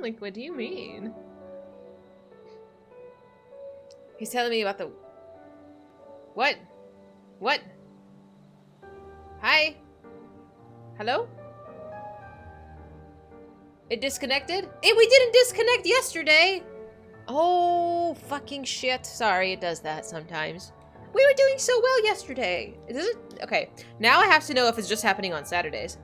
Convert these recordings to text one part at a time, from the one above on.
Like, what do you mean? He's telling me about the... What? What? Hi? Hello? It disconnected? We didn't disconnect yesterday! Oh, fucking shit. Sorry, it does that sometimes. We were doing so well yesterday. Is it? Okay, now I have to know if it's just happening on Saturdays.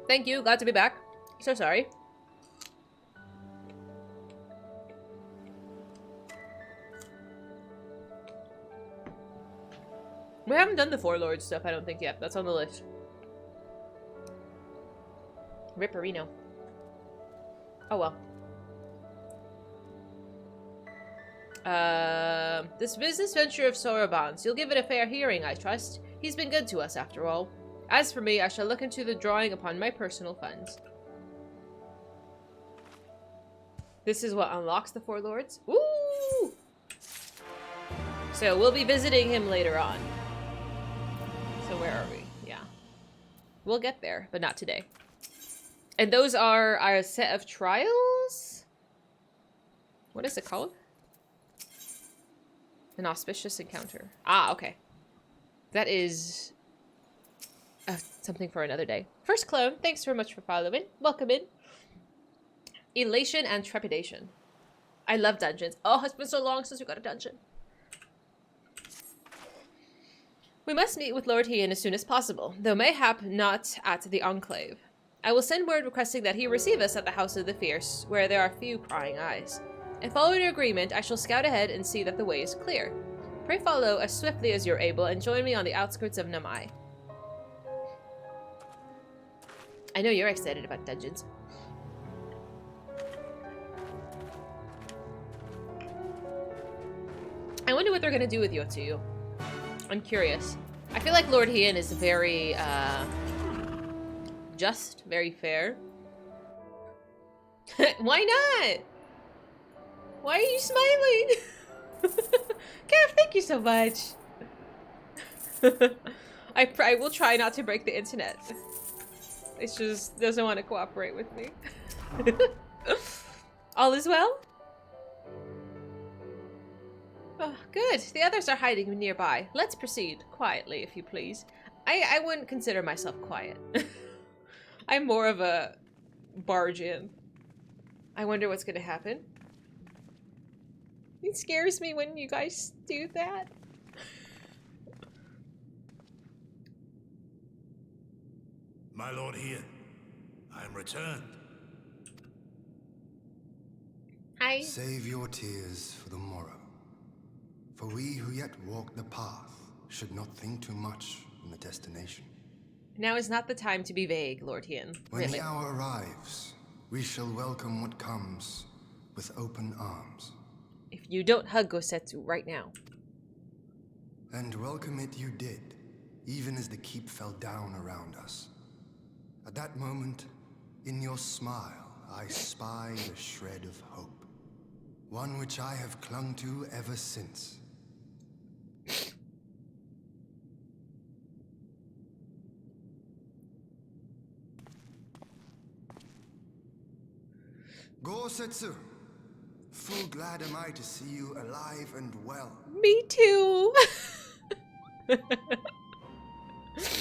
Thank you, glad to be back. So sorry. We haven't done the Four Lords stuff, I don't think, yet. That's on the list. Ripperino. Oh well. This business venture of Soroban's. You'll give it a fair hearing, I trust. He's been good to us, after all. As for me, I shall look into the drawing upon my personal funds. This is what unlocks the Four Lords? Ooh! So we'll be visiting him later on. So where are we? Yeah. We'll get there, but not today. And those are our set of trials? What is it called? An auspicious encounter. Ah, okay. That is something for another day. First clone, thanks very much for following. Welcome in. Elation and trepidation. I love dungeons. Oh, it's been so long since we got a dungeon. We must meet with Lord Hien as soon as possible, though mayhap not at the Enclave. I will send word requesting that he receive us at the House of the Fierce, where there are few prying eyes. And following your agreement, I shall scout ahead and see that the way is clear. Pray follow as swiftly as you're able and join me on the outskirts of Namai. I know you're excited about dungeons. I wonder what they're gonna do with Yotsuyu. I'm curious. I feel like Lord Hien is very, just, very fair. Why not? Why are you smiling? Kev, thank you so much. I will try not to break the internet. It just doesn't want to cooperate with me. All is well? Oh, good. The others are hiding nearby. Let's proceed. Quietly, if you please. I wouldn't consider myself quiet. I'm more of a barge in. I wonder what's gonna happen. It scares me when you guys do that. My lord here, I am returned. Hi. Save your tears for the morrow. For we who yet walk the path should not think too much on the destination. Now is not the time to be vague, Lord Hien. When Really. the hour arrives, we shall welcome what comes with open arms. If you don't hug Gosetsu right now. And welcome it you did, even as the keep fell down around us. At that moment, in your smile, I spied a shred of hope. One which I have clung to ever since. Gosetsu, full glad am I to see you alive and well. Me too. We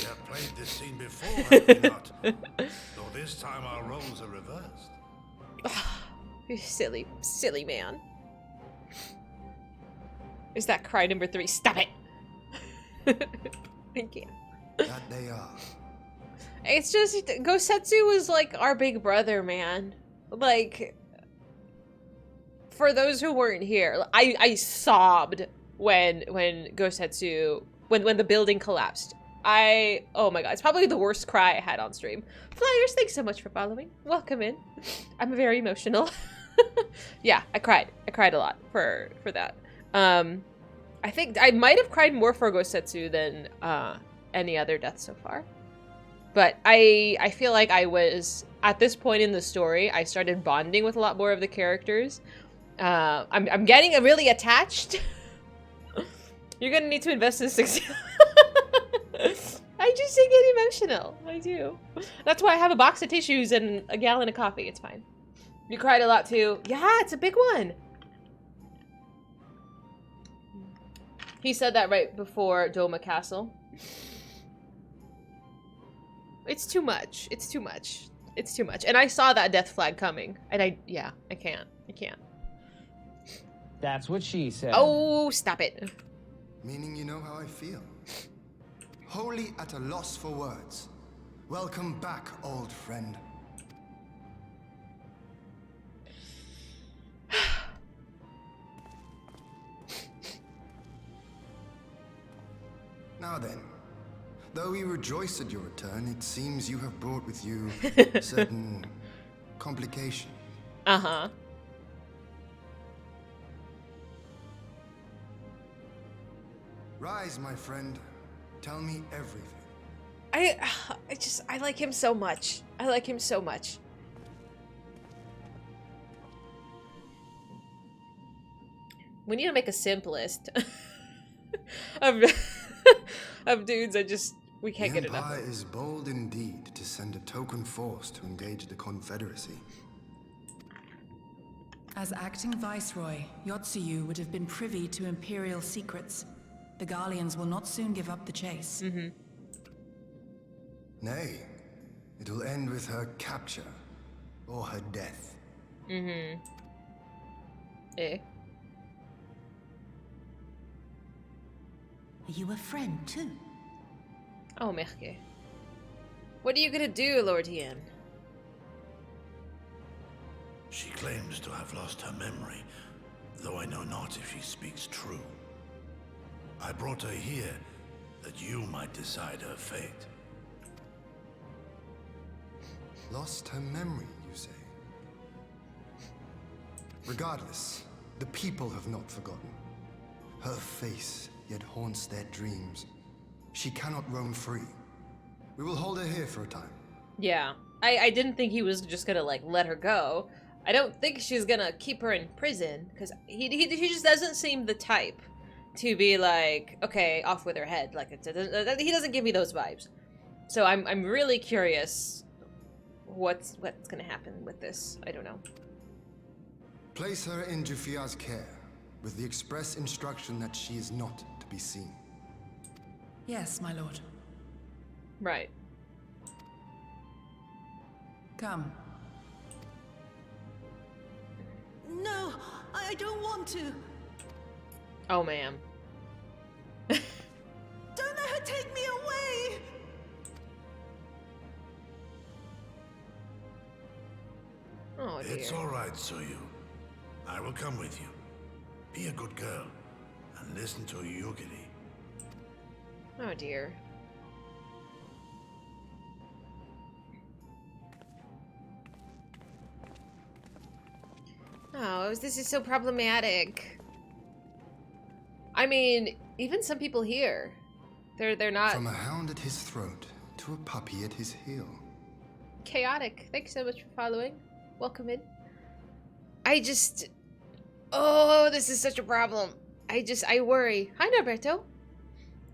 have played this scene before, have we not? Though this time our roles are reversed. You silly, silly man. Is that cry number 3? Stop it! I can't. That they are. It's just, Gosetsu was like our big brother, man. Like, for those who weren't here, I sobbed when Gosetsu, when the building collapsed. Oh my god, it's probably the worst cry I had on stream. Flyers, thanks so much for following. Welcome in. I'm very emotional. Yeah, I cried a lot for that. I think I might have cried more for Gosetsu than any other death so far. But I feel like I was, at this point in the story, I started bonding with a lot more of the characters. I'm getting really attached. You're gonna need to invest in 6. I just get emotional. I do. That's why I have a box of tissues and a gallon of coffee. It's fine. You cried a lot too. Yeah, it's a big one. He said that right before Doma Castle. It's too much. It's too much. It's too much. And I saw that death flag coming. And I can't. I can't. That's what she said. Oh, stop it. Meaning you know how I feel. Wholly at a loss for words. Welcome back, old friend. Now then, though we rejoice at your return, it seems you have brought with you certain complications. Uh-huh. Rise, my friend. Tell me everything. I like him so much. I like him so much. We need to make a simp list of of dudes. We can't get enough. The Empire is bold indeed to send a token force to engage the Confederacy. As acting viceroy, Yotsuyu would have been privy to Imperial secrets. The Garleans will not soon give up the chase. Mm-hmm. Nay, it will end with her capture or her death. Mm-hmm. Eh? Are you a friend too? Oh, merke. What are you gonna do, Lord Yen? She claims to have lost her memory, though I know not if she speaks true. I brought her here that you might decide her fate. Lost her memory, you say? Regardless, the people have not forgotten. Her face yet haunts their dreams. She cannot roam free. We will hold her here for a time. Yeah. I didn't think he was just gonna, like, let her go. I don't think she's gonna keep her in prison, because he just doesn't seem the type to be like, okay, off with her head. Like, he doesn't give me those vibes. So I'm really curious what's gonna happen with this. I don't know. Place her in Jufia's care, with the express instruction that she is not to be seen. Yes, my lord. Right. Come. No, I don't want to. Oh, ma'am. Don't let her take me away. Oh, dear. It's all right, Soyu. I will come with you. Be a good girl and listen to Yugiri. Oh, dear. Oh, this is so problematic. I mean, even some people here, they're not From a hound at his throat to a puppy at his heel. chaotic. Thanks so much for following. Welcome in. Oh, this is such a problem. I worry. Hi, Norberto.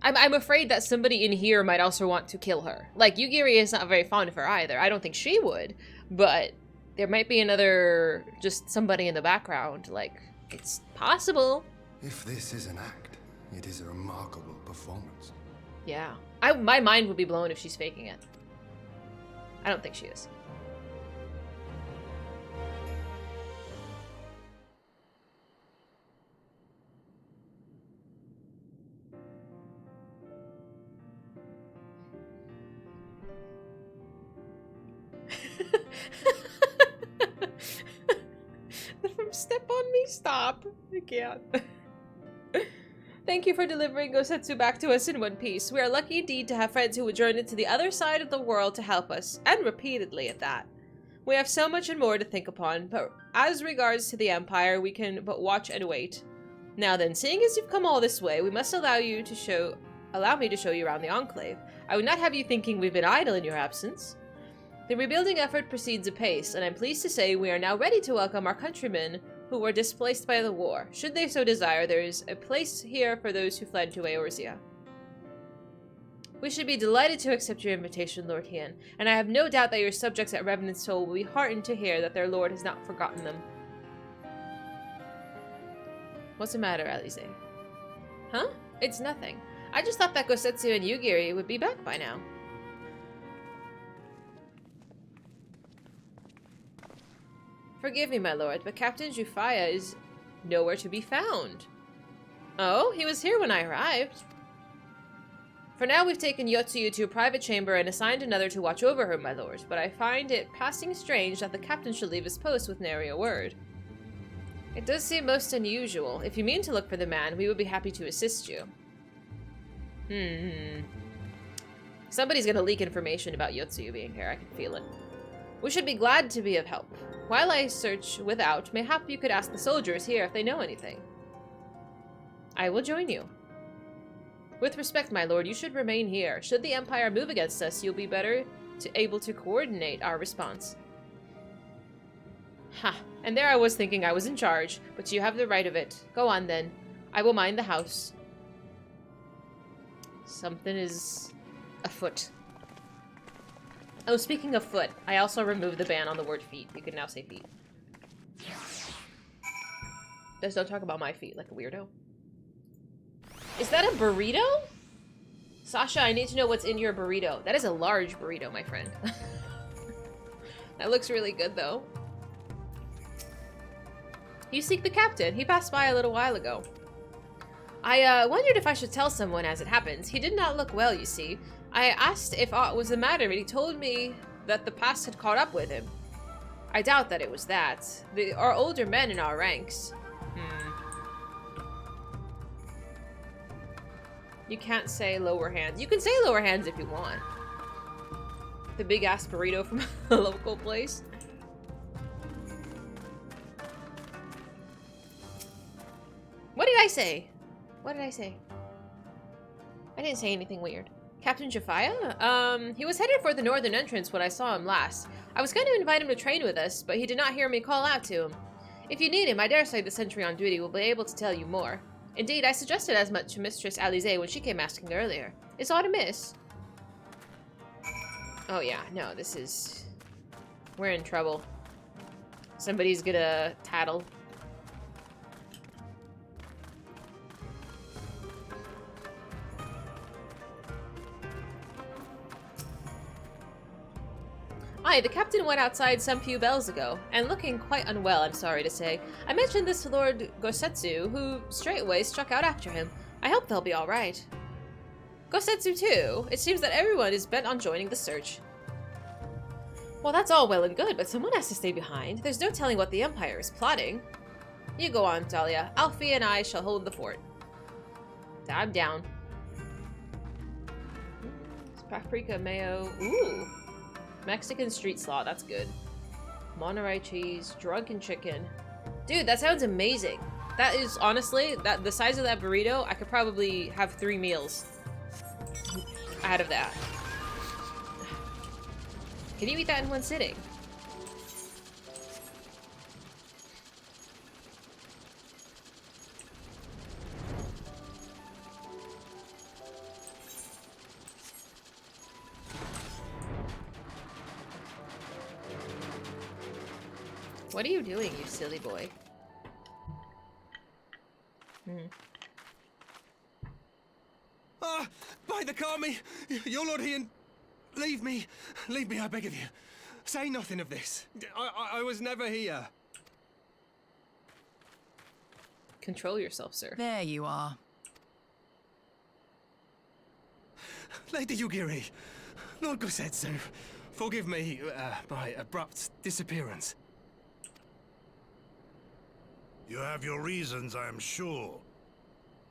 I'm afraid that somebody in here might also want to kill her. Like, Yugiri is not very fond of her either. I don't think she would, but there might be another, just somebody in the background. Like, it's possible. If this is an act, it is a remarkable performance. Yeah. My mind would be blown if she's faking it. I don't think she is. Step on me, stop. I can't. Thank you for delivering Gosetsu back to us in one piece. We are lucky indeed to have friends who would journey to the other side of the world to help us, and repeatedly at that. We have so much and more to think upon, but as regards to the Empire, we can but watch and wait. Now then, seeing as you've come all this way, we must allow me to show you around the Enclave. I would not have you thinking we've been idle in your absence. The rebuilding effort proceeds apace, and I'm pleased to say we are now ready to welcome our countrymen who were displaced by the war. Should they so desire, there is a place here for those who fled to Eorzea. We should be delighted to accept your invitation, Lord Hien, and I have no doubt that your subjects at Revenant's Toll will be heartened to hear that their lord has not forgotten them. What's the matter, Alize? Huh? It's nothing. I just thought that Gosetsu and Yugiri would be back by now. Forgive me, my lord, but Captain Jufaya is nowhere to be found. Oh, he was here when I arrived. For now, we've taken Yotsuyu to a private chamber and assigned another to watch over her, my lord, but I find it passing strange that the captain should leave his post with nary a word. It does seem most unusual. If you mean to look for the man, we would be happy to assist you. Somebody's gonna leak information about Yotsuyu being here, I can feel it. We should be glad to be of help. While I search without, mayhap you could ask the soldiers here if they know anything. I will join you. With respect, my lord, you should remain here. Should the Empire move against us, you'll be better able to coordinate our response. Ha! And there I was thinking I was in charge, but you have the right of it. Go on, then. I will mind the house. Something is afoot. Oh, speaking of foot, I also removed the ban on the word feet. You can now say feet. Just don't talk about my feet like a weirdo. Is that a burrito? Sasha, I need to know what's in your burrito. That is a large burrito, my friend. That looks really good, though. You seek the captain. He passed by a little while ago. I wondered if I should tell someone as it happens. He did not look well, you see. I asked if aught was the matter, but he told me that the past had caught up with him. I doubt that it was that. They are older men in our ranks. You can't say lower hands. You can say lower hands if you want. The big ass burrito from a local place. What did I say? What did I say? I didn't say anything weird. Captain Jafia? He was headed for the northern entrance when I saw him last. I was going to invite him to train with us, but he did not hear me call out to him. If you need him, I dare say the sentry on duty will be able to tell you more. Indeed, I suggested as much to Mistress Alize when she came asking earlier. Is aught amiss? Oh yeah, no, this is... We're in trouble. Somebody's gonna tattle. Aye, the captain went outside some few bells ago, and looking quite unwell, I'm sorry to say. I mentioned this to Lord Gosetsu, who straightway struck out after him. I hope they'll be alright. Gosetsu too? It seems that everyone is bent on joining the search. Well, that's all well and good, but someone has to stay behind. There's no telling what the Empire is plotting. You go on, Talia. Alfie and I shall hold the fort. I'm down. Paprika mayo. Ooh. Mexican street slaw, that's good. Monterey cheese, drunken chicken. Dude, that sounds amazing. That is, honestly, the size of that burrito, I could probably have 3 meals out of that. Can you eat that in one sitting? What are you doing, you silly boy? Ah, by the Kami! Your Lord Hien, leave me, I beg of you. Say nothing of this. I was never here. Control yourself, sir. There you are. Lady Yugiri, Lord Gosetsu, forgive me my abrupt disappearance. You have your reasons, I am sure.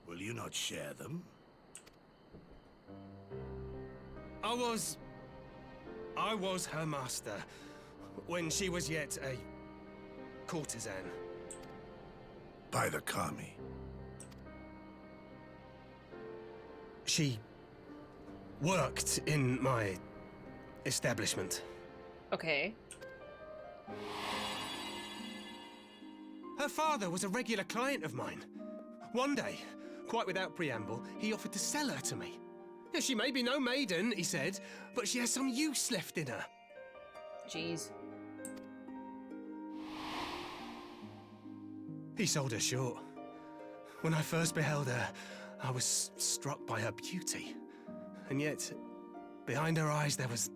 Will you not share them? I was her master when she was yet a courtesan. By the Kami. She worked in my establishment. Okay. Her father was a regular client of mine. One day, quite without preamble, he offered to sell her to me. Yeah, she may be no maiden, he said, but she has some use left in her. Jeez. He sold her short. When I first beheld her, I was struck by her beauty. And yet, behind her eyes there was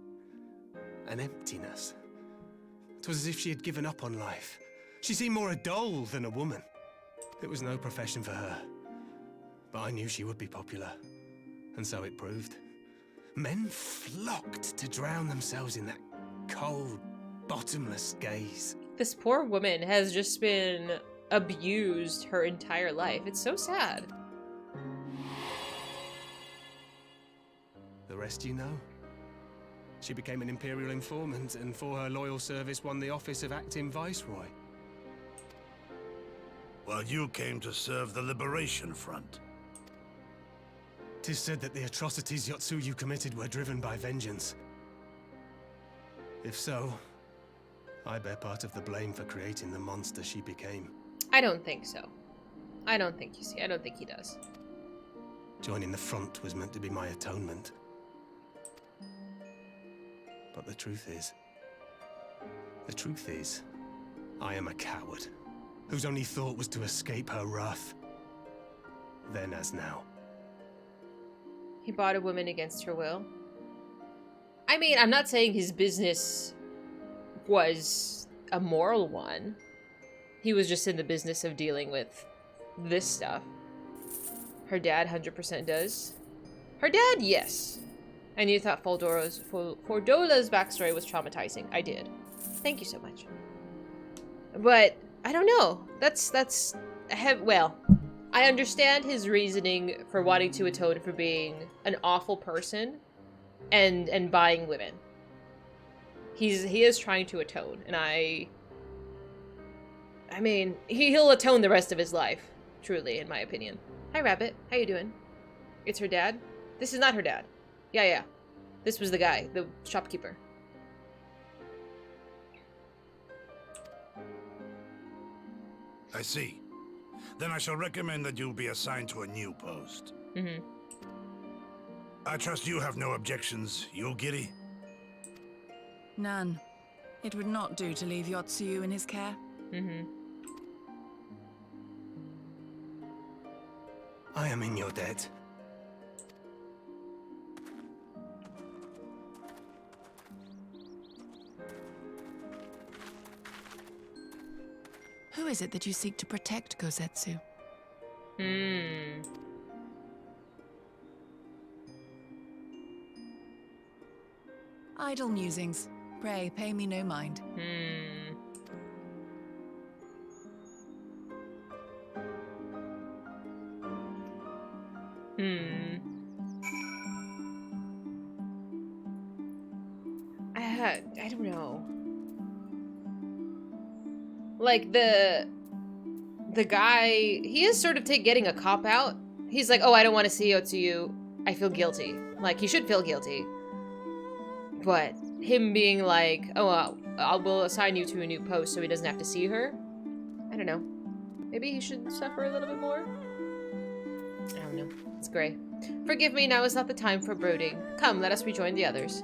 an emptiness. It was as if she had given up on life. She seemed more a doll than a woman. It was no profession for her. But I knew she would be popular. And so it proved. Men flocked to drown themselves in that cold, bottomless gaze. This poor woman has just been abused her entire life. It's so sad. The rest you know. She became an Imperial informant and for her loyal service won the office of acting Viceroy. While you came to serve the Liberation Front. 'Tis said that the atrocities Yotsuyu committed were driven by vengeance. If so, I bear part of the blame for creating the monster she became. I don't think so. I don't think he does. Joining the front was meant to be my atonement. But the truth is, I am a coward, whose only thought was to escape her wrath. Then as now. He bought a woman against her will. I mean, I'm not saying his business was a moral one. He was just in the business of dealing with this stuff. Her dad 100% does. Her dad, yes. And you thought Fordola's backstory was traumatizing. I did. Thank you so much. But I don't know. Well, I understand his reasoning for wanting to atone for being an awful person and buying women. He is trying to atone, and I mean, he'll atone the rest of his life, truly, in my opinion. Hi, Rabbit. How you doing? It's her dad? This is not her dad. Yeah. This was the guy, the shopkeeper. I see. Then I shall recommend that you be assigned to a new post. Mm-hmm. I trust you have no objections, Yulgiri? None. It would not do to leave Yotsuyu in his care. Mm-hmm. I am in your debt. Who is it that you seek to protect, Gosetsu? Idle musings. Pray, pay me no mind. I don't know. Like, the guy, he is sort of getting a cop-out. He's like, oh, I don't want to see Yotsuyu. I feel guilty. Like, he should feel guilty. But him being like, oh, I will assign you to a new post so he doesn't have to see her. I don't know. Maybe he should suffer a little bit more? I don't know. It's gray. Forgive me, now is not the time for brooding. Come, let us rejoin the others.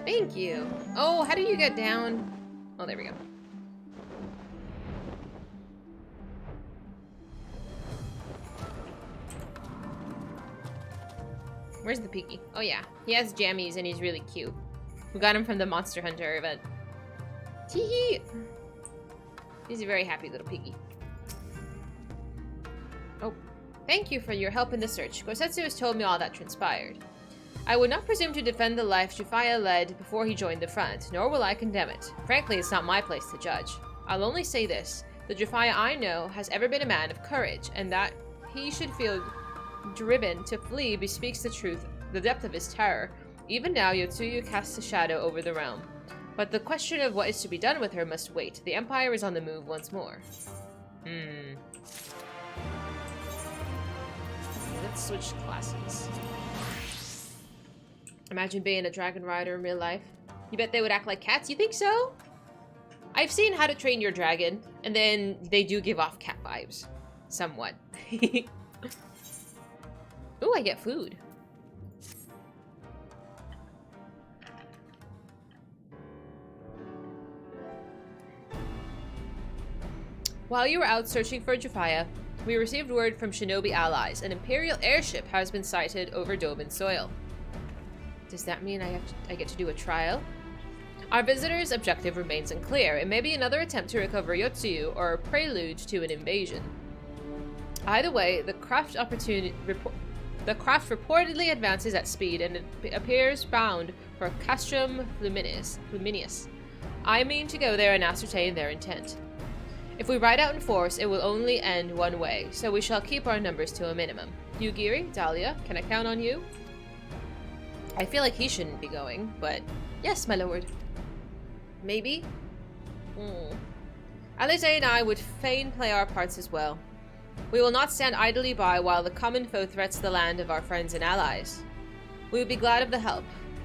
Thank you. Oh, how do you get down? Oh, there we go. Where's the piggy? Oh yeah, he has jammies and he's really cute. We got him from the Monster Hunter event. Tee-hee! He's a very happy little piggy. Oh, thank you for your help in the search. Gosetsu has told me all that transpired. I would not presume to defend the life Jafaya led before he joined the front, nor will I condemn it. Frankly, it's not my place to judge. I'll only say this. The Jafaya I know has ever been a man of courage, and that he should feel driven to flee bespeaks the depth of his terror. Even now, Yotsuyu casts a shadow over the realm. But the question of what is to be done with her must wait. The Empire is on the move once more. Let's switch classes. Imagine being a dragon rider in real life. You bet they would act like cats? You think so? I've seen How to Train Your Dragon, and then they do give off cat vibes. Somewhat. Ooh, I get food. While you were out searching for Jafaya, we received word from Shinobi allies. An Imperial airship has been sighted over Doman soil. Does that mean I get to do a trial? Our visitor's objective remains unclear. It may be another attempt to recover Yotsuyu or a prelude to an invasion. Either way, the craft reportedly advances at speed and it appears bound for Castrum Fluminius. I mean to go there and ascertain their intent. If we ride out in force, it will only end one way, so we shall keep our numbers to a minimum. Yugiri, Dahlia, can I count on you? I feel like he shouldn't be going, but yes, my lord. Maybe? Alize and I would fain play our parts as well. We will not stand idly by while the common foe threats the land of our friends and allies. We would be glad of the help.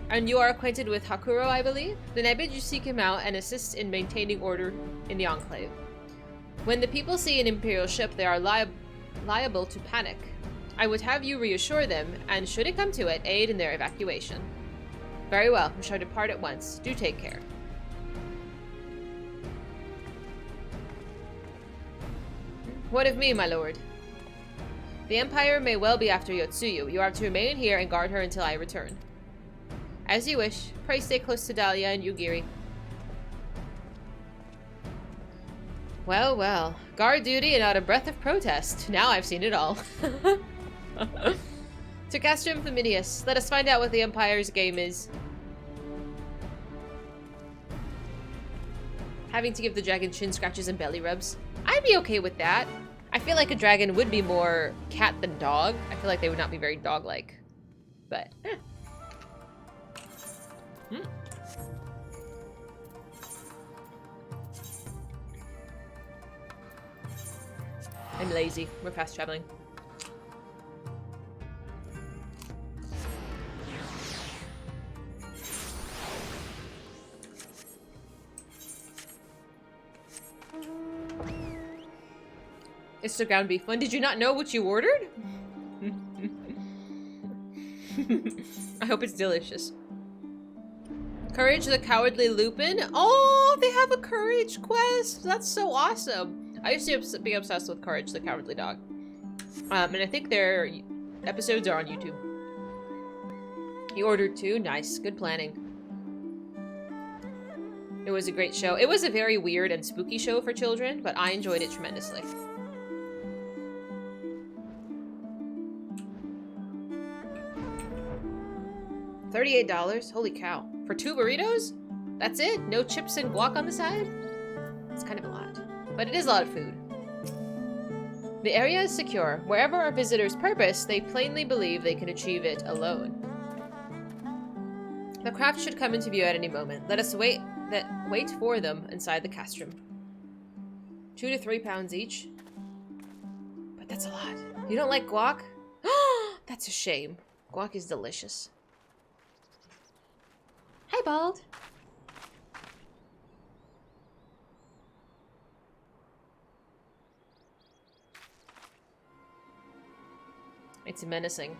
And you are acquainted with Hakuro, I believe? Then I bid you seek him out and assist in maintaining order in the Enclave. When the people see an Imperial ship, they are liable to panic. I would have you reassure them, and should it come to it, aid in their evacuation. Very well, we shall depart at once. Do take care. What of me, my lord? The Empire may well be after Yotsuyu. You are to remain here and guard her until I return. As you wish. Pray stay close to Dahlia and Yugiri. Well, well. Guard duty and not a breath of protest. Now I've seen it all. To Castrum Fluminius, let us find out what the Empire's game is. Having to give the dragon chin scratches and belly rubs. I'd be okay with that. I feel like a dragon would be more cat than dog. I feel like they would not be very dog-like. But, I'm lazy. We're fast traveling. It's the ground beef one. Did you not know what you ordered? I hope it's delicious. Courage the Cowardly Lupin. Oh, they have a courage quest. That's so awesome. I used to be obsessed with Courage the Cowardly Dog. And I think their episodes are on YouTube. You ordered 2? Nice. Good planning. It was a great show. It was a very weird and spooky show for children, but I enjoyed it tremendously. $38? Holy cow. For 2 burritos? That's it? No chips and guac on the side? It's kind of a lot. But it is a lot of food. The area is secure. Wherever our visitors purpose, they plainly believe they can achieve it alone. The craft should come into view at any moment. Let us wait for them inside the castrum. 2 to 3 pounds each. But that's a lot. You don't like guac? That's a shame. Guac is delicious. Hi, Bald. It's menacing.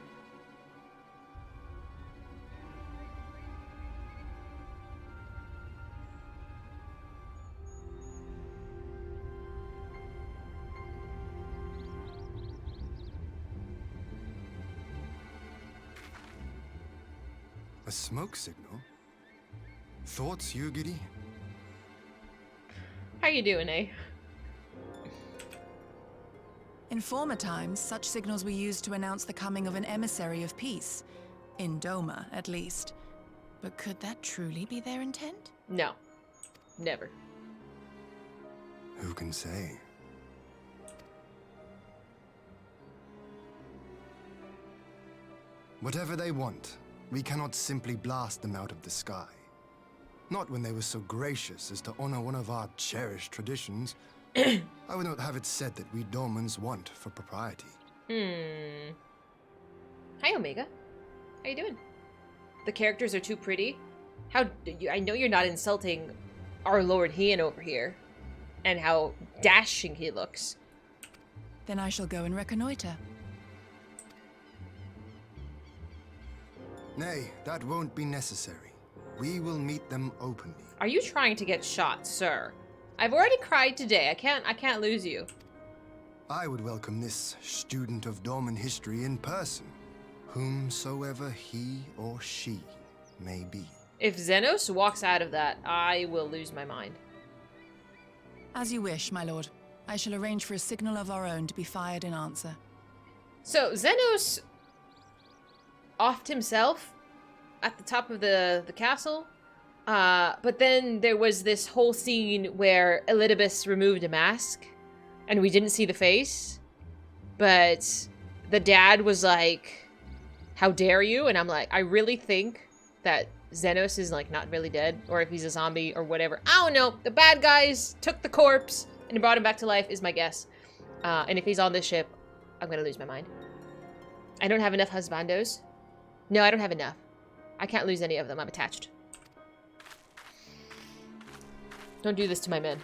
A smoke signal? Thoughts, Yugiri? How you doing, eh? In former times, such signals were used to announce the coming of an emissary of peace. In Doma, at least. But could that truly be their intent? No. Never. Who can say? Whatever they want, we cannot simply blast them out of the sky. Not when they were so gracious as to honor one of our cherished traditions. I would not have it said that we Domans want for propriety. Hi, Omega. How you doing? The characters are too pretty? I know you're not insulting our Lord Hien over here. And how dashing he looks. Then I shall go and reconnoiter. Nay, that won't be necessary. We will meet them openly. Are you trying to get shot, sir? I've already cried today. I can't lose you. I would welcome this student of Dorman history in person, whomsoever he or she may be. If Xenos walks out of that, I will lose my mind. As you wish, my lord. I shall arrange for a signal of our own to be fired in answer. So, Xenos offed himself at the top of the castle. But then there was this whole scene where Elidibus removed a mask. And we didn't see the face. But the dad was like, how dare you? And I'm like, I really think that Xenos is like not really dead. Or if he's a zombie or whatever. I don't know. The bad guys took the corpse and brought him back to life is my guess. And if he's on this ship, I'm gonna lose my mind. I don't have enough husbandos. No, I don't have enough. I can't lose any of them. I'm attached. Don't do this to my men.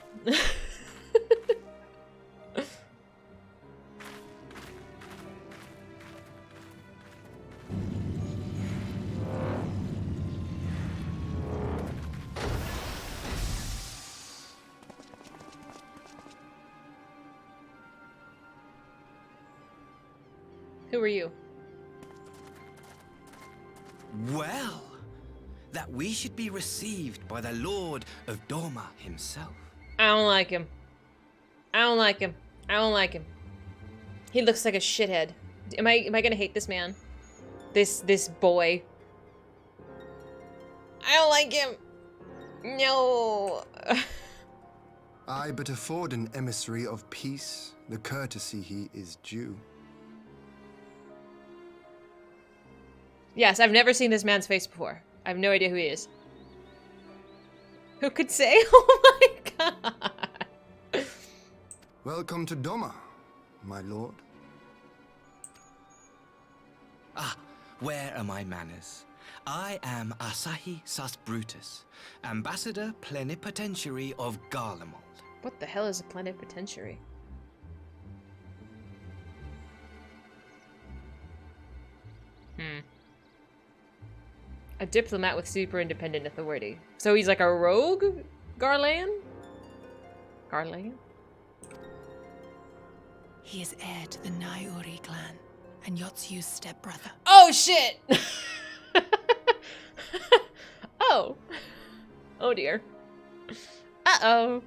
Who are you? Well, that we should be received by the Lord of Dorma himself. I don't like him. I don't like him. I don't like him. He looks like a shithead. Am I gonna hate this man? This boy. I don't like him. No. I but afford an emissary of peace the courtesy he is due. Yes, I've never seen this man's face before. I have no idea who he is. Who could say? Oh my god. Welcome to Doma, my lord. Ah, where are my manners? I am Asahi Sus Brutus, Ambassador Plenipotentiary of Garlemald. What the hell is a plenipotentiary? A diplomat with super independent authority. So he's like a rogue Garlan? Garlan? He is heir to the Naiuri clan and Yotsu's stepbrother. Oh shit! Oh. Oh dear. Uh-oh.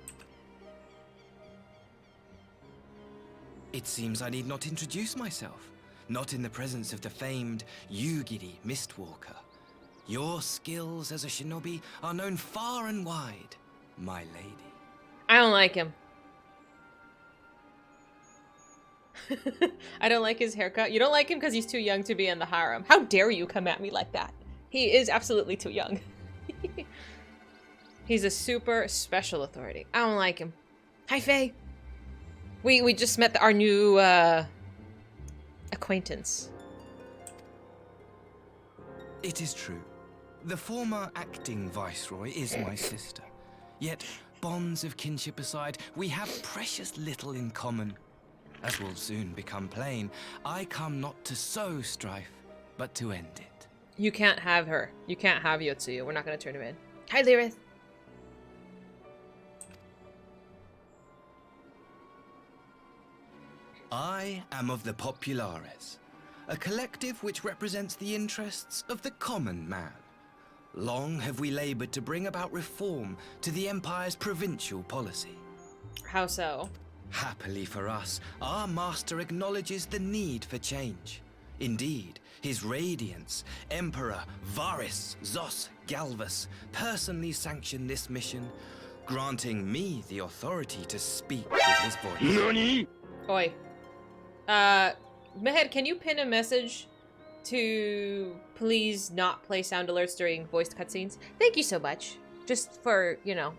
It seems I need not introduce myself, not in the presence of the famed Yugiri Mistwalker. Your skills as a shinobi are known far and wide, my lady. I don't like him. I don't like his haircut. You don't like him because he's too young to be in the harem. How dare you come at me like that? He is absolutely too young. He's a super special authority. I don't like him. Hi, Faye. We just met our new acquaintance. It is true. The former acting viceroy is my sister. Yet, bonds of kinship aside, we have precious little in common. As will soon become plain, I come not to sow strife, but to end it. You can't have her. You can't have Yotsuya. We're not going to turn him in. Hi, Lyrith. I am of the Populares, a collective which represents the interests of the common man. Long have we labored to bring about reform to the Empire's provincial policy. How so? Happily for us, our master acknowledges the need for change. Indeed, His Radiance, Emperor Varys Zos Galvus, personally sanctioned this mission, granting me the authority to speak with his voice. NANI? Oi. Mehed, can you pin a message to please not play sound alerts during voiced cutscenes? Thank you so much. Just for, you know,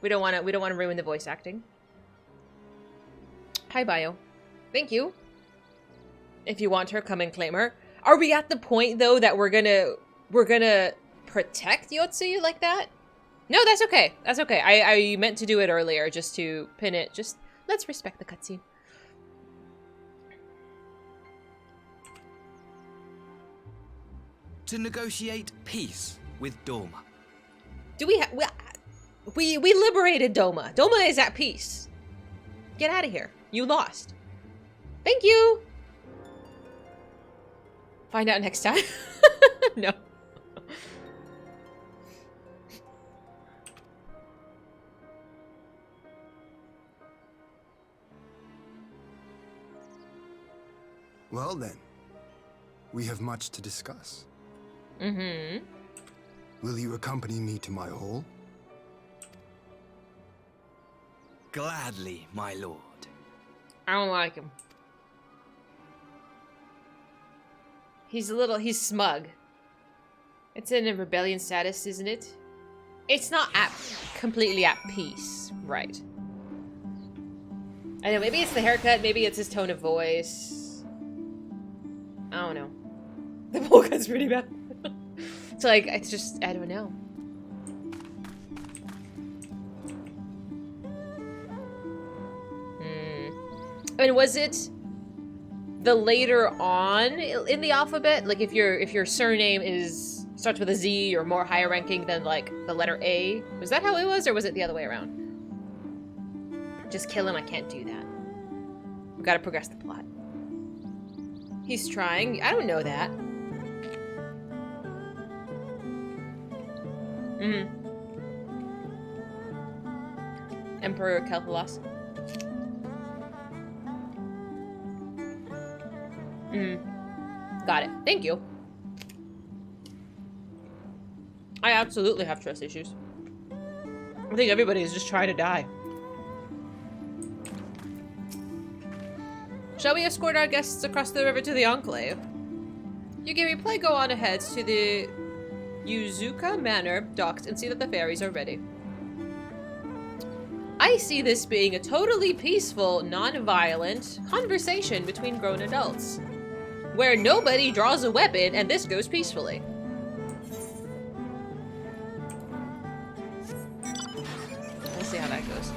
we don't want to ruin the voice acting. Hi, Bio. Thank you. If you want her, come and claim her. Are we at the point though that we're gonna protect Yotsu like that? No, that's okay. That's okay. I meant to do it earlier just to pin it. Just let's respect the cutscene. To negotiate peace with Doma. Do we liberated Doma. Doma is at peace. Get out of here. You lost. Thank you. Find out next time. No. Well then, we have much to discuss. Mm-hmm. Will you accompany me to my hall? Gladly, my lord. I don't like him. He's smug. It's in a rebellion status, isn't it? It's not completely at peace, right? I know, maybe it's the haircut, maybe it's his tone of voice. I don't know. The bowl cut's pretty bad. It's like, it's just, I don't know. And was it the later on in the alphabet? Like if your surname starts with a Z or more higher ranking than like the letter A? Was that how it was, or was it the other way around? Just kill him, I can't do that. We gotta progress the plot. He's trying. I don't know that. Emperor Kel'Thuzad. Got it. Thank you. I absolutely have trust issues. I think everybody is just trying to die. Shall we escort our guests across the river to the Enclave? You give me play, go on ahead to the Yuzuka Manor docks and see that the ferries are ready. I see this being a totally peaceful, non-violent conversation between grown adults, where nobody draws a weapon and this goes peacefully. We'll see how that goes.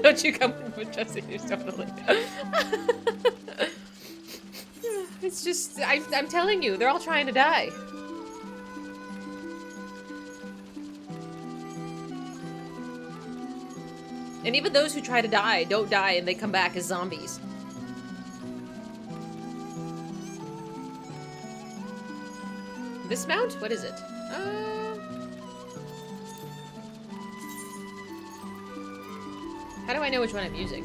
Don't you come with trust issues, totally. It's just, I'm telling you, they're all trying to die. And even those who try to die don't die and they come back as zombies. This mount? What is it? How do I know which one I'm using?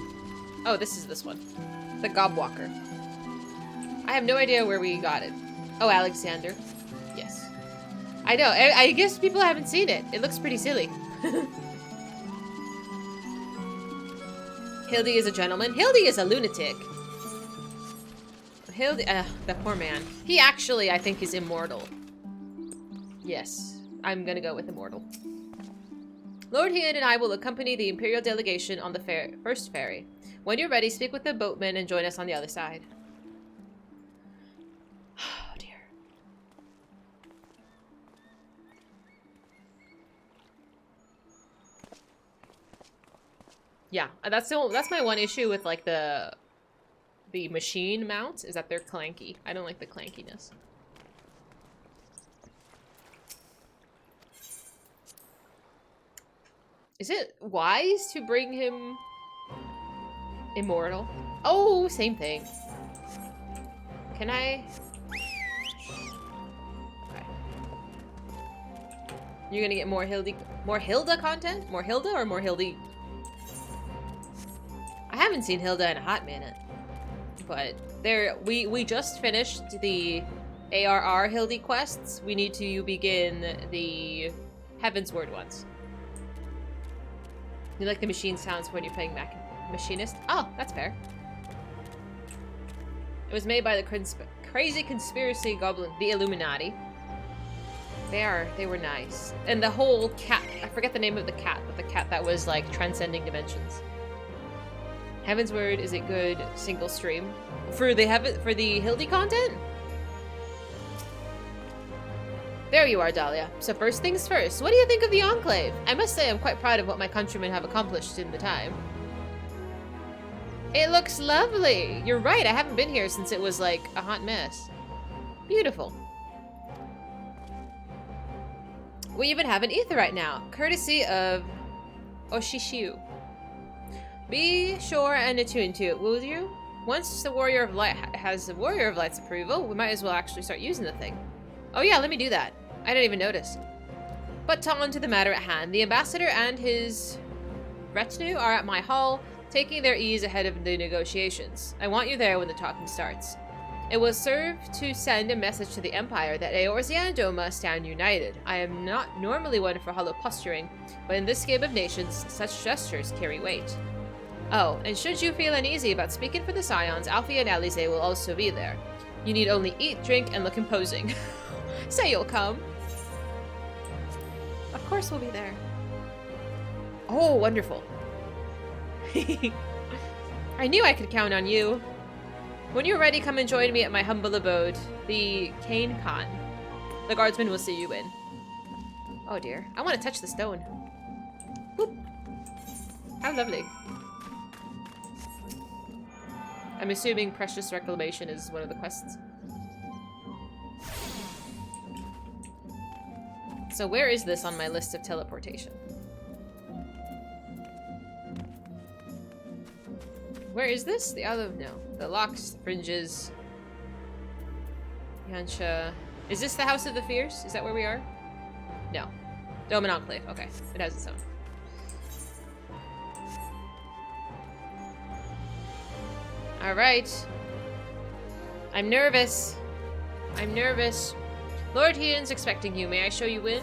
Oh, this is this one. The Gobwalker. I have no idea where we got it. Oh, Alexander. Yes. I know. I guess people haven't seen it. It looks pretty silly. Hildy is a gentleman. Hildy is a lunatic. Hildy, that poor man. He actually, I think, is immortal. Yes, I'm gonna go with immortal. Lord Hien and I will accompany the Imperial delegation on the first ferry. When you're ready, speak with the boatman and join us on the other side. Oh, dear. Yeah, that's my one issue with like the machine mounts is that they're clanky. I don't like the clankiness. Is it wise to bring him immortal? Oh, same thing. Can I? Okay. You're gonna get more Hilda content? More Hilda or more Hildy? I haven't seen Hilda in a hot minute. But we just finished the ARR Hildy quests. We need to begin the Heavensward ones. You like the machine sounds when you're playing Machinist? Oh, that's fair. It was made by the crazy conspiracy goblin, the Illuminati. They were nice. And the whole cat, I forget the name of the cat, but the cat that was like transcending dimensions. Heaven's Word is a good single stream. For the Hildy content? There you are, Dahlia. So first things first, what do you think of the Enclave? I must say I'm quite proud of what my countrymen have accomplished in the time. It looks lovely. You're right, I haven't been here since it was like a hot mess. Beautiful. We even have an Aetheryte now, courtesy of Oshishiu. Be sure and attune to it, will you? Once the Warrior of Light has the Warrior of Light's approval, we might as well actually start using the thing. Oh yeah, let me do that. I didn't even notice. But on to the matter at hand. The ambassador and his retinue are at my hall, taking their ease ahead of the negotiations. I want you there when the talking starts. It will serve to send a message to the Empire that Eorzea and Doma stand united. I am not normally one for hollow posturing, but in this game of nations, such gestures carry weight. Oh, and should you feel uneasy about speaking for the Scions, Alfie and Alize will also be there. You need only eat, drink, and look imposing. Say you'll come. Of course we'll be there. Oh, wonderful. I knew I could count on you. When you're ready, come and join me at my humble abode, the Kane Khan. The guardsman will see you in. Oh dear, I want to touch the stone. Boop. How lovely. I'm assuming Precious Reclamation is one of the quests. So where is this on my list of teleportation? Where is this? The other, no. The locks, fringes. Yansha. Is this the House of the Fierce? Is that where we are? No. Doman Enclave. Okay. It has its own. Alright. I'm nervous. I'm nervous. Lord Hedon's expecting you. May I show you in?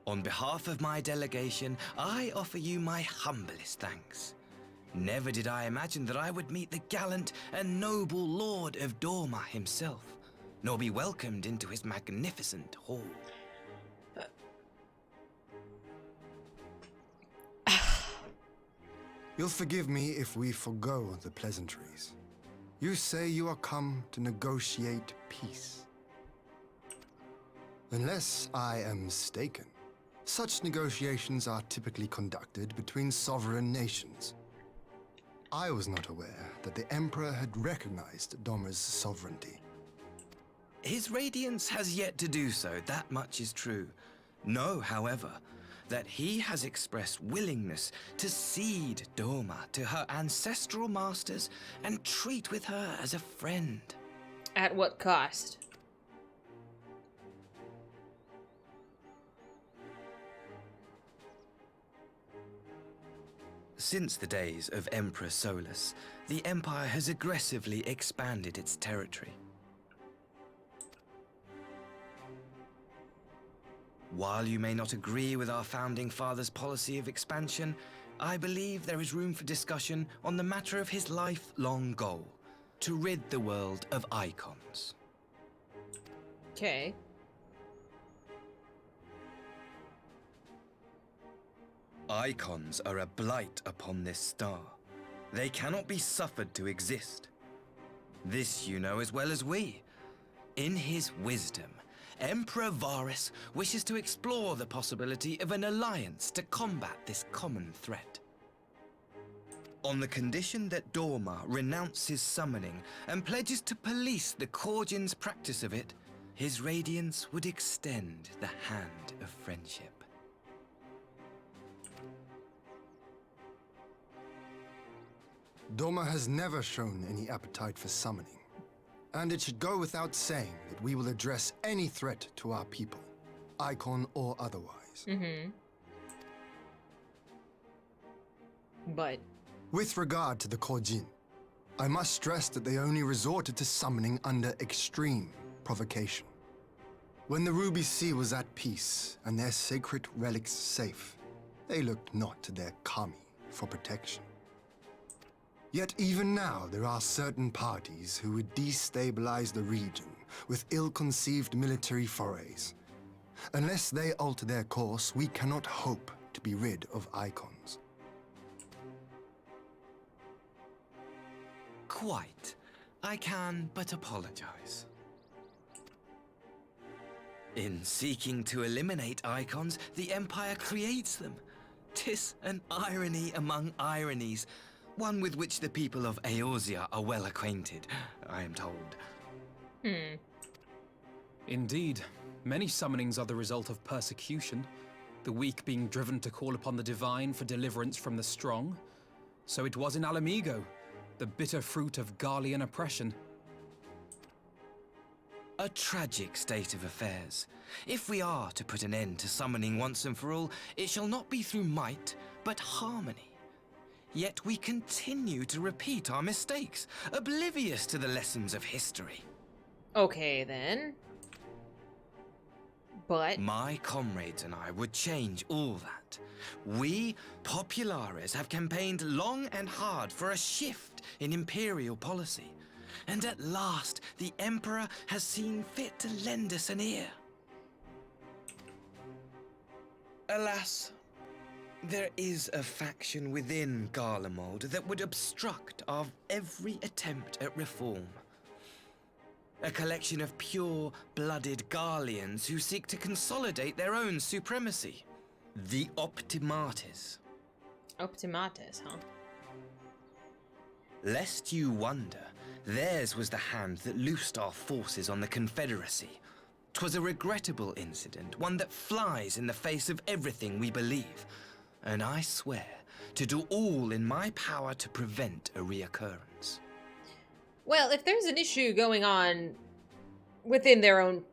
On behalf of my delegation, I offer you my humblest thanks. Never did I imagine that I would meet the gallant and noble Lord of Dorma himself, nor be welcomed into his magnificent hall. You'll forgive me if we forgo the pleasantries. You say you are come to negotiate peace. Unless I am mistaken, such negotiations are typically conducted between sovereign nations. I was not aware that the Emperor had recognized Doma's sovereignty. His Radiance has yet to do so, that much is true. Know, however, that he has expressed willingness to cede Doma to her ancestral masters and treat with her as a friend. At what cost? Since the days of Emperor Solus, the Empire has aggressively expanded its territory. While you may not agree with our founding father's policy of expansion, I believe there is room for discussion on the matter of his lifelong goal, to rid the world of icons. Okay. Icons are a blight upon this star. They cannot be suffered to exist. This you know as well as we. In his wisdom, Emperor Varus wishes to explore the possibility of an alliance to combat this common threat. On the condition that Dorma renounces summoning and pledges to police the Korgin's practice of it, his Radiance would extend the hand of friendship. Doma has never shown any appetite for summoning, and it should go without saying that we will address any threat to our people, icon or otherwise. Mm-hmm. But with regard to the Korjin, I must stress that they only resorted to summoning under extreme provocation. When the Ruby Sea was at peace and their sacred relics safe, they looked not to their kami for protection. Yet even now, there are certain parties who would destabilize the region with ill-conceived military forays. Unless they alter their course, we cannot hope to be rid of icons. Quite. I can but apologize. In seeking to eliminate icons, the Empire creates them. 'Tis an irony among ironies, one with which the people of Eorzea are well acquainted, I am told. Indeed. Many summonings are the result of persecution, the weak being driven to call upon the divine for deliverance from the strong. So it was in Alamigo, the bitter fruit of Garlean oppression. A tragic state of affairs. If we are to put an end to summoning once and for all, it shall not be through might, but harmony. Yet we continue to repeat our mistakes, oblivious to the lessons of history. Okay, then. But... My comrades and I would change all that. We, Populares, have campaigned long and hard for a shift in Imperial policy. And at last, the Emperor has seen fit to lend us an ear. Alas, there is a faction within Garlemald that would obstruct our every attempt at reform. A collection of pure-blooded Garleans who seek to consolidate their own supremacy. The Optimates. Optimates, huh? Lest you wonder, theirs was the hand that loosed our forces on the Confederacy. 'Twas a regrettable incident, one that flies in the face of everything we believe. And I swear to do all in my power to prevent a reoccurrence. Well, if there's an issue going on within their own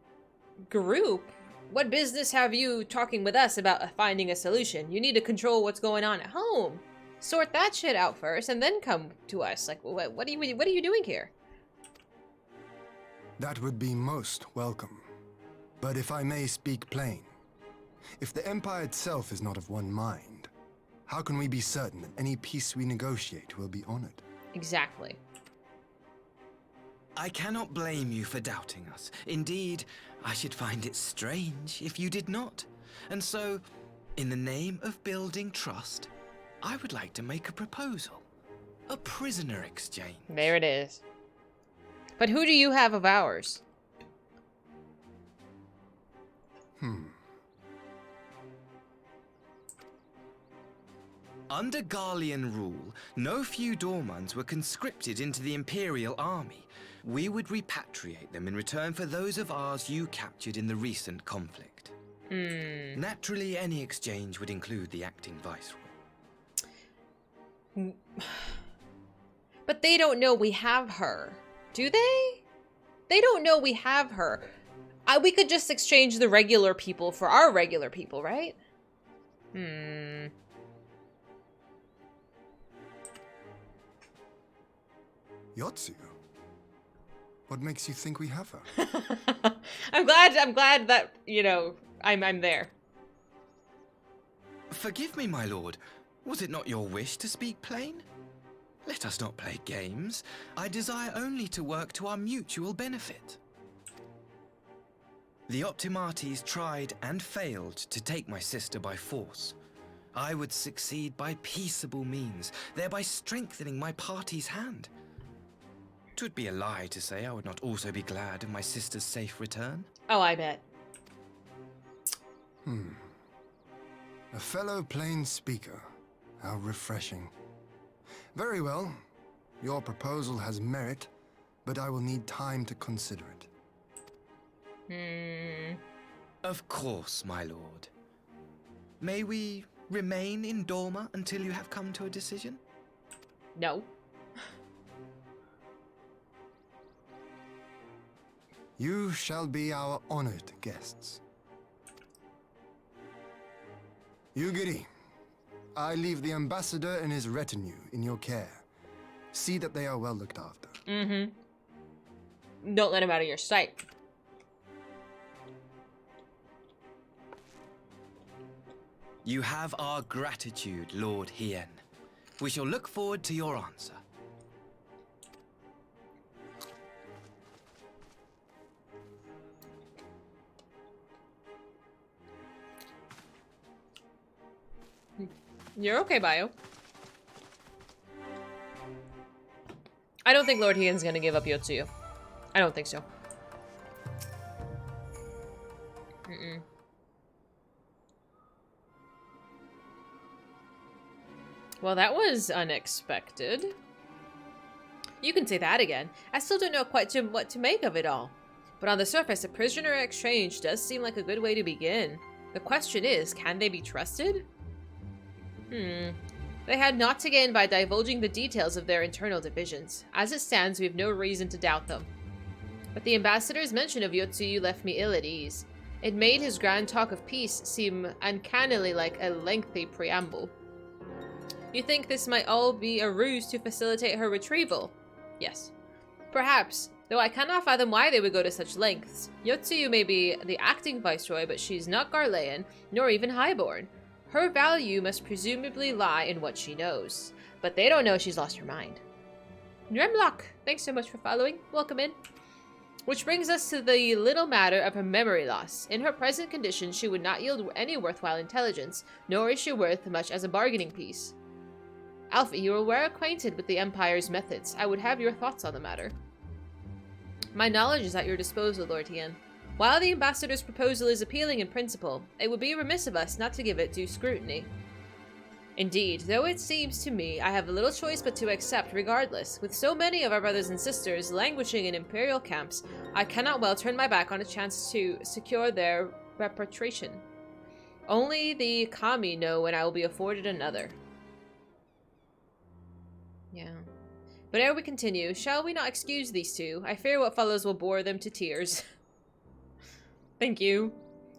group, what business have you talking with us about finding a solution? You need to control what's going on at home. Sort that shit out first, and then come to us. Like, what are you doing here? That would be most welcome. But if I may speak plain, if the Empire itself is not of one mind, how can we be certain that any peace we negotiate will be honored? Exactly. I cannot blame you for doubting us. Indeed, I should find it strange if you did not. And so, in the name of building trust, I would like to make a proposal. A prisoner exchange. There it is. But who do you have of ours? Under Garlean rule, no few Dormans were conscripted into the Imperial Army. We would repatriate them in return for those of ours you captured in the recent conflict. Naturally, any exchange would include the acting viceroy. But they don't know we have her. Do they? They don't know we have her. We could just exchange the regular people for our regular people, right? Yotsu? What makes you think we have her? I'm glad that, you know, I'm there. Forgive me, my lord. Was it not your wish to speak plain? Let us not play games. I desire only to work to our mutual benefit. The Optimates tried and failed to take my sister by force. I would succeed by peaceable means, thereby strengthening my party's hand. 'Twould be a lie to say I would not also be glad of my sister's safe return. Oh, I bet. A fellow plain speaker. How refreshing. Very well. Your proposal has merit, but I will need time to consider it. Of course, my lord. May we remain in Dorma until you have come to a decision? No. You shall be our honored guests. Yugiri, I leave the ambassador and his retinue in your care. See that they are well looked after. Don't let him out of your sight. You have our gratitude, Lord Hien. We shall look forward to your answer. You're okay, Bio. I don't think Lord Hien's gonna give up Yotsuyu. I don't think so. Well, that was unexpected. You can say that again. I still don't know quite what to make of it all. But on the surface, a prisoner exchange does seem like a good way to begin. The question is, can they be trusted? They had naught to gain by divulging the details of their internal divisions. As it stands, we have no reason to doubt them. But the ambassador's mention of Yotsuyu left me ill at ease. It made his grand talk of peace seem uncannily like a lengthy preamble. You think this might all be a ruse to facilitate her retrieval? Yes. Perhaps, though I cannot fathom why they would go to such lengths. Yotsuyu may be the acting viceroy, but she's not Garlean, nor even highborn. Her value must presumably lie in what she knows. But they don't know she's lost her mind. Dremlock, thanks so much for following. Welcome in. Which brings us to the little matter of her memory loss. In her present condition, she would not yield any worthwhile intelligence, nor is she worth much as a bargaining piece. Alfie, you are well acquainted with the Empire's methods. I would have your thoughts on the matter. My knowledge is at your disposal, Lord Hien. While the ambassador's proposal is appealing in principle, it would be remiss of us not to give it due scrutiny. Indeed, though it seems to me I have little choice but to accept regardless. With so many of our brothers and sisters languishing in imperial camps, I cannot well turn my back on a chance to secure their repatriation. Only the Kami know when I will be afforded another. Yeah. But ere we continue, shall we not excuse these two? I fear what follows will bore them to tears. Thank you.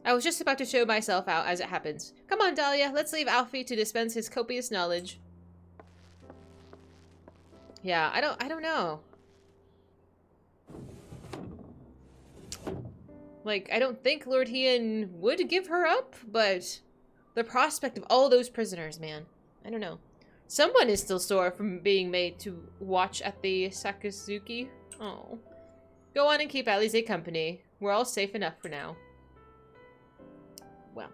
I was just about to show myself out as it happens. Come on, Dahlia, let's leave Alfie to dispense his copious knowledge. Yeah, I don't know. Like, I don't think Lord Hien would give her up, but the prospect of all those prisoners, man. I don't know. Someone is still sore from being made to watch at the Sakazuki. Oh. Go on and keep Alize company. We're all safe enough for now. Well.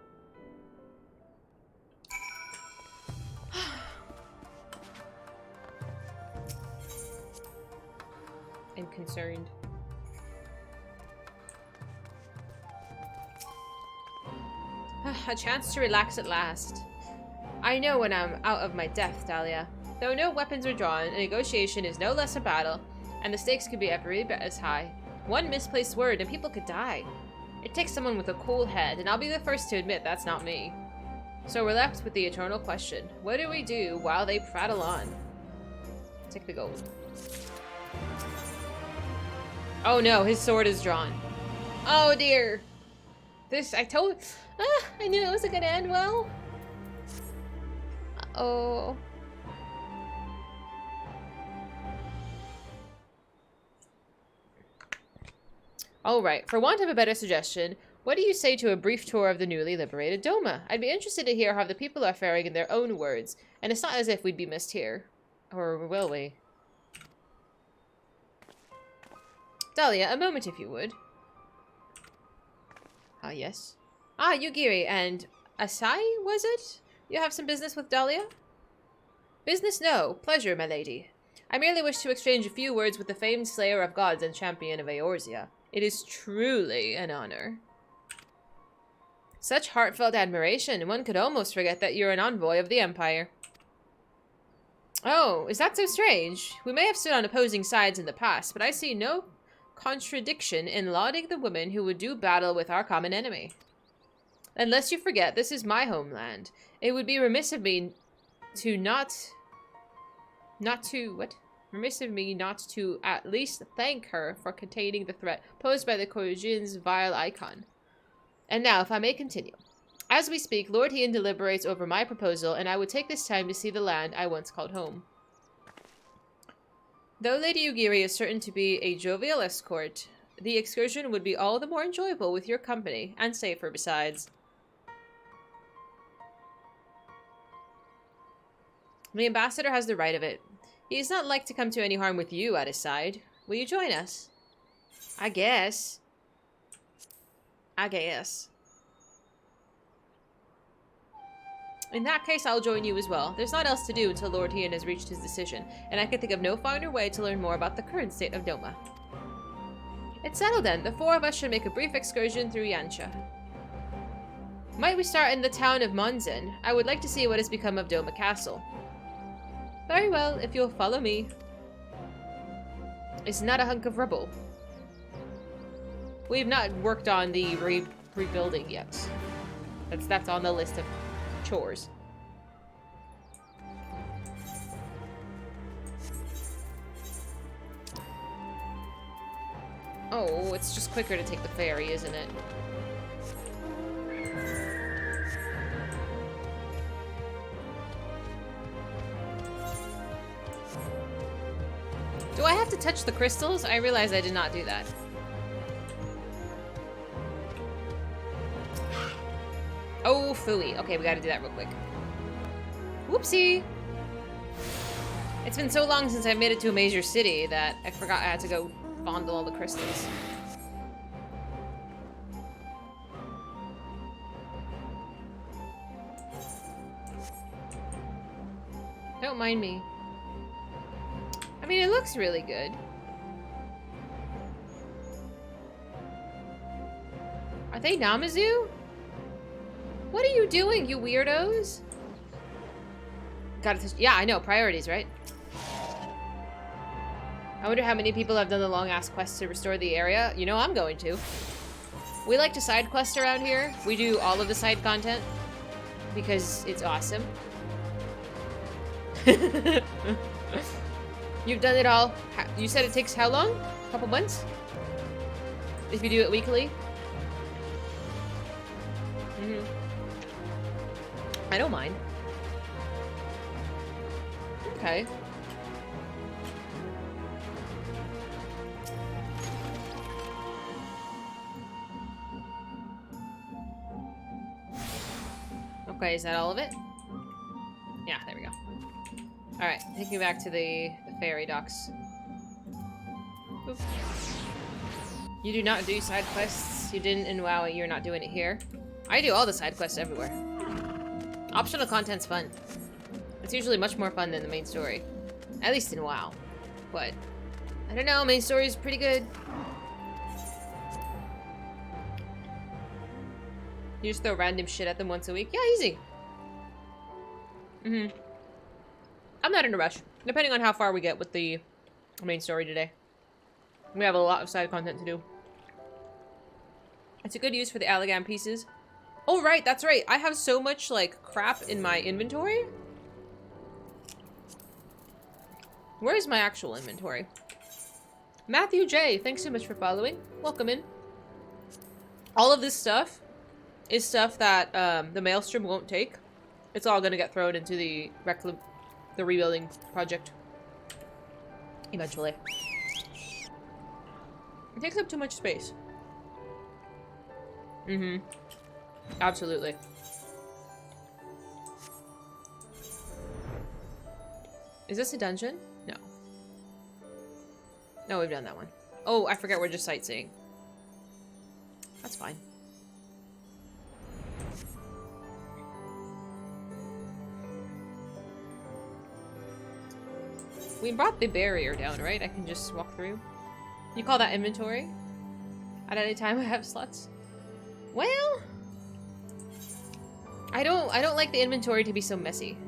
I'm concerned. A chance to relax at last. I know when I'm out of my depth, Dahlia. Though no weapons are drawn, a negotiation is no less a battle, and the stakes could be every bit as high. One misplaced word and people could die. It takes someone with a cool head, and I'll be the first to admit that's not me. So we're left with the eternal question. What do we do while they prattle on? Take the gold. Oh no, his sword is drawn. Oh dear. This, I knew it wasn't gonna end well. Uh-oh. Alright, for want of a better suggestion, what do you say to a brief tour of the newly liberated Doma? I'd be interested to hear how the people are faring in their own words, and it's not as if we'd be missed here. Or will we? Dahlia, a moment if you would. Ah, yes. Ah, Yugiri and Asai, was it? You have some business with Dahlia? Business, no. Pleasure, my lady. I merely wish to exchange a few words with the famed slayer of gods and champion of Eorzea. It is truly an honor. Such heartfelt admiration, one could almost forget that you're an envoy of the Empire. Oh, is that so strange? We may have stood on opposing sides in the past, but I see no contradiction in lauding the woman who would do battle with our common enemy. Unless you forget, this is my homeland. It would be remiss of me to Remiss of me not to at least thank her for containing the threat posed by the Korujin's vile icon. And now, if I may continue. As we speak, Lord Hien deliberates over my proposal, and I would take this time to see the land I once called home. Though Lady Ugiri is certain to be a jovial escort, the excursion would be all the more enjoyable with your company, and safer besides. The ambassador has the right of it. He is not like to come to any harm with you at his side. Will you join us? I guess. I guess. In that case, I'll join you as well. There's not else to do until Lord Hien has reached his decision, and I can think of no finer way to learn more about the current state of Doma. It's settled then. The four of us should make a brief excursion through Yancha. Might we start in the town of Monzen? I would like to see what has become of Doma Castle. Very well, if you'll follow me. It's not a hunk of rubble. We've not worked on the rebuilding yet. That's on the list of chores. Oh, it's just quicker to take the ferry, isn't it? Do I have to touch the crystals? I realize I did not do that. Oh, phooey. Okay, we gotta do that real quick. Whoopsie! It's been so long since I made it to a major city that I forgot I had to go fondle all the crystals. Don't mind me. I mean, it looks really good. Are they Namazu? What are you doing, you weirdos? Gotta yeah, I know. Priorities, right? I wonder how many people have done the long-ass quest to restore the area. You know I'm going to. We like to side quest around here. We do all of the side content because it's awesome. You've done it all. You said it takes how long? A couple months? If you do it weekly? Mm-hmm. I don't mind. Okay. Okay, is that all of it? Yeah, there we go. Alright, take me back to the ferry docks. Oop. You do not do side quests. You didn't in WoW, you're not doing it here. I do all the side quests everywhere. Optional content's fun. It's usually much more fun than the main story. At least in WoW. But, I don't know, main story is pretty good. You just throw random shit at them once a week? Yeah, easy. Mm-hmm. I'm not in a rush. Depending on how far we get with the main story today. We have a lot of side content to do. It's a good use for the Allegan pieces. Oh, right, that's right. I have so much, like, crap in my inventory. Where is my actual inventory? Matthew J, thanks so much for following. Welcome in. All of this stuff is stuff that the Maelstrom won't take. It's all gonna get thrown into the rebuilding project. Eventually. It takes up too much space. Mm-hmm. Absolutely. Is this a dungeon? No. No, we've done that one. Oh, I forget we're just sightseeing. That's fine. We brought the barrier down, right? I can just walk through. You call that inventory? At any time I have slots? Well, I don't like the inventory to be so messy.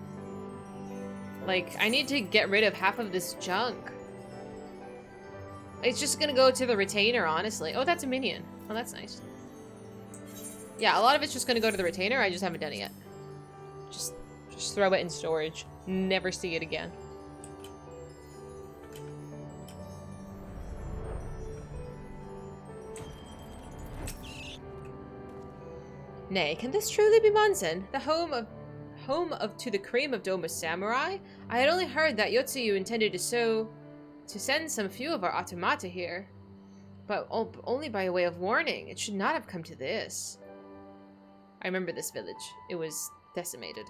Like, I need to get rid of half of this junk. It's just gonna go to the retainer, honestly. Oh, that's a minion. Oh, that's nice. Yeah, a lot of it's just gonna go to the retainer. I just haven't done it yet. Just throw it in storage. Never see it again. Nay, can this truly be Monzen, the home of to the cream of Doma's samurai? I had only heard that Yotsuyu intended to sow to send some few of our automata here, but only by way of warning. It should not have come to this. I remember this village. It was decimated.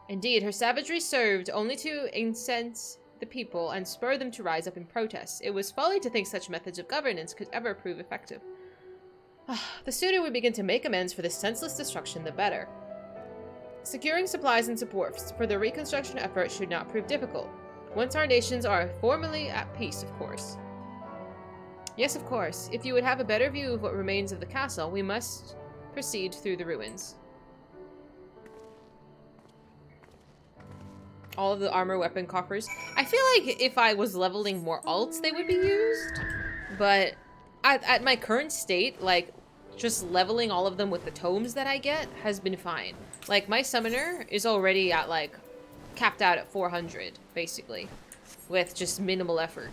Indeed, her savagery served only to incense the people and spur them to rise up in protest. It was folly to think such methods of governance could ever prove effective. The sooner we begin to make amends for this senseless destruction, the better. Securing supplies and support for the reconstruction effort should not prove difficult. Once our nations are formally at peace, of course. Yes, of course. If you would have a better view of what remains of the castle, we must proceed through the ruins. All of the armor weapon coffers. I feel like if I was leveling more alts, they would be used. But at my current state, like, just leveling all of them with the tomes that I get has been fine. Like, my summoner is already at, like, capped out at 400, basically. With just minimal effort.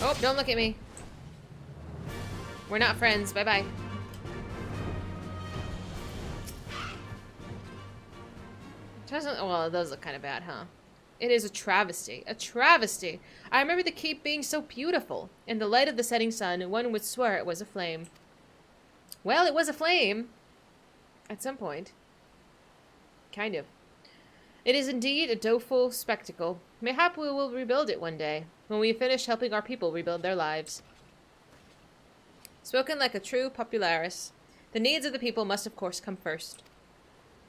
Oh, don't look at me. We're not friends. Bye-bye. Well, it does look kind of bad, huh? It is a travesty. A travesty. I remember the keep being so beautiful. In the light of the setting sun, one would swear it was a flame. Well, it was a flame. At some point. Kind of. It is indeed a doleful spectacle. Mayhap we will rebuild it one day, when we finish helping our people rebuild their lives. Spoken like a true popularis. The needs of the people must of course come first.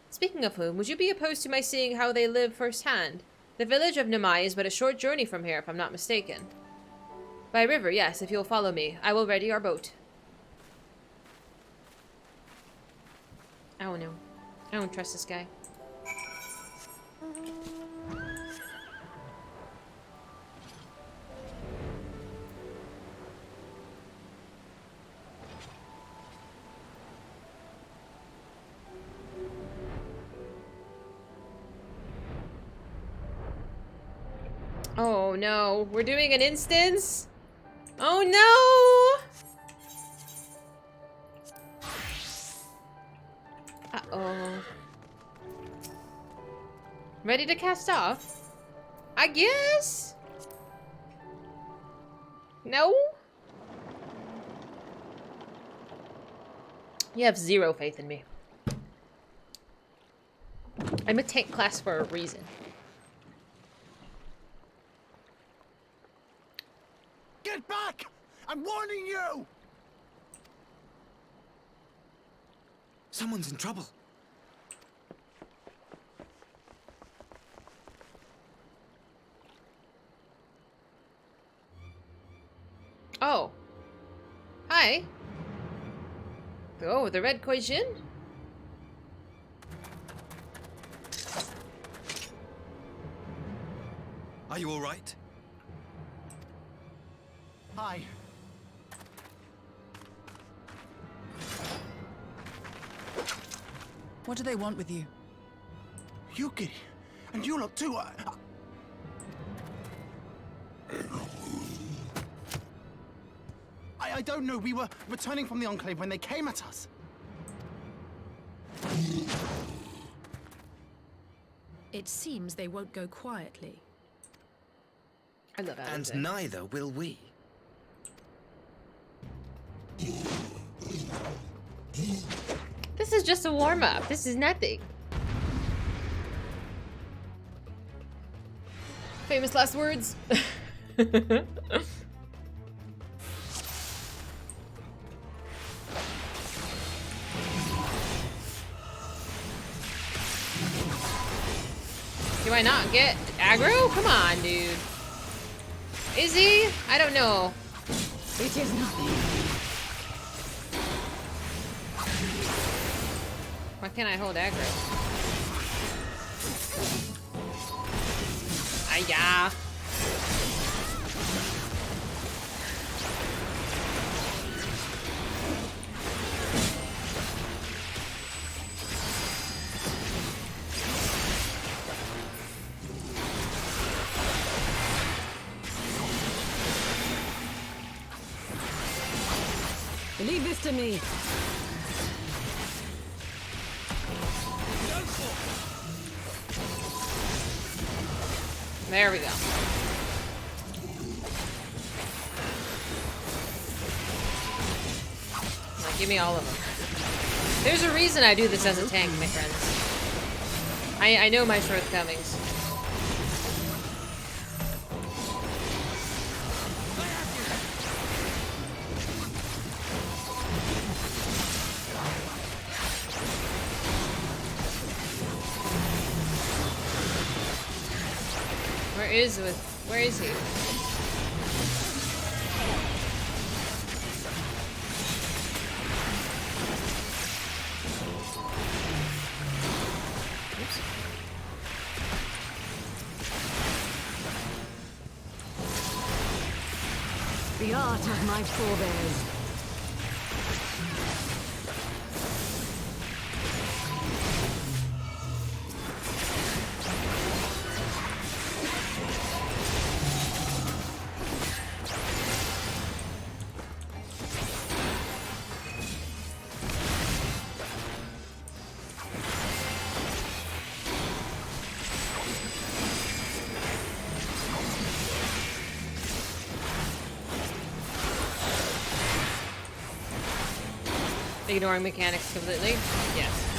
Speaking of whom, would you be opposed to my seeing how they live firsthand? The village of Namai is but a short journey from here, if I'm not mistaken. By river, yes, if you'll follow me. I will ready our boat. Oh no. I don't trust this guy. Oh no, we're doing an instance? Oh no! Uh-oh. Ready to cast off? I guess? No? You have zero faith in me. I'm a tank class for a reason. Get back! I'm warning you! Someone's in trouble. Oh. Hi. Oh, the red Koijin? Are you all right? Hi. What do they want with you? Yuki, and you lot too. I don't know. We were returning from the Enclave when they came at us. It seems they won't go quietly. I love that. And neither will we. This is just a warm-up. This is nothing. Famous last words. Do I not get aggro? Come on, dude. Is he? I don't know. It is nothing. Why can't I hold aggro? Ayah. Leave this to me. There we go. Like, give me all of them. There's a reason I do this as a tank, my friends. I know my shortcomings. Where is he? Oops. The art of my forebears. Ignoring mechanics completely? Yes.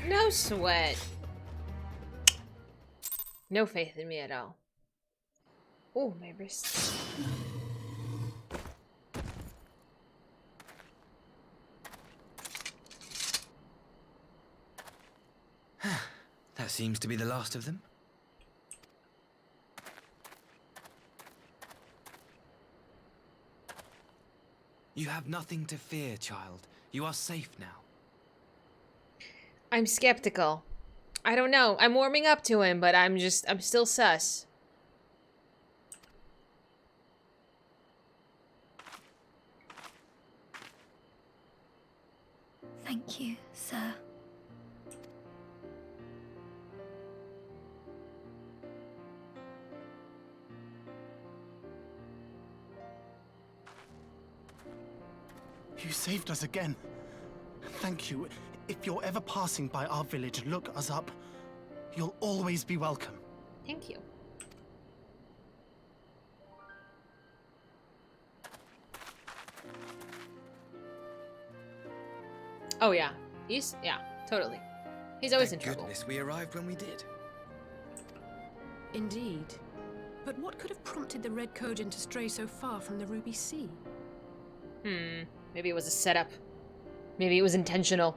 No sweat. No faith in me at all. Oh, my wrists. That seems to be the last of them. You have nothing to fear, child. You are safe now. I'm skeptical. I don't know. I'm warming up to him, but I'm still sus. Thank you, sir. You saved us again. Thank you. If you're ever passing by our village, look us up. You'll always be welcome. Thank you. Oh yeah. Yeah, totally. He's always in trouble. Thank goodness we arrived when we did. Indeed. But what could have prompted the Red Kojin to stray so far from the Ruby Sea? Maybe it was a setup. Maybe it was intentional.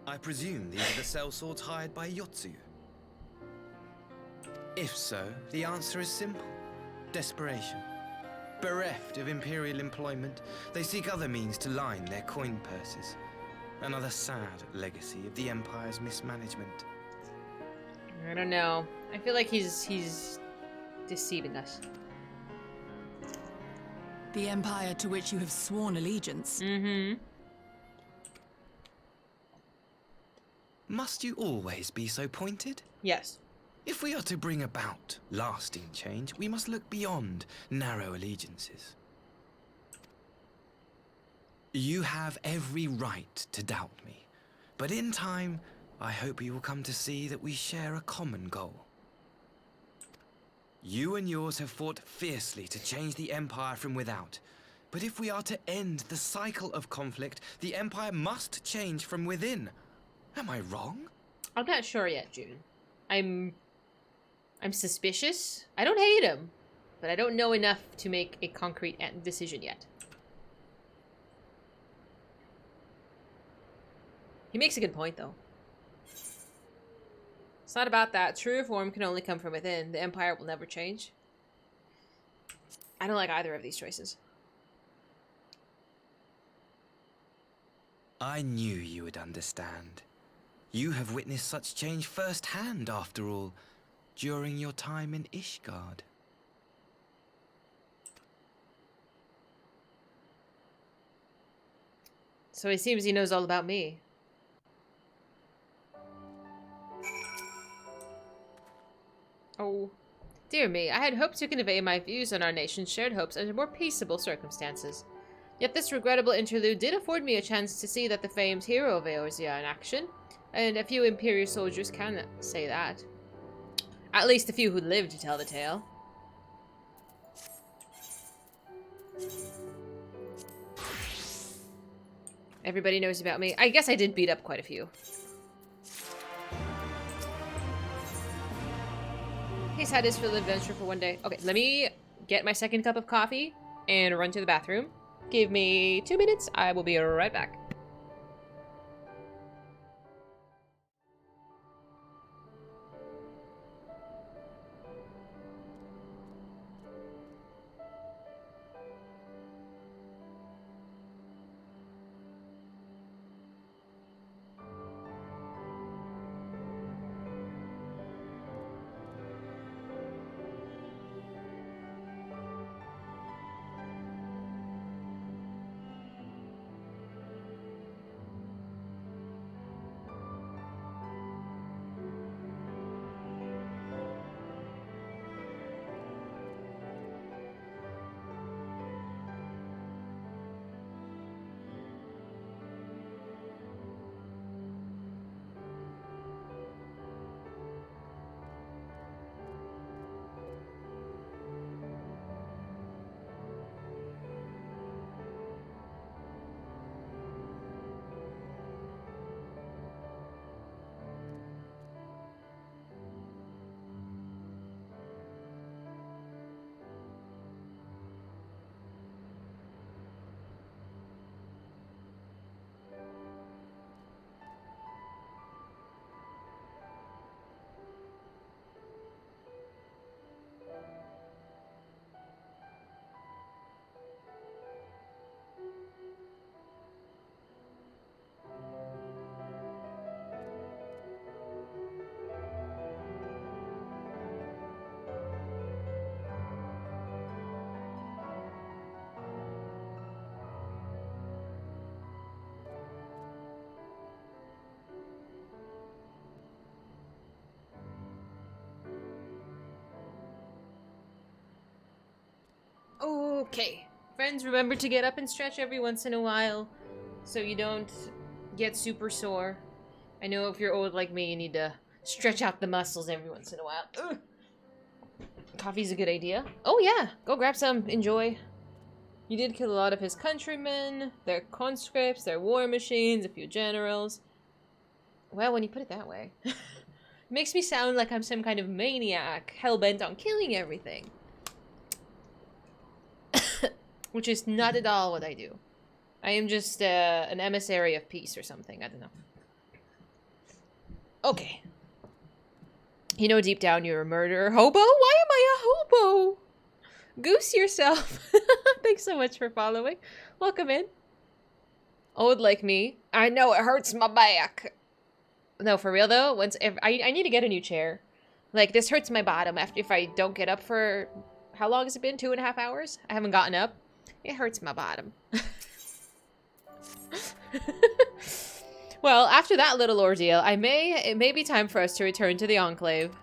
I presume these are the sellswords hired by Yotsuyu. If so, the answer is simple. Desperation. Bereft of imperial employment, they seek other means to line their coin purses. Another sad legacy of the Empire's mismanagement. I don't know. I feel like he's deceiving us. The Empire to which you have sworn allegiance. Mm-hmm. Must you always be so pointed? Yes. If we are to bring about lasting change, we must look beyond narrow allegiances. You have every right to doubt me, but in time, I hope you will come to see that we share a common goal. You and yours have fought fiercely to change the Empire from without, but if we are to end the cycle of conflict, the Empire must change from within. Am I wrong? I'm not sure yet, June. I'm suspicious. I don't hate him, but I don't know enough to make a concrete decision yet. He makes a good point, though. It's not about that. True reform can only come from within. The Empire will never change. I don't like either of these choices. I knew you would understand. You have witnessed such change firsthand, after all, during your time in Ishgard. So it seems he knows all about me. Oh, dear me, I had hoped to convey my views on our nation's shared hopes under more peaceable circumstances. Yet this regrettable interlude did afford me a chance to see that the famed hero of Eorzea in action, and a few Imperial soldiers can say that. At least a few who lived to tell the tale. Everybody knows about me. I guess I did beat up quite a few. He's had his fill adventure for one day. Okay, let me get my second cup of coffee and run to the bathroom. Give me 2 minutes. I will be right back. Okay. Friends, remember to get up and stretch every once in a while so you don't get super sore. I know if you're old like me, you need to stretch out the muscles every once in a while. Ugh. Coffee's a good idea. Oh yeah, go grab some. Enjoy. You did kill a lot of his countrymen, their conscripts, their war machines, a few generals. Well, when you put it that way. It makes me sound like I'm some kind of maniac, hell-bent on killing everything. Which is not at all what I do. I am just an emissary of peace or something. I don't know. Okay. You know deep down you're a murderer. Hobo? Why am I a hobo? Goose yourself. Thanks so much for following. Welcome in. Old like me. I know it hurts my back. No, for real though. I need to get a new chair. Like, this hurts my bottom after if I don't get up for... How long has it been? 2.5 hours? I haven't gotten up. It hurts my bottom. Well, after that little ordeal, it may be time for us to return to the Enclave.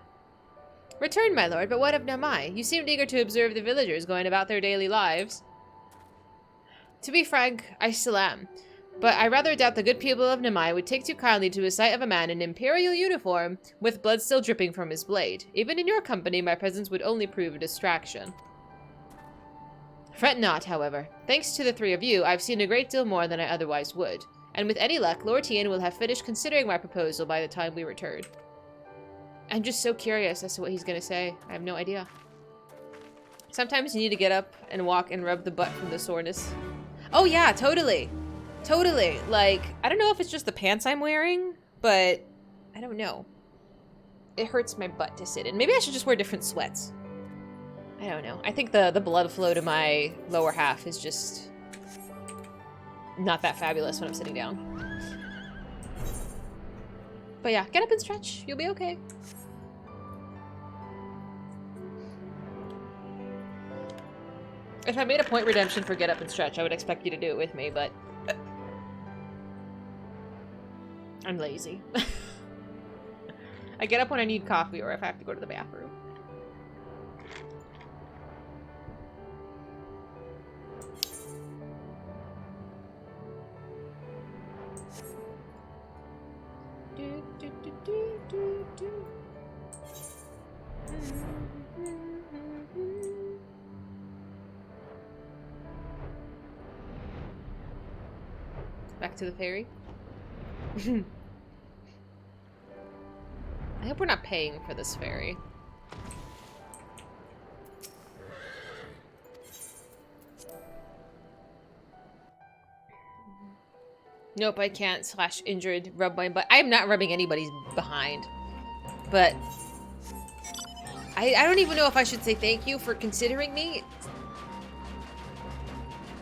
Return, my lord, but what of Namai? You seemed eager to observe the villagers going about their daily lives. To be frank, I still am. But I rather doubt the good people of Namai would take too kindly to a sight of a man in imperial uniform with blood still dripping from his blade. Even in your company, my presence would only prove a distraction. Fret not, however. Thanks to the three of you, I've seen a great deal more than I otherwise would. And with any luck, Lord Tien will have finished considering my proposal by the time we return. I'm just so curious as to what he's gonna say. I have no idea. Sometimes you need to get up and walk and rub the butt from the soreness. Oh yeah, totally. Totally. Like, I don't know if it's just the pants I'm wearing, but I don't know. it hurts my butt to sit in. Maybe I should just wear different sweats. I don't know. I think the blood flow to my lower half is just not that fabulous when I'm sitting down. But yeah, get up and stretch. You'll be okay. If I made a point redemption for get up and stretch, I would expect you to do it with me, but I'm lazy. I get up when I need coffee or if I have to go to the bathroom. Back to the ferry. I hope we're not paying for this ferry. Nope, I can't. Slash injured. Rub my butt. I am not rubbing anybody's behind. But I don't even know if I should say thank you for considering me.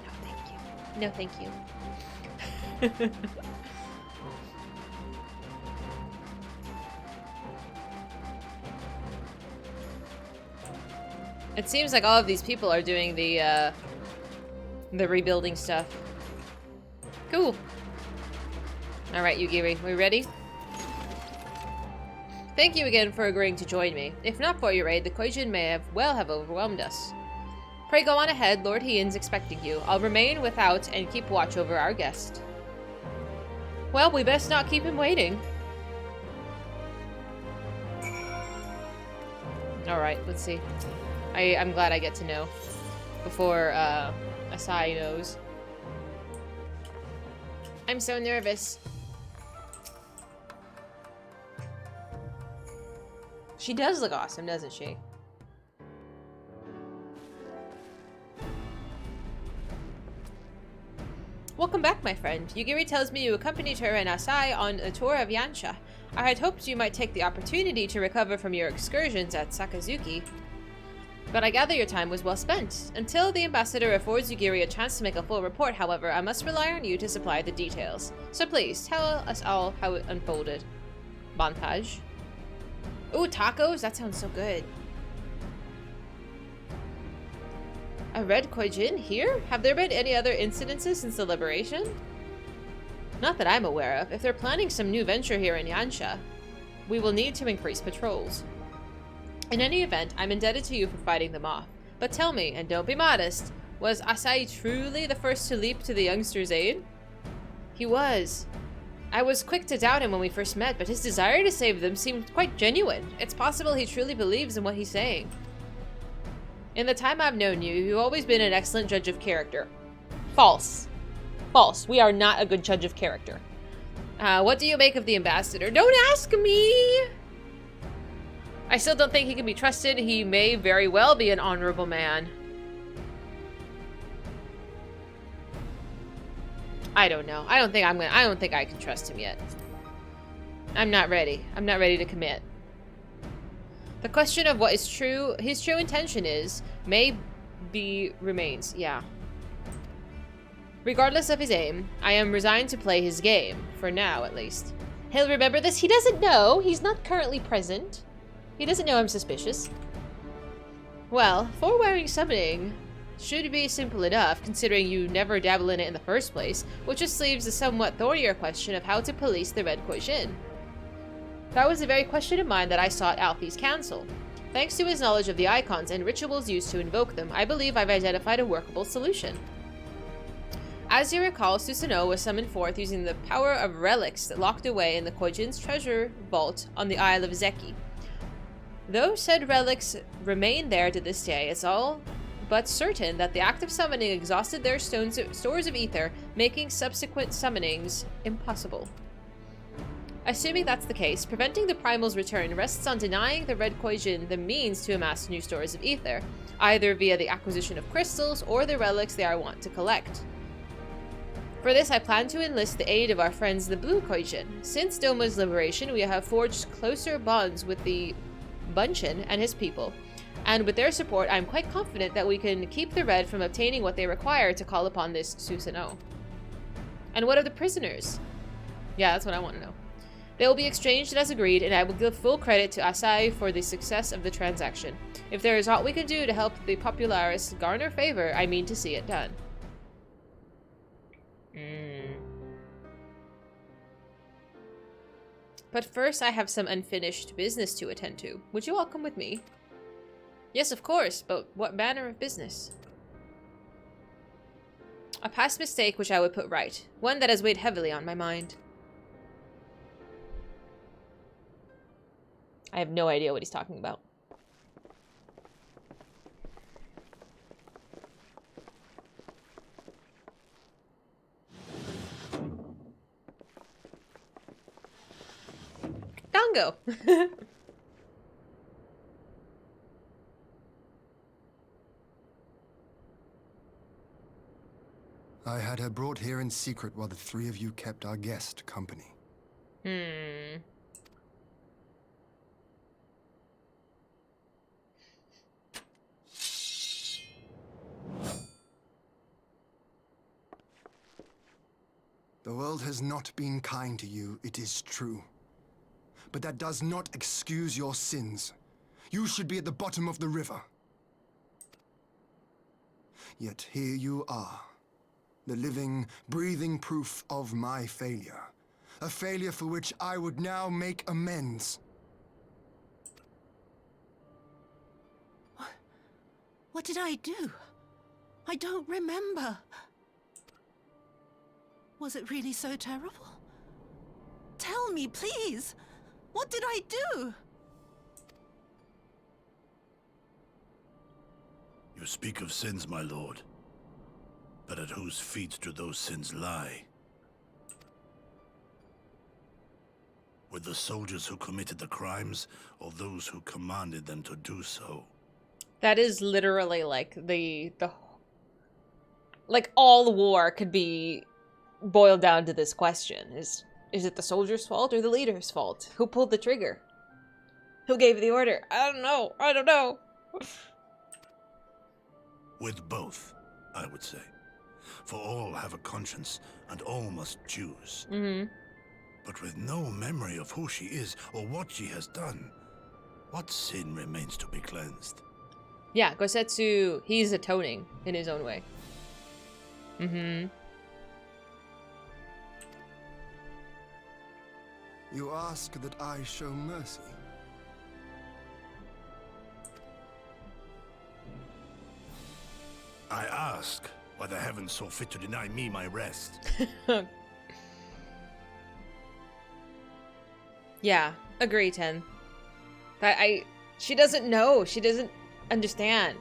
No, thank you. No, thank you. It seems like all of these people are doing the rebuilding stuff. Cool. Alright, Yugiri, we ready? Thank you again for agreeing to join me. If not for your aid, the Kojin may have overwhelmed us. Pray go on ahead, Lord Hien's expecting you. I'll remain without and keep watch over our guest. Well, we best not keep him waiting. Alright, let's see. I'm glad I get to know before Asai knows. I'm so nervous. She does look awesome, doesn't she? Welcome back, my friend. Yugiri tells me you accompanied her and Asai on a tour of Yansha. I had hoped you might take the opportunity to recover from your excursions at Sakazuki. But I gather your time was well spent. Until the ambassador affords Yugiri a chance to make a full report, however, I must rely on you to supply the details. So please, tell us all how it unfolded. Montage. Ooh, tacos? That sounds so good. A red Kojin here? Have there been any other incidences since the liberation? Not that I'm aware of. If they're planning some new venture here in Yansha, we will need to increase patrols. In any event, I'm indebted to you for fighting them off. But tell me, and don't be modest, was Asai truly the first to leap to the youngster's aid? He was. I was quick to doubt him when we first met, but his desire to save them seemed quite genuine. It's possible he truly believes in what he's saying. In the time I've known you, you've always been an excellent judge of character. False. False. We are not a good judge of character. What do you make of the ambassador? Don't ask me! I still don't think he can be trusted. He may very well be an honorable man. I don't know. I don't think I can trust him yet. I'm not ready. I'm not ready to commit. The question of what is true, his true intention is, remains. Yeah. Regardless of his aim, I am resigned to play his game. For now, at least. He'll remember this. He doesn't know. He's not currently present. He doesn't know I'm suspicious. Well, four-wearing summoning should be simple enough, considering you never dabble in it in the first place, which just leaves the somewhat thornier question of how to police the Red Kojin. That was the very question of mine that I sought Alfie's counsel. Thanks to his knowledge of the icons and rituals used to invoke them, I believe I've identified a workable solution. As you recall, Susanoo was summoned forth using the power of relics that locked away in the Kojin's treasure vault on the Isle of Zeki. Though said relics remain there to this day, it's all but certain that the act of summoning exhausted their stores of ether, making subsequent summonings impossible. Assuming that's the case, preventing the Primal's return rests on denying the Red Kojin the means to amass new stores of ether, either via the acquisition of crystals or the relics they are wont to collect. For this, I plan to enlist the aid of our friends the Blue Koijin. Since Doma's liberation, we have forged closer bonds with the Bunchin and his people. And with their support, I'm quite confident that we can keep the Red from obtaining what they require to call upon this Susanoo. And what of the prisoners? Yeah, that's what I want to know. They will be exchanged as agreed, and I will give full credit to Asai for the success of the transaction. If there is aught we can do to help the Popularis garner favor, I mean to see it done. But first, I have some unfinished business to attend to. Would you all come with me? Yes, of course, but what manner of business? A past mistake which I would put right. One that has weighed heavily on my mind. I have no idea what he's talking about. Dango! I had her brought here in secret while the three of you kept our guest company. The world has not been kind to you, it is true. But that does not excuse your sins. You should be at the bottom of the river. Yet here you are, the living, breathing proof of my failure. A failure for which I would now make amends. What did I do? I don't remember. Was it really so terrible? Tell me, please. What did I do? You speak of sins, my lord. But at whose feet do those sins lie? With the soldiers who committed the crimes, or those who commanded them to do so? That is literally like like all war could be boiled down to this question. Is it the soldier's fault or the leader's fault? Who pulled the trigger? Who gave the order? I don't know. I don't know. With both, I would say. For all have a conscience, and all must choose. But with no memory of who she is or what she has done, what sin remains to be cleansed? Yeah, Gosetsu, he's atoning in his own way. You ask that I show mercy. I ask why the heavens saw fit to deny me my rest. Yeah, agree, Ten. She doesn't know. She doesn't understand.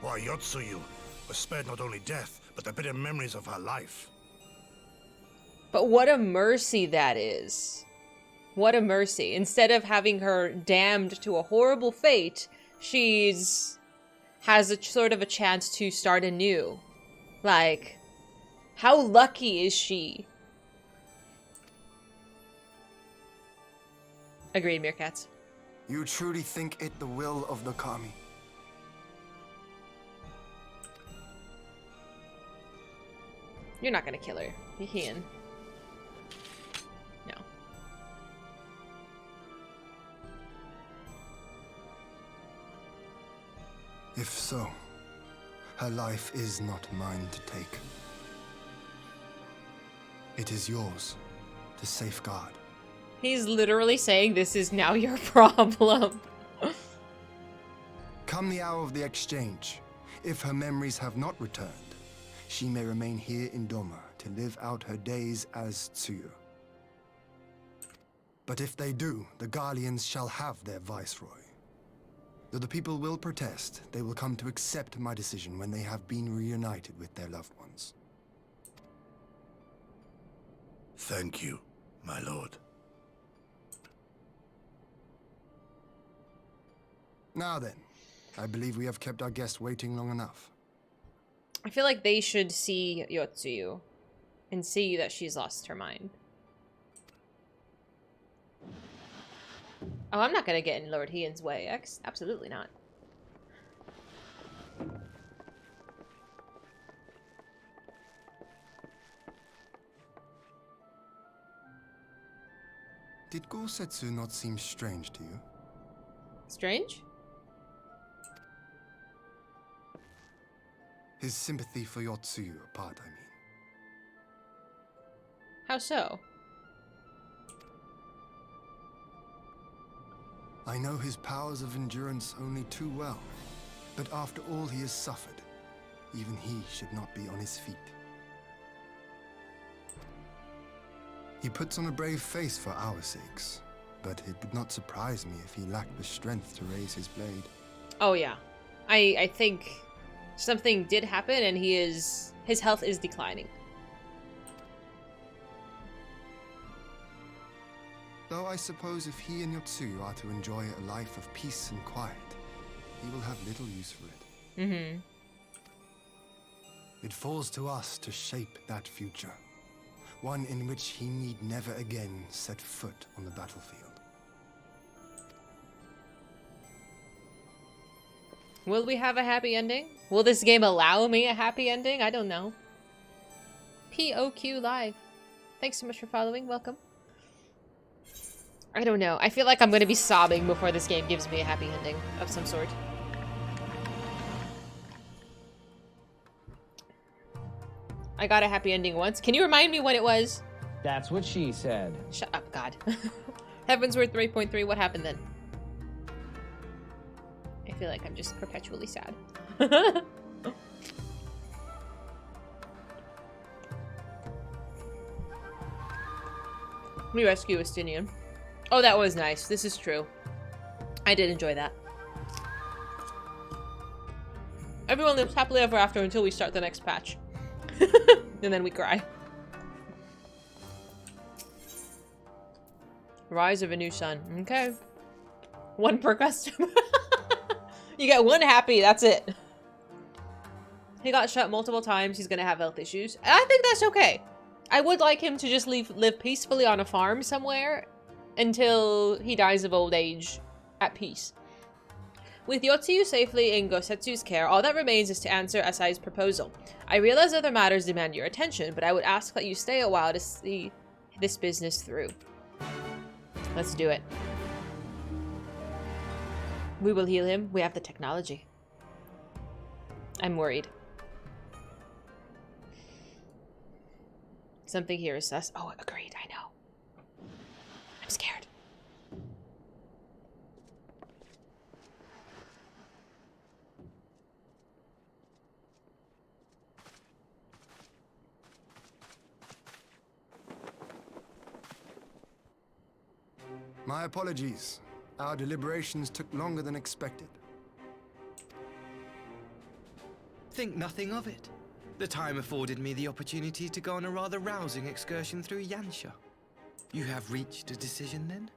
Why, Yotsuyu was spared not only death, but the bitter memories of her life. But what a mercy that is. What a mercy. Instead of having her damned to a horrible fate, has a sort of a chance to start anew. Like, how lucky is she? Agreed, Meerkats. You truly think it the will of the Kami? You're not gonna kill her. You can. No. If so, her life is not mine to take. It is yours to safeguard. He's literally saying this is now your problem. Come the hour of the exchange. If her memories have not returned, she may remain here in Doma to live out her days as Tsuyu. But if they do, the Guardians shall have their viceroy. Though the people will protest, they will come to accept my decision when they have been reunited with their loved ones. Thank you, my lord. Now then, I believe we have kept our guest waiting long enough. I feel like they should see Yotsuyu and see that she's lost her mind. Oh, I'm not gonna get in Lord Hien's way. Absolutely not. Did Gosetsu not seem strange to you? Strange? His sympathy for Yotsuyu apart, I mean. How so? I know his powers of endurance only too well, but after all he has suffered, even he should not be on his feet. He puts on a brave face for our sakes, but it would not surprise me if he lacked the strength to raise his blade. Oh yeah. I think something did happen and his health is declining. Though I suppose if he and Yotsuyu are to enjoy a life of peace and quiet, he will have little use for it. Mm-hmm. It falls to us to shape that future, one in which he need never again set foot on the battlefield. Will we have a happy ending? Will this game allow me a happy ending? I don't know. POQ Live. Thanks so much for following. Welcome. I don't know. I feel like I'm going to be sobbing before this game gives me a happy ending of some sort. I got a happy ending once. Can you remind me when it was? That's what she said. Shut up, God. Heavensward 3.3, what happened then? I feel like I'm just perpetually sad. We rescue Estinian. Oh, that was nice. This is true. I did enjoy that. Everyone lives happily ever after until we start the next patch. And then we cry. Rise of a new sun. Okay. One per customer. You get one happy, that's it. He got shot multiple times. He's gonna have health issues. And I think that's okay. I would like him to just live peacefully on a farm somewhere until he dies of old age at peace. With Yotsuyu safely in Gosetsu's care, all that remains is to answer Asai's proposal. I realize other matters demand your attention, but I would ask that you stay a while to see this business through. Let's do it. We will heal him. We have the technology. I'm worried. Something here is sus. Oh, agreed. I know. I'm scared. My apologies. Our deliberations took longer than expected. Think nothing of it. The time afforded me the opportunity to go on a rather rousing excursion through Yansha. You have reached a decision then?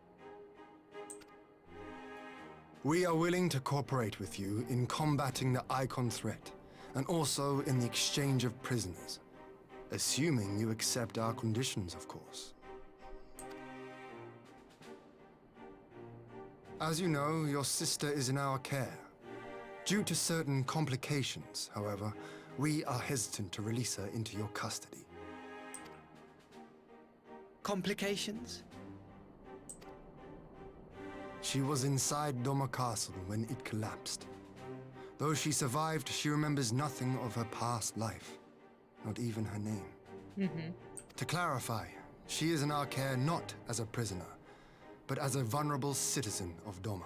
We are willing to cooperate with you in combating the Icon threat, and also in the exchange of prisoners. Assuming you accept our conditions, of course. As you know, your sister is in our care. Due to certain complications, however, we are hesitant to release her into your custody. Complications? She was inside Doma Castle when it collapsed. Though she survived, she remembers nothing of her past life, not even her name. To clarify, she is in our care not as a prisoner, but as a vulnerable citizen of Doma.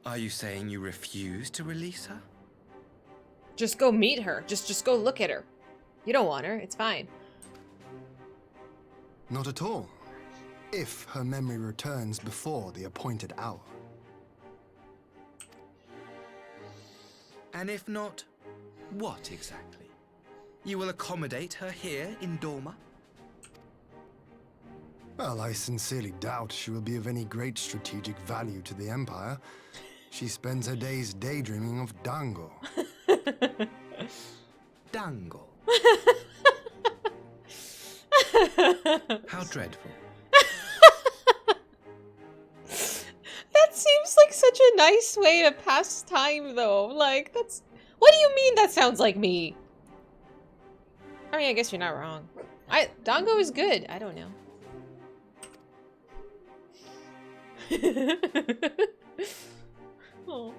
Are you saying you refuse to release her? Just go meet her. Just go look at her. You don't want her. It's fine. Not at all. If her memory returns before the appointed hour. And if not, what exactly? You will accommodate her here in Doma? Well, I sincerely doubt she will be of any great strategic value to the Empire. She spends her days daydreaming of Dango. Dangle. How dreadful. That seems like such a nice way to pass time, though. Like, that's... What do you mean that sounds like me? I mean, I guess you're not wrong. Dango is good. I don't know. Oh.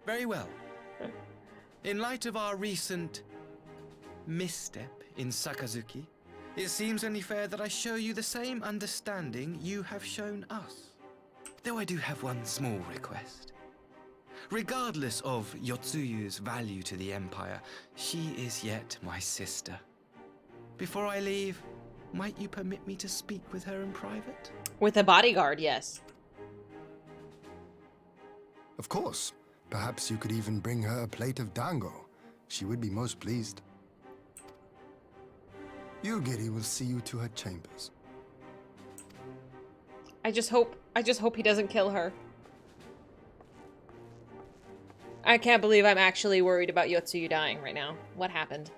Very well. In light of our recent misstep in Sakazuki, it seems only fair that I show you the same understanding you have shown us. Though I do have one small request. Regardless of Yotsuyu's value to the Empire, she is yet my sister. Before I leave, might you permit me to speak with her in private? With a bodyguard, yes. Of course. Perhaps you could even bring her a plate of dango. She would be most pleased. Yugiri will see you to her chambers. I just hope he doesn't kill her. I can't believe I'm actually worried about Yotsuyu dying right now. What happened?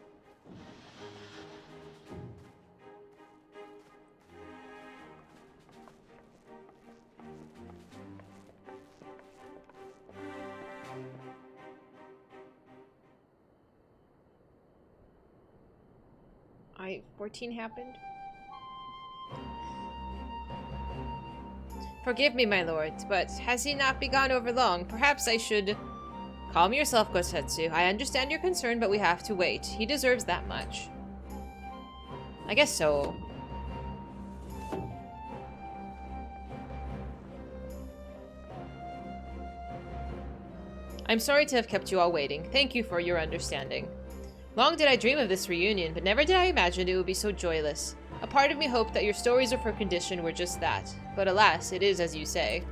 I-14 happened? Forgive me, my lord, but has he not begun over long? Perhaps I should... Calm yourself, Gosetsu. I understand your concern, but we have to wait. He deserves that much. I guess so. I'm sorry to have kept you all waiting. Thank you for your understanding. Long did I dream of this reunion, but never did I imagine it would be so joyless. A part of me hoped that your stories of her condition were just that, but alas, it is as you say.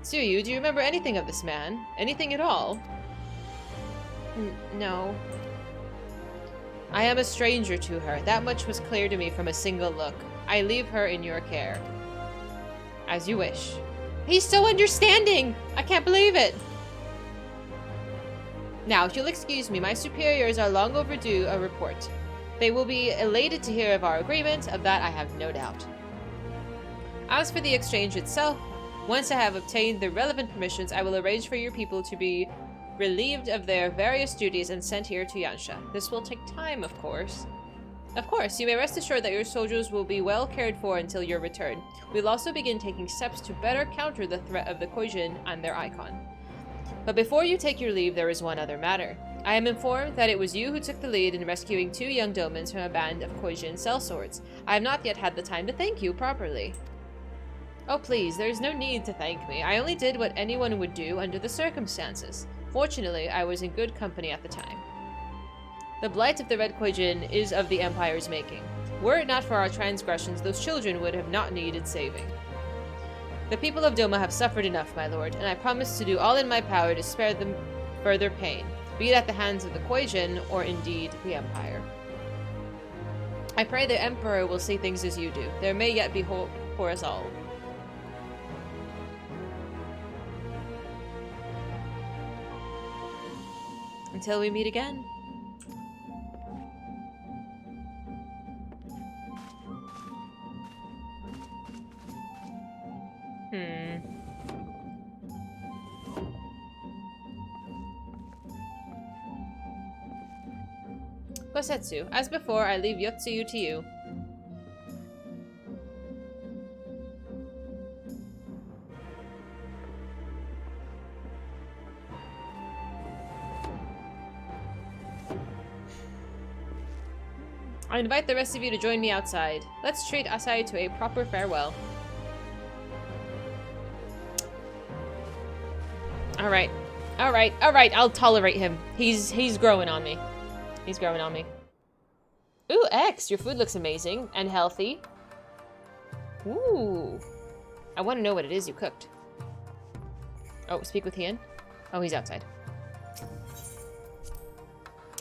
Tsuyu, do you remember anything of this man? Anything at all? No. I am a stranger to her. That much was clear to me from a single look. I leave her in your care. As you wish. He's so understanding! I can't believe it! Now, if you'll excuse me, my superiors are long overdue a report. They will be elated to hear of our agreement, of that I have no doubt. As for the exchange itself, once I have obtained the relevant permissions, I will arrange for your people to be relieved of their various duties and sent here to Yansha. This will take time, of course. Of course, you may rest assured that your soldiers will be well cared for until your return. We'll also begin taking steps to better counter the threat of the Koijin and their icon. But before you take your leave, there is one other matter. I am informed that it was you who took the lead in rescuing 2 young domans from a band of Koijin sellswords. I have not yet had the time to thank you properly. Oh please, there is no need to thank me. I only did what anyone would do under the circumstances. Fortunately, I was in good company at the time. The blight of the Red Koijin is of the Empire's making. Were it not for our transgressions, those children would have not needed saving. The people of Doma have suffered enough, my lord, and I promise to do all in my power to spare them further pain, be it at the hands of the Koijin or indeed the Empire. I pray the Emperor will see things as you do. There may yet be hope for us all. Until we meet again. Gosetsu, as before, I leave Yotsuyu to you. I invite the rest of you to join me outside. Let's treat Asai to a proper farewell. Alright. Alright, alright, I'll tolerate him. He's growing on me. He's growing on me. Ooh, X, your food looks amazing and healthy. Ooh. I want to know what it is you cooked. Oh, speak with Hien? Oh, he's outside.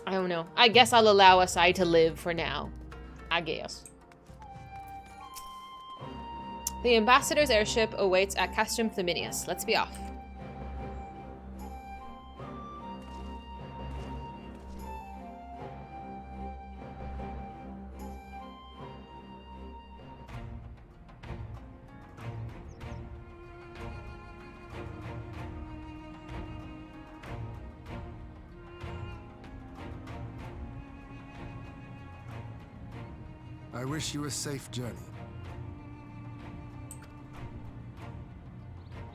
I don't know. I guess I'll allow Asai to live for now. I guess. The ambassador's airship awaits at Castrum Flaminius. Let's be off. I wish you a safe journey.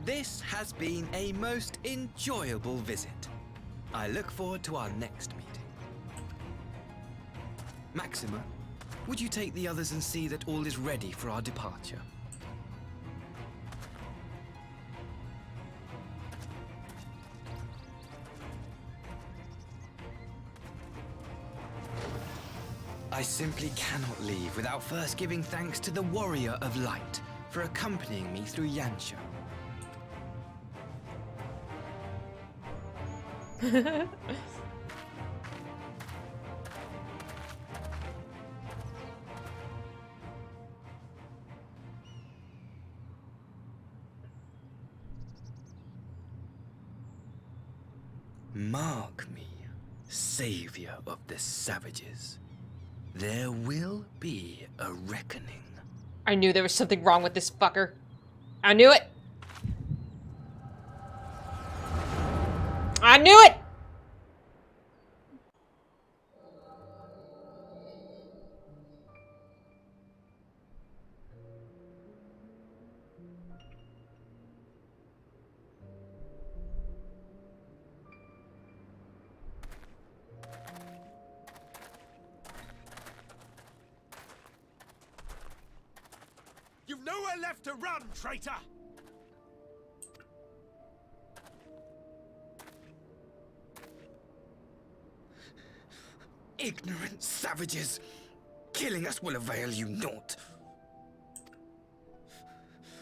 This has been a most enjoyable visit. I look forward to our next meeting. Maxima, would you take the others and see that all is ready for our departure? I simply cannot leave without first giving thanks to the Warrior of Light for accompanying me through Yansha. Mark me, savior of the savages. There will be a reckoning. I knew there was something wrong with this fucker. I knew it. I knew it! You've nowhere left to run, traitor! Ignorant savages! Killing us will avail you naught.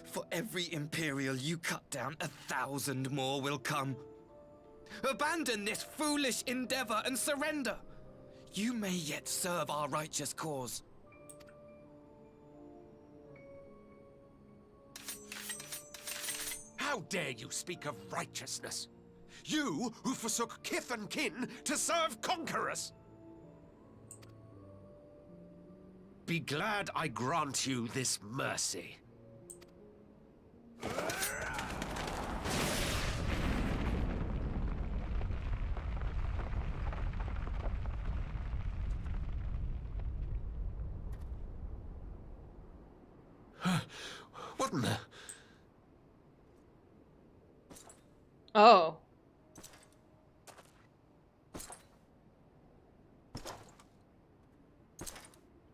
For every Imperial you cut down, 1,000 more will come. Abandon this foolish endeavor and surrender. You may yet serve our righteous cause. How dare you speak of righteousness? You who forsook kith and kin to serve conquerors! Be glad I grant you this mercy. What in the... Oh.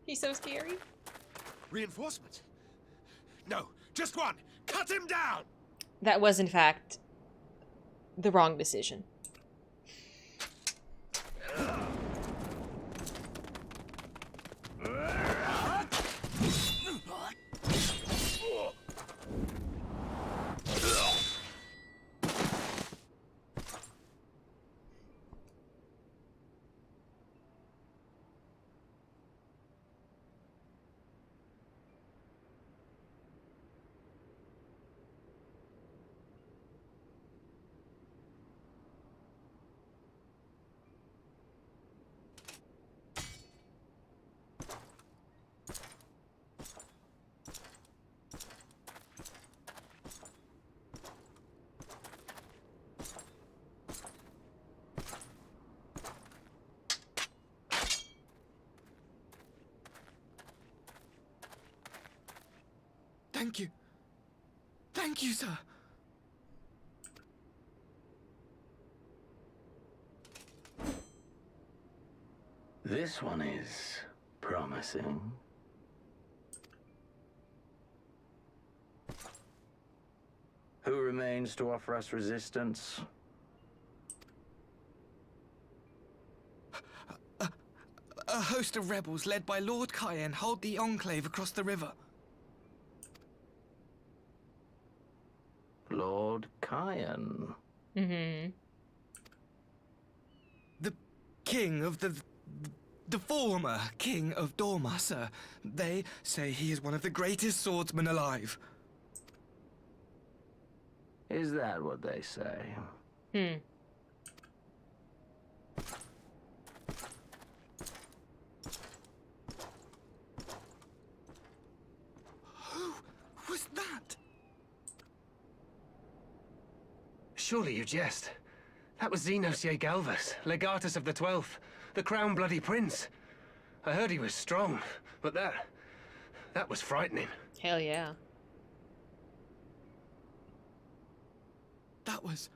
He's so scary. Reinforcement? No, just one! Cut him down! That was, in fact, the wrong decision. Thank you. Thank you, sir. This one is promising. Who remains to offer us resistance? A host of rebels led by Lord Cayenne hold the enclave across the river. Lord Cayenne. Mm-hmm. The king of the former king of Dorma, sir. They say he is one of the greatest swordsmen alive. Is that what they say? Hmm. Who was that? Surely you jest. That was Xenosier Galvus, legatus of the 12th, the Crown Bloody Prince. I heard he was strong, but that was frightening. Hell yeah. That was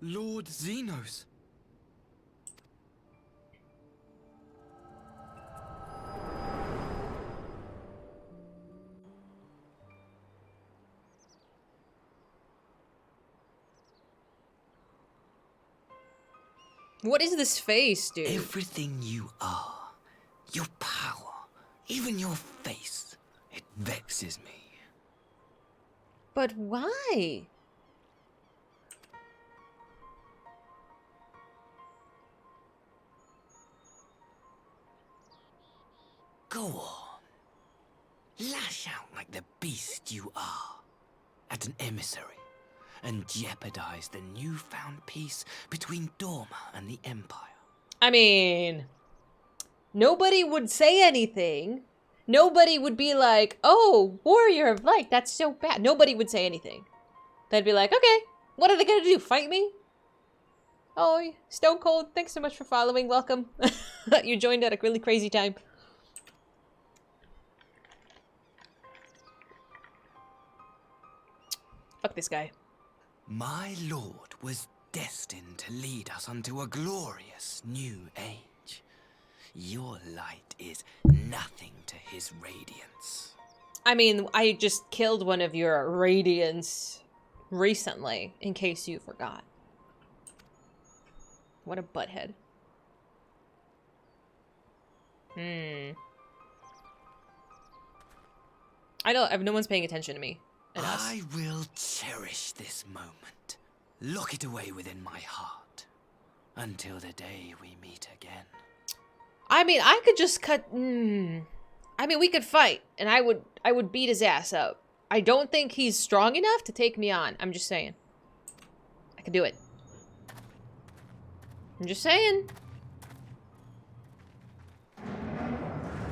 Lord Xenos. What is this face, dude? Everything you are, your power, even your face, it vexes me. But why? Go on. Lash out like the beast you are at an emissary and jeopardize the newfound peace between Dorma and the Empire. I mean, nobody would say anything. Nobody would be like, oh, Warrior of Light, that's so bad. Nobody would say anything. They'd be like, okay, what are they gonna do, fight me? Oh, Stone Cold, thanks so much for following, welcome. You joined at a really crazy time. Fuck this guy. My lord was destined to lead us unto a glorious new age. Your light is nothing to his radiance. I mean, I just killed one of your Radiants recently, in case you forgot. What a butthead. No one's paying attention to me. I will cherish this moment. Lock it away within my heart. Until the day we meet again. I mean, I could just cut... I mean, we could fight, and I would beat his ass up. I don't think he's strong enough to take me on. I'm just saying. I could do it. I'm just saying.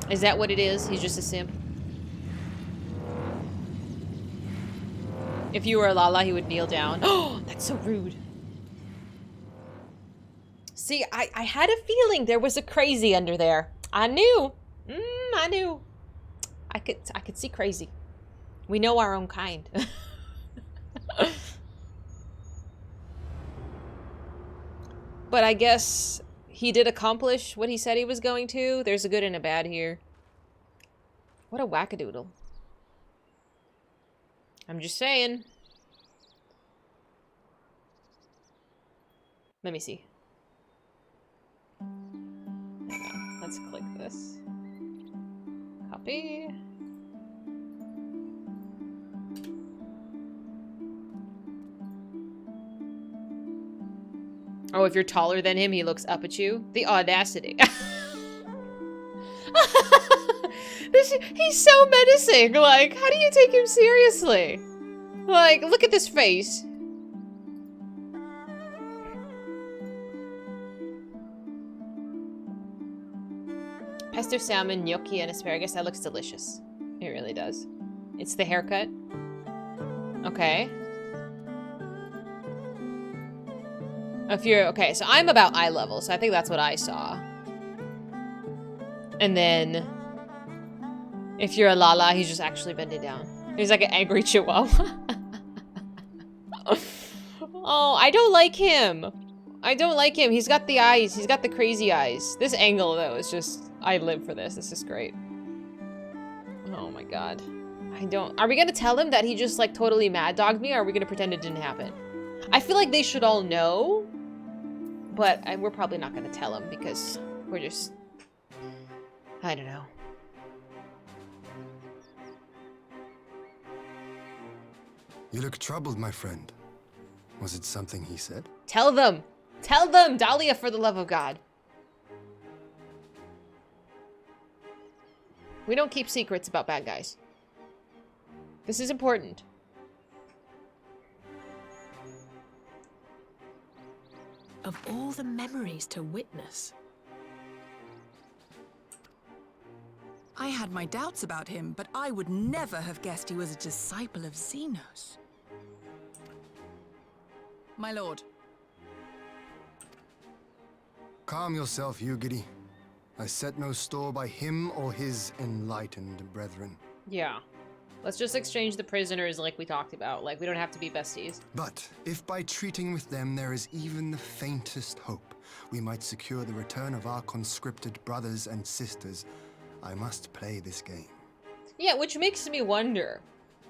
Is that what it is? He's just a simp? If you were a Lala, he would kneel down. Oh, that's so rude. See, I had a feeling there was a crazy under there. I knew. I knew. I could see crazy. We know our own kind. But I guess he did accomplish what he said he was going to. There's a good and a bad here. What a wackadoodle. I'm just saying. Let me see. Hang on. Let's click this. Copy. Oh, if you're taller than him, he looks up at you. The audacity. He's so menacing. Like, how do you take him seriously? Like, look at this face. Pesto salmon, gnocchi, and asparagus. That looks delicious. It really does. It's the haircut. Okay. If you're... Okay, so I'm about eye level, so I think that's what I saw. And then... If you're a Lala, he's just actually bending down. He's like an angry chihuahua. Oh, I don't like him. I don't like him. He's got the eyes. He's got the crazy eyes. This angle, though, is just... I live for this. This is great. Oh my god. I don't... Are we gonna tell him that he just, like, totally mad dogged me, or are we gonna pretend it didn't happen? I feel like they should all know, but we're probably not gonna tell him because we're just... I don't know. You look troubled, my friend. Was it something he said? Tell them! Tell them! Dahlia, for the love of God. We don't keep secrets about bad guys. This is important. Of all the memories to witness. I had my doubts about him, but I would never have guessed he was a disciple of Xenos. My lord. Calm yourself, Yugiri. I set no store by him or his enlightened brethren. Yeah. Let's just exchange the prisoners like we talked about. Like, we don't have to be besties. But if by treating with them there is even the faintest hope, we might secure the return of our conscripted brothers and sisters, I must play this game. Yeah, which makes me wonder.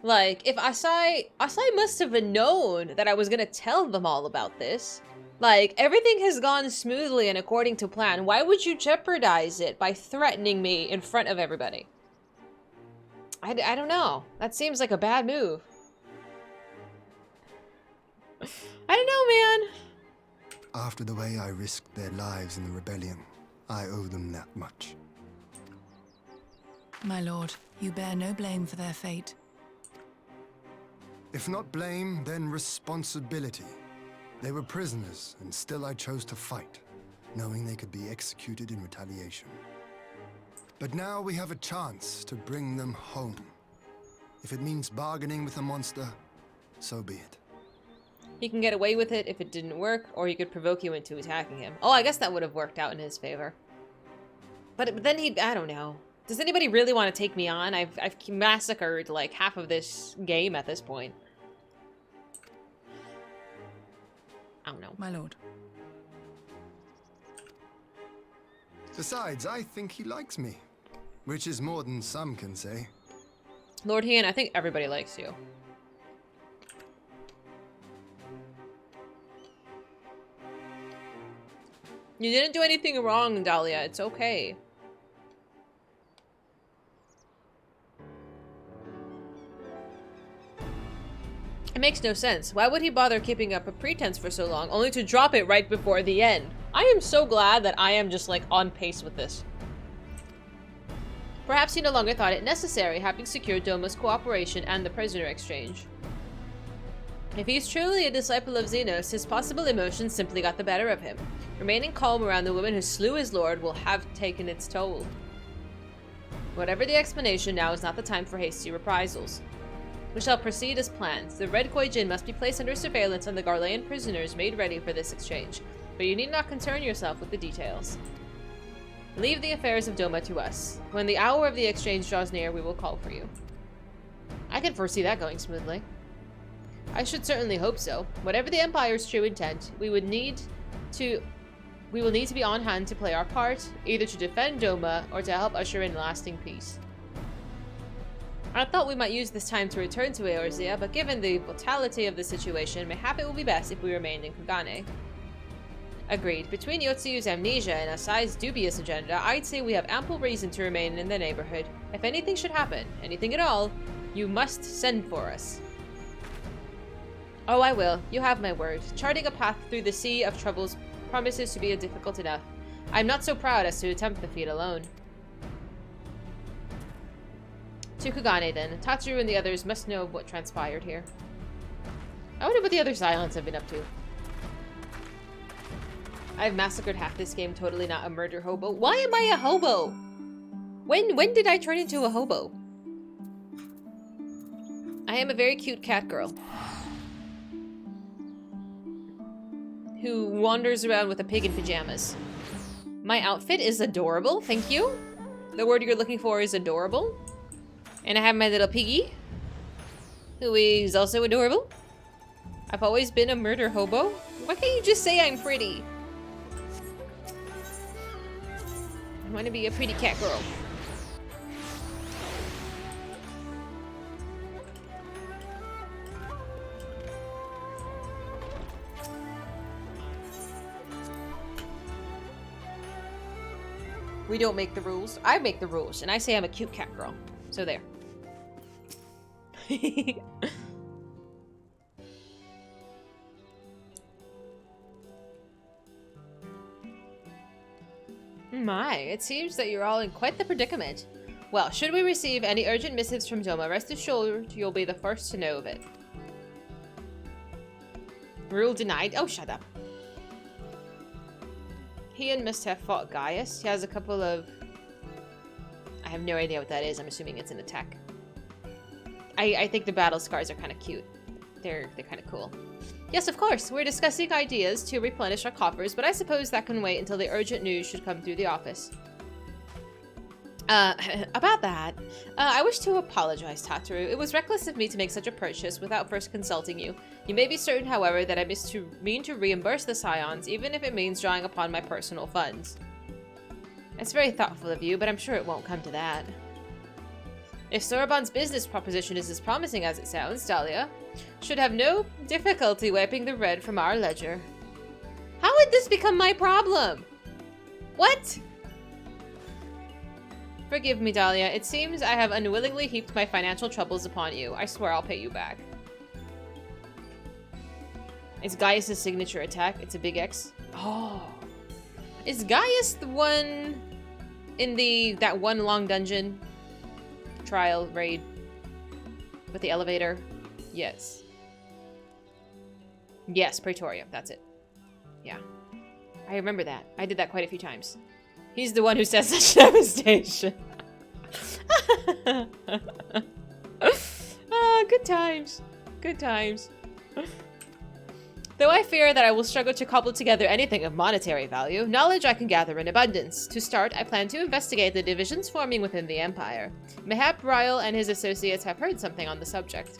Like, if Asai must have known that I was gonna tell them all about this. Like, everything has gone smoothly and according to plan. Why would you jeopardize it by threatening me in front of everybody? I don't know. That seems like a bad move. I don't know, man. After the way I risked their lives in the rebellion, I owe them that much. My lord, you bear no blame for their fate. If not blame, then responsibility. They were prisoners, and still I chose to fight, knowing they could be executed in retaliation. But now we have a chance to bring them home. If it means bargaining with a monster, so be it. He can get away with it if it didn't work, or he could provoke you into attacking him. Oh, I guess that would have worked out in his favor. But then I don't know. Does anybody really want to take me on? I've massacred like half of this game at this point. I don't know. My lord. Besides, I think he likes me, which is more than some can say. Lord Hien, I think everybody likes you. You didn't do anything wrong, Dahlia. It's okay. It makes no sense. Why would he bother keeping up a pretense for so long, only to drop it right before the end? I am so glad that I am just, like, on pace with this. Perhaps he no longer thought it necessary, having secured Doma's cooperation and the prisoner exchange. If he's truly a disciple of Xenos, his possible emotions simply got the better of him. Remaining calm around the woman who slew his lord will have taken its toll. Whatever the explanation, now is not the time for hasty reprisals. We shall proceed as planned. The Red Koi Jin must be placed under surveillance and the Garlean prisoners made ready for this exchange. But you need not concern yourself with the details. Leave the affairs of Doma to us. When the hour of the exchange draws near, we will call for you. I can foresee that going smoothly. I should certainly hope so. Whatever the Empire's true intent, we will need to be on hand to play our part, either to defend Doma or to help usher in lasting peace. I thought we might use this time to return to Eorzea, but given the brutality of the situation, mayhap it will be best if we remain in Kugane. Agreed. Between Yotsuyu's amnesia and Asai's dubious agenda, I'd say we have ample reason to remain in the neighborhood. If anything should happen, anything at all, you must send for us. Oh, I will. You have my word. Charting a path through the sea of troubles promises to be difficult enough. I'm not so proud as to attempt the feat alone. To Kugane, then. Tatsu and the others must know what transpired here. I wonder what the other Silents have been up to. I've massacred half this game, totally not a murder hobo. Why am I a hobo? When did I turn into a hobo? I am a very cute cat girl. Who wanders around with a pig in pajamas. My outfit is adorable, thank you. The word you're looking for is adorable. And I have my little piggy, who is also adorable. I've always been a murder hobo. Why can't you just say I'm pretty? I want to be a pretty cat girl. We don't make the rules. I make the rules, and I say I'm a cute cat girl. So there. My, it seems that you're all in quite the predicament. Well, should we receive any urgent missives from Doma, rest assured you'll be the first to know of it. Rule denied. Oh, shut up. Hien must have fought Gaius. He has a couple of... I have no idea what that is. I'm assuming it's an attack. I think the battle scars are kind of cute. They're kind of cool. Yes, of course. We're discussing ideas to replenish our coffers, but I suppose that can wait until the urgent news should come through the office. About that, I wish to apologize, Tataru. It was reckless of me to make such a purchase without first consulting you. You may be certain, however, that I mean to reimburse the Scions, even if it means drawing upon my personal funds. It's very thoughtful of you, but I'm sure it won't come to that. If Soraban's business proposition is as promising as it sounds, Dahlia should have no difficulty wiping the red from our ledger. How would this become my problem? What? Forgive me, Dahlia. It seems I have unwillingly heaped my financial troubles upon you. I swear I'll pay you back. It's Gaius' signature attack. It's a big X. Oh. Is Gaius the one in that one long dungeon trial raid with the elevator? Yes. Yes, Praetorium. That's it. Yeah. I remember that. I did that quite a few times. He's the one who says such devastation. Good times. Good times. Though I fear that I will struggle to cobble together anything of monetary value, knowledge I can gather in abundance. To start, I plan to investigate the divisions forming within the Empire. Mayhap Ryle and his associates have heard something on the subject.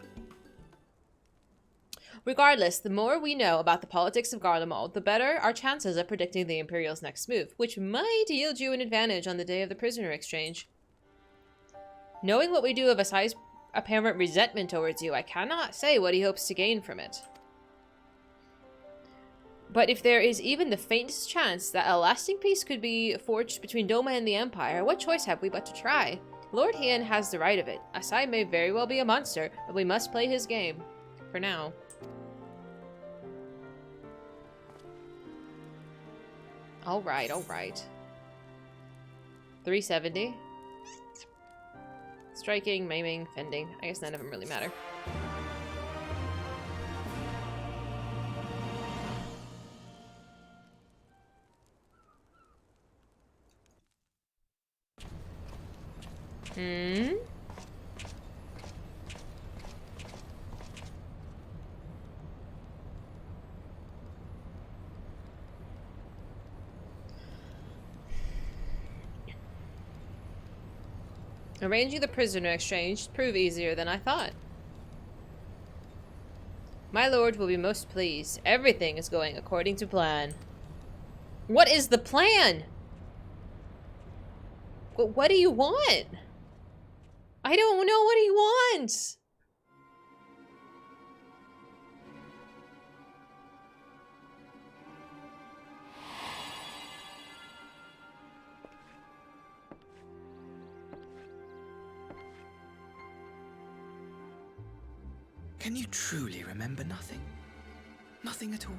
Regardless, the more we know about the politics of Garlemald, the better our chances of predicting the Imperial's next move, which might yield you an advantage on the day of the prisoner exchange. Knowing what we do of Asai's apparent resentment towards you, I cannot say what he hopes to gain from it. But if there is even the faintest chance that a lasting peace could be forged between Doma and the Empire, what choice have we but to try? Lord Hien has the right of it. Asai may very well be a monster, but we must play his game. For now. Alright, alright. 370. Striking, maiming, fending. I guess none of them really matter. Arranging the prisoner exchange proved easier than I thought. My lord will be most pleased. Everything is going according to plan. What is the plan? What do you want? I don't know what he wants. Can you truly remember nothing? Nothing at all?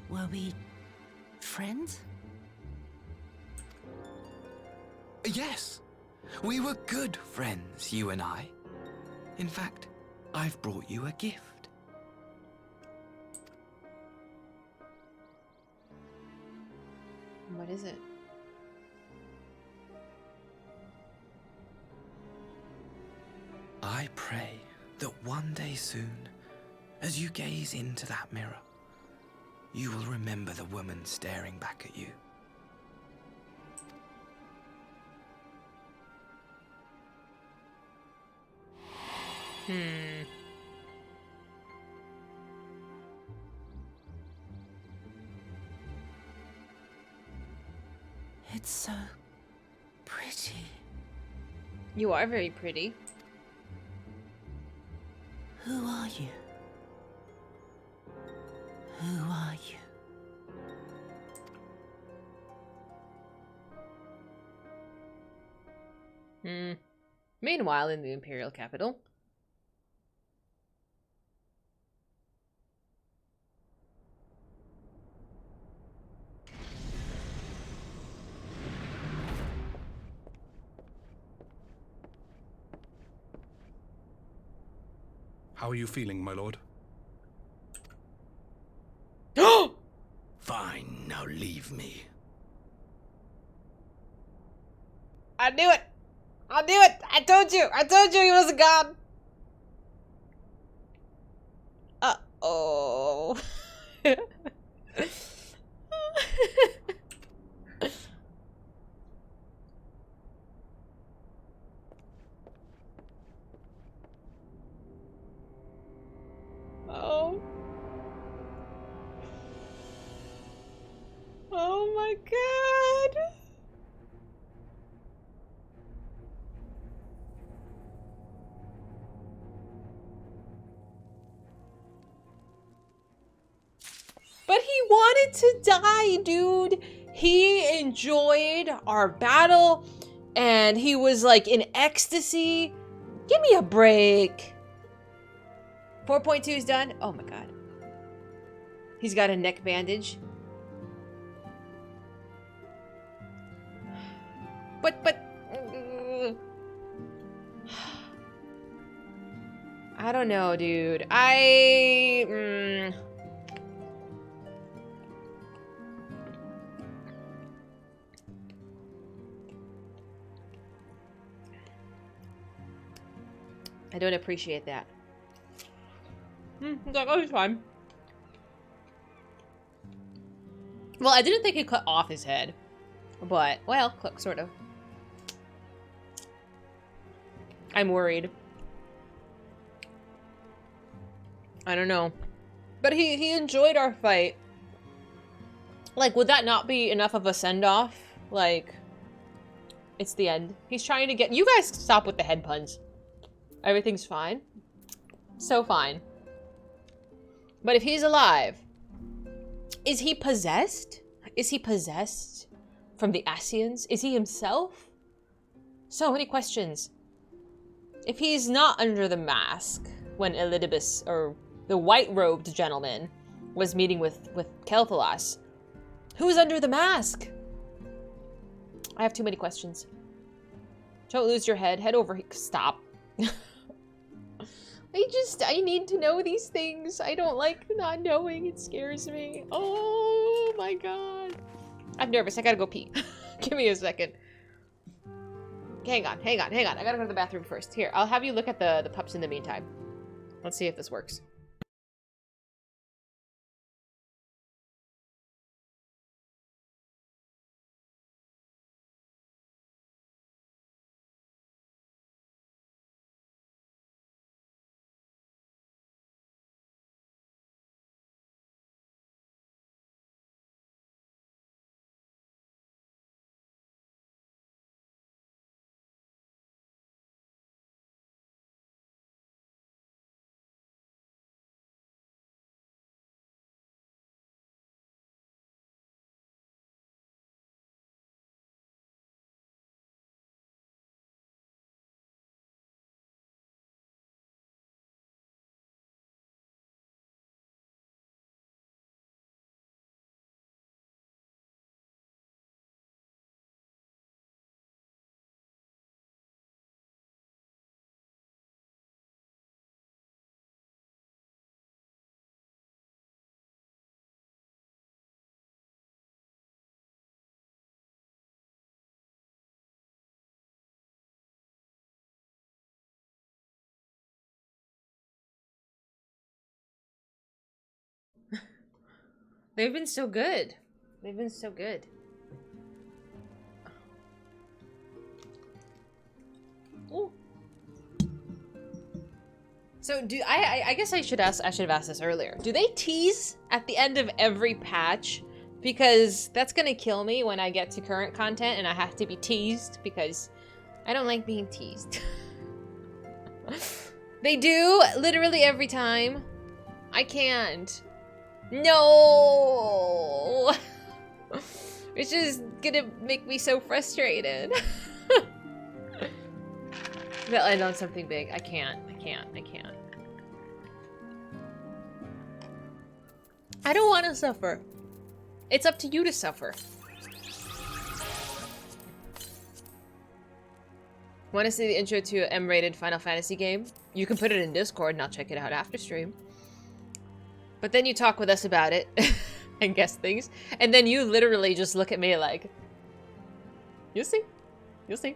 Were we friends? Yes. We were good friends, you and I. In fact, I've brought you a gift. What is it? I pray that one day soon, as you gaze into that mirror, you will remember the woman staring back at you. It's so pretty. You are very pretty. Who are you? Who are you? Meanwhile, in the Imperial capital. How are you feeling, my lord? Fine, now leave me. I knew it! I knew it! I told you! I told you he was a god! Uh-oh. my god. But he wanted to die, dude. He enjoyed our battle and he was like in ecstasy. Give me a break. 4.2 is done. Oh my god. He's got a neck bandage. But I don't know, dude. I don't appreciate that. It's like, oh, it's fine. Well, I didn't think he cut off his head. But, well, sort of. I'm worried. I don't know. But he enjoyed our fight. Like, would that not be enough of a send-off? Like, it's the end. He's trying to get... You guys stop with the head puns. Everything's fine. So fine. But if he's alive, is he possessed? Is he possessed from the Asians? Is he himself? So many questions. If he's not under the mask when Elidibus, or the white-robed gentleman, was meeting with Kel'Thalas, who's under the mask? I have too many questions. Don't lose your head. Head over here. Stop. I need to know these things. I don't like not knowing. It scares me. Oh my god. I'm nervous. I gotta go pee. Give me a second. Hang on. I gotta go to the bathroom first. Here, I'll have you look at the pups in the meantime. Let's see if this works. They've been so good. They've been so good. Ooh. So I guess I should have asked this earlier. Do they tease at the end of every patch? Because that's gonna kill me when I get to current content and I have to be teased because I don't like being teased. They do literally every time. I can't. No! It's just gonna make me so frustrated. They'll end on something big. I can't. I don't want to suffer. It's up to you to suffer. Want to see the intro to an M-rated Final Fantasy game? You can put it in Discord and I'll check it out after stream. But then you talk with us about it and guess things. And then you literally just look at me like, you'll see. You'll see.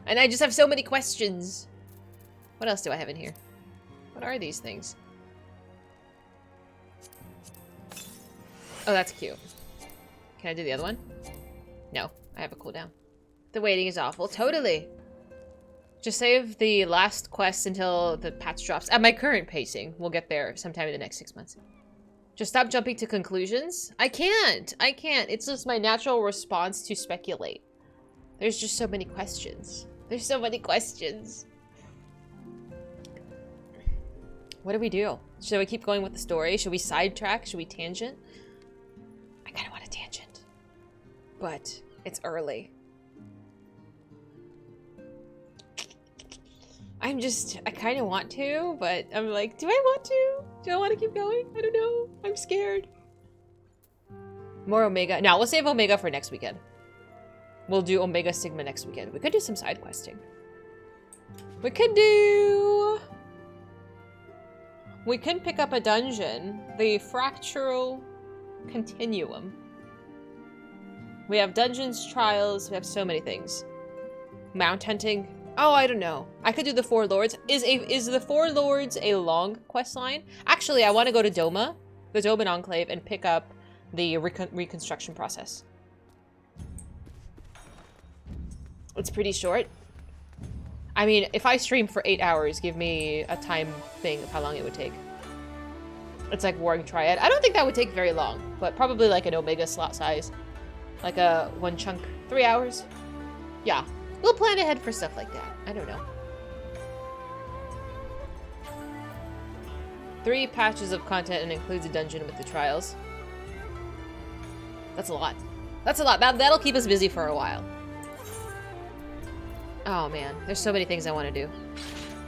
And I just have so many questions. What else do I have in here? What are these things? Oh, that's cute. Can I do the other one? No, I have a cooldown. The waiting is awful. Totally. Just save the last quest until the patch drops. At my current pacing, we'll get there sometime in the next 6 months. Just stop jumping to conclusions. I can't. It's just my natural response to speculate. There's just so many questions. There's so many questions. What do we do? Should we keep going with the story? Should we sidetrack? Should we tangent? I kind of want to tangent. But it's early. I kind of want to, but I'm like, do I want to? Do I want to keep going? I don't know. I'm scared. More Omega. No, we'll save Omega for next weekend. We'll do Omega Sigma next weekend. We could do some side questing. We can pick up a dungeon. The Fractural Continuum. We have dungeons, trials. We have so many things. Mount hunting. Oh, I don't know. I could do the Four Lords. Is the Four Lords a long quest line? Actually, I want to go to Doma, the Doman Enclave, and pick up the reconstruction process. It's pretty short. I mean, if I stream for 8 hours, give me a time thing of how long it would take. It's like Warring Triad. I don't think that would take very long, but probably like an Omega slot size. Like a one chunk, 3 hours. Yeah. We'll plan ahead for stuff like that. I don't know. 3 patches of content and includes a dungeon with the trials. That's a lot. That's a lot. That'll keep us busy for a while. Oh man, there's so many things I want to do.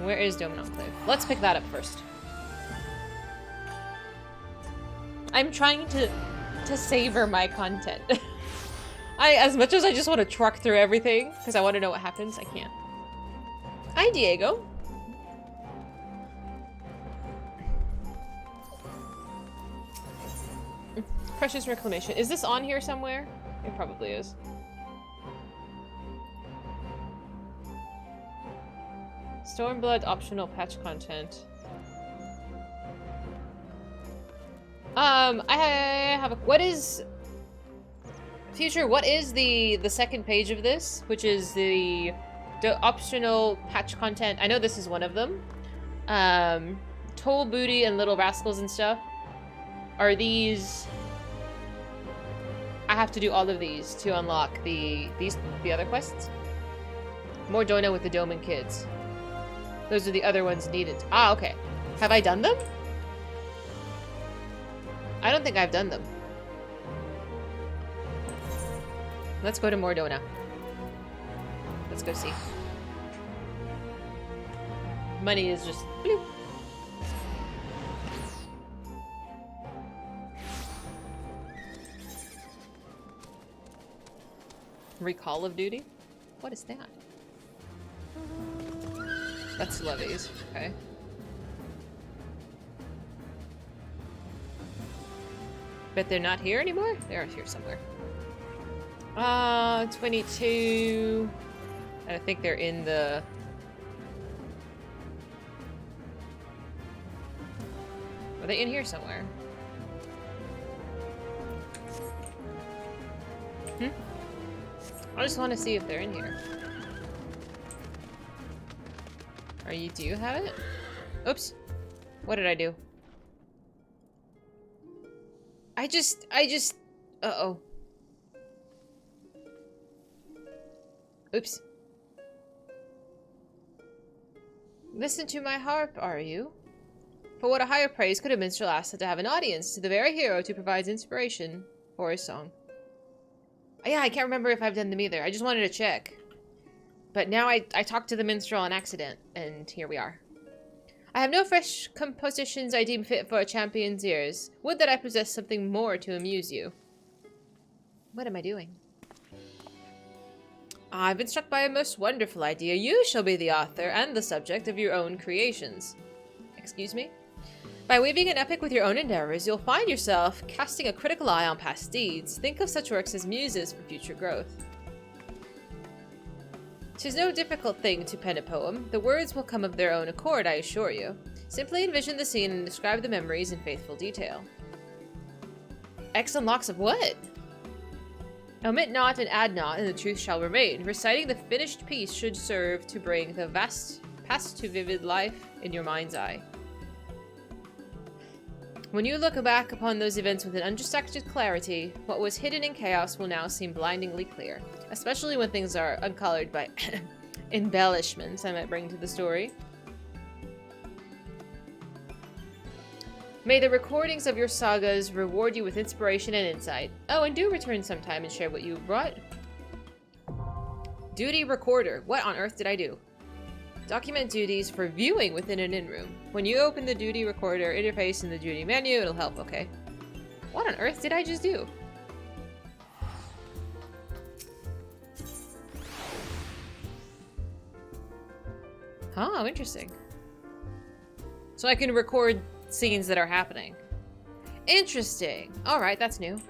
Where is Doman Enclave? Let's pick that up first. I'm trying to savor my content. As much as I just want to truck through everything, because I want to know what happens, I can't. Hi, Diego. Precious Reclamation. Is this on here somewhere? It probably is. Stormblood optional patch content. I have a... What is... Future, what is the second page of this? Which is the optional patch content. I know this is one of them. Toll Booty and Little Rascals and stuff. Are these... I have to do all of these to unlock the other quests. More Dona with the Doman Kids. Those are the other ones needed. Ah, okay. Have I done them? I don't think I've done them. Let's go to Mordona. Let's go see. Money is just bloop. Recall of Duty? What is that? That's levies. Okay. Bet they're not here anymore? They're here somewhere. 22. I think they're in the... Are they in here somewhere? I just want to see if they're in here. Do you have it? Oops. What did I do? Uh-oh. Oops. Listen to my harp, are you? For what a higher praise could a minstrel ask to have an audience, to the very hero who provides inspiration for his song. Yeah, I can't remember if I've done them either. I just wanted to check. But now I talked to the minstrel on accident, and here we are. I have no fresh compositions I deem fit for a champion's ears. Would that I possessed something more to amuse you. What am I doing? I've been struck by a most wonderful idea. You shall be the author and the subject of your own creations. Excuse me? By weaving an epic with your own endeavors, you'll find yourself casting a critical eye on past deeds. Think of such works as muses for future growth. 'Tis no difficult thing to pen a poem. The words will come of their own accord, I assure you. Simply envision the scene and describe the memories in faithful detail. X unlocks of what? Omit not and add not, and the truth shall remain. Reciting the finished piece should serve to bring the vast past to vivid life in your mind's eye. When you look back upon those events with an undistracted clarity, what was hidden in chaos will now seem blindingly clear. Especially when things are uncolored by embellishments I might bring to the story. May the recordings of your sagas reward you with inspiration and insight. Oh, and do return sometime and share what you brought. Duty recorder. What on earth did I do? Document duties for viewing within an in-room. When you open the duty recorder interface in the duty menu, it'll help, okay. What on earth did I just do? Oh, interesting. So I can record scenes that are happening. Interesting. Alright, that's new.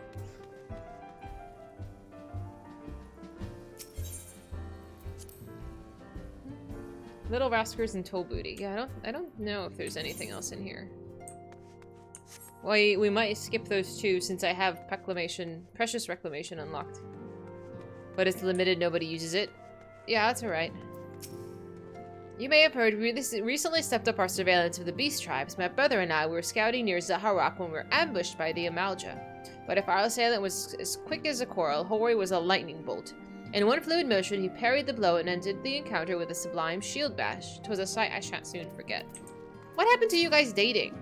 Little Rascals and Toll Booty. Yeah, I don't know if there's anything else in here. Well, we might skip those two since I have Precious Reclamation unlocked. But it's limited, nobody uses it. Yeah, that's alright. You may have heard, we recently stepped up our surveillance of the beast tribes. My brother and I were scouting near Zaharak when we were ambushed by the Amalja. But if our assailant was as quick as a coral, Hori was a lightning bolt. In one fluid motion, he parried the blow and ended the encounter with a sublime shield bash. 'Twas a sight I shan't soon forget. What happened to you guys dating?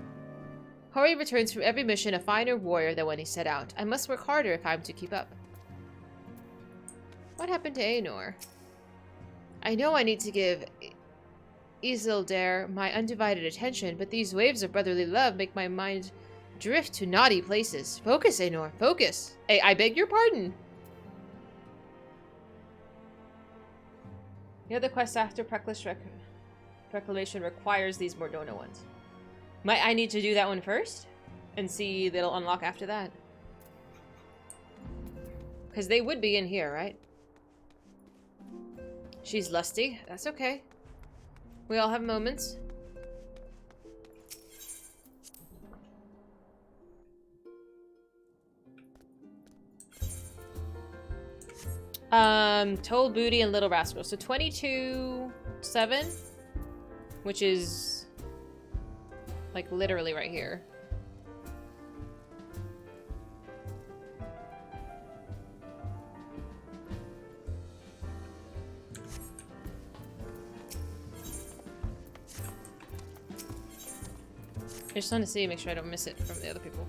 Hori returns from every mission a finer warrior than when he set out. I must work harder if I'm to keep up. What happened to Aenor? I know I need to give Isildur my undivided attention, but these waves of brotherly love make my mind drift to naughty places. Focus, Aenor, focus. Hey, I beg your pardon. The other quest after Reclamation requires these Mordona ones. Might I need to do that one first? And see that'll unlock after that? Because they would be in here, right? She's lusty. That's okay. We all have moments. Toll Booty and Little Rascal. So 22-7, which is like literally right here. I just want to see, make sure I don't miss it from the other people.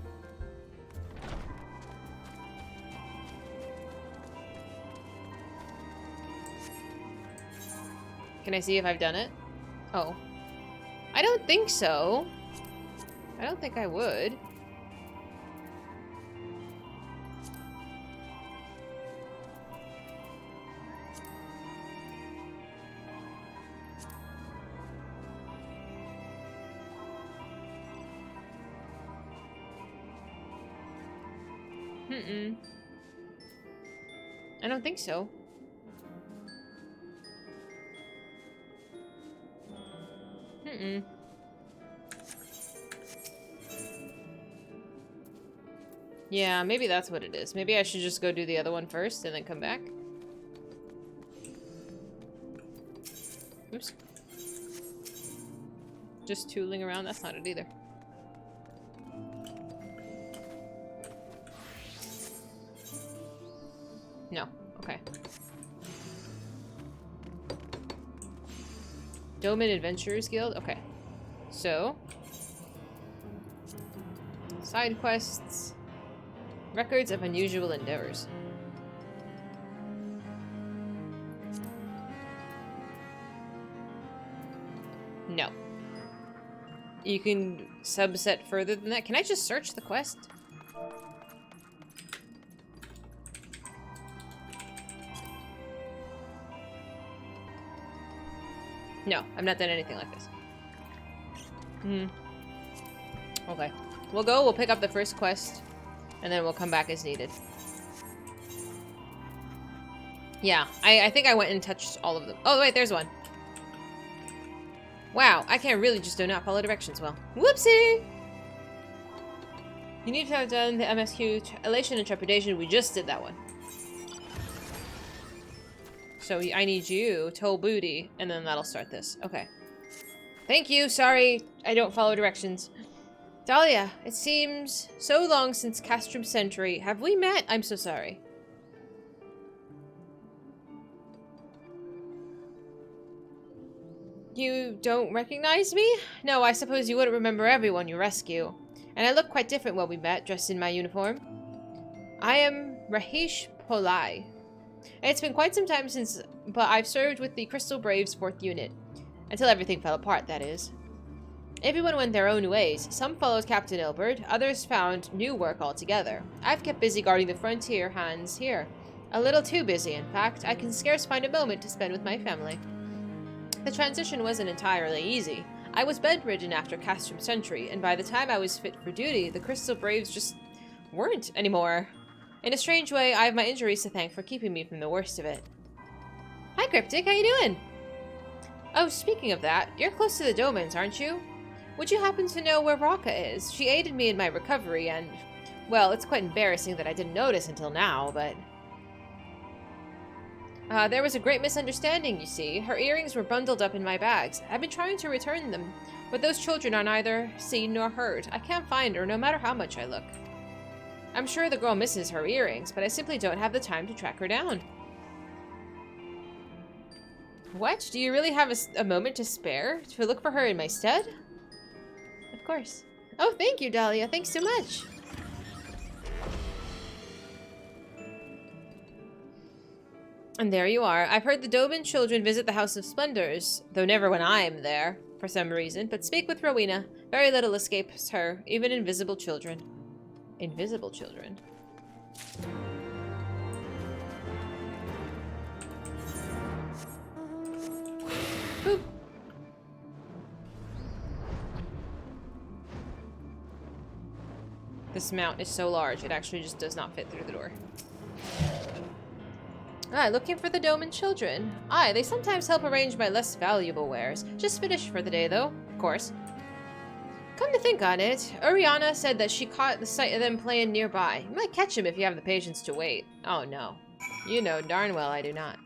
Can I see if I've done it? Oh. I don't think so. I don't think I would. I don't think so. Yeah, maybe that's what it is. Maybe I should just go do the other one first and then come back. Oops. Just tooling around, that's not it either. No, okay. Doman Adventurers Guild? Okay. So. Side quests. Records of unusual endeavors. No. You can subset further than that. Can I just search the quest? No, I've not done anything like this. Okay. We'll pick up the first quest, and then we'll come back as needed. Yeah, I think I went and touched all of them. Oh, wait, there's one. Wow, I can't really just do not follow directions well. Whoopsie! You need to have done the MSQ Elation and Trepidation. We just did that one. So I need you, Toll Booty, and then that'll start this. Okay. Thank you. Sorry, I don't follow directions. Dahlia, it seems so long since Castrum Century. Have we met? I'm so sorry. You don't recognize me? No, I suppose you wouldn't remember everyone you rescue. And I look quite different when we met, dressed in my uniform. I am Rahish Polai. It's been quite some time since, but I've served with the Crystal Braves 4th Unit. Until everything fell apart, that is. Everyone went their own ways. Some followed Captain Ilbert, others found new work altogether. I've kept busy guarding the frontier hands here. A little too busy, in fact. I can scarce find a moment to spend with my family. The transition wasn't entirely easy. I was bedridden after Castrum Century, and by the time I was fit for duty, the Crystal Braves just weren't anymore. In a strange way, I have my injuries to thank for keeping me from the worst of it. Hi, Cryptic. How you doing? Oh, speaking of that, you're close to the Domans, aren't you? Would you happen to know where Raka is? She aided me in my recovery, and... well, it's quite embarrassing that I didn't notice until now, but... there was a great misunderstanding, you see. Her earrings were bundled up in my bags. I've been trying to return them, but those children are neither seen nor heard. I can't find her, no matter how much I look. I'm sure the girl misses her earrings, but I simply don't have the time to track her down. What? Do you really have a moment to spare to look for her in my stead? Of course. Oh, thank you, Dahlia. Thanks so much. And there you are. I've heard the Doman children visit the House of Splendors, though never when I am there, for some reason. But speak with Rowena. Very little escapes her, even invisible children. Invisible children. Boop. This mount is so large, it actually just does not fit through the door. Ah, looking for the Doman children. Aye, they sometimes help arrange my less valuable wares. Just finished for the day, though, of course. Come to think on it, Oriana said that she caught the sight of them playing nearby. You might catch them if you have the patience to wait. Oh, no. You know darn well I do not.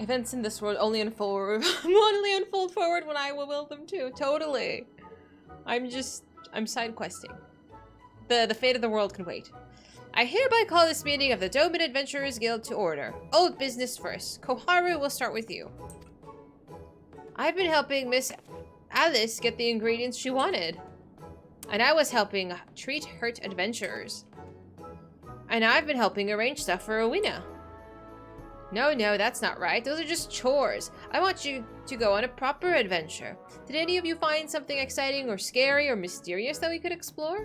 Events in this world only unfold forward when I will them to. Totally. I'm side questing. The fate of the world can wait. I hereby call this meeting of the Doman Adventurers Guild to order. Old business first. Koharu will start with you. I've been helping Miss Alice get the ingredients she wanted. And I was helping treat hurt adventurers. And I've been helping arrange stuff for Rowena. No, that's not right. Those are just chores. I want you to go on a proper adventure. Did any of you find something exciting or scary or mysterious that we could explore?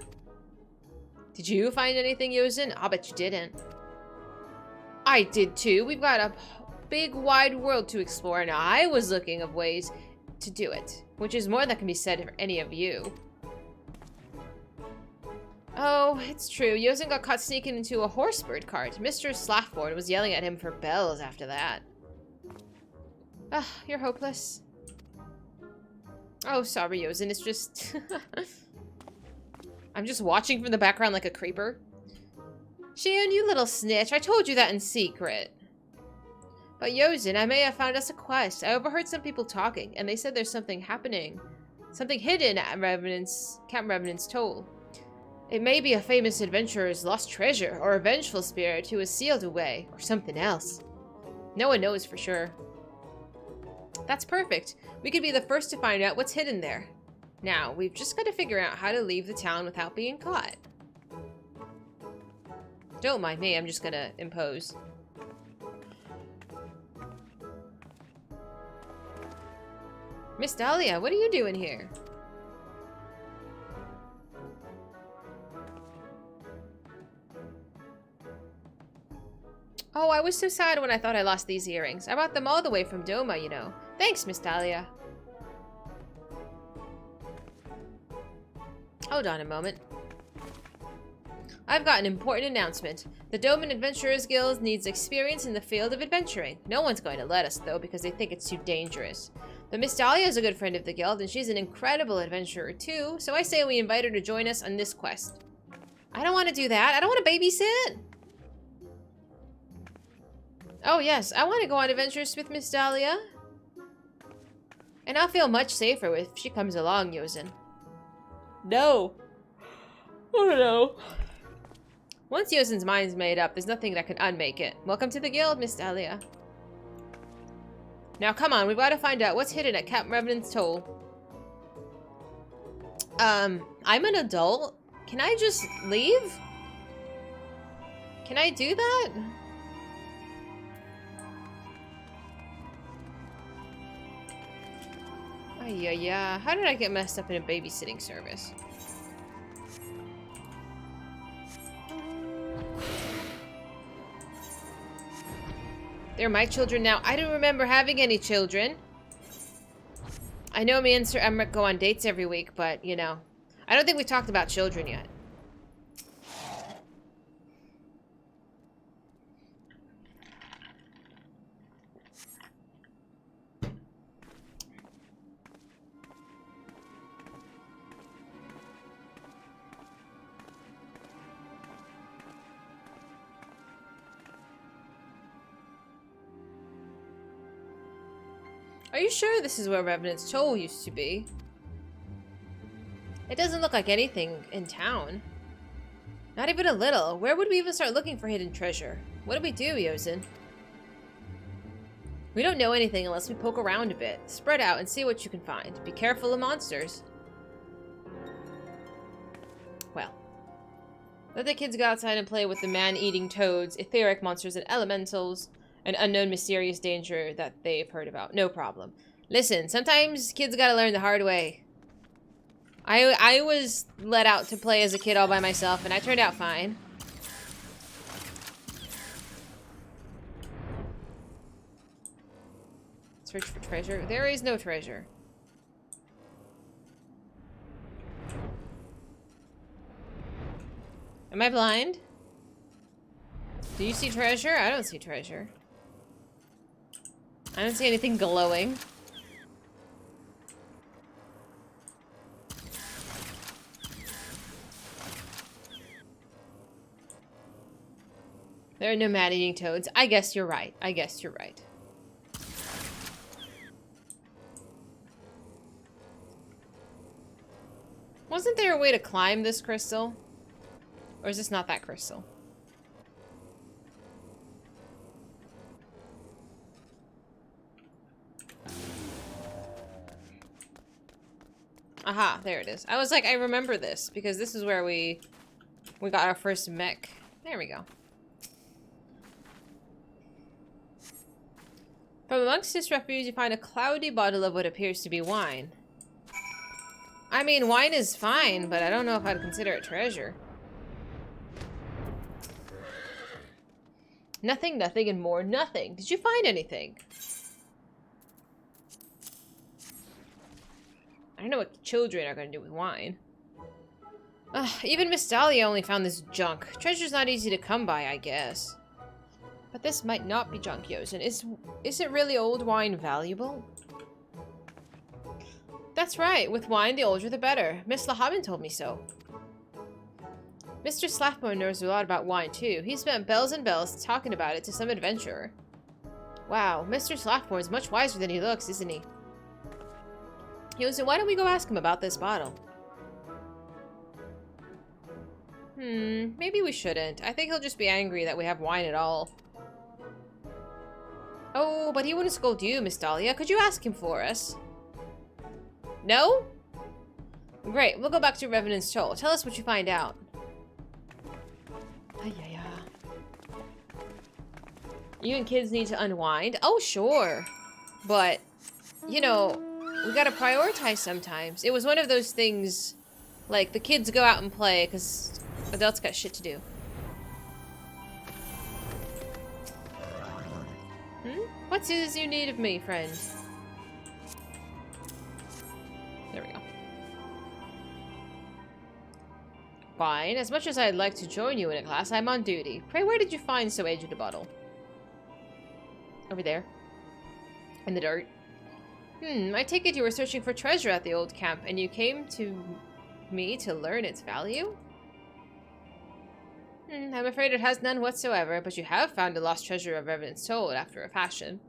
Did you find anything, Yosin? I'll bet you didn't. I did too. We've got a big, wide world to explore, and I was looking of ways to do it, which is more than can be said for any of you. Oh, it's true. Yosin got caught sneaking into a horsebird cart. Mr. Slafford was yelling at him for bells after that. Ah, you're hopeless. Oh, sorry, Yosin. It's just... I'm just watching from the background like a creeper. Shan, you little snitch. I told you that in secret. But Yosin, I may have found us a quest. I overheard some people talking, and they said there's something happening. Something hidden at Camp Revenant's Toll. It may be a famous adventurer's lost treasure, or a vengeful spirit who is sealed away, or something else. No one knows for sure. That's perfect. We could be the first to find out what's hidden there. Now, we've just got to figure out how to leave the town without being caught. Don't mind me, I'm just gonna impose. Miss Dahlia, what are you doing here? Oh, I was so sad when I thought I lost these earrings. I brought them all the way from Doma, you know. Thanks, Miss Dahlia. Hold on a moment. I've got an important announcement. The Doman Adventurers Guild needs experience in the field of adventuring. No one's going to let us, though, because they think it's too dangerous. But Miss Dahlia is a good friend of the guild, and she's an incredible adventurer, too, so I say we invite her to join us on this quest. I don't want to do that. I don't want to babysit. Oh, yes, I want to go on adventures with Miss Dahlia. And I'll feel much safer if she comes along, Yosin. No. Oh, no. Once Yosin's mind's made up, there's nothing that can unmake it. Welcome to the guild, Miss Dahlia. Now, come on, we've got to find out what's hidden at Captain Revenant's Toll. I'm an adult. Can I just leave? Can I do that? Yeah. How did I get messed up in a babysitting service? They're my children now. I don't remember having any children. I know me and Sir Emmerich go on dates every week, but, you know. I don't think we talked about children yet. Are you sure this is where Revenant's Toll used to be? It doesn't look like anything in town. Not even a little. Where would we even start looking for hidden treasure? What do we do, Yosin? We don't know anything unless we poke around a bit. Spread out and see what you can find. Be careful of monsters. Well. Let the kids go outside and play with the man-eating toads, etheric monsters, and elementals. An unknown mysterious danger that they've heard about. No problem. Listen, sometimes kids gotta learn the hard way. I was let out to play as a kid all by myself, and I turned out fine. Search for treasure. There is no treasure. Am I blind? Do you see treasure? I don't see treasure. I don't see anything glowing. There are no man-eating toads. I guess you're right. I guess you're right. Wasn't there a way to climb this crystal? Or is this not that crystal? Aha, there it is. I was like, I remember this, because this is where we got our first mech. There we go. From amongst this refuse, you find a cloudy bottle of what appears to be wine. I mean, wine is fine, but I don't know if I'd consider it treasure. Nothing, nothing, and more nothing. Did you find anything? I don't know what children are going to do with wine. Even Miss Dahlia only found this junk. Treasure's not easy to come by, I guess. But this might not be junk, Yosin. Is it really old wine valuable? That's right. With wine, the older the better. Miss Lahabin told me so. Mr. Slaffmore knows a lot about wine, too. He spent bells and bells talking about it to some adventurer. Wow, Mr. Slaffmore is much wiser than he looks, isn't he? Yosin, why don't we go ask him about this bottle? Maybe we shouldn't. I think he'll just be angry that we have wine at all. Oh, but he wouldn't scold you, Miss Dahlia. Could you ask him for us? No? Great, we'll go back to Revenant's Toll. Tell us what you find out. You and kids need to unwind? Oh, sure. But, you know, we gotta prioritize sometimes. It was one of those things, like, the kids go out and play, because adults got shit to do. What is you need of me, friend? There we go. Fine. As much as I'd like to join you in a class, I'm on duty. Pray, where did you find so aged a bottle? Over there. In the dirt. I take it you were searching for treasure at the old camp, and you came to me to learn its value? I'm afraid it has none whatsoever, but you have found a lost treasure of Revenant's soul after a fashion.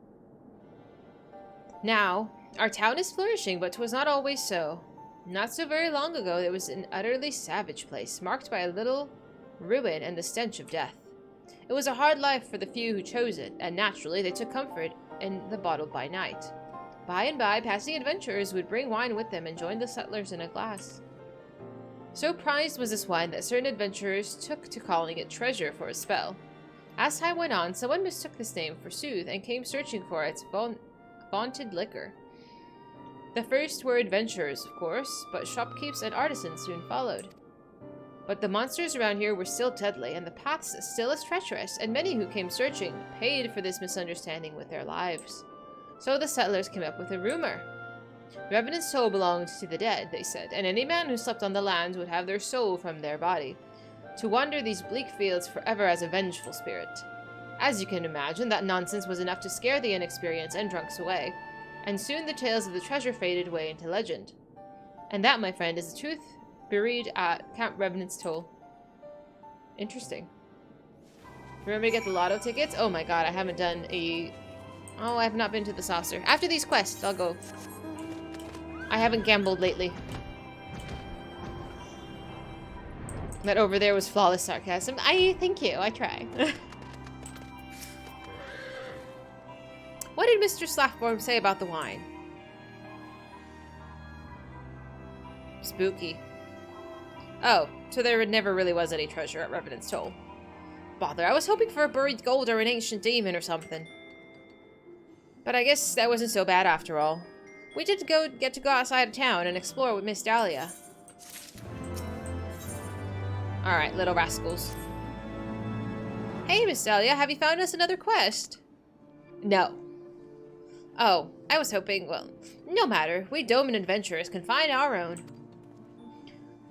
Now, our town is flourishing, but 'twas not always so. Not so very long ago, it was an utterly savage place, marked by a little ruin and the stench of death. It was a hard life for the few who chose it, and naturally they took comfort in the bottle by night. By and by, passing adventurers would bring wine with them and join the settlers in a glass. So prized was this wine that certain adventurers took to calling it treasure for a spell. As time went on, someone mistook this name for sooth and came searching for its vaunted liquor. The first were adventurers, of course, but shopkeepers and artisans soon followed. But the monsters around here were still deadly, and the paths still as treacherous, and many who came searching paid for this misunderstanding with their lives. So the settlers came up with a rumor. Revenant's soul belonged to the dead, they said, and any man who slept on the land would have their soul from their body, to wander these bleak fields forever as a vengeful spirit. As you can imagine, that nonsense was enough to scare the inexperienced and drunks away, and soon the tales of the treasure faded away into legend. And that, my friend, is the truth buried at Camp Revenant's Toll. Interesting. Remember to get the lotto tickets? Oh my god, I haven't done a... Oh, I have not been to the saucer. After these quests, I'll go. I haven't gambled lately. That over there was flawless sarcasm. Thank you, I try. What did Mr. Slackborn say about the wine? Spooky. Oh, so there never really was any treasure at Revenant's Toll. Bother, I was hoping for a buried gold or an ancient demon or something. But I guess that wasn't so bad after all. We did get to go outside of town and explore with Miss Dahlia. Alright, little rascals. Hey, Miss Dahlia, have you found us another quest? No. Oh, I was hoping, well, no matter. We Doman adventurers can find our own.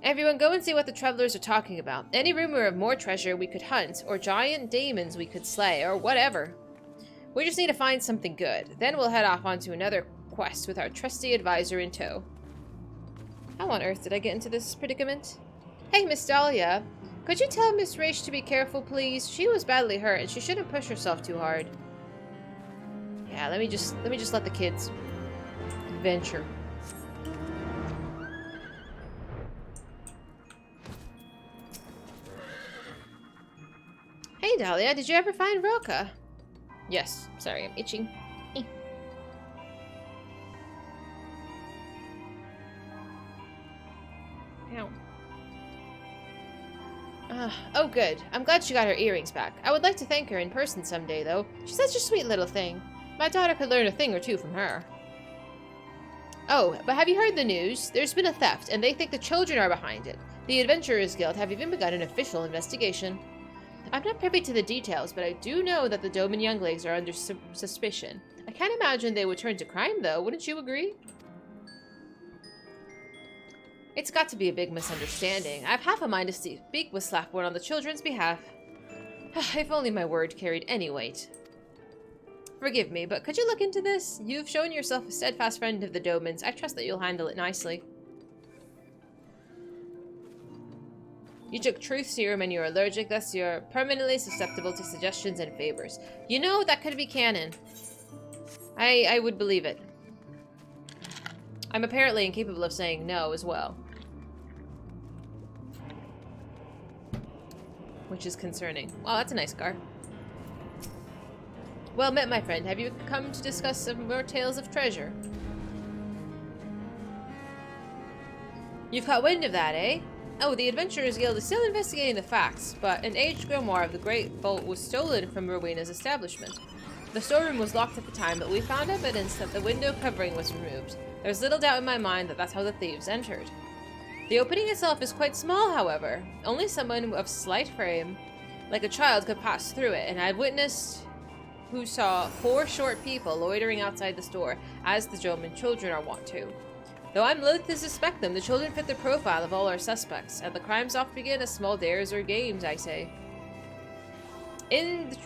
Everyone go and see what the travelers are talking about. Any rumor of more treasure we could hunt, or giant demons we could slay, or whatever. We just need to find something good. Then we'll head off onto another quest with our trusty advisor in tow. How on earth did I get into this predicament? Hey, Miss Dahlia. Could you tell Miss Raish to be careful, please? She was badly hurt, and she shouldn't push herself too hard. Yeah, let me just let the kids venture. Hey, Dahlia, did you ever find Roka? Yes. Sorry, I'm itching. Ow. Oh, good. I'm glad she got her earrings back. I would like to thank her in person someday, though. She's such a sweet little thing. My daughter could learn a thing or two from her. Oh, but have you heard the news? There's been a theft, and they think the children are behind it. The Adventurers Guild have even begun an official investigation. I'm not privy to the details, but I do know that the Doman younglings are under suspicion. I can't imagine they would turn to crime, though. Wouldn't you agree? It's got to be a big misunderstanding. I have half a mind to speak with Slackborn on the children's behalf. If only my word carried any weight. Forgive me, but could you look into this? You've shown yourself a steadfast friend of the Domans. I trust that you'll handle it nicely. You took truth serum and you're allergic, thus you're permanently susceptible to suggestions and favors. You know, that could be canon. I would believe it. I'm apparently incapable of saying no as well. Which is concerning. Wow, that's a nice car. Well met, my friend. Have you come to discuss some more tales of treasure? You've caught wind of that, eh? Oh, the Adventurers Guild is still investigating the facts, but an aged grimoire of the Great Vault was stolen from Rowena's establishment. The storeroom was locked at the time, but we found evidence that the window covering was removed. There's little doubt in my mind that that's how the thieves entered. The opening itself is quite small, however. Only someone of slight frame, like a child, could pass through it, and I've witnessed who saw 4 short people loitering outside the store, as the Doman children are wont to. Though I'm loath to suspect them, the children fit the profile of all our suspects. At the crimes oft begin as small dares or games, I say.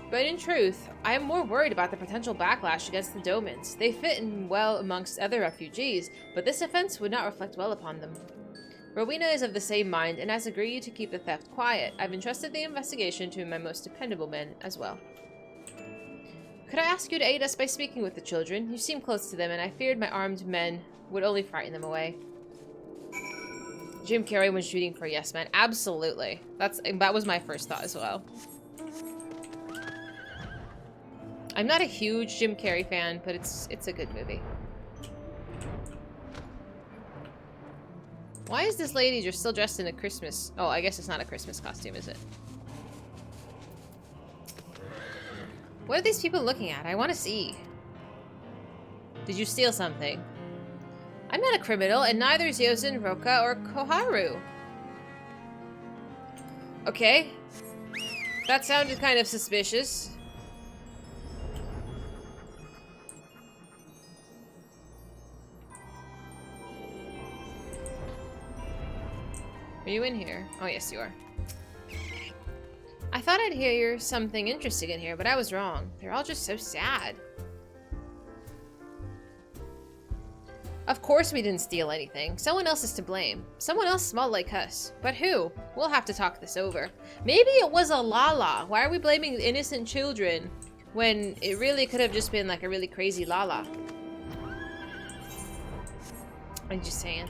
But in truth, I am more worried about the potential backlash against the Domans. They fit in well amongst other refugees, but this offense would not reflect well upon them. Rowena is of the same mind, and has agreed to keep the theft quiet. I've entrusted the investigation to my most dependable men as well. Could I ask you to aid us by speaking with the children? You seem close to them, and I feared my armed men would only frighten them away. Jim Carrey when shooting for Yes Men. Absolutely. That was my first thought as well. I'm not a huge Jim Carrey fan, but it's a good movie. Why is this lady just still dressed in a Christmas... Oh, I guess it's not a Christmas costume, is it? What are these people looking at? I want to see. Did you steal something? I'm not a criminal, and neither is Yosin, Roka, or Koharu. Okay. That sounded kind of suspicious. Are you in here? Oh, yes, you are. I thought I'd hear something interesting in here, but I was wrong. They're all just so sad. Of course we didn't steal anything. Someone else is to blame. Someone else smelled like us. But who? We'll have to talk this over. Maybe it was a Lala. Why are we blaming innocent children when it really could have just been like a really crazy Lala? I'm just saying.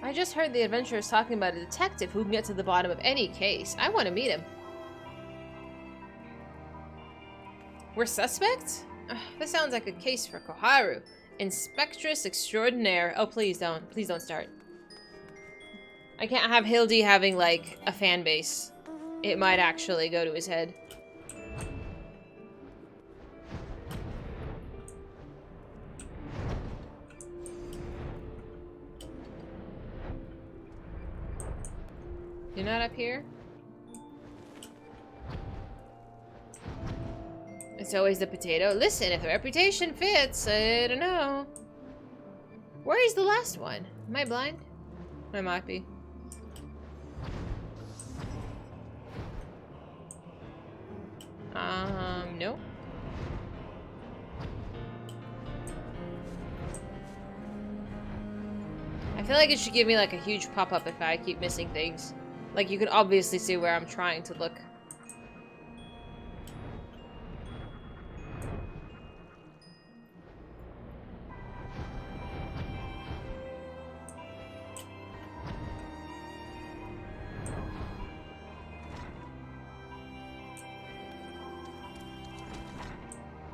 I just heard the adventurers talking about a detective who can get to the bottom of any case. I want to meet him. We're suspects? This sounds like a case for Koharu. Inspectress extraordinaire. Oh, please don't. Please don't start. I can't have Hildy having, like, a fan base. It might actually go to his head. You're not up here? It's always the potato. Listen, if the reputation fits, I don't know. Where is the last one? Am I blind? I might be. No. I feel like it should give me like a huge pop-up if I keep missing things. Like, you can obviously see where I'm trying to look.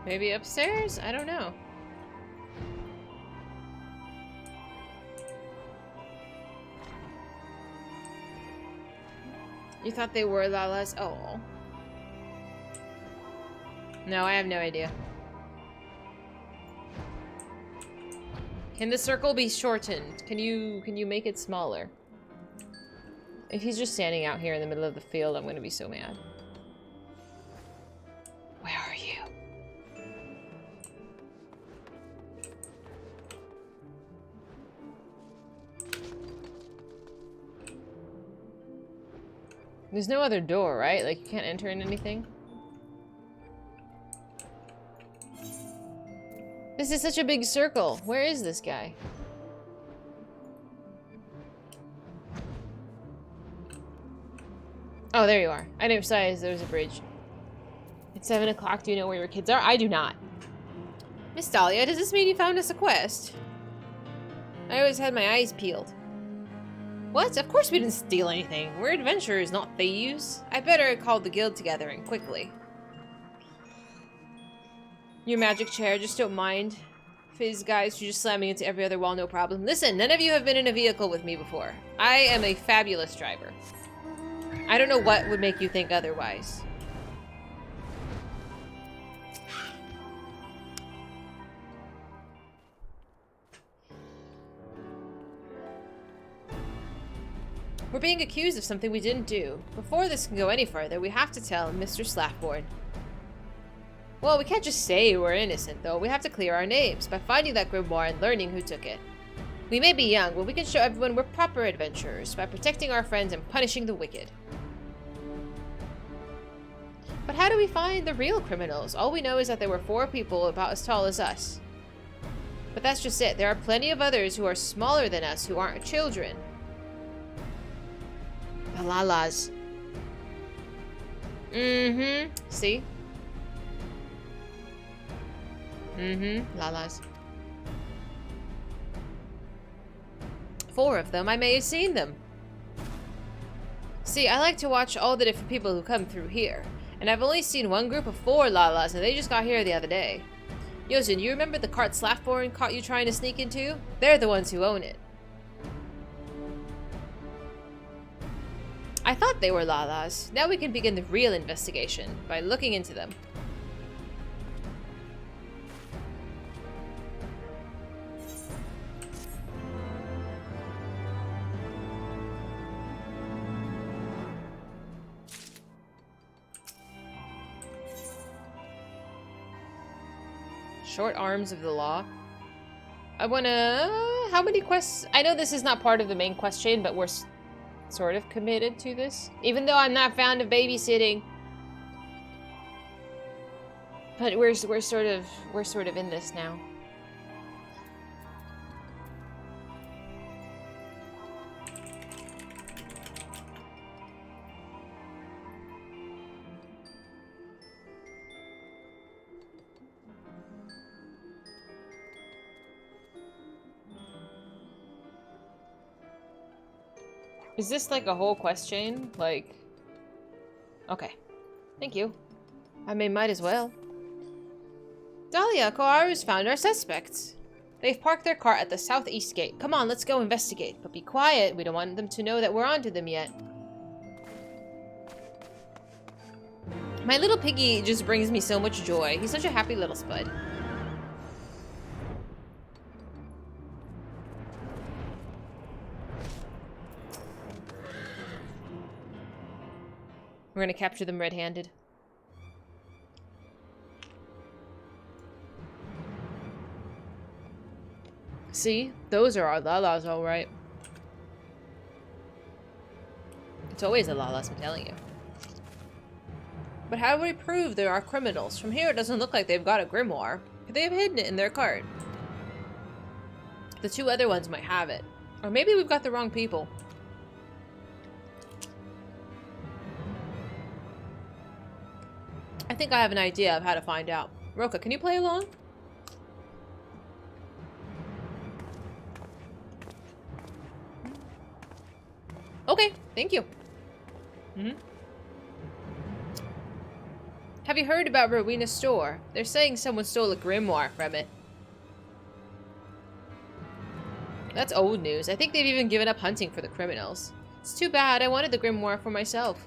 Maybe upstairs? I don't know. You thought they were Lalas? Oh. No, I have no idea. Can the circle be shortened? Can you make it smaller? If he's just standing out here in the middle of the field, I'm gonna be so mad. Where are you? There's no other door, right? Like, you can't enter in anything? This is such a big circle. Where is this guy? Oh, there you are. I didn't realize there was a bridge. It's 7 o'clock. Do you know where your kids are? I do not. Miss Dahlia, does this mean you found us a quest? I always had my eyes peeled. What? Of course we didn't steal anything. We're adventurers, not thieves. I better call the guild together and quickly. Your magic chair, just don't mind. Fizz guys, you're just slamming into every other wall, no problem. Listen, none of you have been in a vehicle with me before. I am a fabulous driver. I don't know what would make you think otherwise. We're being accused of something we didn't do. Before this can go any further, we have to tell Mr. Slackboard. Well, we can't just say we're innocent, though. We have to clear our names by finding that grimoire and learning who took it. We may be young, but we can show everyone we're proper adventurers by protecting our friends and punishing the wicked. But how do we find the real criminals? All we know is that there were 4 people about as tall as us. But that's just it. There are plenty of others who are smaller than us who aren't children. The Lalas. Mm-hmm. See? Mm-hmm. Lalas. 4 of them. I may have seen them. See, I like to watch all the different people who come through here. And I've only seen one group of 4 Lalas, and they just got here the other day. Yosin, you remember the cart Slaffborn caught you trying to sneak into? They're the ones who own it. I thought they were Lalas. Now we can begin the real investigation by looking into them. Short arms of the law. I wanna... How many quests? I know this is not part of the main quest chain, but we're sort of committed to this. Even though I'm not fond of babysitting. But we're sort of in this now. Is this like a whole quest chain? Like... Okay. Thank you. I mean, might as well. Dahlia, Koharu's found our suspects. They've parked their cart at the southeast gate. Come on, let's go investigate. But be quiet. We don't want them to know that we're onto them yet. My little piggy just brings me so much joy. He's such a happy little spud. We're gonna capture them red-handed. See? Those are our Lalas, alright. It's always the Lalas, I'm telling you. But how do we prove there are criminals? From here, it doesn't look like they've got a grimoire. Could they have hidden it in their cart? The 2 other ones might have it. Or maybe we've got the wrong people. I think I have an idea of how to find out. Roka, can you play along? Okay, thank you. Have you heard about Rowena's store? They're saying someone stole a grimoire from it. That's old news. I think they've even given up hunting for the criminals. It's too bad. I wanted the grimoire for myself.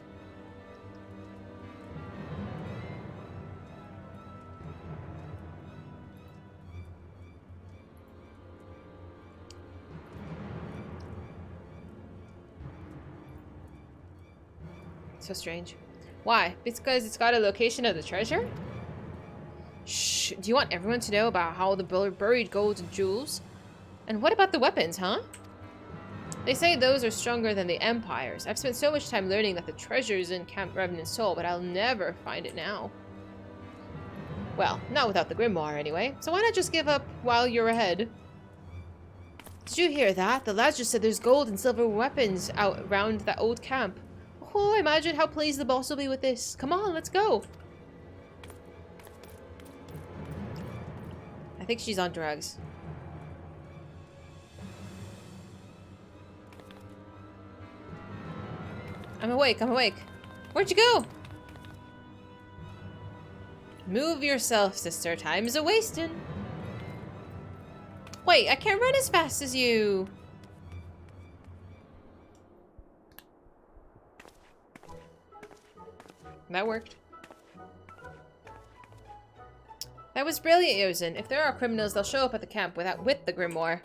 So strange. Why? Because it's got a location of the treasure? Shh. Do you want everyone to know about how the buried gold and jewels? And what about the weapons, huh? They say those are stronger than the Empire's. I've spent so much time learning that the treasure's in Camp Revenant's Soul, but I'll never find it now. Well, not without the grimoire anyway. So why not just give up while you're ahead? Did you hear that? The lads just said there's gold and silver weapons out around that old camp. Oh, imagine how pleased the boss will be with this. Come on, let's go. I think she's on drugs. I'm awake, I'm awake. Where'd you go? Move yourself, sister. Time is a-wasting. Wait, I can't run as fast as you. That worked. That was brilliant, Yosin. If there are criminals, they'll show up at the camp with the grimoire.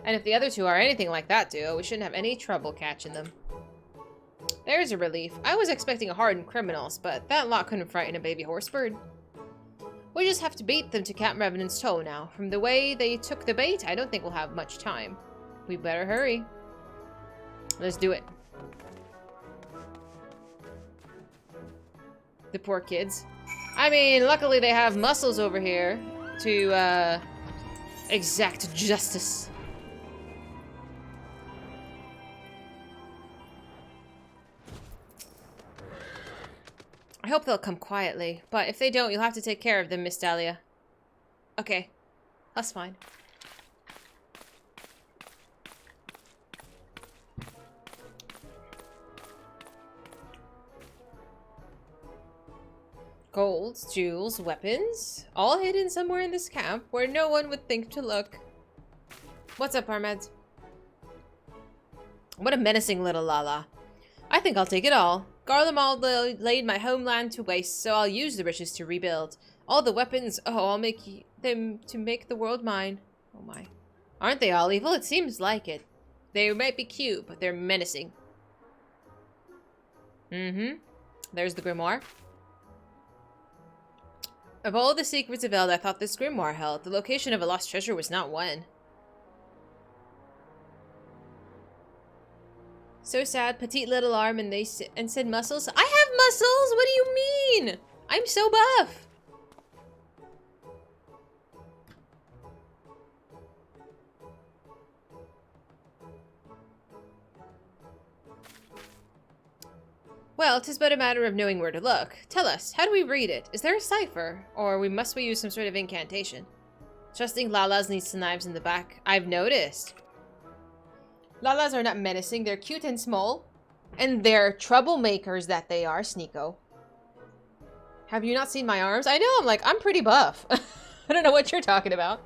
And if the other 2 are anything like that duo, we shouldn't have any trouble catching them. There's a relief. I was expecting hardened criminals, but that lot couldn't frighten a baby horsebird. We just have to beat them to Camp Revenant's toe now. From the way they took the bait, I don't think we'll have much time. We better hurry. Let's do it. The poor kids. I mean, luckily they have muscles over here to exact justice. I hope they'll come quietly, but if they don't, you'll have to take care of them, Miss Dahlia. Okay, that's fine. Golds, jewels, weapons, all hidden somewhere in this camp where no one would think to look. What's up, Armed? What a menacing little Lala. I think I'll take it all. Garlemald laid my homeland to waste, so I'll use the riches to rebuild. All the weapons, oh, I'll make them to make the world mine. Oh my. Aren't they all evil? It seems like it. They might be cute, but they're menacing. Mm-hmm. There's the grimoire. Of all the secrets of Eld, I thought this grimoire held. The location of a lost treasure was not one. So sad, petite little arm and said muscles. I have muscles! What do you mean? I'm so buff. Well, 'tis but a matter of knowing where to look. Tell us, how do we read it? Is there a cipher? Or must we use some sort of incantation? Trusting Lalas needs some knives in the back. I've noticed. Lalas are not menacing. They're cute and small. And they're troublemakers that they are, Sneeko. Have you not seen my arms? I know, I'm pretty buff. I don't know what you're talking about.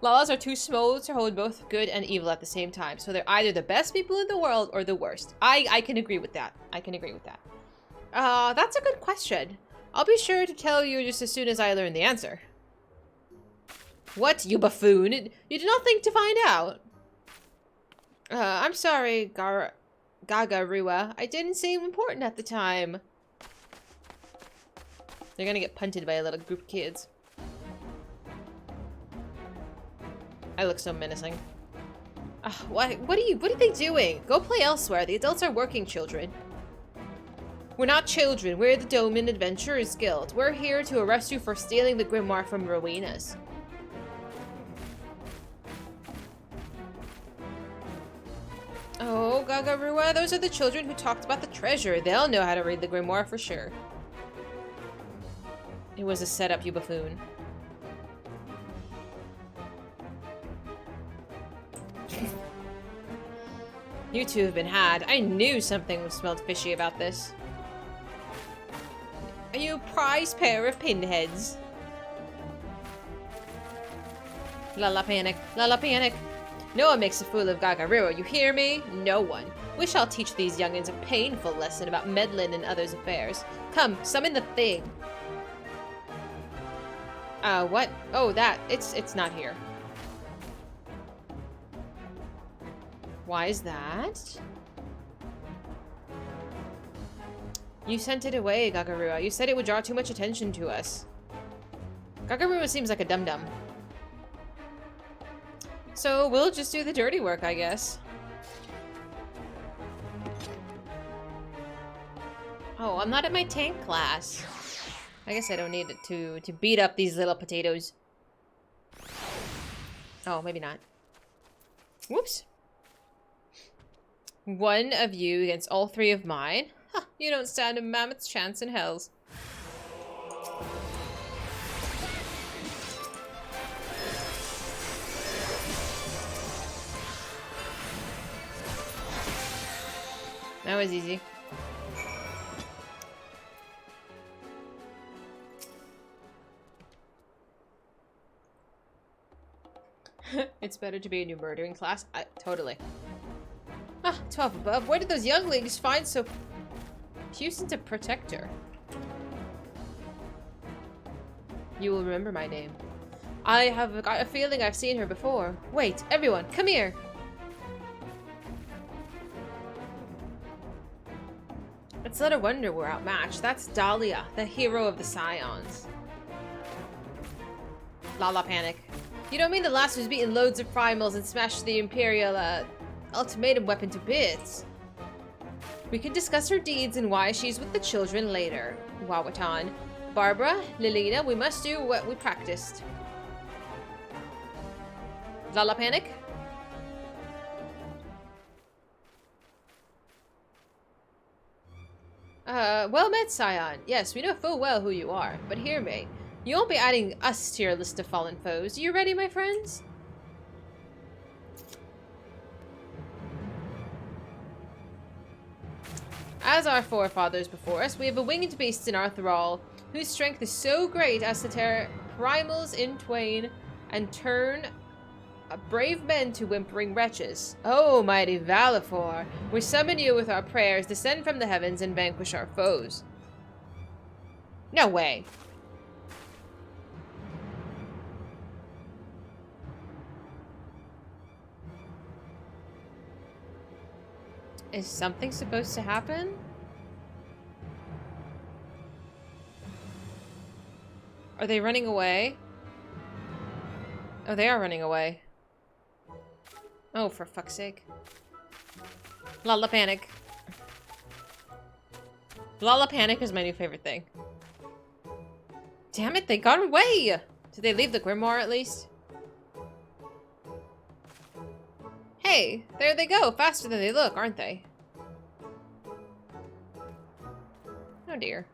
Lalas are too small to hold both good and evil at the same time. So they're either the best people in the world or the worst. I can agree with that. I can agree with that. That's a good question. I'll be sure to tell you just as soon as I learn the answer. What, you buffoon? You did not think to find out? I'm sorry, Gagarua. I didn't seem important at the time. They're gonna get punted by a little group of kids. I look so menacing. What are they doing? Go play elsewhere. The adults are working children. We're not children. We're the Doman Adventurers Guild. We're here to arrest you for stealing the grimoire from Rowena's. Oh, Gagarua, those are the children who talked about the treasure. They'll know how to read the grimoire for sure. It was a setup, you buffoon. You two have been had. I knew something smelled fishy about this. Are you a prize pair of pinheads? Lala panic. Lala panic. No one makes a fool of Gagarua, you hear me? No one. We shall teach these youngins a painful lesson about meddling in others' affairs. Come, summon the thing. What? Oh, that. It's not here. Why is that? You sent it away, Gagarua. You said it would draw too much attention to us. Gagarua seems like a dum-dum. So we'll just do the dirty work, I guess. Oh, I'm not at my tank class. I guess I don't need it to beat up these little potatoes. Oh, maybe not. Whoops. One of you against all three of mine. Huh, you don't stand a mammoth's chance in hells. That was easy. It's better to be in your murdering class. Totally. Ah, 12 above. Where did those younglings find so puissant a protector? You will remember my name. I have got a feeling I've seen her before. Wait, everyone, come here. It's little wonder we're outmatched. That's Dahlia, the hero of the Scions. Lala panic. You don't mean the last who's beaten loads of primals and smashed the Imperial, ultimatum weapon to bits? We can discuss her deeds and why she's with the children later. Wawatan. Barbara, Lilina, we must do what we practiced. Lala panic? Well met, Scion. Yes, we know full well who you are, but hear me. You won't be adding us to your list of fallen foes. Are you ready, my friends? As our forefathers before us, we have a winged beast in our thrall, whose strength is so great as to tear primals in twain and turn brave men to whimpering wretches. Oh, mighty Valifor, we summon you with our prayers, descend from the heavens and vanquish our foes. No way. Is something supposed to happen? Are they running away? Oh, they are running away. Oh, for fuck's sake. Lala panic. Lala panic is my new favorite thing. Damn it, they got away! Did they leave the grimoire at least? Hey, there they go, faster than they look, aren't they? Oh dear.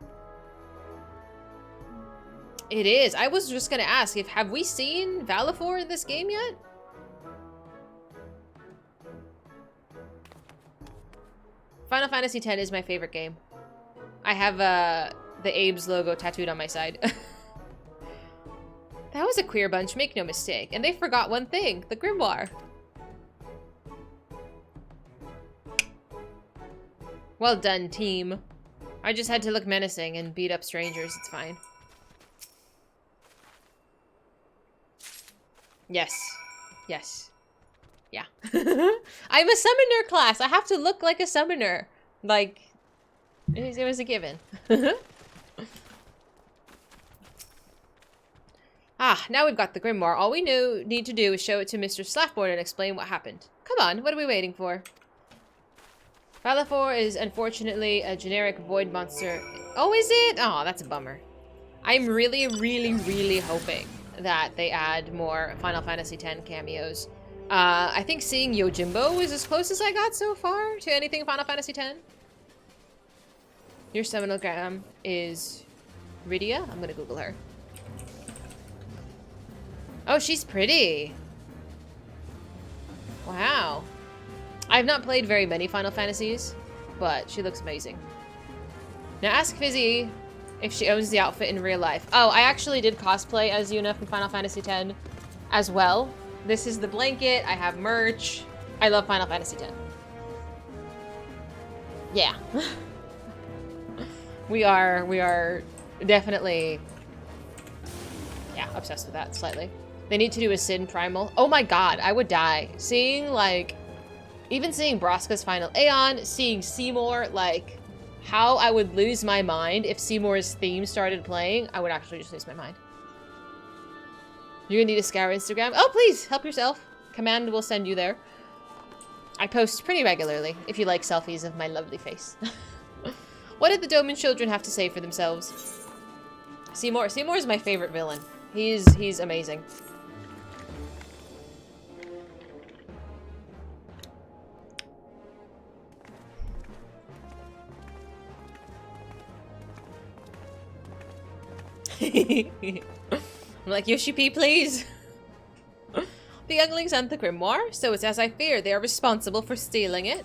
It is. I was just gonna ask, have we seen Valifor in this game yet? Final Fantasy X is my favorite game. I have the Abe's logo tattooed on my side. That was a queer bunch, make no mistake. And they forgot one thing, the grimoire. Well done, team. I just had to look menacing and beat up strangers, it's fine. Yes. Yes. Yeah. I'm a summoner class. I have to look like a summoner. Like, it was a given. Ah, now we've got the grimoire. All we need to do is show it to Mr. Slackboard and explain what happened. Come on, what are we waiting for? Valifor is unfortunately a generic void monster. Oh, is it? Oh, that's a bummer. I'm really, really, really hoping that they add more Final Fantasy X cameos. I think seeing Yojimbo was as close as I got so far to anything Final Fantasy X. Your seminal is Rydia? I'm gonna Google her. Oh, she's pretty. Wow. I've not played very many Final Fantasies, but she looks amazing. Now ask Fizy if she owns the outfit in real life. Oh, I actually did cosplay as Yuna from Final Fantasy X as well. This is the blanket. I have merch. I love Final Fantasy X. Yeah. we are definitely, yeah, obsessed with that slightly. They need to do a Sin Primal. Oh my god, I would die. Even seeing Braska's final Aeon, seeing Seymour, like, how I would lose my mind if Seymour's theme started playing, I would actually just lose my mind. You're gonna need to scour Instagram? Oh, please, help yourself. Command will send you there. I post pretty regularly, if you like selfies of my lovely face. What did the Doman children have to say for themselves? Seymour is my favorite villain. He's amazing. I'm like, Yoshi P, please. The younglings and the grimoire, so it's as I fear. They are responsible for stealing it.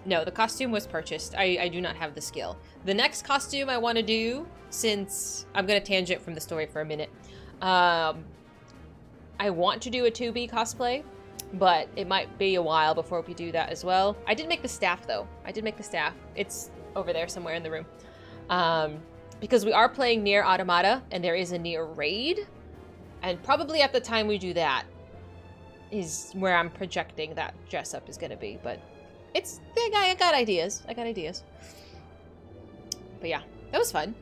No, the costume was purchased. I do not have the skill. The next costume I want to do, since I'm going to tangent from the story for a minute. I want to do a 2B cosplay, but it might be a while before we do that as well. I did make the staff, though. I did make the staff. It's over there somewhere in the room. Because we are playing Nier Automata, and there is a Nier raid. And probably at the time we do that is where I'm projecting that dress up is going to be. But I got ideas. But yeah, that was fun.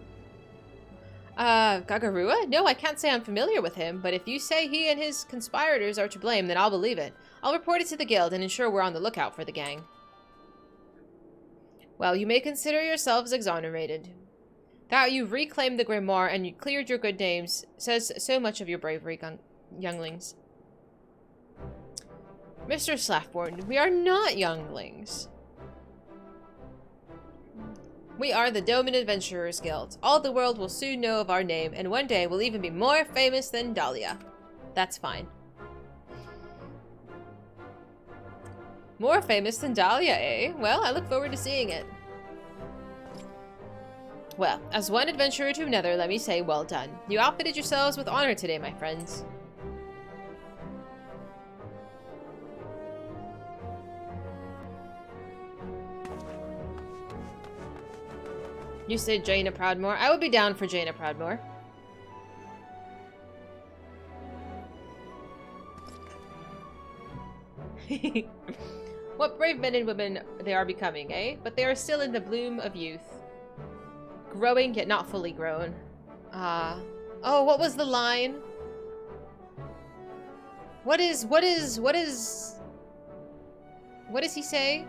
Gagarua? No, I can't say I'm familiar with him, but if you say he and his conspirators are to blame, then I'll believe it. I'll report it to the guild and ensure we're on the lookout for the gang. Well, you may consider yourselves exonerated. That you've reclaimed the grimoire and you cleared your good names says so much of your bravery, younglings. Mr. Slaffborn, we are not younglings. We are the Doman Adventurers Guild. All the world will soon know of our name, and one day we'll even be more famous than Dahlia. That's fine. More famous than Dahlia, eh? Well, I look forward to seeing it. Well, as one adventurer to another, let me say well done. You outfitted yourselves with honor today, my friends. You said Jaina Proudmoore. I would be down for Jaina Proudmoore. What brave men and women they are becoming, eh? But they are still in the bloom of youth. Growing, yet not fully grown. Oh, what was the line? What does he say?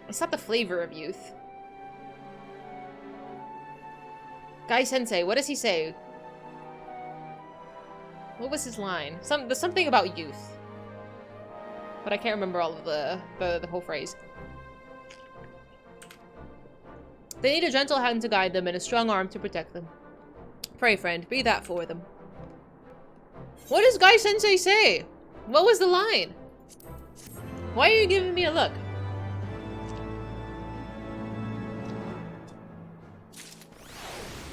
It's not the flavor of youth. Guy Sensei, what does he say? What was his line? Something about youth. But I can't remember all of the whole phrase. They need a gentle hand to guide them and a strong arm to protect them. Pray, friend, be that for them. What does Guy Sensei say? What was the line? Why are you giving me a look?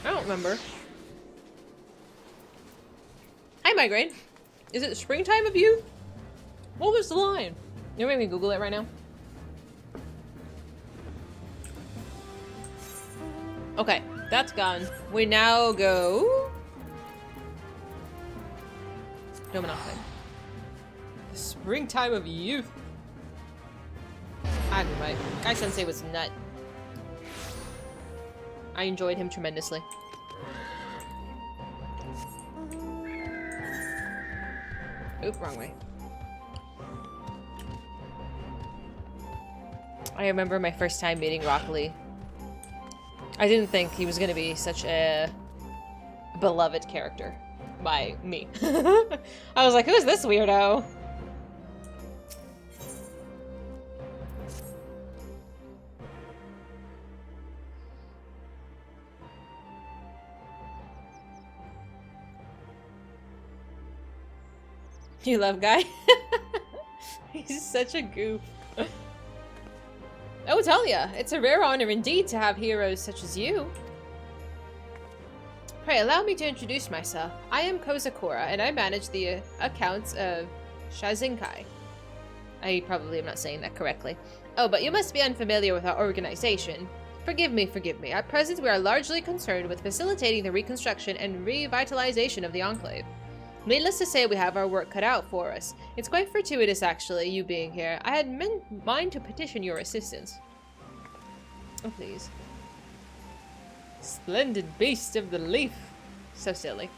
I don't remember. Hi, Migraine. Is it springtime of youth? What was the line? You want me to Google it right now? Okay, that's gone. We now go... Dominante. The springtime of youth. I'd be right. Guy Sensei was nut. I enjoyed him tremendously. Oop, wrong way. I remember my first time meeting Rock Lee. I didn't think he was going to be such a beloved character by me. I was like, who's this weirdo? You love Guy? He's such a goof. Oh, Talia, it's a rare honor indeed to have heroes such as you. Pray, allow me to introduce myself. I am Kozakura, and I manage the accounts of Shazinkai. I probably am not saying that correctly. Oh, but you must be unfamiliar with our organization. Forgive me, forgive me. At present, we are largely concerned with facilitating the reconstruction and revitalization of the Enclave. Needless to say, we have our work cut out for us. It's quite fortuitous, actually, you being here. I had mind to petition your assistance. Oh, please. Splendid beast of the leaf. So silly.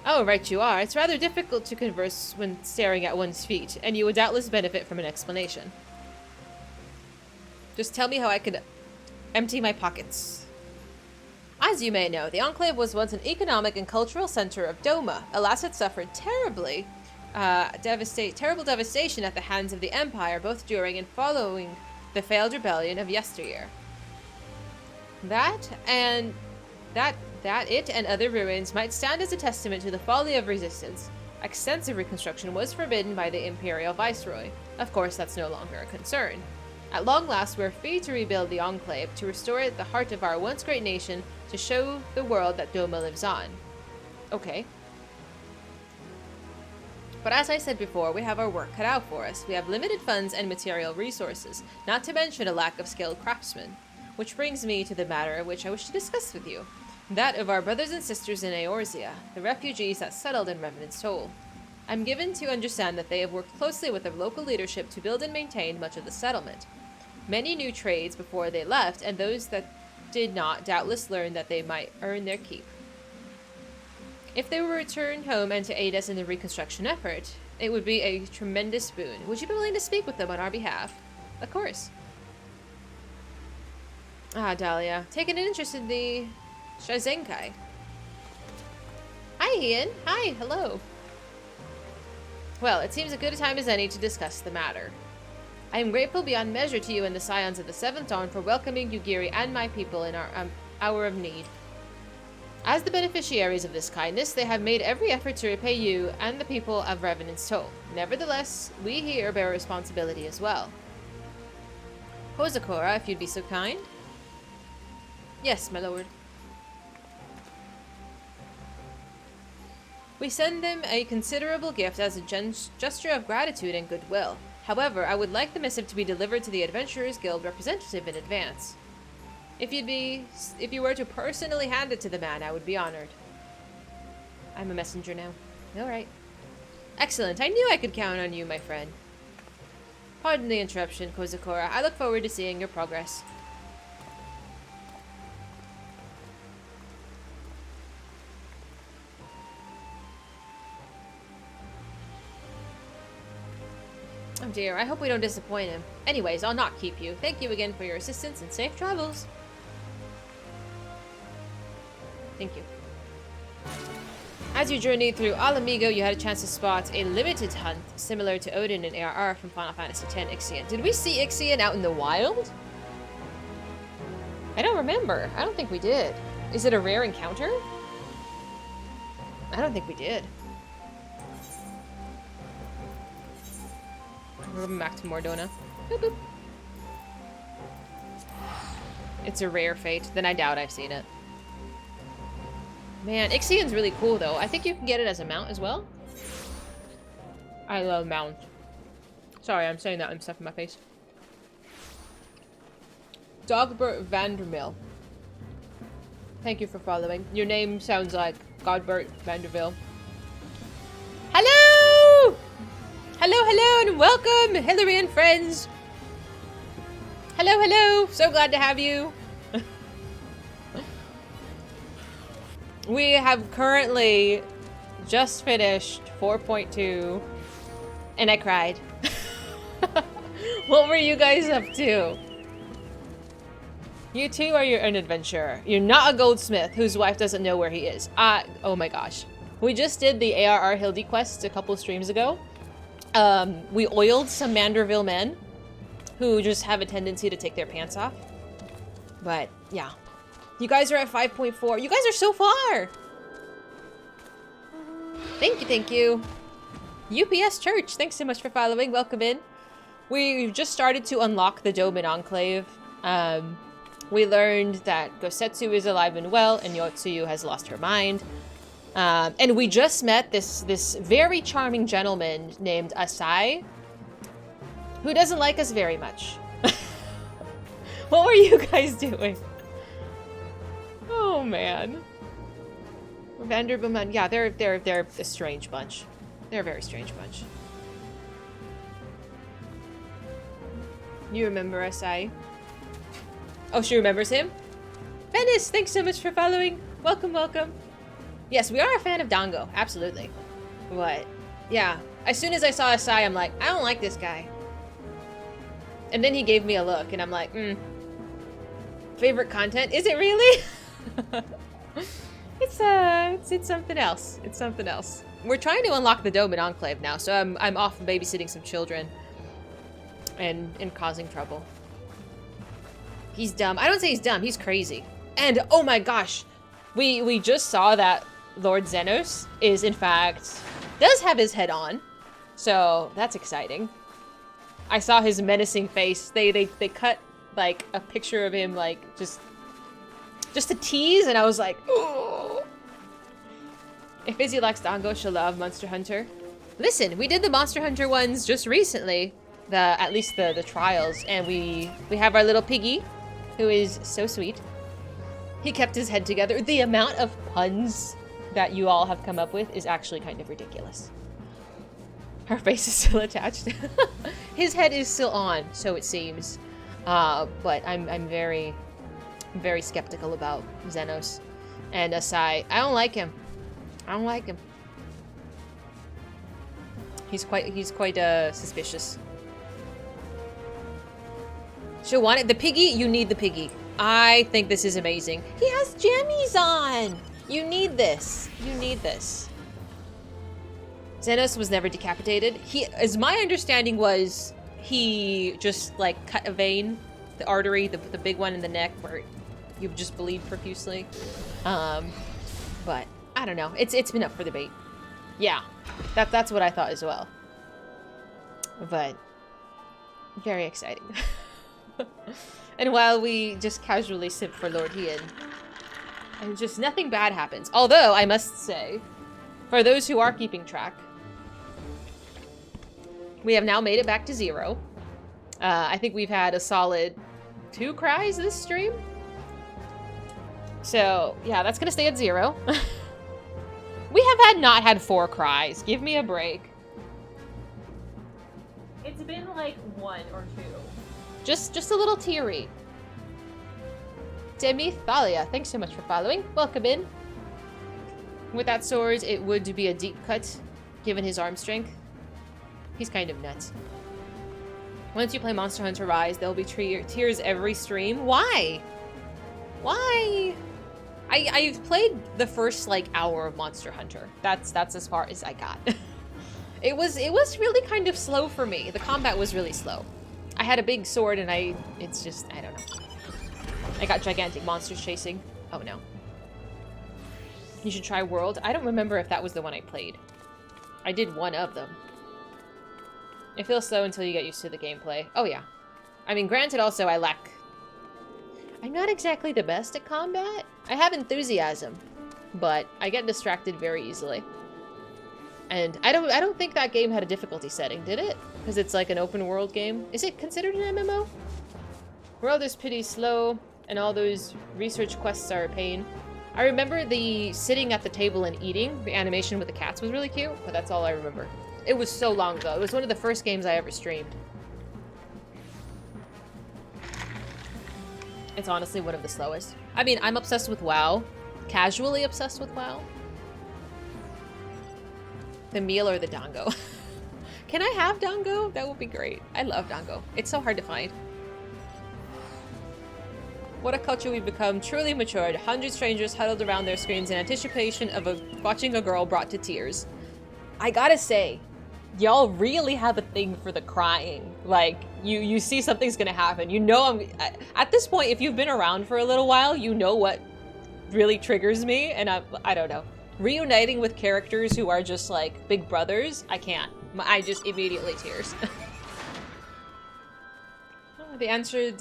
Oh, right you are. It's rather difficult to converse when staring at one's feet, and you would doubtless benefit from an explanation. Just tell me how I could empty my pockets. As you may know, the Enclave was once an economic and cultural center of Doma. Alas, it suffered terrible devastation at the hands of the Empire, both during and following the failed rebellion of yesteryear. That it and other ruins might stand as a testament to the folly of resistance. Extensive reconstruction was forbidden by the Imperial Viceroy. Of course, that's no longer a concern. At long last, we're free to rebuild the Enclave, to restore it the heart of our once great nation, to show the world that Doma lives on. Okay. But as I said before, we have our work cut out for us. We have limited funds and material resources, not to mention a lack of skilled craftsmen. Which brings me to the matter which I wish to discuss with you. That of our brothers and sisters in Eorzea, the refugees that settled in Revenant's Toll. I'm given to understand that they have worked closely with the local leadership to build and maintain much of the settlement. Many new trades before they left, and those that did not doubtless learn that they might earn their keep. If they were returned home and to aid us in the reconstruction effort, it would be a tremendous boon. Would you be willing to speak with them on our behalf? Of course. Ah, Dahlia. Taking an interest in the Shizenkai. Hi, Ian. Hi, hello. Well, it seems a good time as any to discuss the matter. I am grateful beyond measure to you and the Scions of the Seventh Dawn for welcoming Yugiri and my people in our hour of need. As the beneficiaries of this kindness, they have made every effort to repay you and the people of Revenant's toll. Nevertheless, we here bear responsibility as well. Kozakura, if you'd be so kind. Yes, my lord. We send them a considerable gift as a gesture of gratitude and goodwill. However, I would like the missive to be delivered to the Adventurers Guild representative in advance. If you were to personally hand it to the man, I would be honored. I'm a messenger now. Alright. Excellent. I knew I could count on you, my friend. Pardon the interruption, Kozakura. I look forward to seeing your progress. Oh dear, I hope we don't disappoint him. Anyways, I'll not keep you. Thank you again for your assistance and safe travels. Thank you. As you journeyed through Alamigo, you had a chance to spot a limited hunt similar to Odin and ARR from Final Fantasy X Ixion. Did we see Ixion out in the wild? I don't remember. I don't think we did. Is it a rare encounter? I don't think we did. We're going back to Mordona. Boop, boop. It's a rare fate. Then I doubt I've seen it. Man, Ixion's really cool though. I think you can get it as a mount as well. I love mounts. Sorry, I'm saying that and stuff in my face. Dogbert Vandermill. Thank you for following. Your name sounds like Godbert Vanderbilt. Hello! Hello, hello, and welcome, Hillary and friends. Hello, hello. So glad to have you. We have currently just finished 4.2, and I cried. What were you guys up to? You two are an adventurer. You're not a goldsmith whose wife doesn't know where he is. Oh my gosh. We just did the ARR Hildy quest a couple streams ago. We oiled some Manderville men who just have a tendency to take their pants off. But yeah. You guys are at 5.4. You guys are so far! Thank you, thank you. UPS Church, thanks so much for following. Welcome in. We've just started to unlock the Doman Enclave. We learned that Gosetsu is alive and well, and Yotsuyu has lost her mind. And we just met this very charming gentleman named Asai, who doesn't like us very much. What were you guys doing? Oh man. Vanderbilt, yeah, they're a strange bunch. They're a very strange bunch. You remember Asai? Oh, she remembers him? Venice, thanks so much for following. Welcome, welcome. Yes, we are a fan of Dango, absolutely. But, yeah, as soon as I saw Asai, I'm like, I don't like this guy. And then he gave me a look, and I'm like, favorite content? Is it really? It's something else. It's something else. We're trying to unlock the Doman Enclave now, so I'm off babysitting some children and causing trouble. He's dumb. I don't say he's dumb. He's crazy. And oh my gosh, we just saw that Lord Xenos is in fact does have his head on, so that's exciting. I saw his menacing face. They cut like a picture of him like just to tease, and I was like, oh. If Fizy likes Dango, she'll love Monster Hunter. Listen, we did the Monster Hunter ones just recently, at least the trials, and we have our little piggy, who is so sweet. He kept his head together. The amount of puns that you all have come up with is actually kind of ridiculous. Her face is still attached. His head is still on, so it seems. But I'm very I'm very skeptical about Xenos. And Asai, I don't like him. I don't like him. He's quite suspicious. She'll want it. The piggy, you need the piggy. I think this is amazing. He has jammies on. You need this. You need this. Xenos was never decapitated. He, as my understanding was, he just like cut a vein, the artery, the big one in the neck where you just bleed profusely. But I don't know. It's been up for debate. Yeah, that's what I thought as well. But very exciting. And while we just casually simp for Lord Hien, and just nothing bad happens. Although I must say, for those who are keeping track, we have now made it back to 0. I think we've had a solid 2 cries this stream. So yeah, that's gonna stay at 0. We have not had 4 cries. Give me a break. It's been like 1 or 2. Just a little teary. Demi Thalia, thanks so much for following. Welcome in. With that sword, it would be a deep cut, given his arm strength. He's kind of nuts. Once you play Monster Hunter Rise, there'll be tears every stream. Why? Why? I've played the first like hour of Monster Hunter. That's as far as I got. It was really kind of slow for me. The combat was really slow. I had a big sword and it's just, I don't know. I got gigantic monsters chasing. Oh no. You should try World. I don't remember if that was the one I played. I did one of them. It feels slow until you get used to the gameplay. Oh yeah. I mean, granted also I'm not exactly the best at combat. I have enthusiasm, but I get distracted very easily. And I don't think that game had a difficulty setting, did it? Because it's like an open world game. Is it considered an MMO? World is pretty slow, and all those research quests are a pain. I remember the sitting at the table and eating. The animation with the cats was really cute, but that's all I remember. It was so long ago. It was one of the first games I ever streamed. It's honestly one of the slowest. I mean, I'm obsessed with WoW. Casually obsessed with WoW. The meal or the dongo? Can I have dongo? That would be great. I love dongo. It's so hard to find. What a culture we've become. Truly matured. 100 strangers huddled around their screens in anticipation of watching a girl brought to tears. I gotta say, y'all really have a thing for the crying. Like, you see something's gonna happen. You know at this point, if you've been around for a little while, you know what really triggers me, and I don't know. Reuniting with characters who are just like big brothers, I can't. I just immediately tears. The answer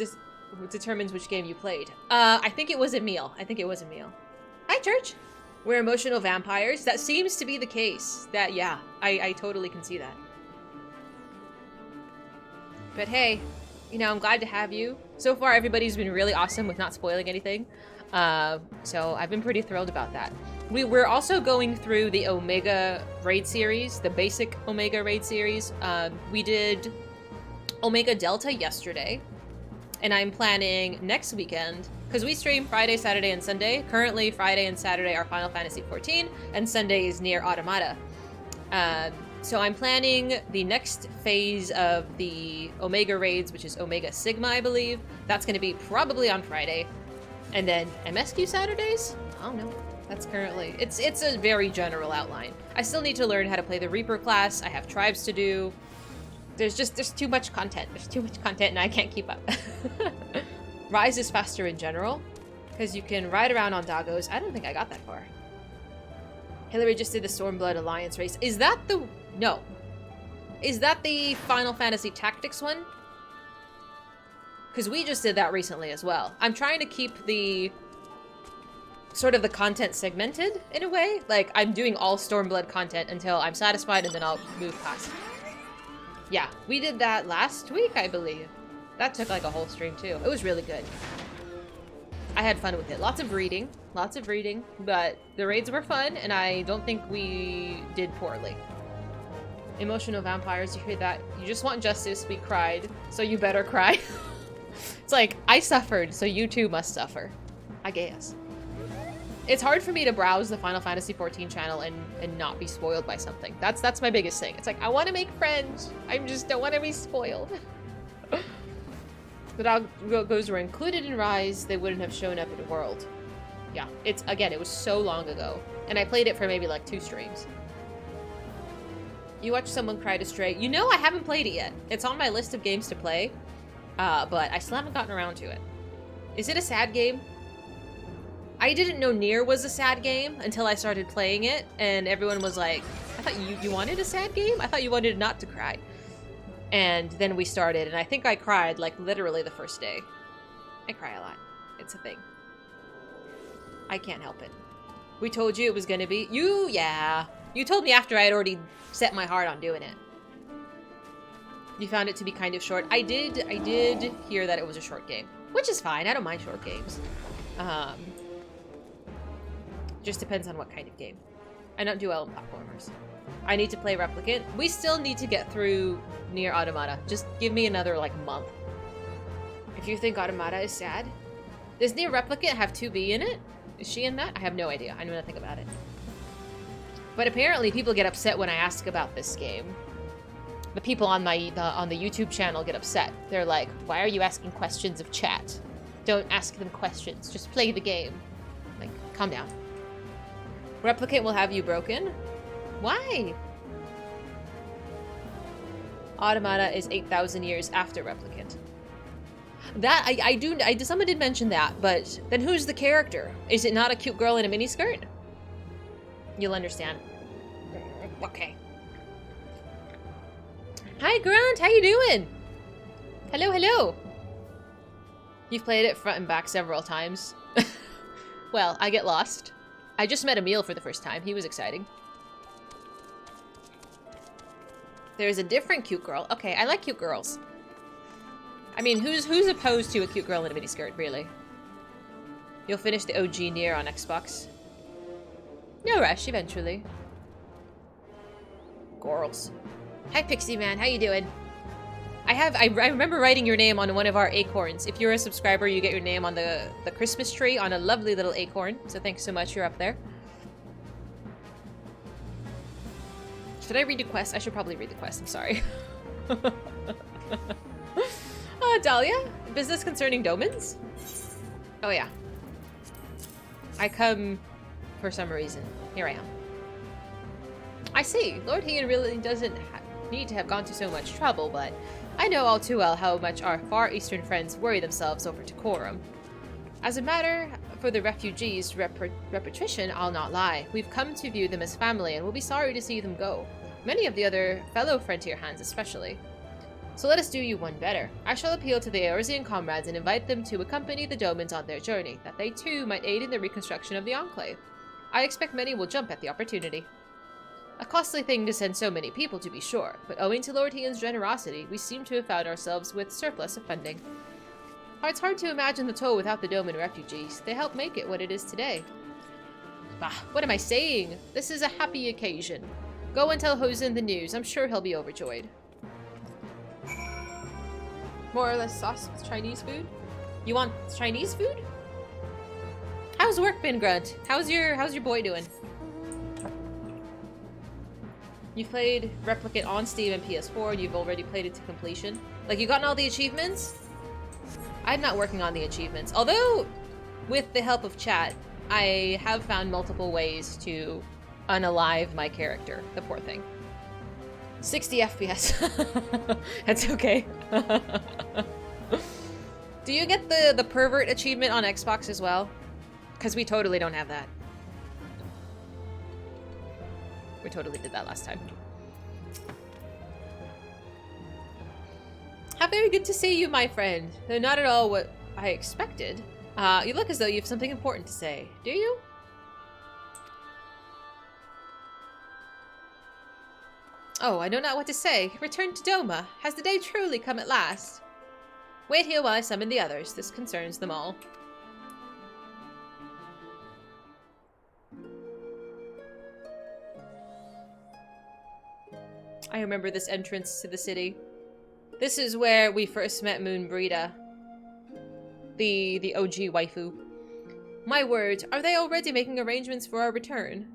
determines which game you played. I think it was a meal. Hi, Church. We're emotional vampires. That seems to be the case. That, yeah, I totally can see that. But hey, you know, I'm glad to have you. So far, everybody's been really awesome with not spoiling anything. So I've been pretty thrilled about that. We're also going through the Omega raid series, the basic Omega raid series. We did Omega Delta yesterday, and I'm planning next weekend, because we stream Friday, Saturday, and Sunday. Currently, Friday and Saturday are Final Fantasy XIV, and Sunday is Nier Automata. So I'm planning the next phase of the Omega raids, which is Omega Sigma, I believe. That's going to be probably on Friday. And then MSQ Saturdays? I don't know. That's currently... It's a very general outline. I still need to learn how to play the Reaper class. I have tribes to do. There's too much content. There's too much content and I can't keep up. Rise is faster in general, because you can ride around on doggos. I don't think I got that far. Hillary just did the Stormblood Alliance race. Is that the... No. Is that the Final Fantasy Tactics one? Because we just did that recently as well. I'm trying to keep the... sort of the content segmented, in a way. Like, I'm doing all Stormblood content until I'm satisfied, and then I'll move past. Yeah, we did that last week, I believe. That took like a whole stream, too. It was really good. I had fun with it. Lots of reading, but the raids were fun, and I don't think we did poorly. Emotional vampires, you hear that? You just want justice, we cried, so you better cry. It's like, I suffered, so you too must suffer. I guess. It's hard for me to browse the Final Fantasy XIV channel and not be spoiled by something. That's my biggest thing. It's like, I want to make friends. I just don't want to be spoiled. The doggos were included in Rise. They wouldn't have shown up in World. Yeah, it was so long ago. And I played it for maybe like 2 streams. You watched someone cry to Stray. You know I haven't played it yet. It's on my list of games to play. But I still haven't gotten around to it. Is it a sad game? I didn't know Nier was a sad game until I started playing it, and everyone was like, I thought you wanted a sad game? I thought you wanted not to cry. And then we started, and I think I cried, like, literally the first day. I cry a lot. It's a thing. I can't help it. We told you it was gonna be... Yeah. You told me after I had already set my heart on doing it. You found it to be kind of short. I did hear that it was a short game, which is fine. I don't mind short games. Just depends on what kind of game. I don't do well in platformers. I need to play Replicant. We still need to get through Nier Automata. Just give me another, like, month. If you think Automata is sad. Does Nier Replicant have 2B in it? Is she in that? I have no idea. I know nothing about it. But apparently people get upset when I ask about this game. The people on the YouTube channel get upset. They're like, why are you asking questions of chat? Don't ask them questions. Just play the game. Like, calm down. Replicant will have you broken? Why? Automata is 8,000 years after Replicant. That, someone did mention that, but then who's the character? Is it not a cute girl in a miniskirt? You'll understand. Okay. Hi, Grunt. How you doing? Hello, hello. You've played it front and back several times. Well, I get lost. I just met Emil for the first time. He was exciting. There's a different cute girl. Okay, I like cute girls. I mean, who's opposed to a cute girl in a miniskirt, really? You'll finish the OG Nier on Xbox. No rush, eventually. Girls. Hi, Pixie Man. How you doing? I remember writing your name on one of our acorns. If you're a subscriber, you get your name on the Christmas tree on a lovely little acorn. So thanks so much. You're up there. Should I read the quest? I should probably read the quest. I'm sorry. Dahlia? Business concerning Domans? Oh, yeah. I come for some reason. Here I am. I see. Lord Hean really doesn't need to have gone to so much trouble, but I know all too well how much our Far Eastern friends worry themselves over decorum. As a matter for the refugees' repetition, I'll not lie. We've come to view them as family, and we'll be sorry to see them go. Many of the other fellow frontier hands especially. So let us do you one better. I shall appeal to the Eorzean comrades and invite them to accompany the Domans on their journey, that they too might aid in the reconstruction of the Enclave. I expect many will jump at the opportunity. A costly thing to send so many people, to be sure, but owing to Lord Hean's generosity, we seem to have found ourselves with surplus of funding. It's hard to imagine the toll without the Doman refugees. They helped make it what it is today. Bah, what am I saying? This is a happy occasion. Go and tell Hosen the news. I'm sure he'll be overjoyed. More or less sauce with Chinese food? You want Chinese food? How's work been, Grunt? How's your boy doing? You've played Replicant on Steam and PS4, and you've already played it to completion. Like, you gotten all the achievements? I'm not working on the achievements. Although, with the help of chat, I have found multiple ways to unalive my character. The poor thing. 60 FPS. That's okay. Do you get the pervert achievement on Xbox as well? Because we totally don't have that. We totally did that last time. How very good to see you, my friend. Though not at all what I expected. You look as though you have something important to say. Do you? Oh, I know not what to say. Return to Doma. Has the day truly come at last? Wait here while I summon the others. This concerns them all. I remember this entrance to the city. This is where we first met Moonbreeda. The OG waifu. My word, are they already making arrangements for our return?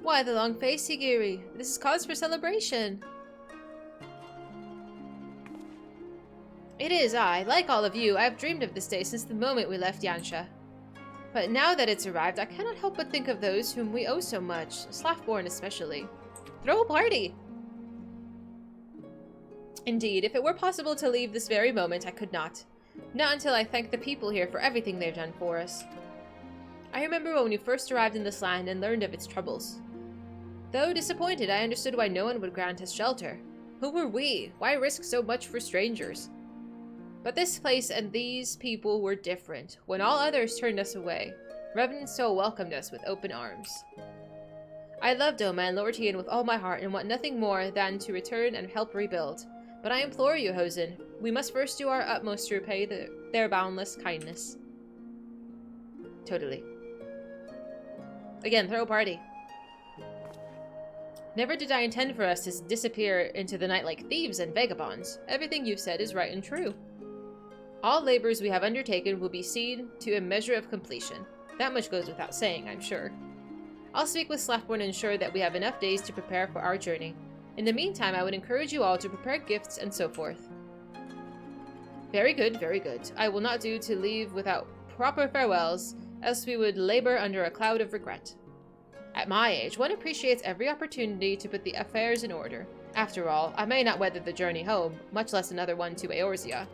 Why the long face, Higiri? This is cause for celebration. It is I. Like all of you, I have dreamed of this day since the moment we left Yansha. But now that it's arrived, I cannot help but think of those whom we owe so much, Slaffborn especially. Throw a party! Indeed, if it were possible to leave this very moment, I could not. Not until I thank the people here for everything they've done for us. I remember when we first arrived in this land and learned of its troubles. Though disappointed, I understood why no one would grant us shelter. Who were we? Why risk so much for strangers? But this place and these people were different. When all others turned us away, Revenant Soul welcomed us with open arms. I love Doma and Lortian with all my heart and want nothing more than to return and help rebuild. But I implore you, Hosen, we must first do our utmost to repay their boundless kindness. Totally. Again, throw a party. Never did I intend for us to disappear into the night like thieves and vagabonds. Everything you've said is right and true. All labors we have undertaken will be seen to a measure of completion. That much goes without saying, I'm sure. I'll speak with Slaffborn and ensure that we have enough days to prepare for our journey. In the meantime, I would encourage you all to prepare gifts and so forth. Very good, very good. I will not do to leave without proper farewells, else we would labor under a cloud of regret. At my age, one appreciates every opportunity to put the affairs in order. After all, I may not weather the journey home, much less another one to Eorzea.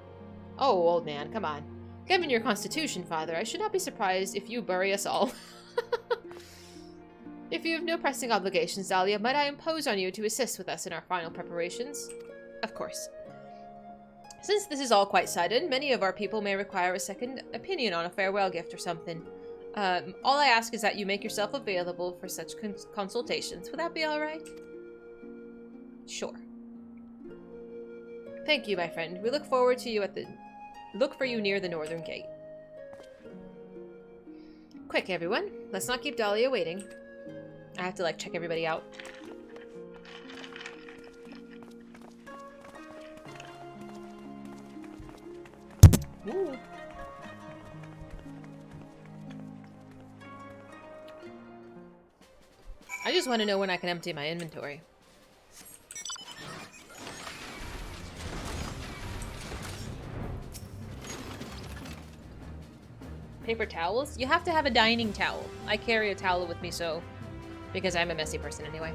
Oh, old man, come on. Given your constitution, father, I should not be surprised if you bury us all. If you have no pressing obligations, Dahlia, might I impose on you to assist with us in our final preparations? Of course. Since this is all quite sudden, many of our people may require a second opinion on a farewell gift or something. All I ask is that you make yourself available for such consultations. Would that be alright? Sure. Thank you, my friend. We look forward to you look for you near the northern gate. Quick, everyone. Let's not keep Dahlia waiting. I have to, like, check everybody out. Ooh. I just want to know when I can empty my inventory. Paper towels? You have to have a dining towel. I carry a towel with me, because I'm a messy person anyway.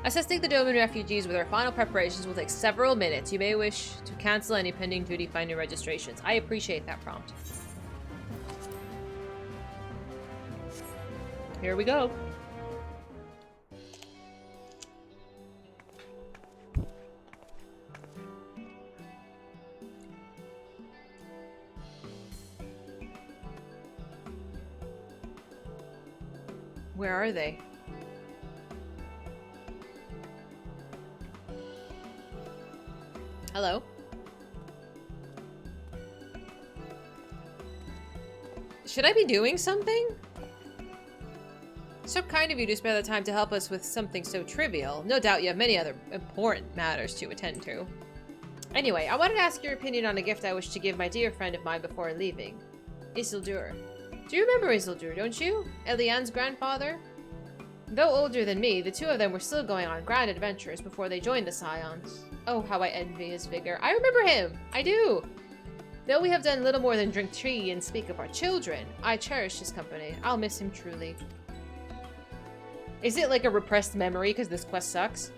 Assisting the Doman refugees with our final preparations will take several minutes. You may wish to cancel any pending duty finder registrations. I appreciate that prompt. Here we go. Where are they? Hello? Should I be doing something? So kind of you to spare the time to help us with something so trivial. No doubt you have many other important matters to attend to. Anyway, I wanted to ask your opinion on a gift I wish to give my dear friend of mine before leaving. Isildur. Do you remember Isildur, don't you? Eliane's grandfather? Though older than me, the two of them were still going on grand adventures before they joined the Scions. Oh, how I envy his vigor. I remember him! I do! Though we have done little more than drink tea and speak of our children, I cherish his company. I'll miss him truly. Is it like a repressed memory because this quest sucks?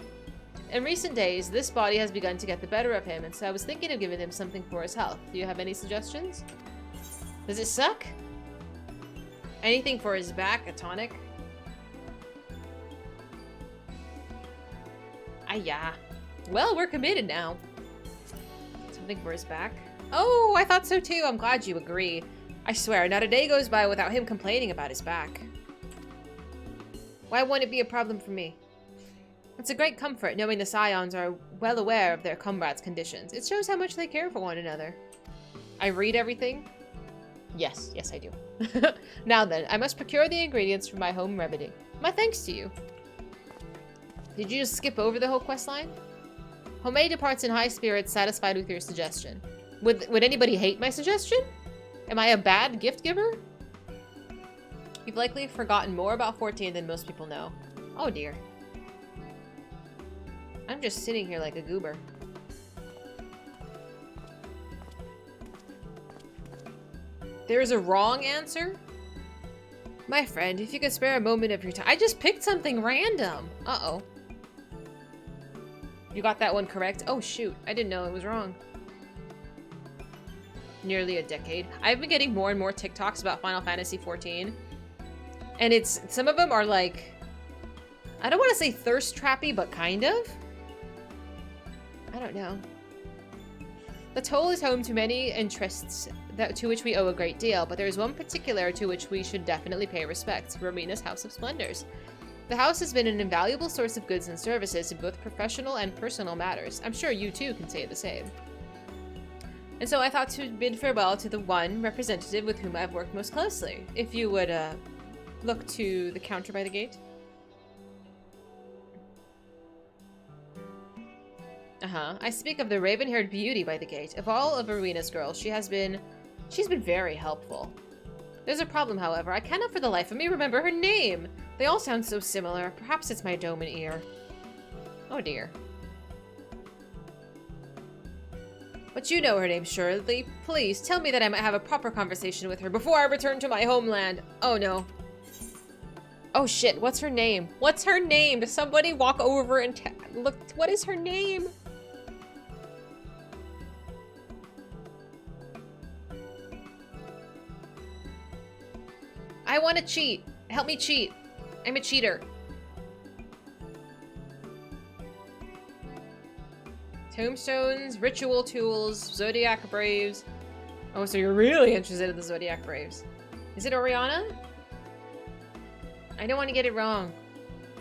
In recent days, this body has begun to get the better of him, and so I was thinking of giving him something for his health. Do you have any suggestions? Does it suck? Anything for his back? A tonic? Yeah. Well, we're committed now. Something for his back? Oh, I thought so too. I'm glad you agree. I swear, not a day goes by without him complaining about his back. Why won't it be a problem for me? It's a great comfort knowing the Scions are well aware of their comrades' conditions. It shows how much they care for one another. I read everything? Yes, I do. Now then, I must procure the ingredients for my home remedy. My thanks to you. Did you just skip over the whole quest line? Homei departs in high spirits, satisfied with your suggestion. Would anybody hate my suggestion? Am I a bad gift giver? You've likely forgotten more about 14 than most people know. Oh dear. I'm just sitting here like a goober. There's a wrong answer? My friend, if you could spare a moment of your time. I just picked something random. Uh-oh. You got that one correct? Oh shoot, I didn't know it was wrong. Nearly a decade. I've been getting more and more TikToks about Final Fantasy XIV. And some of them are like, I don't want to say thirst trappy, but kind of. I don't know. The Toll is home to many interests to which we owe a great deal, but there is one particular to which we should definitely pay respect, Romina's House of Splendors. The house has been an invaluable source of goods and services in both professional and personal matters. I'm sure you too can say the same. And so I thought to bid farewell to the one representative with whom I've worked most closely. If you would look to the counter by the gate. I speak of the raven-haired beauty by the gate. Of all of Arena's girls, she's been very helpful. There's a problem, however. I cannot for the life of me remember her name. They all sound so similar. Perhaps it's my dome and ear. Oh dear. But you know her name, surely. Please, tell me that I might have a proper conversation with her before I return to my homeland. Oh no. Oh shit, what's her name? What's her name? Does somebody walk over and look? What is her name? I want to cheat. Help me cheat. I'm a cheater. Tombstones, ritual tools, Zodiac Braves. Oh, so you're really interested in the Zodiac Braves. Is it Oriana? I don't want to get it wrong.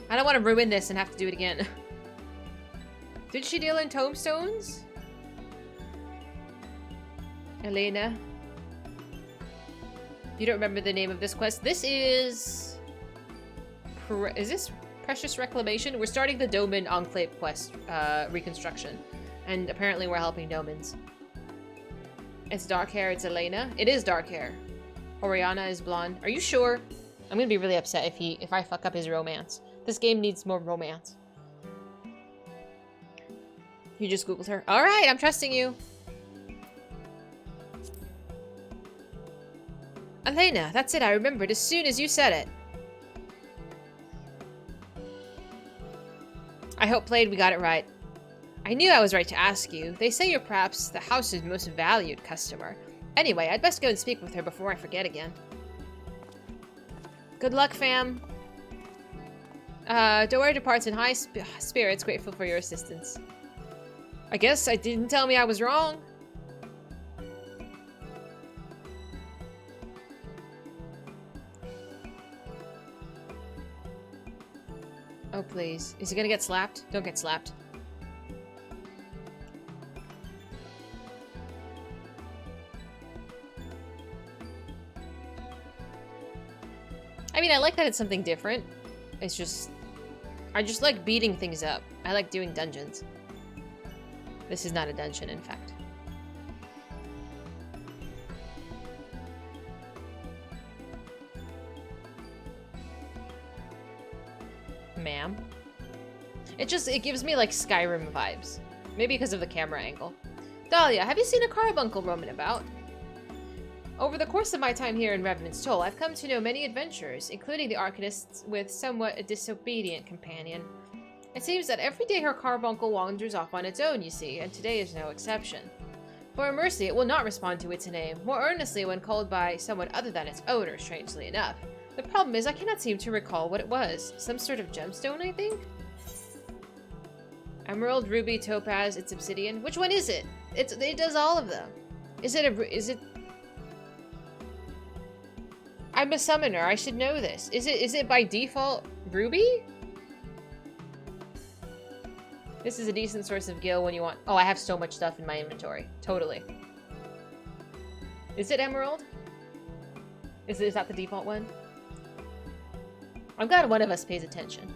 I don't want to ruin this and have to do it again. Did she deal in tombstones? Elena. You don't remember the name of this quest? This is... Is this Precious Reclamation? We're starting the Doman Enclave quest reconstruction. And apparently we're helping Domans. It's dark hair, it's Elena. It is dark hair. Oriana is blonde. Are you sure? I'm gonna be really upset if I fuck up his romance. This game needs more romance. You just Googled her. Alright, I'm trusting you. Elena, that's it, I remembered as soon as you said it. I hope played we got it right. I knew I was right to ask you. They say you're perhaps the house's most valued customer. Anyway, I'd best go and speak with her before I forget again. Good luck, fam. Dora departs in high spirits, grateful for your assistance. I guess I didn't tell me I was wrong. Oh, please. Is he gonna get slapped? Don't get slapped. I mean, I like that it's something different. It's just... I just like beating things up. I like doing dungeons. This is not a dungeon, in fact. Ma'am. It gives me like Skyrim vibes. Maybe because of the camera angle. Dahlia, have you seen a carbuncle roaming about? Over the course of my time here in Revenant's Toll, I've come to know many adventurers, including the Arcanists with somewhat a disobedient companion. It seems that every day her carbuncle wanders off on its own, you see, and today is no exception. For a mercy, it will not respond to its name, more earnestly when called by someone other than its owner, strangely enough. The problem is I cannot seem to recall what it was. Some sort of gemstone, I think? Emerald, ruby, topaz, it's obsidian. Which one is it? It does all of them. Is it... I'm a summoner, I should know this. Is it by default ruby? This is a decent source of gil when you want... Oh, I have so much stuff in my inventory. Totally. Is it emerald? Is that the default one? I'm glad one of us pays attention.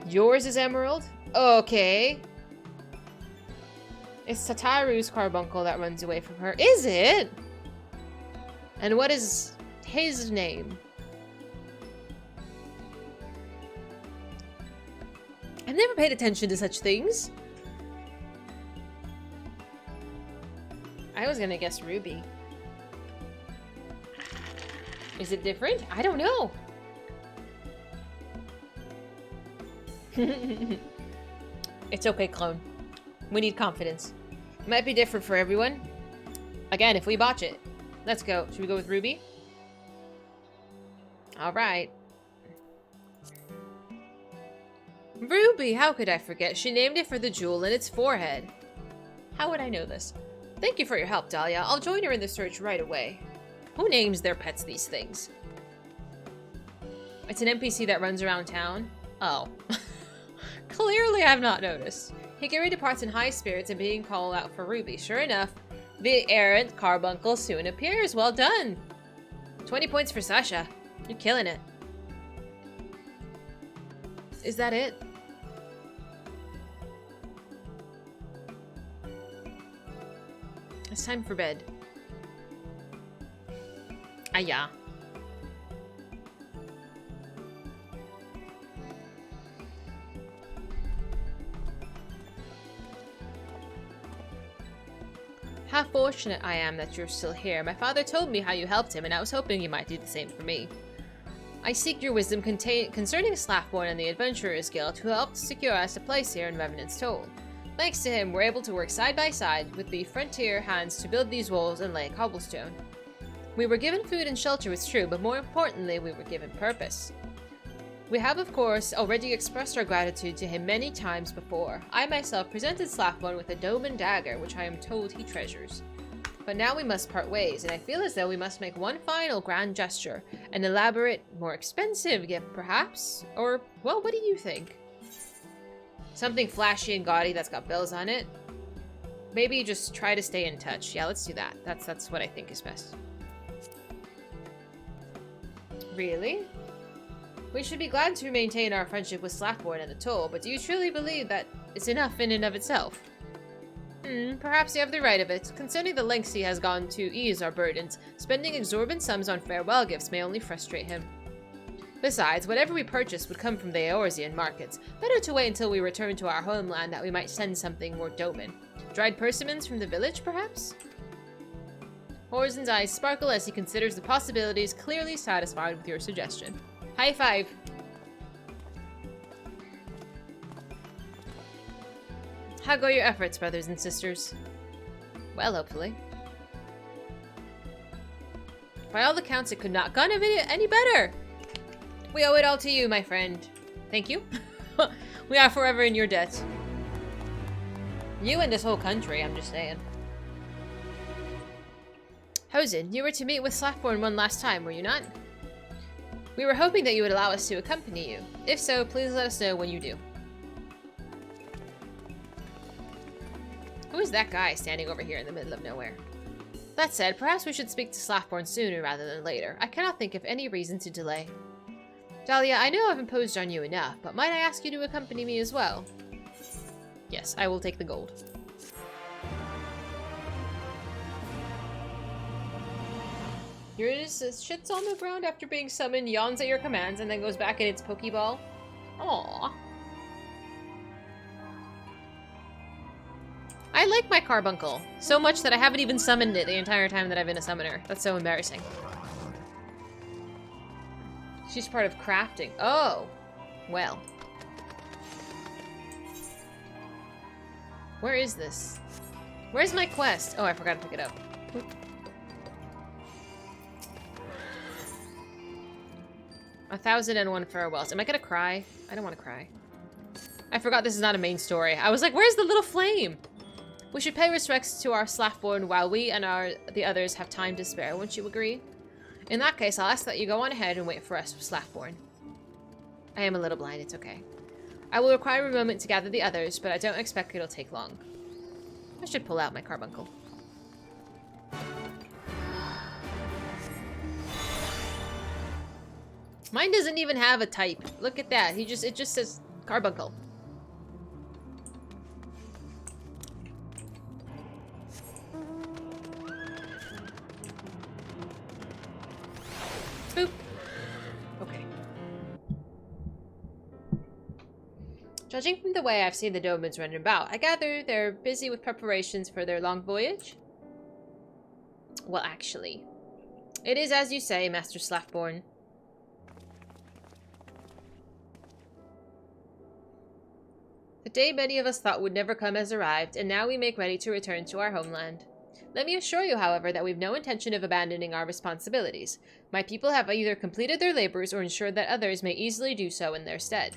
Yours is Emerald? Okay. It's Tataru's carbuncle that runs away from her. Is it? And what is his name? I've never paid attention to such things. I was gonna guess Ruby. Is it different? I don't know. It's okay, clone. We need confidence. It might be different for everyone. Again, if we botch it. Let's go. Should we go with Ruby? Alright. Ruby, how could I forget? She named it for the jewel in its forehead. How would I know this? Thank you for your help, Dahlia. I'll join her in the search right away. Who names their pets these things? It's an NPC that runs around town. Oh. Clearly I've not noticed. Higiri departs in high spirits and being called out for Ruby. Sure enough, the errant carbuncle soon appears. Well done. 20 points for Sasha. You're killing it. Is that it? It's time for bed. Ah, yeah. How fortunate I am that you're still here. My father told me how you helped him, and I was hoping you might do the same for me. I seek your wisdom concerning Slackborn and the Adventurers Guild, who helped secure us a place here in Revenant's Toll. Thanks to him, we're able to work side by side with the frontier hands to build these walls and lay cobblestone. We were given food and shelter, it's true, but more importantly, we were given purpose. We have, of course, already expressed our gratitude to him many times before. I myself presented Slackborn with a Doman dagger, which I am told he treasures. But now we must part ways, and I feel as though we must make one final grand gesture. An elaborate, more expensive gift, perhaps? Or, well, what do you think? Something flashy and gaudy that's got bells on it? Maybe just try to stay in touch. Yeah, let's do that. That's what I think is best. Really? We should be glad to maintain our friendship with Slackborn and the Toll, but do you truly believe that it's enough in and of itself? Perhaps you have the right of it. Concerning the lengths he has gone to ease our burdens, spending exorbitant sums on farewell gifts may only frustrate him. Besides, whatever we purchase would come from the Eorzean markets. Better to wait until we return to our homeland that we might send something more Doman. Dried persimmons from the village, perhaps? Horzen's eyes sparkle as he considers the possibilities, clearly satisfied with your suggestion. High five! How go your efforts, brothers and sisters? Well, hopefully. By all accounts, it could not gone any better! We owe it all to you, my friend. Thank you. We are forever in your debt. You and this whole country, I'm just saying. Hosen, you were to meet with Slackborn one last time, were you not? We were hoping that you would allow us to accompany you. If so, please let us know when you do. Who is that guy standing over here in the middle of nowhere? That said, perhaps we should speak to Slackborn sooner rather than later. I cannot think of any reason to delay. Dahlia, I know I've imposed on you enough, but might I ask you to accompany me as well? Yes, I will take the gold. Yours shits on the ground after being summoned, yawns at your commands, and then goes back in its Pokeball. Aww. I like my carbuncle so much that I haven't even summoned it the entire time that I've been a summoner. That's so embarrassing. She's part of crafting. Oh, well. Where is this? Where's my quest? Oh, I forgot to pick it up. Oop. 1,001 farewells. Am I gonna cry? I don't want to cry. I forgot this is not a main story. I was like, where's the little flame? We should pay respects to our Slackborn while we and the others have time to spare. Wouldn't you agree? In that case, I'll ask that you go on ahead and wait for us, Slackborn. I am a little blind, it's okay. I will require a moment to gather the others, but I don't expect it'll take long. I should pull out my carbuncle. Mine doesn't even have a type. Look at that. It just says carbuncle. Boop. Okay. Judging from the way I've seen the Domans running about, I gather they're busy with preparations for their long voyage? Well, actually, it is as you say, Master Slaffborn. The day many of us thought would never come has arrived, and now we make ready to return to our homeland. Let me assure you, however, that we've no intention of abandoning our responsibilities. My people have either completed their labors or ensured that others may easily do so in their stead.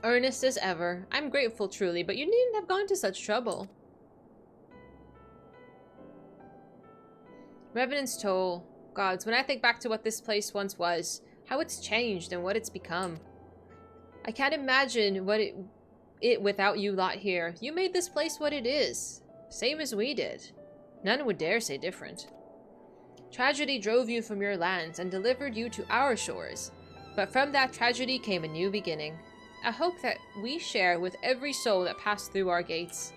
Earnest as ever. I'm grateful truly, but you needn't have gone to such trouble. Revenant's Toll. Gods, when I think back to what this place once was, how it's changed and what it's become. I can't imagine what it without you lot here. You made this place what it is. Same as we did. None would dare say different. Tragedy drove you from your lands and delivered you to our shores. But from that tragedy came a new beginning. A hope that we share with every soul that passed through our gates.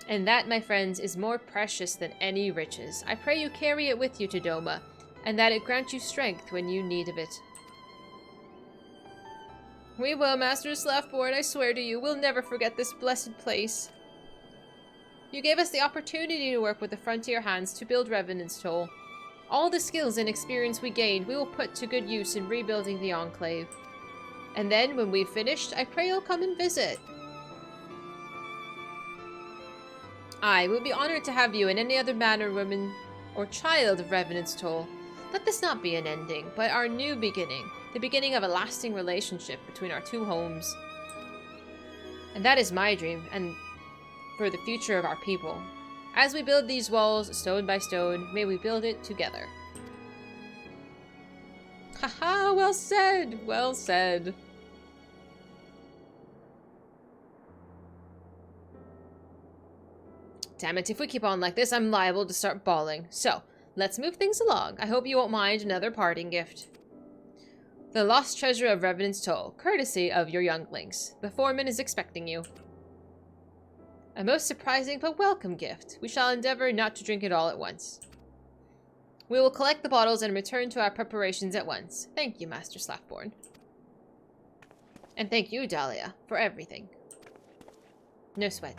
And that, my friends, is more precious than any riches. I pray you carry it with you to Doma, and that it grant you strength when you need of it. We will, Master Slaffborn, I swear to you, we'll never forget this blessed place. You gave us the opportunity to work with the Frontier Hands to build Revenant's Toll. All the skills and experience we gained, we will put to good use in rebuilding the Enclave. And then, when we've finished, I pray you'll come and visit. I would be honored to have you and any other man or woman or child of Revenant's Toll. Let this not be an ending, but our new beginning. The beginning of a lasting relationship between our two homes. And that is my dream, and for the future of our people. As we build these walls, stone by stone, may we build it together. Haha, well said, well said. Damn it, if we keep on like this, I'm liable to start bawling. So, let's move things along. I hope you won't mind another parting gift. The lost treasure of Revenant's Toll, courtesy of your younglings. The foreman is expecting you. A most surprising but welcome gift. We shall endeavor not to drink it all at once. We will collect the bottles and return to our preparations at once. Thank you, Master Slaffborn. And thank you, Dahlia, for everything. No sweat.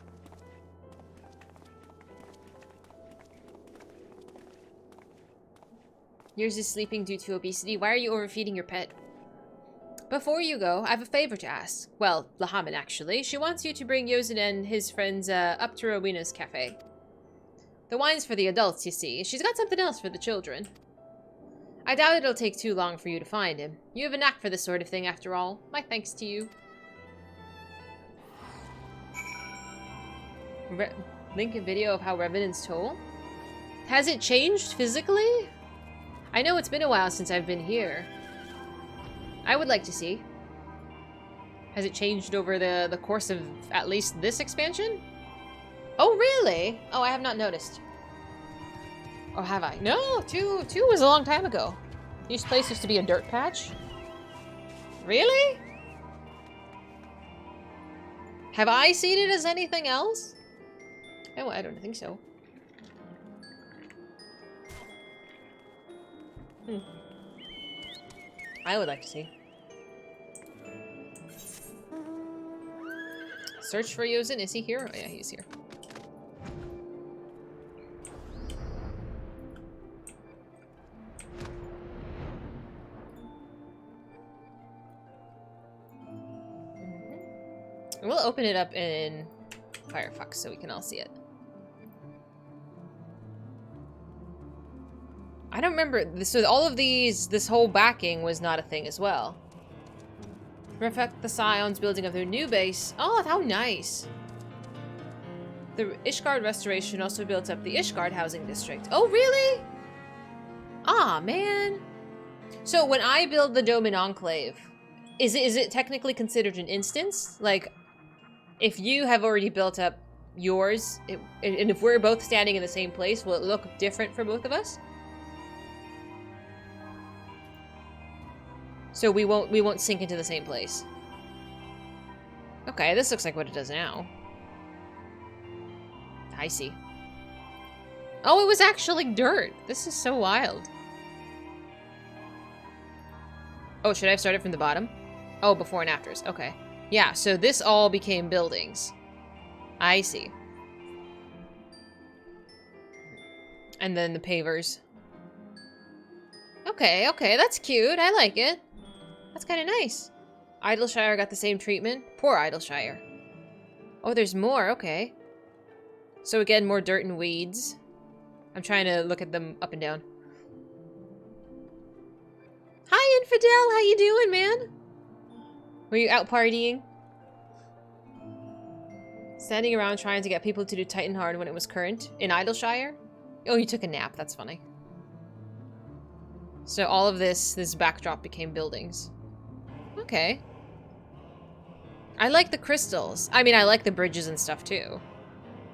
Yours is sleeping due to obesity. Why are you overfeeding your pet? Before you go, I have a favor to ask. Well, Lahaman, actually. She wants you to bring Yosin and his friends up to Rowena's cafe. The wine's for the adults, you see. She's got something else for the children. I doubt it'll take too long for you to find him. You have a knack for this sort of thing, after all. My thanks to you. Link a video of how Revenant's Toll? Has it changed physically? I know it's been a while since I've been here. I would like to see. Has it changed over the course of at least this expansion? Oh, really? Oh, I have not noticed. Or have I? No, two was a long time ago. This place used to be a dirt patch. Really? Have I seen it as anything else? Oh, I don't think so. I would like to see. Search for Yosin. Is he here? Oh yeah, he's here. We'll open it up in Firefox so we can all see it. I don't remember. So all of these, this whole backing was not a thing as well. Reflect the Scions building of their new base. Oh, how nice. The Ishgard restoration also built up the Ishgard housing district. Oh, really? Ah, man. So when I build the Doman Enclave, is it technically considered an instance? Like, if you have already built up yours, and if we're both standing in the same place, will it look different for both of us? So we won't sink into the same place. Okay, this looks like what it does now. I see. Oh, it was actually dirt. This is so wild. Oh, should I have started from the bottom? Oh, before and afters. Okay. Yeah, so this all became buildings. I see. And then the pavers. Okay, okay, that's cute. I like it. That's kind of nice. Idleshire got the same treatment. Poor Idleshire. Oh, there's more. Okay. So again, more dirt and weeds. I'm trying to look at them up and down. Hi, Infidel. How you doing, man? Were you out partying? Standing around trying to get people to do Titan Hard when it was current? In Idleshire? Oh, you took a nap. That's funny. So all of this backdrop became buildings. Okay. I like the crystals. I mean, I like the bridges and stuff too.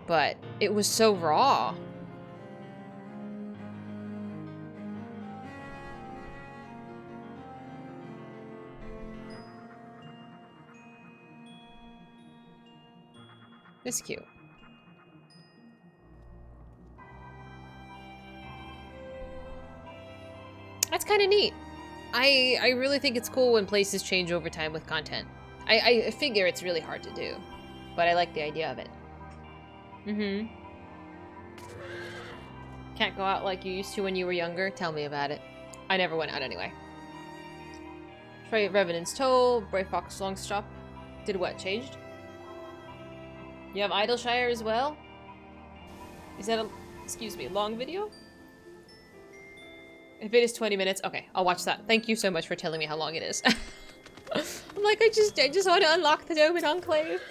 But it was so raw. It's cute. That's kind of neat. I really think it's cool when places change over time with content. I figure it's really hard to do, but I like the idea of it. Mm-hmm. Can't go out like you used to when you were younger? Tell me about it. I never went out anyway. Try Revenant's Toll, Brave Fox Longstrop. Did what? Changed? You have Idleshire as well? Is that a, excuse me, long video? If it is 20 minutes, okay, I'll watch that. Thank you so much for telling me how long it is. I'm like, I just want to unlock the Doman Enclave.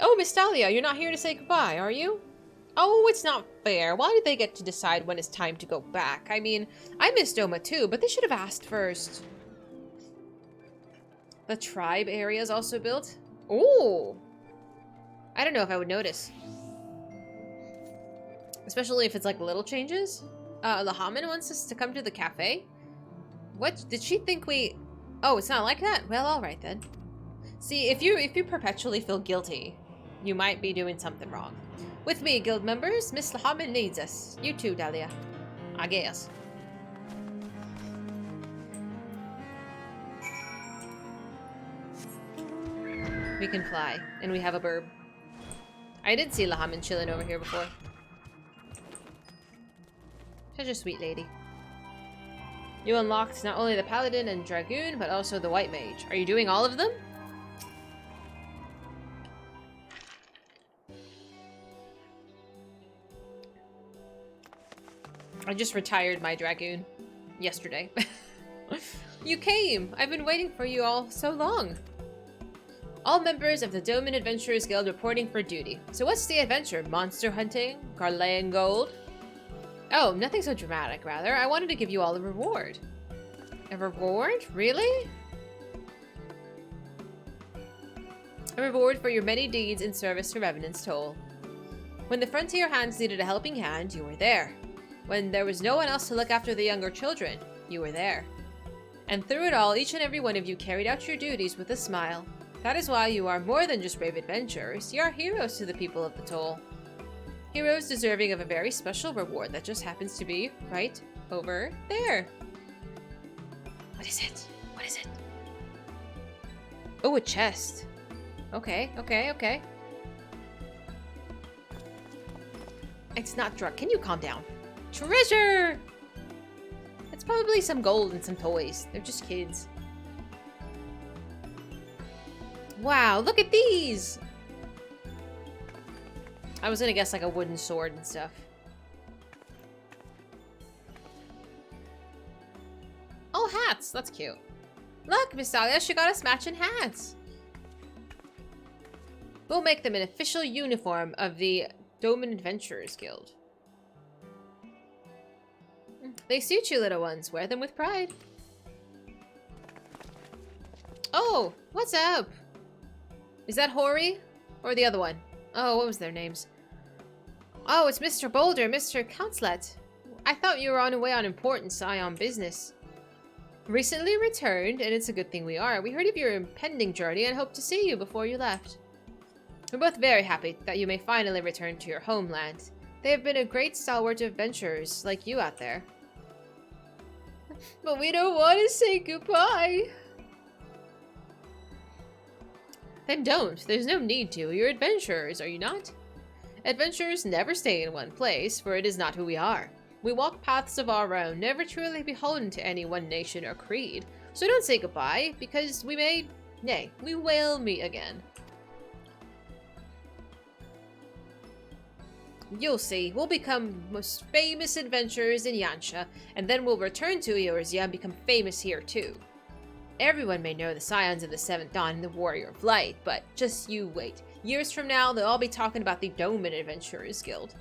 Oh, Miss Dahlia, you're not here to say goodbye, are you? Oh, it's not fair. Why did they get to decide when it's time to go back? I mean, I miss Doma too, but they should have asked first. The tribe area is also built. Ooh. I don't know if I would notice. Especially if it's like little changes. Lahaman wants us to come to the cafe? What? Did she think we... Oh, it's not like that? Well, alright then. See, if you perpetually feel guilty, you might be doing something wrong. With me, guild members, Miss Lahaman needs us. You too, Dahlia. I guess. We can fly, and we have a burb. I did see Lahaman chilling over here before. Such a sweet lady. You unlocked not only the Paladin and Dragoon, but also the White Mage. Are you doing all of them? I just retired my Dragoon yesterday. You came! I've been waiting for you all so long. All members of the Doman Adventurers Guild reporting for duty. So what's the adventure? Monster hunting? Garlean gold? Oh, nothing so dramatic, rather. I wanted to give you all a reward. A reward? Really? A reward for your many deeds in service to Revenant's Toll. When the frontier hands needed a helping hand, you were there. When there was no one else to look after the younger children, you were there. And through it all, each and every one of you carried out your duties with a smile. That is why you are more than just brave adventurers. You are heroes to the people of the Toll. Heroes deserving of a very special reward that just happens to be right over there. What is it? What is it? Oh, a chest. Okay, okay, okay. It's not drug. Can you calm down? Treasure! It's probably some gold and some toys. They're just kids. Wow, look at these! I was gonna guess like a wooden sword and stuff. Oh, hats! That's cute. Look, Miss Dahlia, she got us matching hats! We'll make them an official uniform of the Doman Adventurers Guild. They suit you, little ones. Wear them with pride. Oh, what's up? Is that Hori? Or the other one? Oh, what was their names? Oh, it's Mr. Boulder, Mr. Countslet. I thought you were on your way on important Scion business. Recently returned, and it's a good thing we are. We heard of your impending journey and hoped to see you before you left. We're both very happy that you may finally return to your homeland. They have been a great stalwart of adventurers like you out there. But we don't want to say goodbye. Then don't. There's no need to. You're adventurers, are you not? Adventurers never stay in one place, for it is not who we are. We walk paths of our own, never truly beholden to any one nation or creed. So don't say goodbye, because we may, nay, we will meet again. You'll see, we'll become most famous adventurers in Yansha, and then we'll return to Eorzea and become famous here too. Everyone may know the Scions of the Seventh Dawn and the Warrior of Light, but just you wait. Years from now, they'll all be talking about the Doman Adventurers Guild.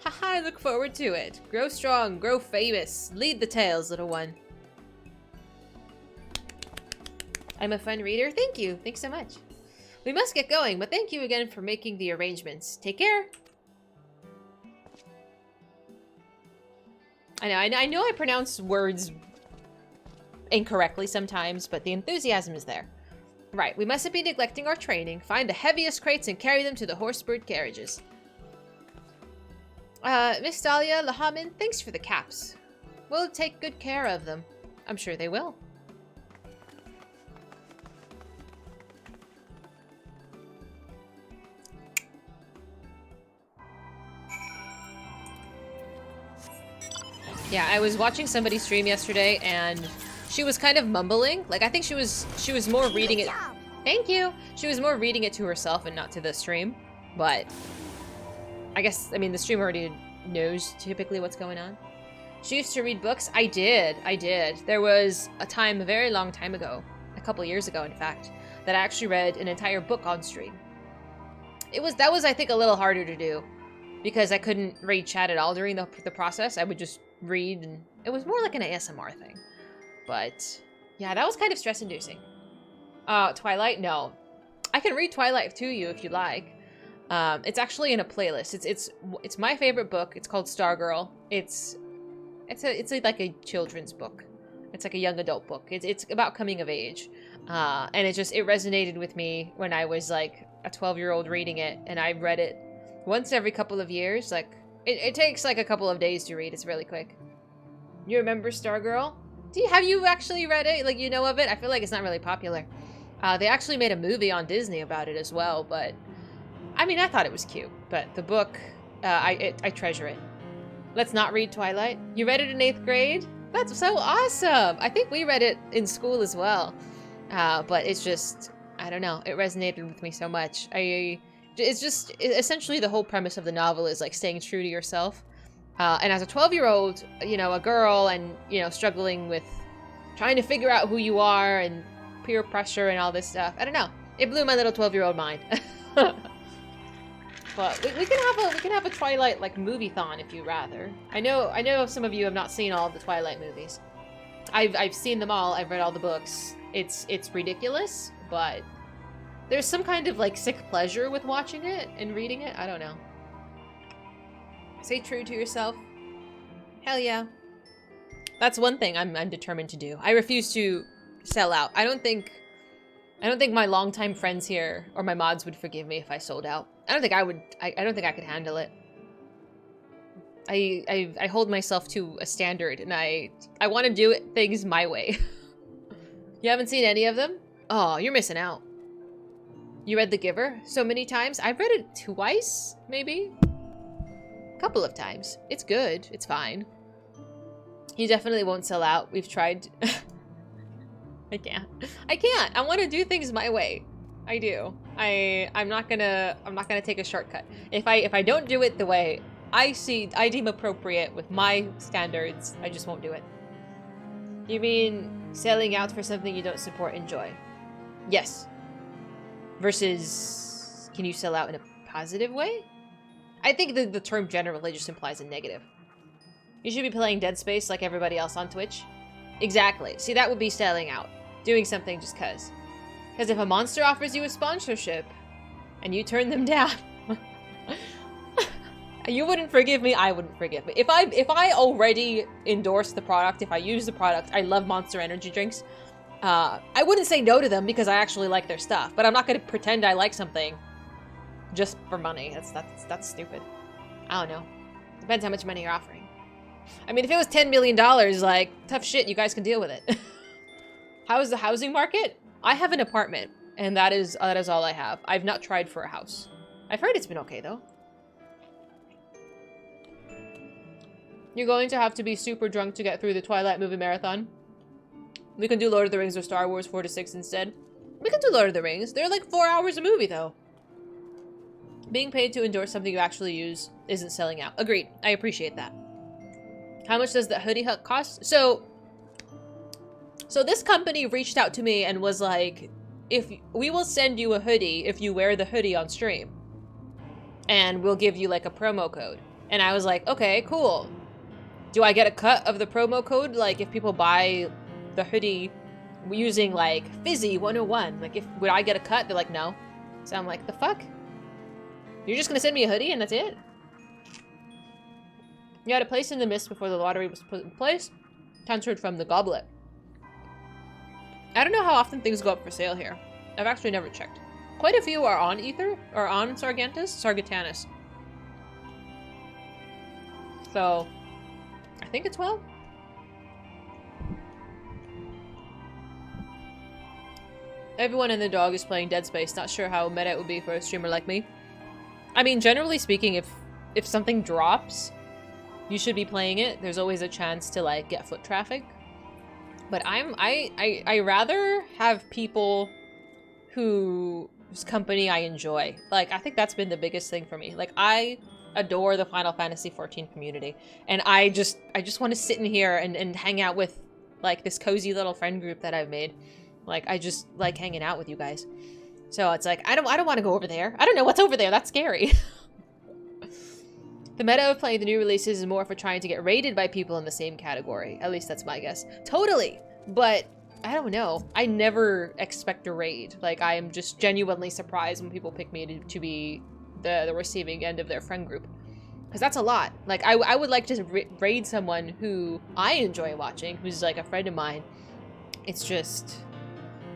Haha, I look forward to it. Grow strong, grow famous. Lead the tales, little one. I'm a fun reader. Thank you. Thanks so much. We must get going, but thank you again for making the arrangements. Take care. I know I pronounce words incorrectly sometimes, but the enthusiasm is there. Right, we mustn't be neglecting our training. Find the heaviest crates and carry them to the horsebird carriages. Miss Dahlia, Lahamin, thanks for the caps. We'll take good care of them. I'm sure they will. Yeah, I was watching somebody stream yesterday and she was kind of mumbling. Like, I think she was more reading it. Thank you. She was more reading it to herself and not to the stream. But I guess, I mean, the stream already knows typically what's going on. She used to read books. I did. There was a time, a very long time ago, a couple years ago, in fact, that I actually read an entire book on stream. That was, I think, a little harder to do because I couldn't read chat at all during the process. I would just read, and it was more like an ASMR thing. But yeah, that was kind of stress-inducing. Twilight? No. I can read Twilight to you if you like. It's actually in a playlist. It's my favorite book. It's called Stargirl. It's like a children's book. It's like a young adult book. It's about coming of age. And it resonated with me when I was like a 12-year-old reading it, and I read it once every couple of years. Like it takes like a couple of days to read. It's really quick. You remember Stargirl? Have you actually read it? Like, you know of it? I feel like it's not really popular. They actually made a movie on Disney about it as well, but I mean, I thought it was cute. But the book, I treasure it. Let's not read Twilight. You read it in 8th grade? That's so awesome! I think we read it in school as well. But it's just, I don't know. It resonated with me so much. Essentially the whole premise of the novel is like staying true to yourself. And as a 12-year-old, you know, a girl and, you know, struggling with trying to figure out who you are and peer pressure and all this stuff. I don't know. It blew my little 12-year-old mind. But we can have a Twilight like movie-thon if you'd rather. I know some of you have not seen all of the Twilight movies. I've seen them all. I've read all the books. It's ridiculous, but there's some kind of like sick pleasure with watching it and reading it. I don't know. Stay true to yourself. Hell yeah. That's one thing I'm determined to do. I refuse to sell out. I don't think my longtime friends here or my mods would forgive me if I sold out. I don't think I would. I don't think I could handle it. I hold myself to a standard, and I want to do things my way. You haven't seen any of them? Oh, you're missing out. You read The Giver so many times? I've read it twice, maybe? A couple of times. It's good. It's fine. He definitely won't sell out. We've tried. I can't. I want to do things my way. I do. I'm not gonna take a shortcut. If I don't do it the way I deem appropriate with my standards, I just won't do it. You mean selling out for something you don't support and enjoy? Yes. Versus, can you sell out in a positive way? I think the term generally just implies a negative. You should be playing Dead Space like everybody else on Twitch. Exactly. See, that would be selling out. Doing something just cuz. Because if a monster offers you a sponsorship, and you turn them down, You wouldn't forgive me, I wouldn't forgive me. If I already endorse the product, if I use the product, I love Monster Energy drinks. I wouldn't say no to them because I actually like their stuff, but I'm not going to pretend I like something just for money. That's stupid. I don't know. Depends how much money you're offering. I mean, if it was $10 million, like, tough shit, you guys can deal with it. How is the housing market? I have an apartment, and that is all I have. I've not tried for a house. I've heard it's been okay, though. You're going to have to be super drunk to get through the Twilight movie marathon. We can do Lord of the Rings or Star Wars 4 to 6 instead. We can do Lord of the Rings. They're like 4 hours a movie, though. Being paid to endorse something you actually use isn't selling out. Agreed. I appreciate that. How much does the hoodie hook cost? So this company reached out to me and was like, if we will send you a hoodie if you wear the hoodie on stream. And we'll give you like a promo code. And I was like, okay, cool. Do I get a cut of the promo code? Like if people buy the hoodie using like Fizy 101, like would I get a cut? They're like, no. So I'm like, the fuck? You're just gonna send me a hoodie and that's it? You had a place in the mist before the lottery was put in place. Transferred from the goblet. I don't know how often things go up for sale here. I've actually never checked. Quite a few are on Ether, or on Sargantanus. So, I think it's well. Everyone and the dog is playing Dead Space. Not sure how meta it would be for a streamer like me. I mean, generally speaking, if something drops, you should be playing it. There's always a chance to like get foot traffic. But I rather have people whose company I enjoy. Like I think that's been the biggest thing for me. Like I adore the Final Fantasy XIV community, and I just want to sit in here and hang out with like this cozy little friend group that I've made. Like I just like hanging out with you guys. So it's like I don't want to go over there. I don't know what's over there. That's scary. The meta of playing the new releases is more for trying to get raided by people in the same category. At least that's my guess. Totally. But I don't know. I never expect a raid. Like I am just genuinely surprised when people pick me to be the receiving end of their friend group. Because that's a lot. Like I would like to raid someone who I enjoy watching, who's like a friend of mine. It's just,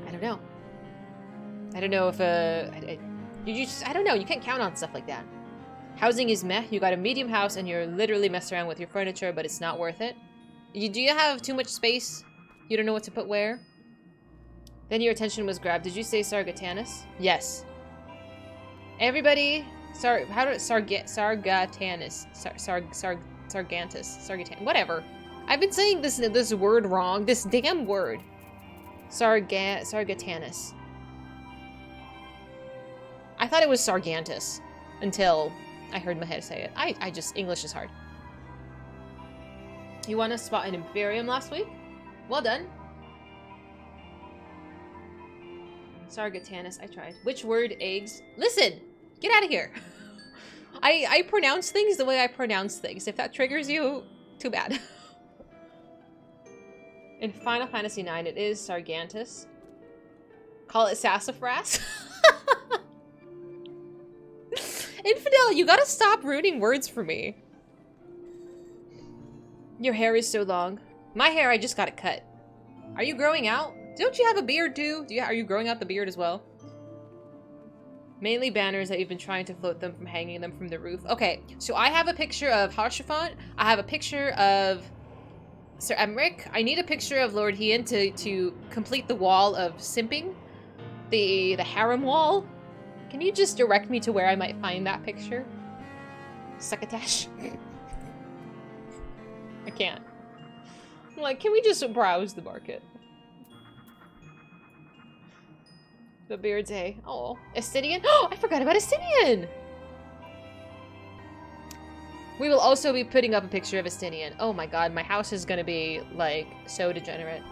I don't know. I don't know if I don't know. You can't count on stuff like that. Housing is meh. You got a medium house and you're literally messing around with your furniture, but it's not worth it. Do you have too much space? You don't know what to put where? Then your attention was grabbed. Did you say Sargantanus? Yes. Everybody, Sargantanus, whatever. I've been saying this word wrong. This damn word. Sargantanus. I thought it was Sargantus until I heard my head say it. I just, English is hard. You won a spot in Imperium last week? Well done. Sargantanus, I tried. Which word, eggs? Listen! Get out of here! I pronounce things the way I pronounce things. If that triggers you, too bad. In Final Fantasy IX, it is Sargantus. Call it Sassafras. Infidel, you gotta stop ruining words for me. Your hair is so long. My hair, I just got it cut. Are you growing out? Don't you have a beard too? Are you growing out the beard as well? Mainly banners that you've been trying to float them from hanging them from the roof. Okay, so I have a picture of Harshafont. I have a picture of Sir Emmerich. I need a picture of Lord Hien to complete the wall of simping. The harem wall. Can you just direct me to where I might find that picture? Succotash. I can't. I'm like, can we just browse the market? The beard's A. Oh, Astidian? Oh, I forgot about Astidian! We will also be putting up a picture of Astidian. Oh my god, my house is gonna be, like, so degenerate.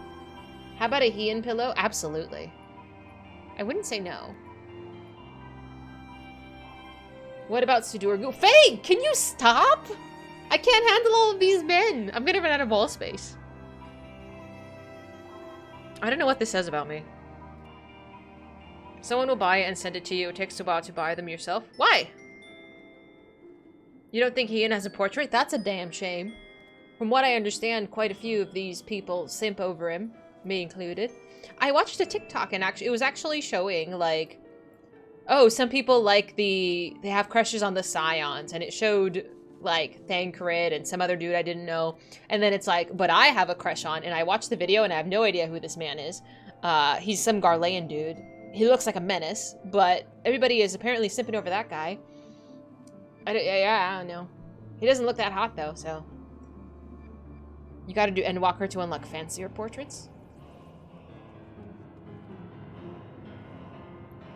How about a Hien pillow? Absolutely. I wouldn't say no. What about Sudorgu? Faye, can you stop? I can't handle all of these men. I'm gonna run out of wall space. I don't know what this says about me. Someone will buy it and send it to you. It takes a while to buy them yourself. Why? You don't think Ian has a portrait? That's a damn shame. From what I understand, quite a few of these people simp over him, me included. I watched a TikTok and it was actually showing, like, oh, some people like they have crushes on the Scions, and it showed, like, Thancred and some other dude I didn't know, and then it's like, but I have a crush on, and I watched the video and I have no idea who this man is. He's some Garlean dude. He looks like a menace, but everybody is apparently simping over that guy. I don't know. He doesn't look that hot, though, so... You gotta do Endwalker to unlock fancier portraits?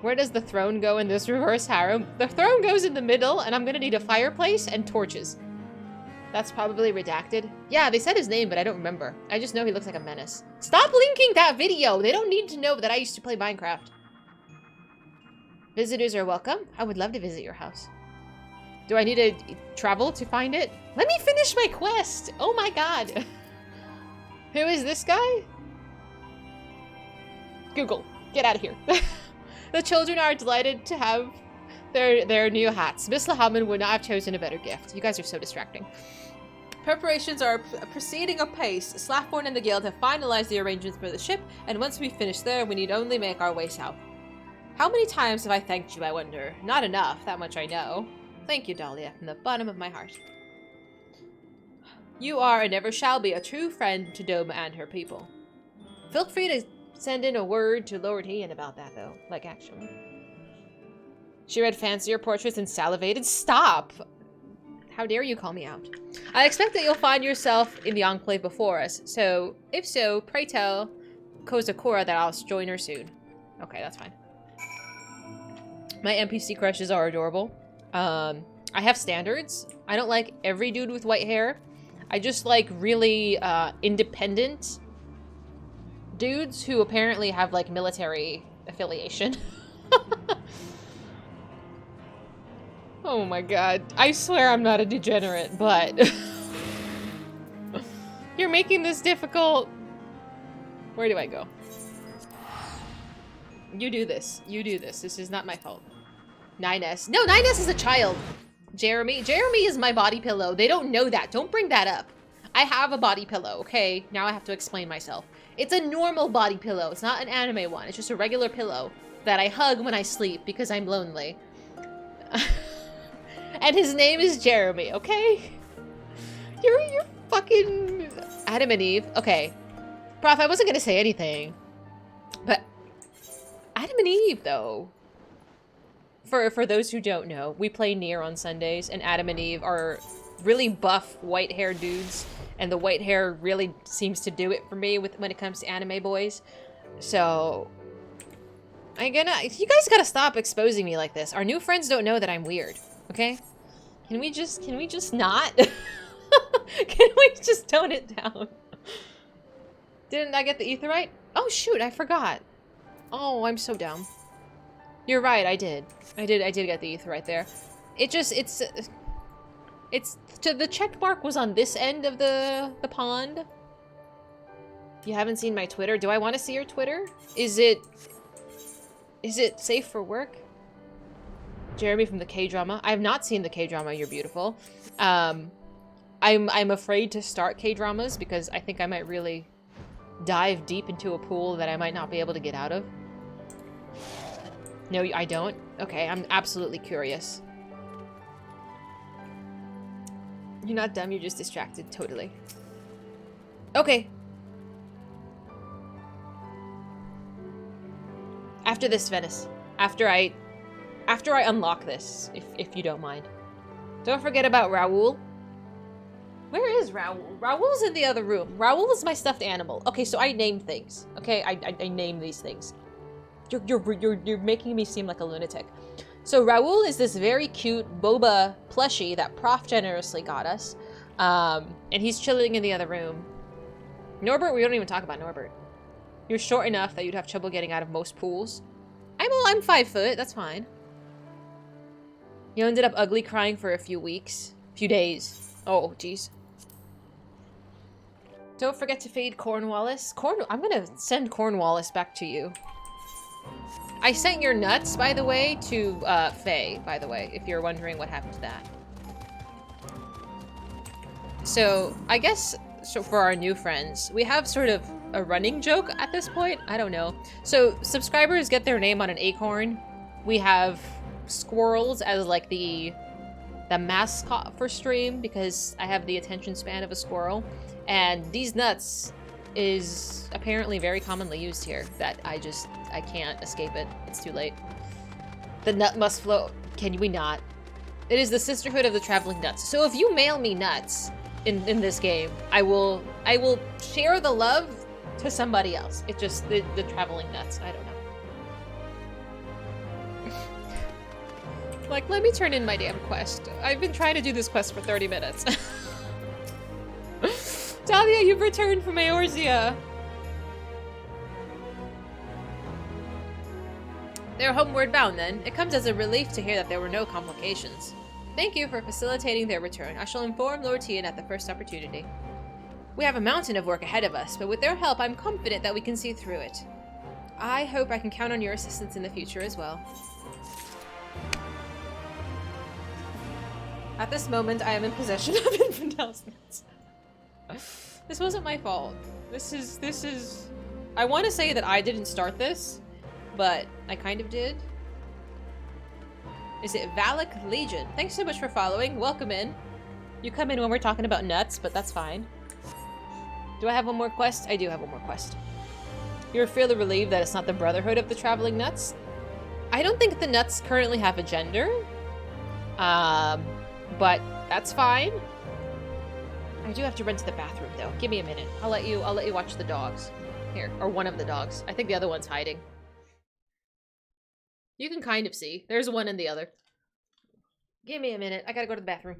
Where does the throne go in this reverse harem? The throne goes in the middle, and I'm gonna need a fireplace and torches. That's probably redacted. Yeah, they said his name, but I don't remember. I just know he looks like a menace. Stop linking that video! They don't need to know that I used to play Minecraft. Visitors are welcome. I would love to visit your house. Do I need to travel to find it? Let me finish my quest! Oh my god! Who is this guy? Google, get out of here. The children are delighted to have their new hats. Miss Lahaman would not have chosen a better gift. You guys are so distracting. Preparations are proceeding apace. Slaffborn and the Guild have finalized the arrangements for the ship, and once we finish there, we need only make our way south. How many times have I thanked you, I wonder? Not enough, that much I know. Thank you, Dahlia, from the bottom of my heart. You are and never shall be a true friend to Doma and her people. Feel free to send in a word to Lord Ian about that, though. Like, actually. She read fancier portraits and salivated. Stop! How dare you call me out? I expect that you'll find yourself in the Enclave before us, so if so, pray tell Kozakura that I'll join her soon. Okay, that's fine. My NPC crushes are adorable. I have standards. I don't like every dude with white hair. I just like really independent dudes who apparently have like military affiliation. Oh my god. I swear I'm not a degenerate, but you're making this difficult. Where do I go? You do this. You do this. This is not my fault. 9S. No, 9S is a child. Jeremy. Jeremy is my body pillow. They don't know that. Don't bring that up. I have a body pillow, okay? Now I have to explain myself. It's a normal body pillow. It's not an anime one. It's just a regular pillow that I hug when I sleep because I'm lonely. And his name is Jeremy, okay? You're fucking Adam and Eve. Okay. Prof, I wasn't gonna say anything. But Adam and Eve, though. For those who don't know, we play Nier on Sundays, and Adam and Eve are really buff white-haired dudes, and the white hair really seems to do it for me when it comes to anime boys. So you guys gotta stop exposing me like this. Our new friends don't know that I'm weird, okay? Can we just not? Can we just tone it down? Didn't I get the etherite? Oh shoot, I forgot. Oh, I'm so dumb. You're right, I did get the ether right there. It's to the check mark was on this end of the pond. You haven't seen my Twitter? Do I want to see your Twitter? Is it safe for work? Jeremy from the K-drama. I have not seen the K-drama You're Beautiful. I'm afraid to start K-dramas because I think I might really dive deep into a pool that I might not be able to get out of. No, I don't? Okay, I'm absolutely curious. You're not dumb, you're just distracted, totally. Okay. After this, Venice. After I unlock this, if you don't mind. Don't forget about Raoul. Where is Raoul? Raoul's in the other room. Raoul is my stuffed animal. Okay, so I name things. Okay, I name these things. You're making me seem like a lunatic. So Raoul is this very cute boba plushie that Prof generously got us. And he's chilling in the other room. Norbert, we don't even talk about Norbert. You're short enough that you'd have trouble getting out of most pools. I'm 5 foot, that's fine. You ended up ugly crying for a few days. Oh, jeez. Don't forget to feed Cornwallis. I'm gonna send Cornwallis back to you. I sent your nuts, by the way, to Faye, by the way, if you're wondering what happened to that. So I guess for our new friends, we have sort of a running joke at this point. I don't know. So subscribers get their name on an acorn. We have squirrels as like the mascot for stream because I have the attention span of a squirrel. And these nuts is apparently very commonly used here that I can't escape it. It's too late. The nut must flow. Can we not? It is the sisterhood of the traveling nuts. So if you mail me nuts in this game, I will share the love to somebody else. It's just the traveling nuts. I don't know. Like, let me turn in my damn quest. I've been trying to do this quest for 30 minutes. Dahlia, you've returned from Eorzea. They're homeward bound then. It comes as a relief to hear that there were no complications. Thank you for facilitating their return. I shall inform Lord Tian at the first opportunity. We have a mountain of work ahead of us, but with their help, I'm confident that we can see through it. I hope I can count on your assistance in the future as well. At this moment, I am in possession of Infantil's nuts. This wasn't my fault. This is... I want to say that I didn't start this, but I kind of did. Is it Valak Legion? Thanks so much for following. Welcome in. You come in when we're talking about nuts, but that's fine. Do I have one more quest? I do have one more quest. You're fairly relieved that it's not the Brotherhood of the Traveling Nuts? I don't think the nuts currently have a gender. But that's fine. I do have to run to the bathroom though. Give me a minute. I'll let you watch the dogs. Here, or one of the dogs. I think the other one's hiding. You can kind of see. There's one and the other. Give me a minute. I gotta go to the bathroom.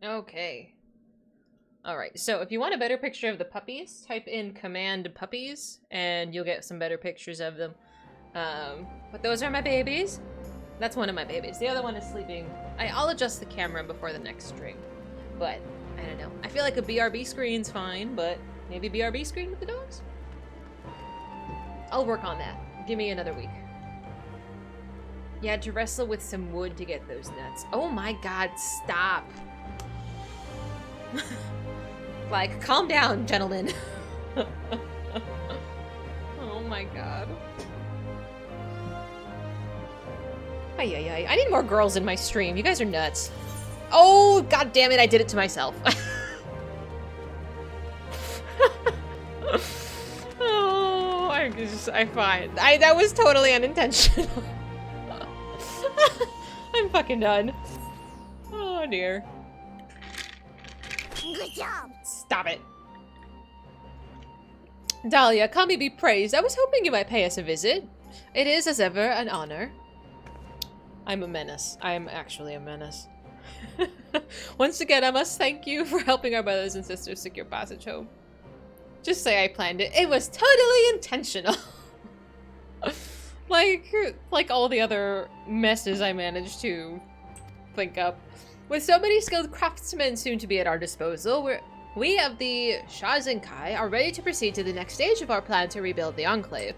Okay. Alright, so if you want a better picture of the puppies, type in command puppies, and you'll get some better pictures of them. But those are my babies. That's one of my babies. The other one is sleeping. I'll adjust the camera before the next stream. But, I don't know. I feel like a BRB screen's fine, but maybe BRB screen with the dogs? I'll work on that. Give me another week. You had to wrestle with some wood to get those nuts. Oh my god, stop. Like, calm down, gentlemen. Oh my god. Ay. I need more girls in my stream. You guys are nuts. Oh, god damn it, I did it to myself. Oh, I'm fine. That was totally unintentional. I'm fucking done. Oh dear. Good job. Stop it. Dahlia, Kami be praised. I was hoping you might pay us a visit. It is, as ever, an honor. I'm a menace. I am actually a menace. Once again, I must thank you for helping our brothers and sisters secure passage home. Just say I planned it. It was totally intentional. like all the other messes I managed to think up. With so many skilled craftsmen soon to be at our disposal, we of the Shazenkai are ready to proceed to the next stage of our plan to rebuild the Enclave.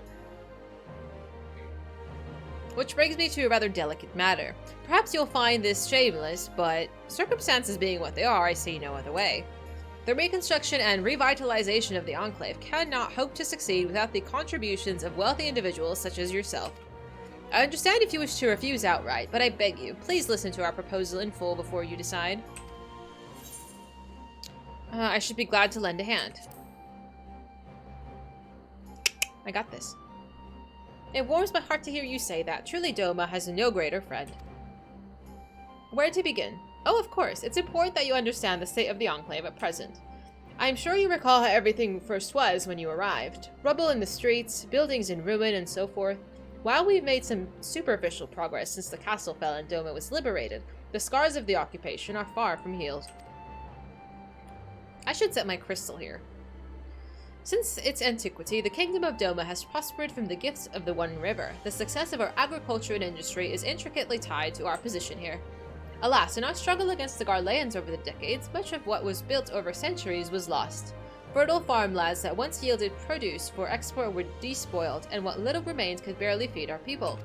Which brings me to a rather delicate matter. Perhaps you'll find this shameless, but circumstances being what they are, I see no other way. The reconstruction and revitalization of the Enclave cannot hope to succeed without the contributions of wealthy individuals such as yourself. I understand if you wish to refuse outright, but I beg you, please listen to our proposal in full before you decide. I should be glad to lend a hand. I got this. It warms my heart to hear you say that. Truly, Doma has no greater friend. Where to begin? Oh, of course. It's important that you understand the state of the Enclave at present. I am sure you recall how everything first was when you arrived. Rubble in the streets, buildings in ruin, and so forth. While we've made some superficial progress since the castle fell and Doma was liberated, the scars of the occupation are far from healed. I should set my crystal here. Since its antiquity, the kingdom of Doma has prospered from the gifts of the One River. The success of our agriculture and industry is intricately tied to our position here. Alas, in our struggle against the Garleans over the decades, much of what was built over centuries was lost. Fertile farmlands that once yielded produce for export were despoiled, and what little remained could barely feed our people.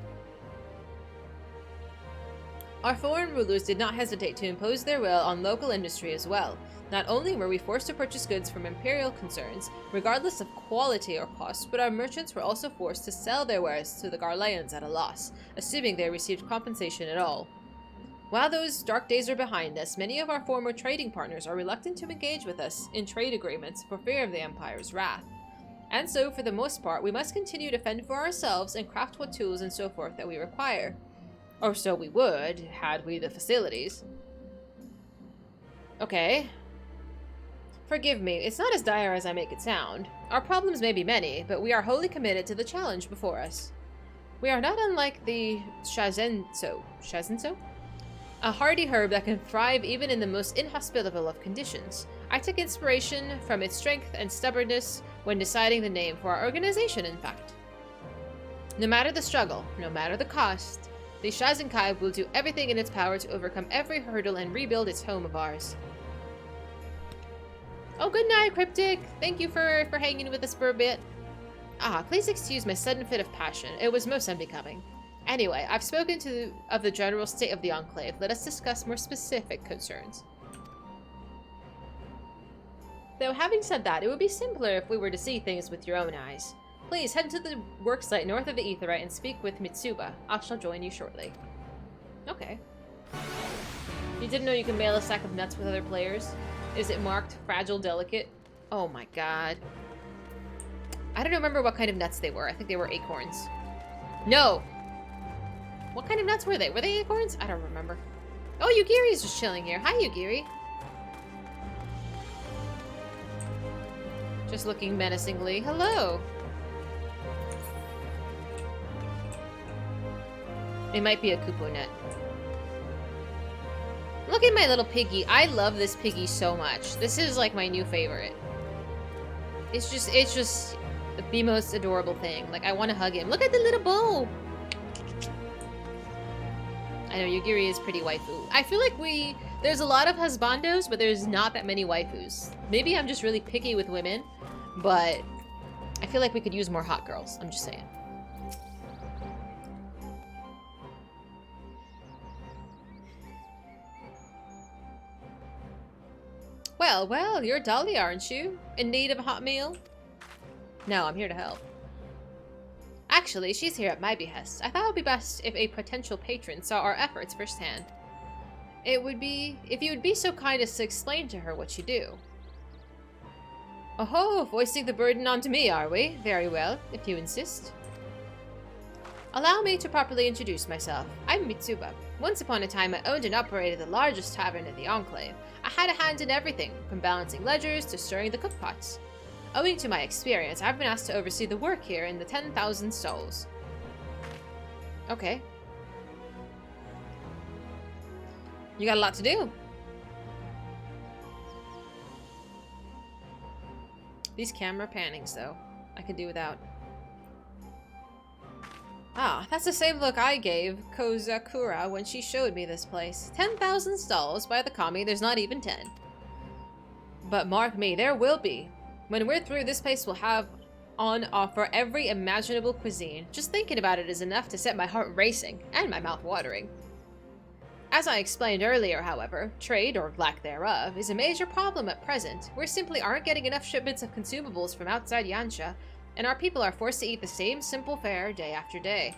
Our foreign rulers did not hesitate to impose their will on local industry as well. Not only were we forced to purchase goods from imperial concerns, regardless of quality or cost, but our merchants were also forced to sell their wares to the Garleans at a loss, assuming they received compensation at all. While those dark days are behind us, many of our former trading partners are reluctant to engage with us in trade agreements for fear of the Empire's wrath. And so, for the most part, we must continue to fend for ourselves and craft what tools and so forth that we require. Or so we would, had we the facilities. Okay. Forgive me, it's not as dire as I make it sound. Our problems may be many, but we are wholly committed to the challenge before us. We are not unlike the Shazenso. Shazenso? A hardy herb that can thrive even in the most inhospitable of conditions. I took inspiration from its strength and stubbornness when deciding the name for our organization, in fact. No matter the struggle, no matter the cost, the Shazenkai will do everything in its power to overcome every hurdle and rebuild its home of ours. Oh, good night, Cryptic! Thank you for hanging with us for a bit. Please excuse my sudden fit of passion. It was most unbecoming. Anyway, I've spoken of the general state of the Enclave. Let us discuss more specific concerns. Though, having said that, it would be simpler if we were to see things with your own eyes. Please head to the worksite north of the Aetheryte and speak with Mitsuba. I shall join you shortly. Okay. You didn't know you can mail a sack of nuts with other players? Is it marked fragile, delicate? Oh my god. I don't remember what kind of nuts they were. I think they were acorns. No! What kind of nuts were they? Were they acorns? I don't remember. Oh, Yugiri's just chilling here. Hi, Yugiri. Just looking menacingly. Hello. It might be a Kupo net. Look at my little piggy. I love this piggy so much. This is like my new favorite. It's just the most adorable thing. Like, I want to hug him. Look at the little bow. I know Yugiri is pretty waifu. I feel like there's a lot of husbandos, but there's not that many waifus. Maybe I'm just really picky with women, but I feel like we could use more hot girls. I'm just saying. Well, you're Dolly, aren't you? In need of a hot meal? No, I'm here to help. Actually, she's here at my behest. I thought it would be best if a potential patron saw our efforts firsthand. It would be if you would be so kind as to explain to her what you do. Oh, foisting the burden onto me, are we? Very well, if you insist. Allow me to properly introduce myself. I'm Mitsuba. Once upon a time, I owned and operated the largest tavern in the Enclave. I had a hand in everything, from balancing ledgers to stirring the cookpots. Owing to my experience, I've been asked to oversee the work here in the 10,000 souls. Okay. You got a lot to do. These camera pannings, though, I could do without. That's the same look I gave Kozakura when she showed me this place. 10,000 stalls, by the kami, there's not even 10. But mark me, there will be. When we're through, this place will have on offer every imaginable cuisine. Just thinking about it is enough to set my heart racing and my mouth watering. As I explained earlier, however, trade, or lack thereof, is a major problem at present. We simply aren't getting enough shipments of consumables from outside Yansha, and our people are forced to eat the same simple fare day after day.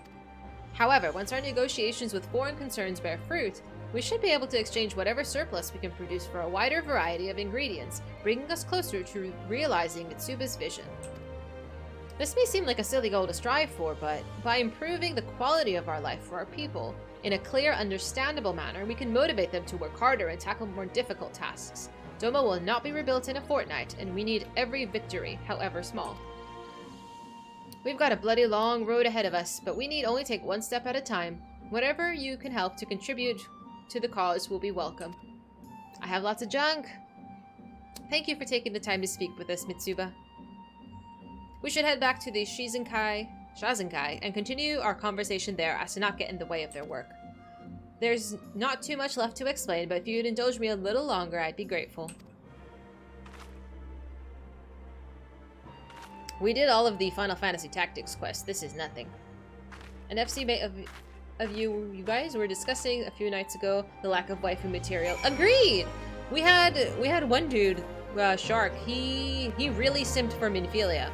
However, once our negotiations with foreign concerns bear fruit, we should be able to exchange whatever surplus we can produce for a wider variety of ingredients, bringing us closer to realizing Mitsuba's vision. This may seem like a silly goal to strive for, but by improving the quality of our life for our people in a clear, understandable manner, we can motivate them to work harder and tackle more difficult tasks. Doma will not be rebuilt in a fortnight, and we need every victory, however small. We've got a bloody long road ahead of us, but we need only take one step at a time. Whatever you can help to contribute to the cause will be welcome. I have lots of junk. Thank you for taking the time to speak with us, Mitsuba. We should head back to the Shazenkai and continue our conversation there as to not get in the way of their work. There's not too much left to explain, but if you'd indulge me a little longer, I'd be grateful. We did all of the Final Fantasy Tactics quest. This is nothing. An FC mate of you guys were discussing a few nights ago the lack of waifu material. Agreed! We had one dude, Shark, he really simped for Minfilia.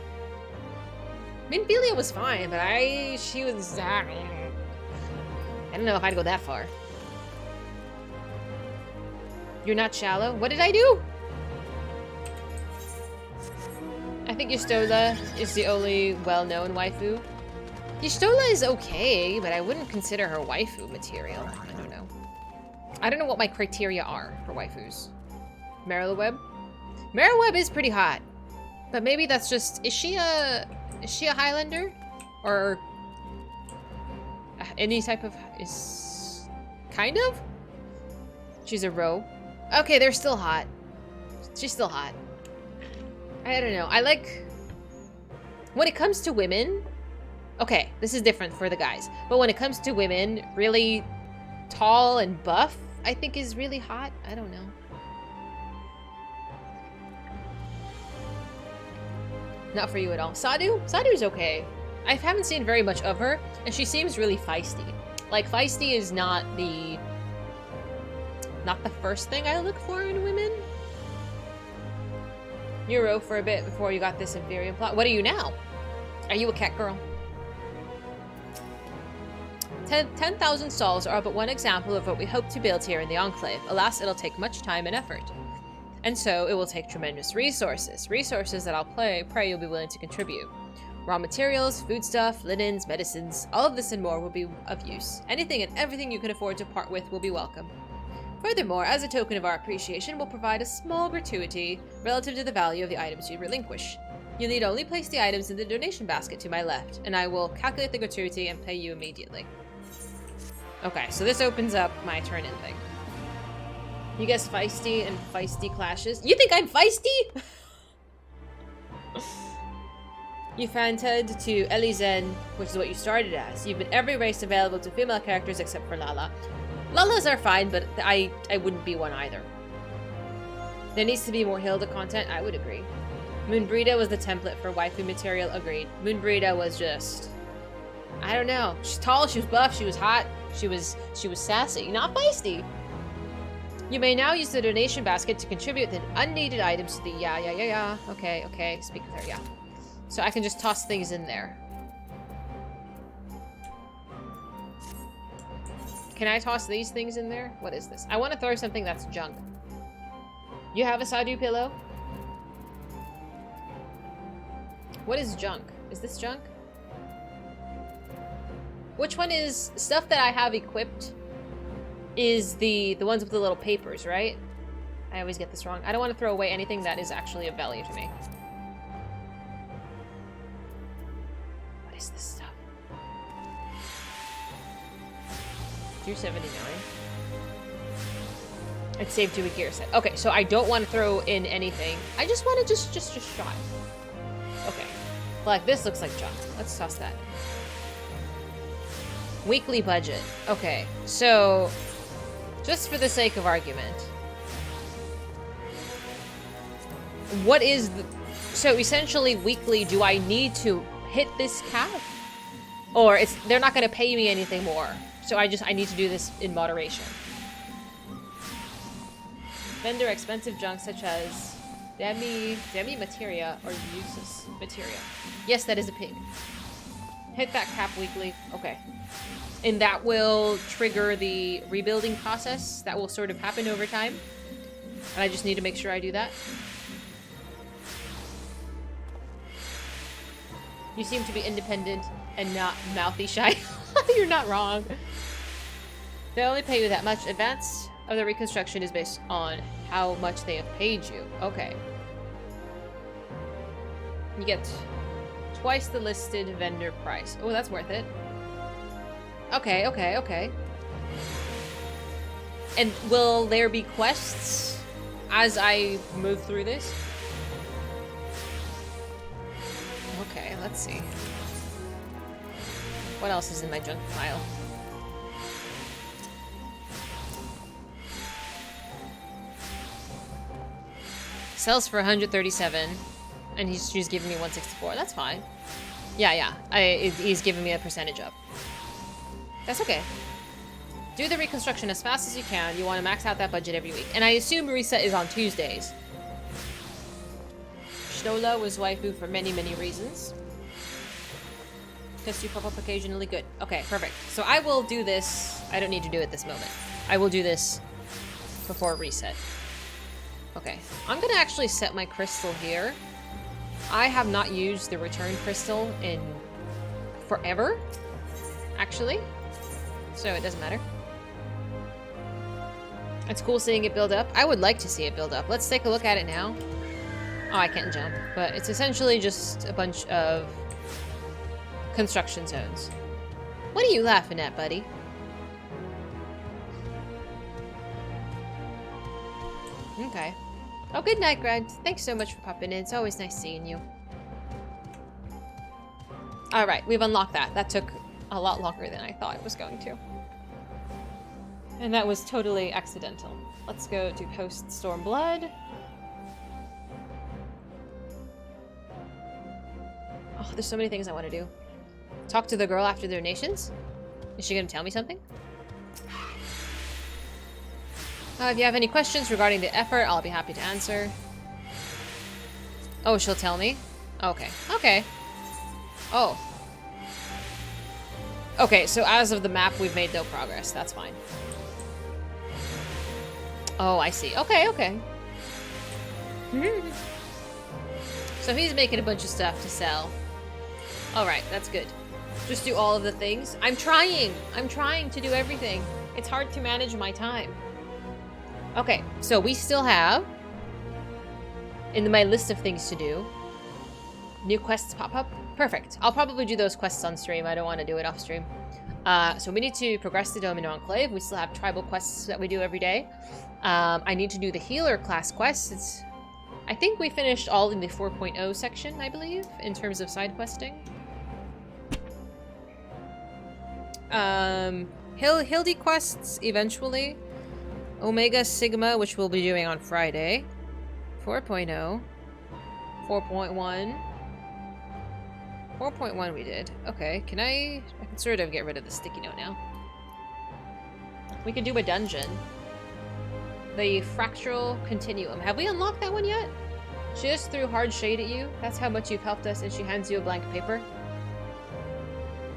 Minfilia was fine, but she was, I don't know if I'd go that far. You're not shallow? What did I do? I think Yustola is the only well-known waifu. Yustola is okay, but I wouldn't consider her waifu material. I don't know. I don't know what my criteria are for waifus. Merylweb? Merylweb is pretty hot. But maybe that's just... Is she a Highlander? Or... any type of... is... kind of? She's a row. Okay, they're still hot. She's still hot. I don't know. I like... when it comes to women... okay, this is different for the guys. But when it comes to women, really tall and buff, I think is really hot. I don't know. Not for you at all. Sadu? Sadu's okay. I haven't seen very much of her, and she seems really feisty. Like, feisty is not the first thing I look for in women. You were for a bit before you got this inferior plot. What are you now? Are you a cat girl? 10,000 stalls are but one example of what we hope to build here in the Enclave. Alas, it'll take much time and effort. And so, it will take tremendous resources. Resources that I'll pray you'll be willing to contribute. Raw materials, foodstuff, linens, medicines, all of this and more will be of use. Anything and everything you can afford to part with will be welcome. Furthermore, as a token of our appreciation, we'll provide a small gratuity relative to the value of the items you relinquish. You'll need only place the items in the donation basket to my left, and I will calculate the gratuity and pay you immediately. Okay, so this opens up my turn-in thing. You guess feisty and feisty clashes. You think I'm feisty? You fancied to Elizen, which is what you started as. You've been every race available to female characters except for Lala. Lalas are fine, but I wouldn't be one either. There needs to be more Hilda content, I would agree. Moonbrita was the template for waifu material, agreed. Moonbrita was just... I don't know. She's tall, she was buff, she was hot, she was sassy, not feisty. You may now use the donation basket to contribute the unneeded items to the yeah. Okay, speak with her, yeah. So I can just toss things in there. Can I toss these things in there? What is this? I want to throw something that's junk. You have a Sadu pillow? What is junk? Is this junk? Which one is stuff that I have equipped? Is the ones with the little papers, right? I always get this wrong. I don't want to throw away anything that is actually of value to me. What is this stuff? 279. It's saved to a gear set. Okay, so I don't want to throw in anything. I just want to just shot. Okay. Like, this looks like junk. Let's toss that in. Weekly budget. Okay, so just for the sake of argument, what is the... so essentially weekly, do I need to hit this cap? Or they're not going to pay me anything more. So I need to do this in moderation. Vendor expensive junk such as demi materia or useless materia. Yes, that is a pig. Hit that cap weekly. Okay. And that will trigger the rebuilding process that will sort of happen over time. And I just need to make sure I do that. You seem to be independent and not mouthy shy. You're not wrong. They only pay you that much. Advance of the reconstruction is based on how much they have paid you. Okay. You get twice the listed vendor price. Oh, that's worth it. Okay, okay, okay. And will there be quests as I move through this? Okay, let's see. What else is in my junk pile? Sells for 137, and she's giving me 164. That's fine. Yeah. He's giving me a percentage up. That's okay. Do the reconstruction as fast as you can. You want to max out that budget every week. And I assume reset is on Tuesdays. Shnola was waifu for many, many reasons. Because you pop up occasionally. Good. Okay, perfect. So I will do this. I don't need to do it this moment. I will do this before reset. Okay. I'm going to actually set my crystal here. I have not used the return crystal in forever, actually. So it doesn't matter. It's cool seeing it build up. I would like to see it build up. Let's take a look at it now. Oh, I can't jump. But it's essentially just a bunch of construction zones. What are you laughing at, buddy? Okay. Oh, good night, Grant. Thanks so much for popping in. It's always nice seeing you. Alright, we've unlocked that. That took a lot longer than I thought it was going to. And that was totally accidental. Let's go to post Stormblood. Oh, there's so many things I want to do. Talk to the girl after their nations? Is she gonna tell me something? If you have any questions regarding the effort, I'll be happy to answer. Oh, she'll tell me? Okay. Okay. Oh. Okay, so as of the map, we've made no progress. That's fine. Oh, I see. Okay, okay. So he's making a bunch of stuff to sell. Alright, that's good. Just do all of the things. I'm trying! I'm trying to do everything. It's hard to manage my time. Okay, so we still have, in my list of things to do, new quests pop up. Perfect. I'll probably do those quests on stream. I don't want to do it off stream. So we need to progress the Domino Enclave. We still have tribal quests that we do every day. I need to do the healer class quests. I think we finished all in the 4.0 section, I believe, in terms of side questing. Hildy quests eventually. Omega Sigma, which we'll be doing on Friday. 4.0. 4.1. 4.1 we did. Okay, I can sort of get rid of the sticky note now. We can do a dungeon. The Fractal Continuum. Have we unlocked that one yet? She just threw hard shade at you. That's how much you've helped us, and she hands you a blank paper.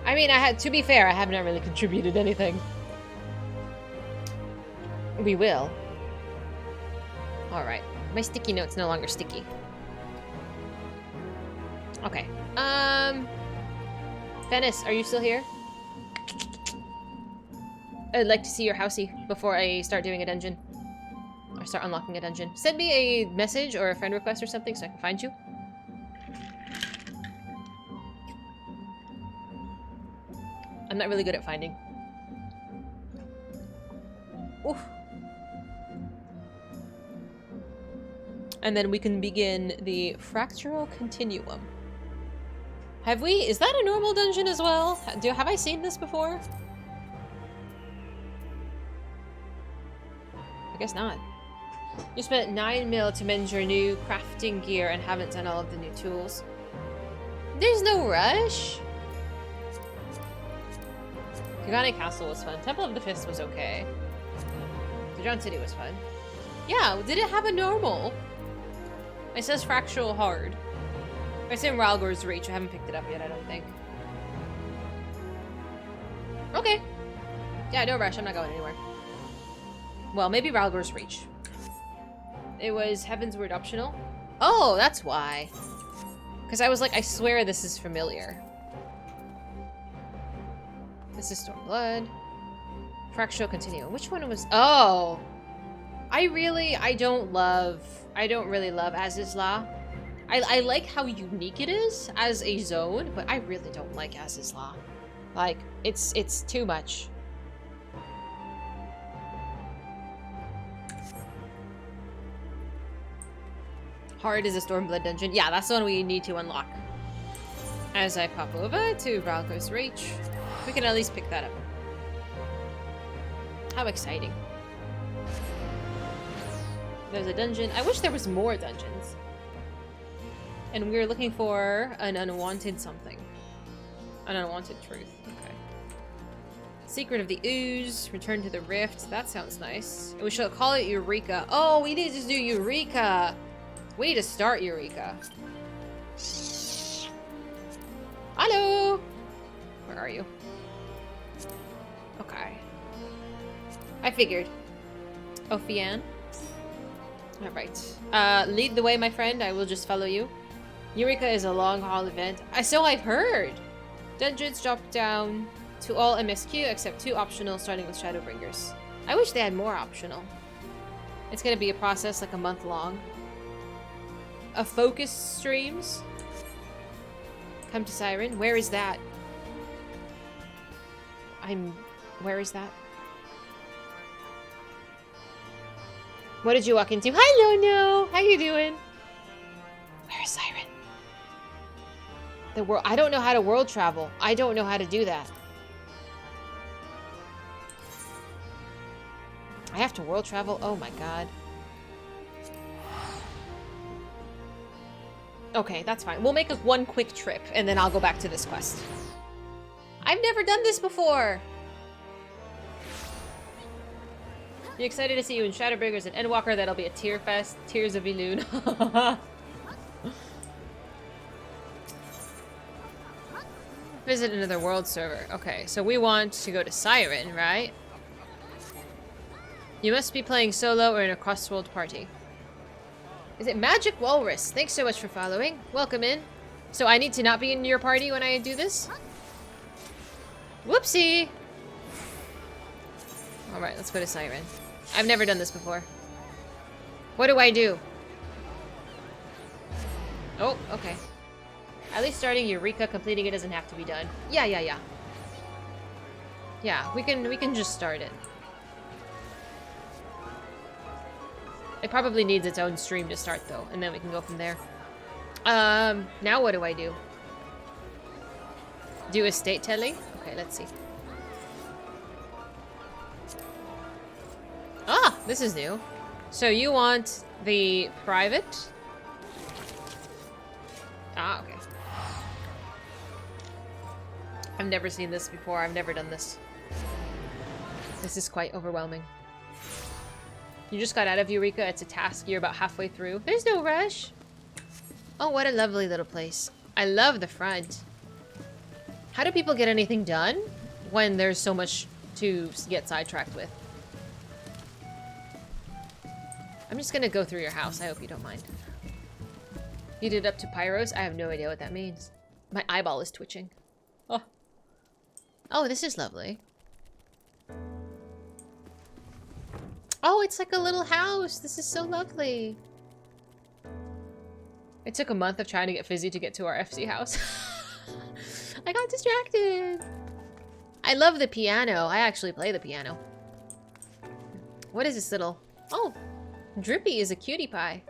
I mean, to be fair, I haven't really contributed anything. We will. Alright. My sticky note's no longer sticky. Okay. Venice, are you still here? I'd like to see your housey before I start doing a dungeon. Or start unlocking a dungeon. Send me a message or a friend request or something so I can find you. I'm not really good at finding. Oof. And then we can begin the Fractal Continuum. Have we? Is that a normal dungeon as well? Have I seen this before? I guess not. You spent 9 mil to mend your new crafting gear and haven't done all of the new tools. There's no rush. Kagane Castle was fun. Temple of the Fist was okay. Dajon City was fun. Yeah, did it have a normal? It says fractional hard. It's in Ralgor's Reach. I haven't picked it up yet, I don't think. Okay. Yeah, no rush. I'm not going anywhere. Well, maybe Ralgor's Reach. It was Heaven's Word optional. Oh, that's why. Because I was like, I swear this is familiar. This is Stormblood. Fractional Continuum. Which one was... Oh! I don't really love Azizla. I like how unique it is as a zone, but I really don't like Azizla. Like, it's too much. Hard is a Stormblood dungeon. Yeah, that's the one we need to unlock. As I pop over to Ralgor's Reach, we can at least pick that up. How exciting. There's a dungeon. I wish there was more dungeons. And we're looking for an unwanted something. An unwanted truth. Okay. Secret of the Ooze. Return to the Rift. That sounds nice. And we shall call it Eureka. Oh, we need to do Eureka. We need to start Eureka. Hello. Where are you? Okay. I figured. Ophian. Alright. Lead the way, my friend. I will just follow you. Eureka is a long-haul event. So I've heard! Dungeons drop down to all MSQ except 2 optional, starting with Shadowbringers. I wish they had more optional. It's gonna be a process like a month long. A focus streams. Come to Siren. Where is that? Where is that? What did you walk into? Hi, Lono! How you doing? Where is Siren? The world. I don't know how to world travel. I don't know how to do that. I have to world travel? Oh my god. Okay, that's fine. We'll make one quick trip, and then I'll go back to this quest. I've never done this before! You excited to see you in Shadowbringers and Endwalker? That'll be a tear fest. Tears of Elune. Visit another world server. Okay, so we want to go to Siren, right? You must be playing solo or in a cross-world party. Is it Magic Walrus? Thanks so much for following. Welcome in. So I need to not be in your party when I do this? Whoopsie! Alright, let's go to Siren. I've never done this before. What do I do? Oh, okay. At least starting Eureka, completing it doesn't have to be done. Yeah. Yeah, we can just start it. It probably needs its own stream to start though, and then we can go from there. Now what do I do? Do estate telling? Okay, let's see. Ah, this is new. So you want the private? Ah, okay. I've never seen this before. I've never done this. This is quite overwhelming. You just got out of Eureka. It's a task. You're about halfway through. There's no rush. Oh, what a lovely little place. I love the front. How do people get anything done when there's so much to get sidetracked with? I'm just gonna go through your house. I hope you don't mind. You did up to Pyros? I have no idea what that means. My eyeball is twitching. Oh. Oh, this is lovely. Oh, it's like a little house. This is so lovely. It took a month of trying to get Fizy to get to our FC house. I got distracted. I love the piano. I actually play the piano. What is this little... Oh, Drippy is a cutie pie.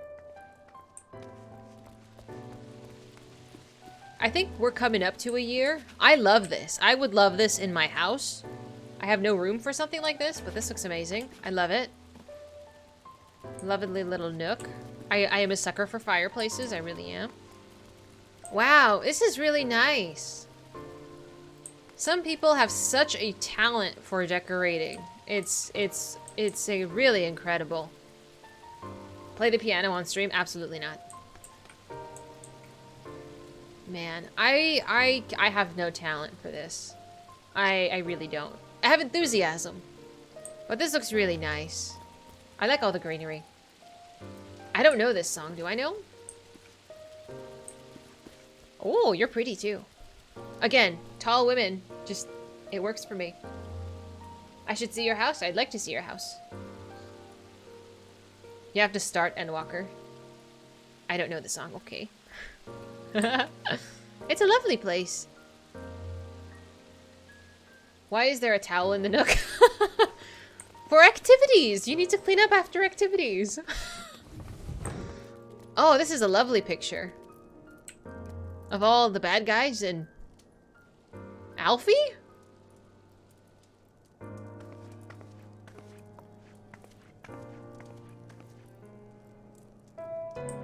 I think we're coming up to a year. I love this. I would love this in my house. I have no room for something like this, but this looks amazing. I love it. Lovely little nook. I am a sucker for fireplaces. I really am. Wow, this is really nice. Some people have such a talent for decorating. It's a really incredible. Play the piano on stream? Absolutely not. Man, I have no talent for this. I really don't. I have enthusiasm. But this looks really nice. I like all the greenery. I don't know this song. Do I know? Oh, you're pretty too. Again, tall women. Just, it works for me. I should see your house. I'd like to see your house. You have to start Endwalker. I don't know the song. Okay. It's a lovely place. Why is there a towel in the nook? For activities! You need to clean up after activities. Oh, this is a lovely picture. Of all the bad guys and... Alfie?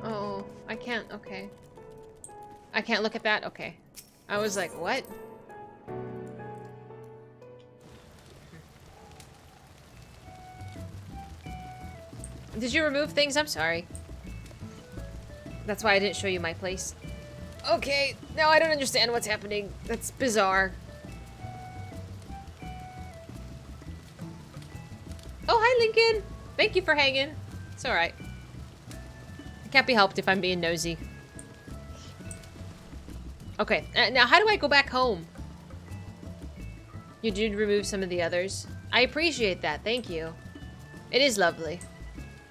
Oh, I can't, okay. I can't look at that? Okay. I was like, what? Did you remove things? I'm sorry. That's why I didn't show you my place. Okay, now I don't understand what's happening. That's bizarre. Oh, hi, Lincoln. Thank you for hanging. It's alright. It can't be helped if I'm being nosy. Okay, now how do I go back home? You did remove some of the others. I appreciate that, thank you. It is lovely.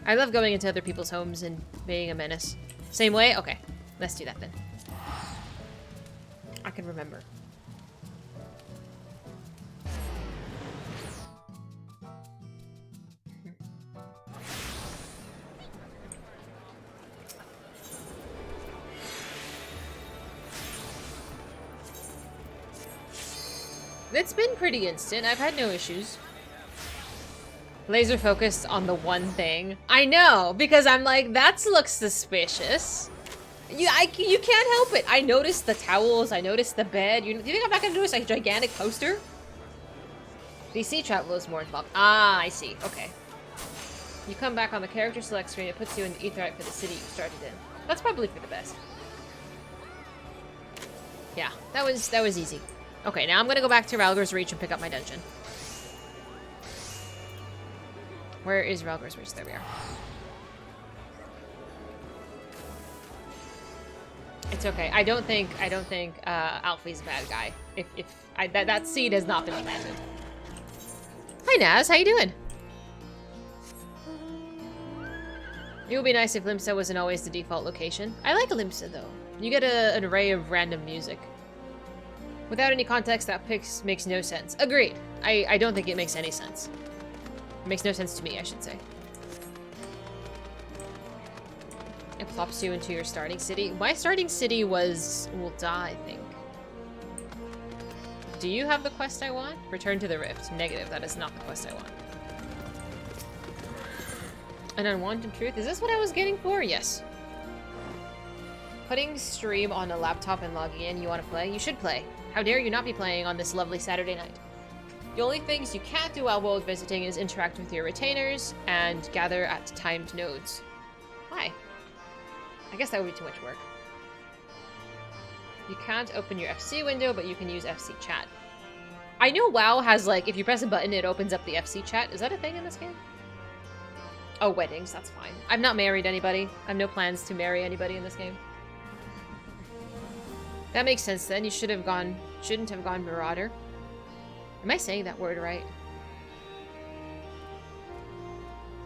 I love going into other people's homes and being a menace. Same way? Okay, let's do that then. I can remember. It's been pretty instant. I've had no issues. Laser focused on the one thing. I know, because I'm like, that looks suspicious. You can't help it. I noticed the towels. I noticed the bed. Do you think I'm not going to notice a gigantic poster? DC travel is more involved. Ah, I see. Okay. You come back on the character select screen. It puts you in the Aetheryte for the city you started in. That's probably for the best. Yeah, that was easy. Okay, now I'm gonna go back to Ralgor's Reach and pick up my dungeon. Where is Ralgor's Reach? There we are. It's okay. I don't think Alfie's a bad guy. That seed has not been planted. Hi Naz, how you doing? It would be nice if Limsa wasn't always the default location. I like Limsa though. You get an array of random music. Without any context, that makes no sense. Agreed. I don't think it makes any sense. It makes no sense to me, I should say. It plops you into your starting city. My starting city was Ulta, I think. Do you have the quest I want? Return to the Rift. Negative, that is not the quest I want. An unwanted truth? Is this what I was getting for? Yes. Putting stream on a laptop and logging in, you want to play? You should play. How dare you not be playing on this lovely Saturday night? The only things you can't do while world visiting is interact with your retainers and gather at timed nodes. Why? I guess that would be too much work. You can't open your FC window, but you can use FC chat. I know WoW has, like, if you press a button, it opens up the FC chat. Is that a thing in this game? Oh, weddings, that's fine. I've not married anybody. I have no plans to marry anybody in this game. That makes sense then. You shouldn't have gone Marauder. Am I saying that word right?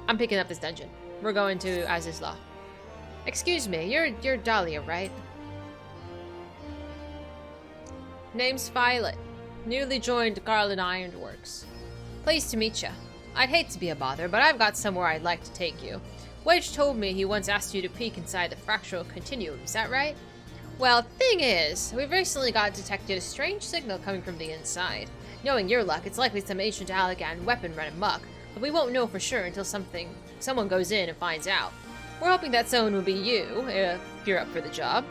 I'm picking up this dungeon. We're going to Azizla. Excuse me, you're Dahlia, right? Name's Violet. Newly joined Garland Ironworks. Pleased to meet ya. I'd hate to be a bother, but I've got somewhere I'd like to take you. Wedge told me he once asked you to peek inside the fractal continuum, is that right? Well, thing is, we've recently detected a strange signal coming from the inside. Knowing your luck, it's likely some ancient Allagan weapon run amok, but we won't know for sure until someone goes in and finds out. We're hoping that someone will be you, if you're up for the job.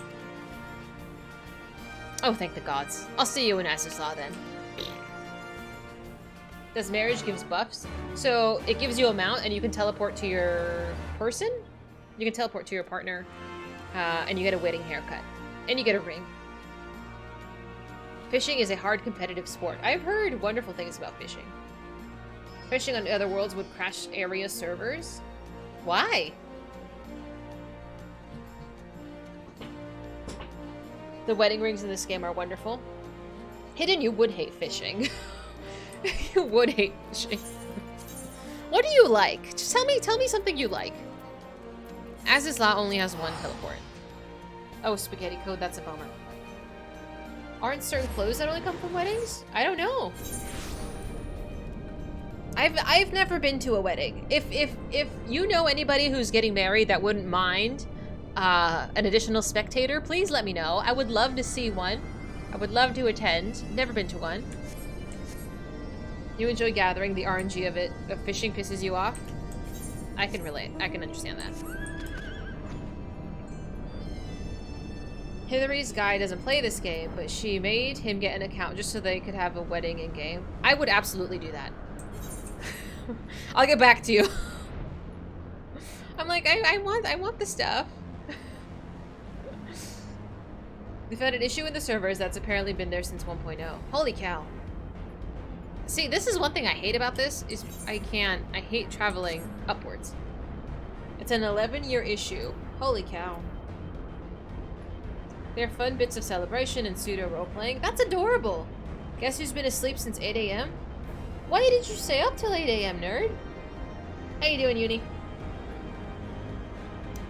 Oh, thank the gods. I'll see you in Azizla then. Does marriage gives buffs? So it gives you a mount and you can teleport to your person? You can teleport to your partner, and you get a wedding haircut. And you get a ring. Fishing is a hard competitive sport. I've heard wonderful things about fishing. Fishing on other worlds would crash area servers? Why? The wedding rings in this game are wonderful. Hidden, you would hate fishing. You would hate fishing. What do you like? Just tell me something you like. Azizla only has one teleport. Oh, spaghetti code, that's a bummer. Aren't certain clothes that only come from weddings? I don't know. I've never been to a wedding. If you know anybody who's getting married that wouldn't mind an additional spectator, please let me know. I would love to see one. I would love to attend. Never been to one. You enjoy gathering. The RNG of it, of fishing pisses you off. I can relate. I can understand that. Hillary's guy doesn't play this game, but she made him get an account just so they could have a wedding in-game. I would absolutely do that. I'll get back to you. I'm like, I want the stuff. They've had an issue in the servers that's apparently been there since 1.0. Holy cow. See, this is one thing I hate about this, is I hate traveling upwards. It's an 11-year issue. Holy cow. They're fun bits of celebration and pseudo role-playing. That's adorable. Guess who's been asleep since 8 a.m.? Why did you stay up till 8 a.m., nerd? How you doing, Uni?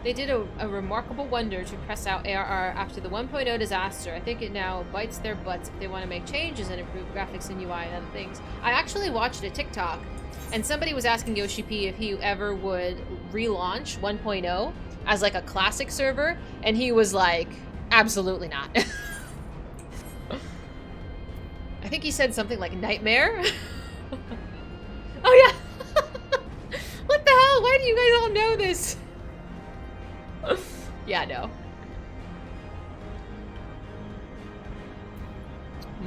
They did a remarkable wonder to press out ARR after the 1.0 disaster. I think it now bites their butts if they want to make changes and improve graphics and UI and other things. I actually watched a TikTok, and somebody was asking Yoshi P if he ever would relaunch 1.0 as like a classic server, and he was like, absolutely not. I think he said something like nightmare. Oh yeah. What the hell? Why do you guys all know this? Yeah, no.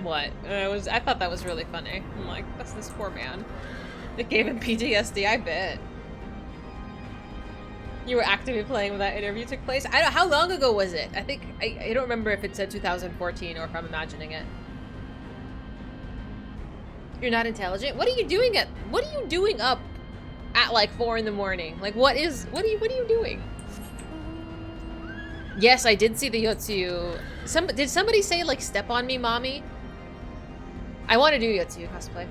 What? I thought that was really funny. I'm like, that's this poor man. It gave him PTSD, I bet. You were actively playing when that interview took place? I don't. How long ago was it? I think I don't remember if it said 2014 or if I'm imagining it. You're not intelligent? What are you doing up at like 4 in the morning? Like what are you doing? Yes, I did see the Yotsuyu. Did somebody say like step on me, mommy? I want to do Yotsuyu cosplay.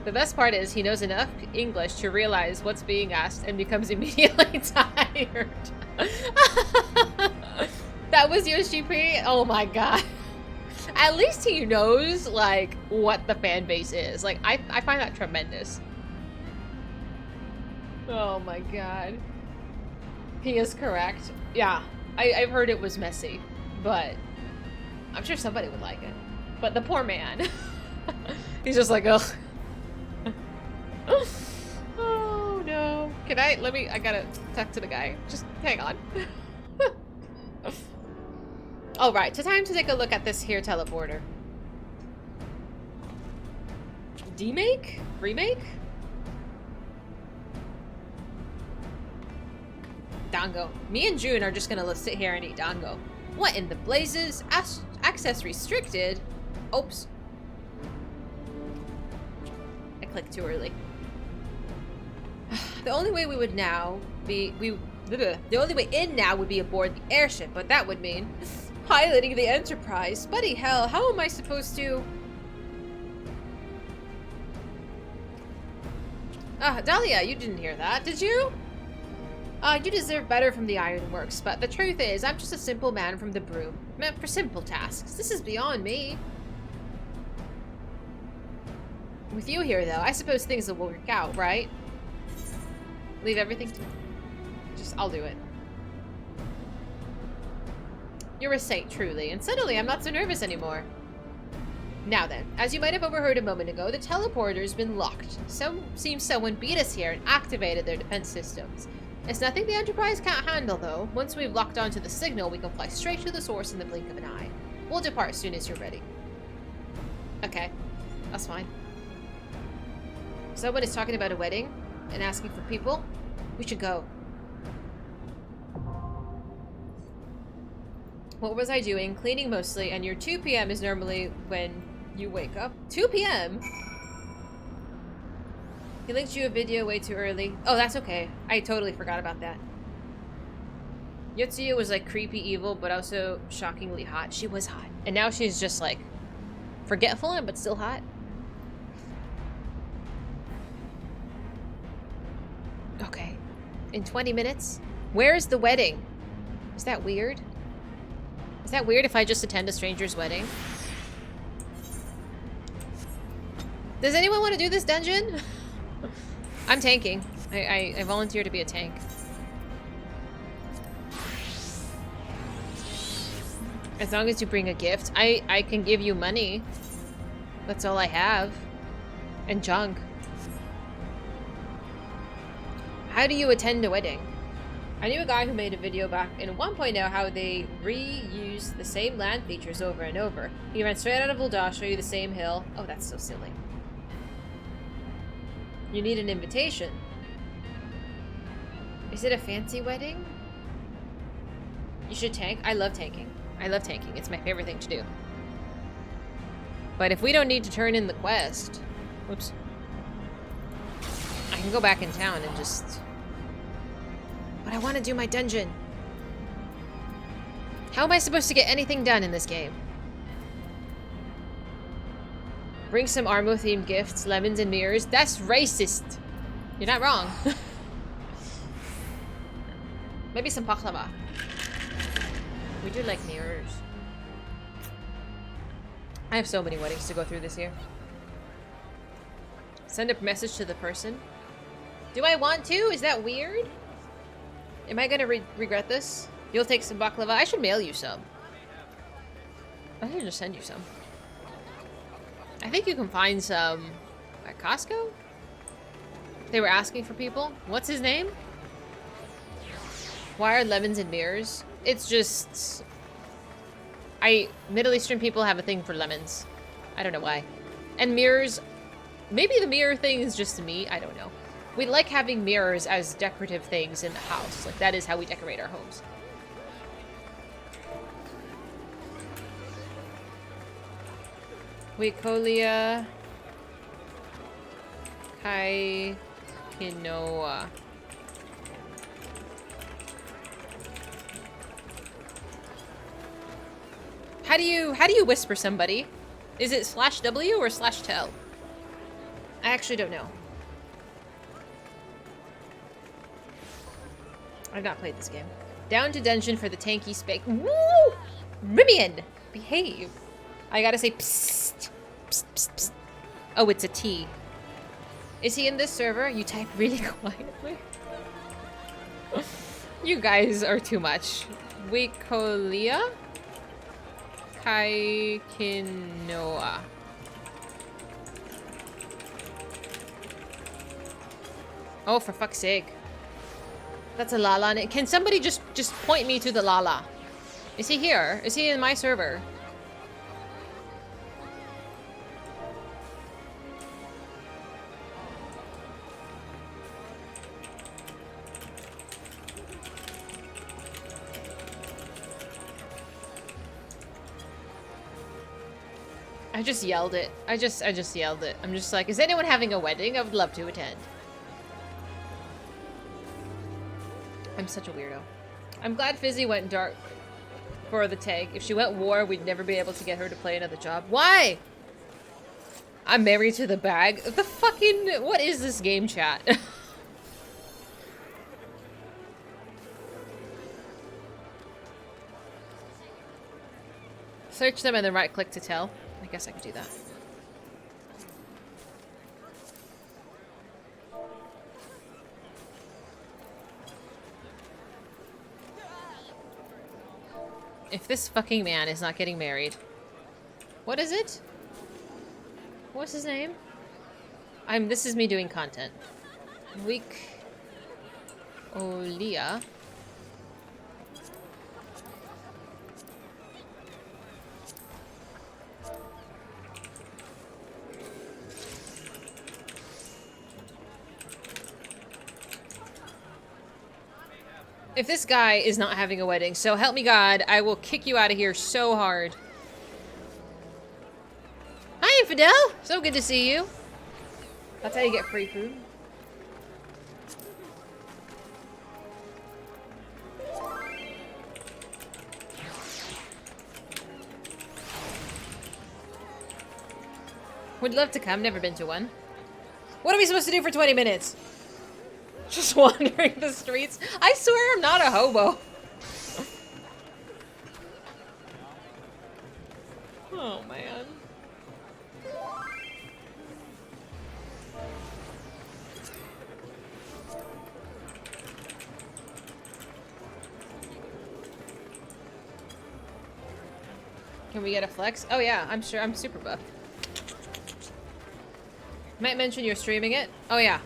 The best part is he knows enough English to realize what's being asked and becomes immediately tired. That was Yoshi P? Oh my god. At least he knows, like, what the fan base is. Like, I find that tremendous. Oh my god. He is correct. Yeah, I've heard it was messy, but I'm sure somebody would like it. But the poor man. He's just like, ugh. Oh no. I gotta talk to the guy. Just hang on. Alright, so time to take a look at this here teleporter. Demake? Remake? Dango. Me and June are just gonna sit here and eat dango. What in the blazes? Access restricted? Oops. I clicked too early. The only way we would now be... The only way in now would be aboard the airship, but that would mean... piloting the Enterprise. Buddy hell, how am I supposed to... Dahlia, you didn't hear that, did you? You deserve better from the Ironworks, but the truth is, I'm just a simple man from the Broom, meant for simple tasks. This is beyond me. With you here, though, I suppose things will work out, right? Leave everything to me. I'll do it. You're a saint, truly, and suddenly I'm not so nervous anymore. Now then, as you might have overheard a moment ago, the teleporter's been locked. Seems someone beat us here and activated their defense systems. It's nothing the Enterprise can't handle, though. Once we've locked onto the signal, we can fly straight to the source in the blink of an eye. We'll depart as soon as you're ready. Okay, that's fine. Someone is talking about a wedding and asking for people. We should go. What was I doing? Cleaning mostly, and your 2 p.m. is normally when you wake up. 2 p.m.? He linked you a video way too early. Oh, that's okay. I totally forgot about that. Yotsuya was like creepy evil, but also shockingly hot. She was hot. And now she's just like forgetful, but still hot. Okay. In 20 minutes? Where's the wedding? Is that weird? Is that weird if I just attend a stranger's wedding? Does anyone want to do this dungeon? I'm tanking. I volunteer to be a tank. As long as you bring a gift. I can give you money. That's all I have. And junk. How do you attend a wedding? I knew a guy who made a video back in 1.0 how they reuse the same land features over and over. He ran straight out of Ul'dah, show you the same hill. Oh, that's so silly. You need an invitation. Is it a fancy wedding? You should tank. I love tanking. I love tanking. It's my favorite thing to do. But if we don't need to turn in the quest... Whoops. I can go back in town and just... But I want to do my dungeon. How am I supposed to get anything done in this game? Bring some Armo-themed gifts, lemons and mirrors. That's racist. You're not wrong. Maybe some baklava. We do like mirrors. I have so many weddings to go through this year. Send a message to the person. Do I want to? Is that weird? Am I gonna regret this? You'll take some baklava. I should mail you some. I should just send you some. I think you can find some at Costco. They were asking for people. What's his name? Why are lemons and mirrors? It's just... Middle Eastern people have a thing for lemons. I don't know why. And mirrors... Maybe the mirror thing is just me. I don't know. We like having mirrors as decorative things in the house. Like, that is how we decorate our homes. Wikolia... Kai... Kinoa. How do you whisper somebody? Is it /W or /tell? I actually don't know. I've not played this game. Down to dungeon for the tanky spake. Woo! Rimian! Behave. I gotta say psst. Psst, psst, psst. Oh, it's a T. Is he in this server? You type really quietly. You guys are too much. Wikolia? Kai Kinoa. Oh, for fuck's sake. That's a Lala. Can somebody just point me to the Lala? Is he here? Is he in my server? I just yelled it. I just yelled it. I'm just like, is anyone having a wedding? I would love to attend. I'm such a weirdo. I'm glad Fizy went dark for the tag. If she went war, we'd never be able to get her to play another job. Why? I'm married to the bag. The fucking... What is this game chat? Search them and then right click to tell. I guess I could do that. If this fucking man is not getting married. What is it? What's his name? This is me doing content. Week Olia. If this guy is not having a wedding, so help me God, I will kick you out of here so hard. Hi, Infidel! So good to see you. That's how you get free food. Would love to come, never been to one. What are we supposed to do for 20 minutes? Just wandering the streets? I swear I'm not a hobo. Oh, man. Can we get a flex? Oh yeah, I'm sure. I'm super buff. Might mention you're streaming it. Oh yeah.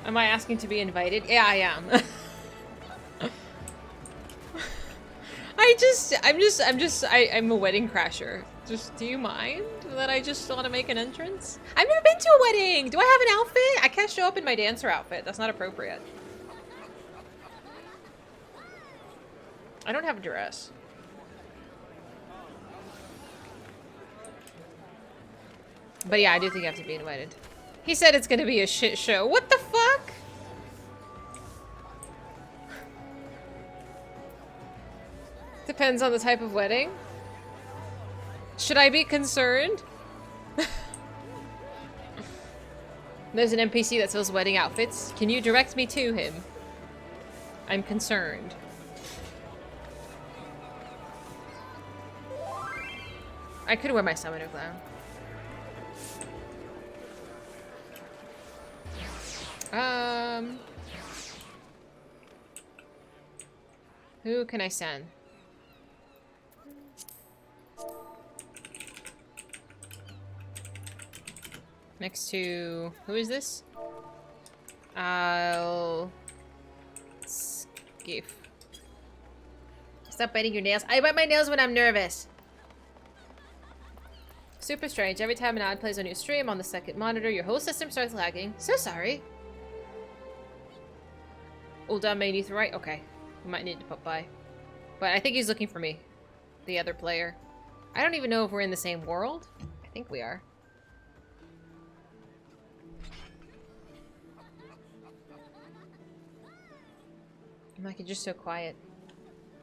Am I asking to be invited? Yeah, I am. I'm a wedding crasher. Just, do you mind that I just want to make an entrance? I've never been to a wedding! Do I have an outfit? I can't show up in my dancer outfit. That's not appropriate. I don't have a dress. But yeah, I do think I have to be invited. He said it's gonna be a shit show. What the fuck? Depends on the type of wedding. Should I be concerned? There's an NPC that sells wedding outfits. Can you direct me to him? I'm concerned. I could wear my summoner glow. Who can I send? Next to... Who is this? Skiff. Stop biting your nails. I bite my nails when I'm nervous. Super strange. Every time an ad plays on your stream on the second monitor, your whole system starts lagging. So sorry. All done beneath right? Okay. We might need to pop by. But I think he's looking for me. The other player. I don't even know if we're in the same world. I think we are. I'm like, you're just so quiet.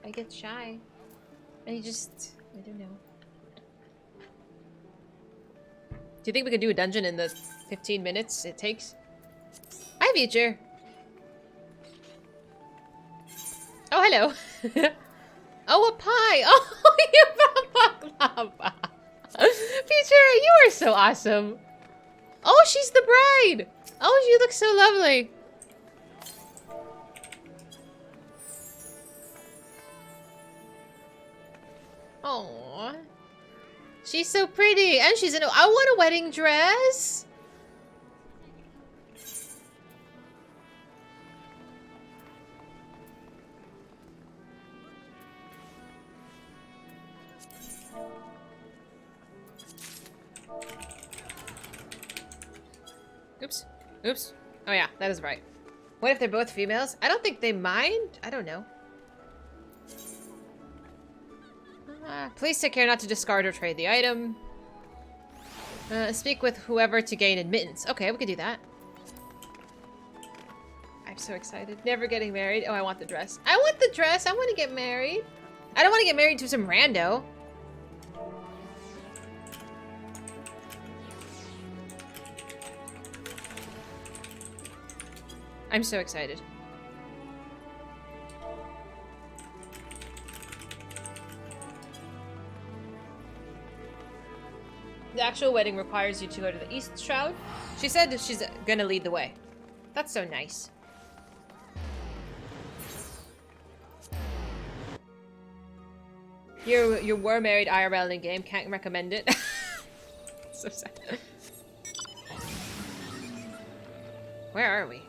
I get shy. I don't know. Do you think we could do a dungeon in the 15 minutes it takes? Hi, Future. Oh, hello. Oh, a pie. Oh, you found baklava. Future, you are so awesome. Oh, she's the bride. Oh, you look so lovely. Oh, she's so pretty, and she's in. I want a wedding dress. Oops. Oops. Oh yeah, that is right. What if they're both females? I don't think they mind. I don't know. Please take care not to discard or trade the item. Speak with whoever to gain admittance. Okay, we could do that. I'm so excited. Never getting married. Oh, I want the dress. I want the dress. I want to get married. I don't want to get married to some rando. I'm so excited. The actual wedding requires you to go to the East Shroud. She said that she's gonna lead the way. That's so nice. You were married IRL in game. Can't recommend it. So sad. Where are we?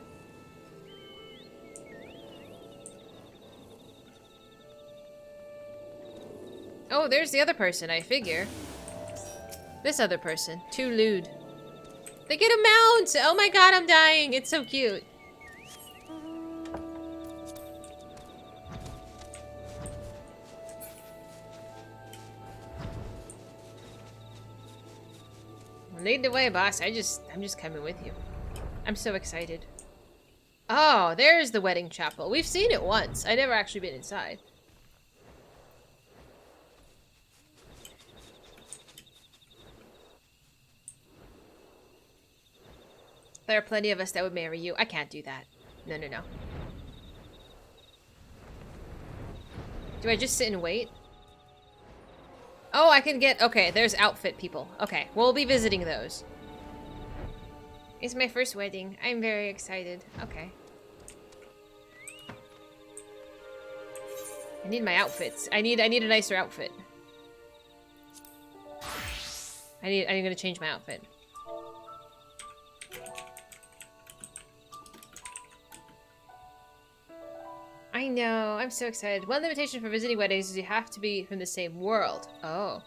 Oh, there's the other person, I figure. This other person. Too lewd. They get a mount! Oh my god, I'm dying. It's so cute. Lead the way, boss. I'm just coming with you. I'm so excited. Oh, there's the wedding chapel. We've seen it once. I never actually been inside. There are plenty of us that would marry you. I can't do that. No, no, no. Do I just sit and wait? Oh, I can get... Okay, there's outfit people. Okay, we'll be visiting those. It's my first wedding. I'm very excited. Okay. I need my outfits. I need a nicer outfit. I'm gonna change my outfit. I know, I'm so excited. One limitation for visiting weddings is you have to be from the same world. Oh.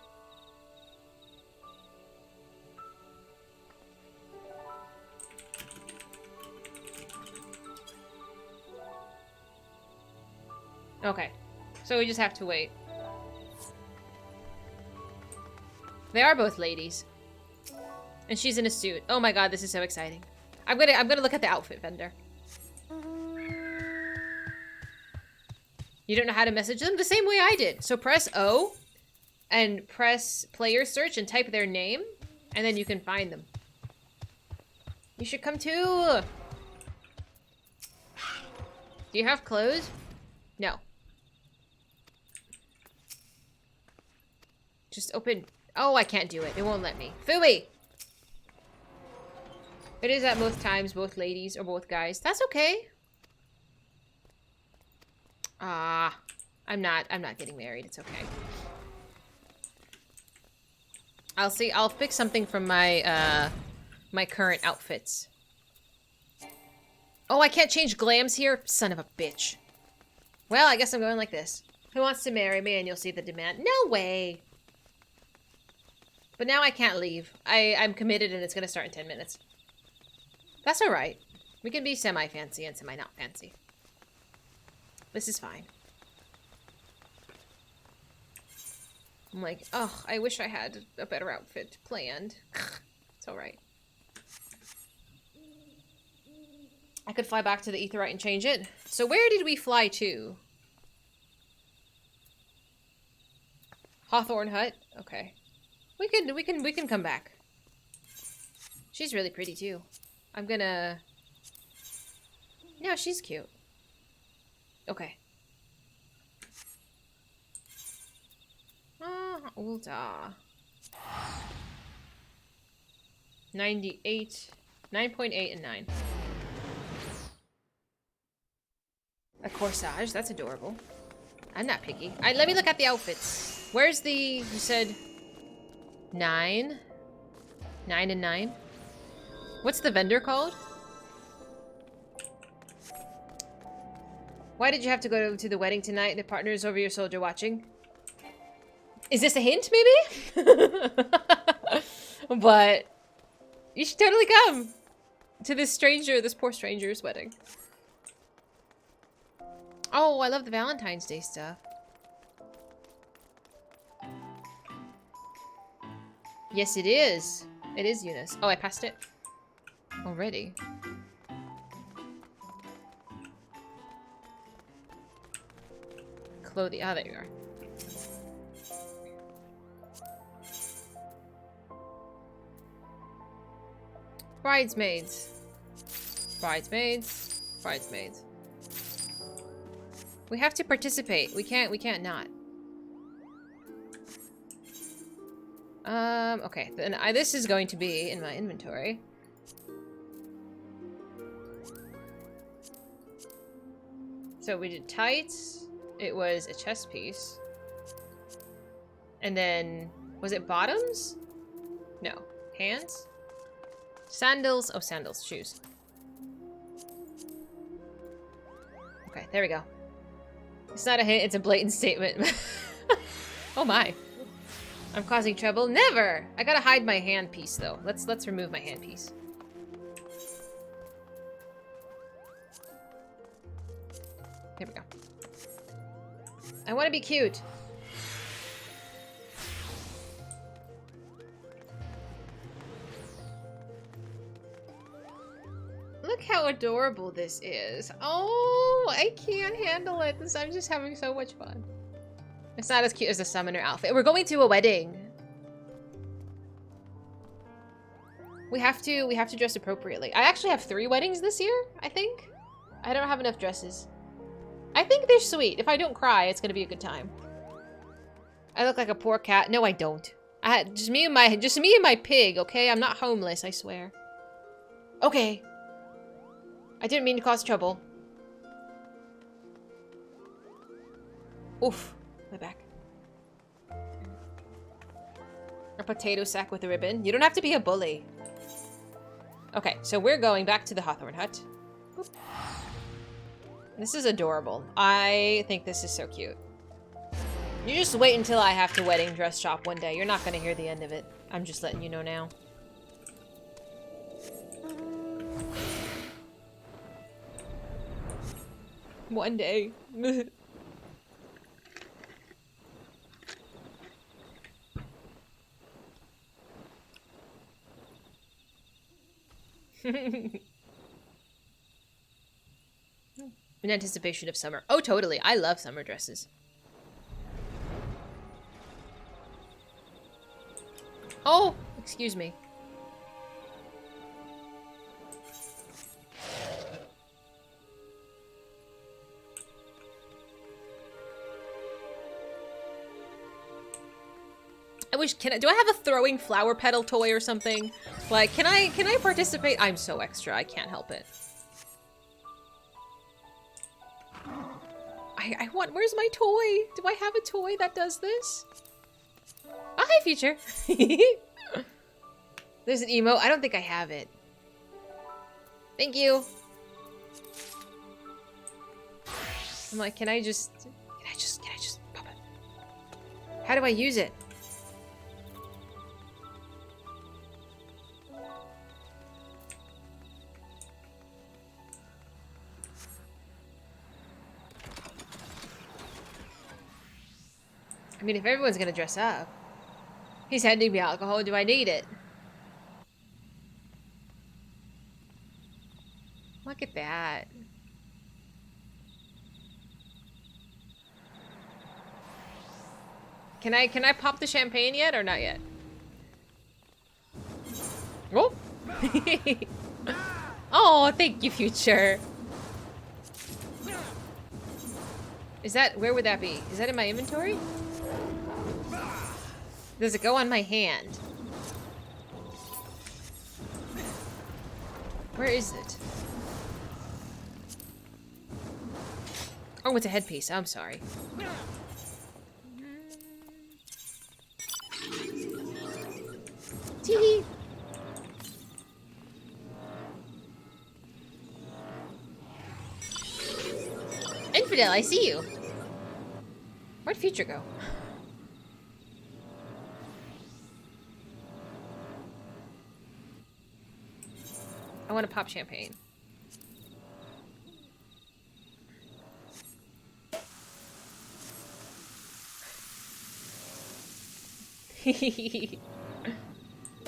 Okay. So we just have to wait. They are both ladies. And she's in a suit. Oh my god, this is so exciting. I'm gonna look at the outfit vendor. You don't know how to message them? The same way I did. So press O and press player search and type their name, and then you can find them. You should come too. Do you have clothes? No. Just open. Oh, I can't do it. It won't let me. Phooey! It is at most times both ladies or both guys. That's okay. Ah, I'm not getting married. It's okay. I'll see. I'll pick something from my my current outfits. Oh, I can't change glams here? Son of a bitch. Well, I guess I'm going like this. Who wants to marry me? And you'll see the demand. No way. But now I can't leave. I'm committed and it's gonna start in 10 minutes. That's alright. We can be semi-fancy and semi-not fancy. This is fine. I'm like, oh, I wish I had a better outfit planned. It's alright. I could fly back to the Aetheryte and change it. So where did we fly to? Hawthorne Hut? Okay. We can come back. She's really pretty too. I'm gonna... No, she's cute. Okay. Ulta. 98. 9.8 and 9. A corsage. That's adorable. I'm not picky. Let me look at the outfits. Where's the... You said... 9? 9 and 9? What's the vendor called? Why did you have to go to the wedding tonight? The partner's over your soldier watching. Is this a hint, maybe? But you should totally come to this poor stranger's wedding. Oh, I love the Valentine's Day stuff. Yes, it is. It is Eunice. Oh, I passed it already. Clothing. Ah, there you are. Bridesmaids. Bridesmaids. Bridesmaids. We have to participate. We can't not. Okay. Then this is going to be in my inventory. So we did tights. It was a chest piece. And then, was it bottoms? No. Pants? Sandals. Oh, sandals. Shoes. Okay, there we go. It's not a hint, it's a blatant statement. Oh my. I'm causing trouble? Never! I gotta hide my handpiece, though. Let's remove my handpiece. Here we go. I want to be cute. Look how adorable this is. Oh, I can't handle it. I'm just having so much fun. It's not as cute as the summoner outfit. We're going to a wedding. We have to dress appropriately. I actually have 3 weddings this year, I think. I don't have enough dresses. I think they're sweet. If I don't cry, it's gonna be a good time. I look like a poor cat. No, I don't. Just me and my pig, okay? I'm not homeless, I swear. Okay. I didn't mean to cause trouble. Oof. My back. A potato sack with a ribbon. You don't have to be a bully. Okay, so we're going back to the Hawthorne Hut. Oop. This is adorable. I think this is so cute. You just wait until I have to wedding dress shop one day. You're not going to hear the end of it. I'm just letting you know now. One day. In anticipation of summer. Oh, totally. I love summer dresses. Oh, excuse me. I wish, do I have a throwing flower petal toy or something? Like, can I participate? I'm so extra, I can't help it. I want, where's my toy? Do I have a toy that does this? Oh, hi, Future. There's an emote. I don't think I have it. Thank you. I'm like, can I just pop it? How do I use it? I mean, if everyone's gonna dress up. He's handing me alcohol. Do I need it? Look at that. Can I pop the champagne yet or not yet? Oh. Oh, thank you, Future. Is that, where would that be? Is that in my inventory? Does it go on my hand? Where is it? Oh, it's a headpiece. I'm sorry. Tee-hee. Infidel, I see you. Where'd Future go? I want to pop champagne.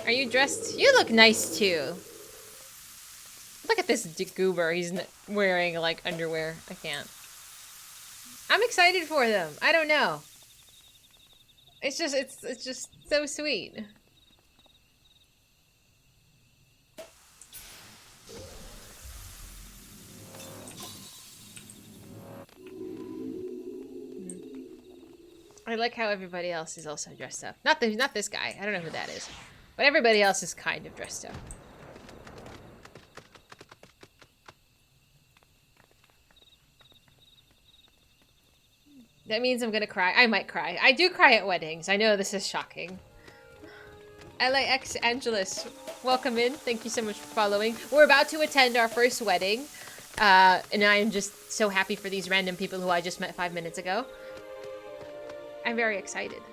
Are you dressed? You look nice too. Look at this goober. He's wearing like underwear. I can't. I'm excited for them. I don't know. It's just so sweet. I like how everybody else is also dressed up. Not this guy. I don't know who that is. But everybody else is kind of dressed up. That means I'm gonna cry. I might cry. I do cry at weddings. I know this is shocking. LAX Angelus, welcome in. Thank you so much for following. We're about to attend our first wedding. And I am just so happy for these random people who I just met 5 minutes ago. I'm very excited.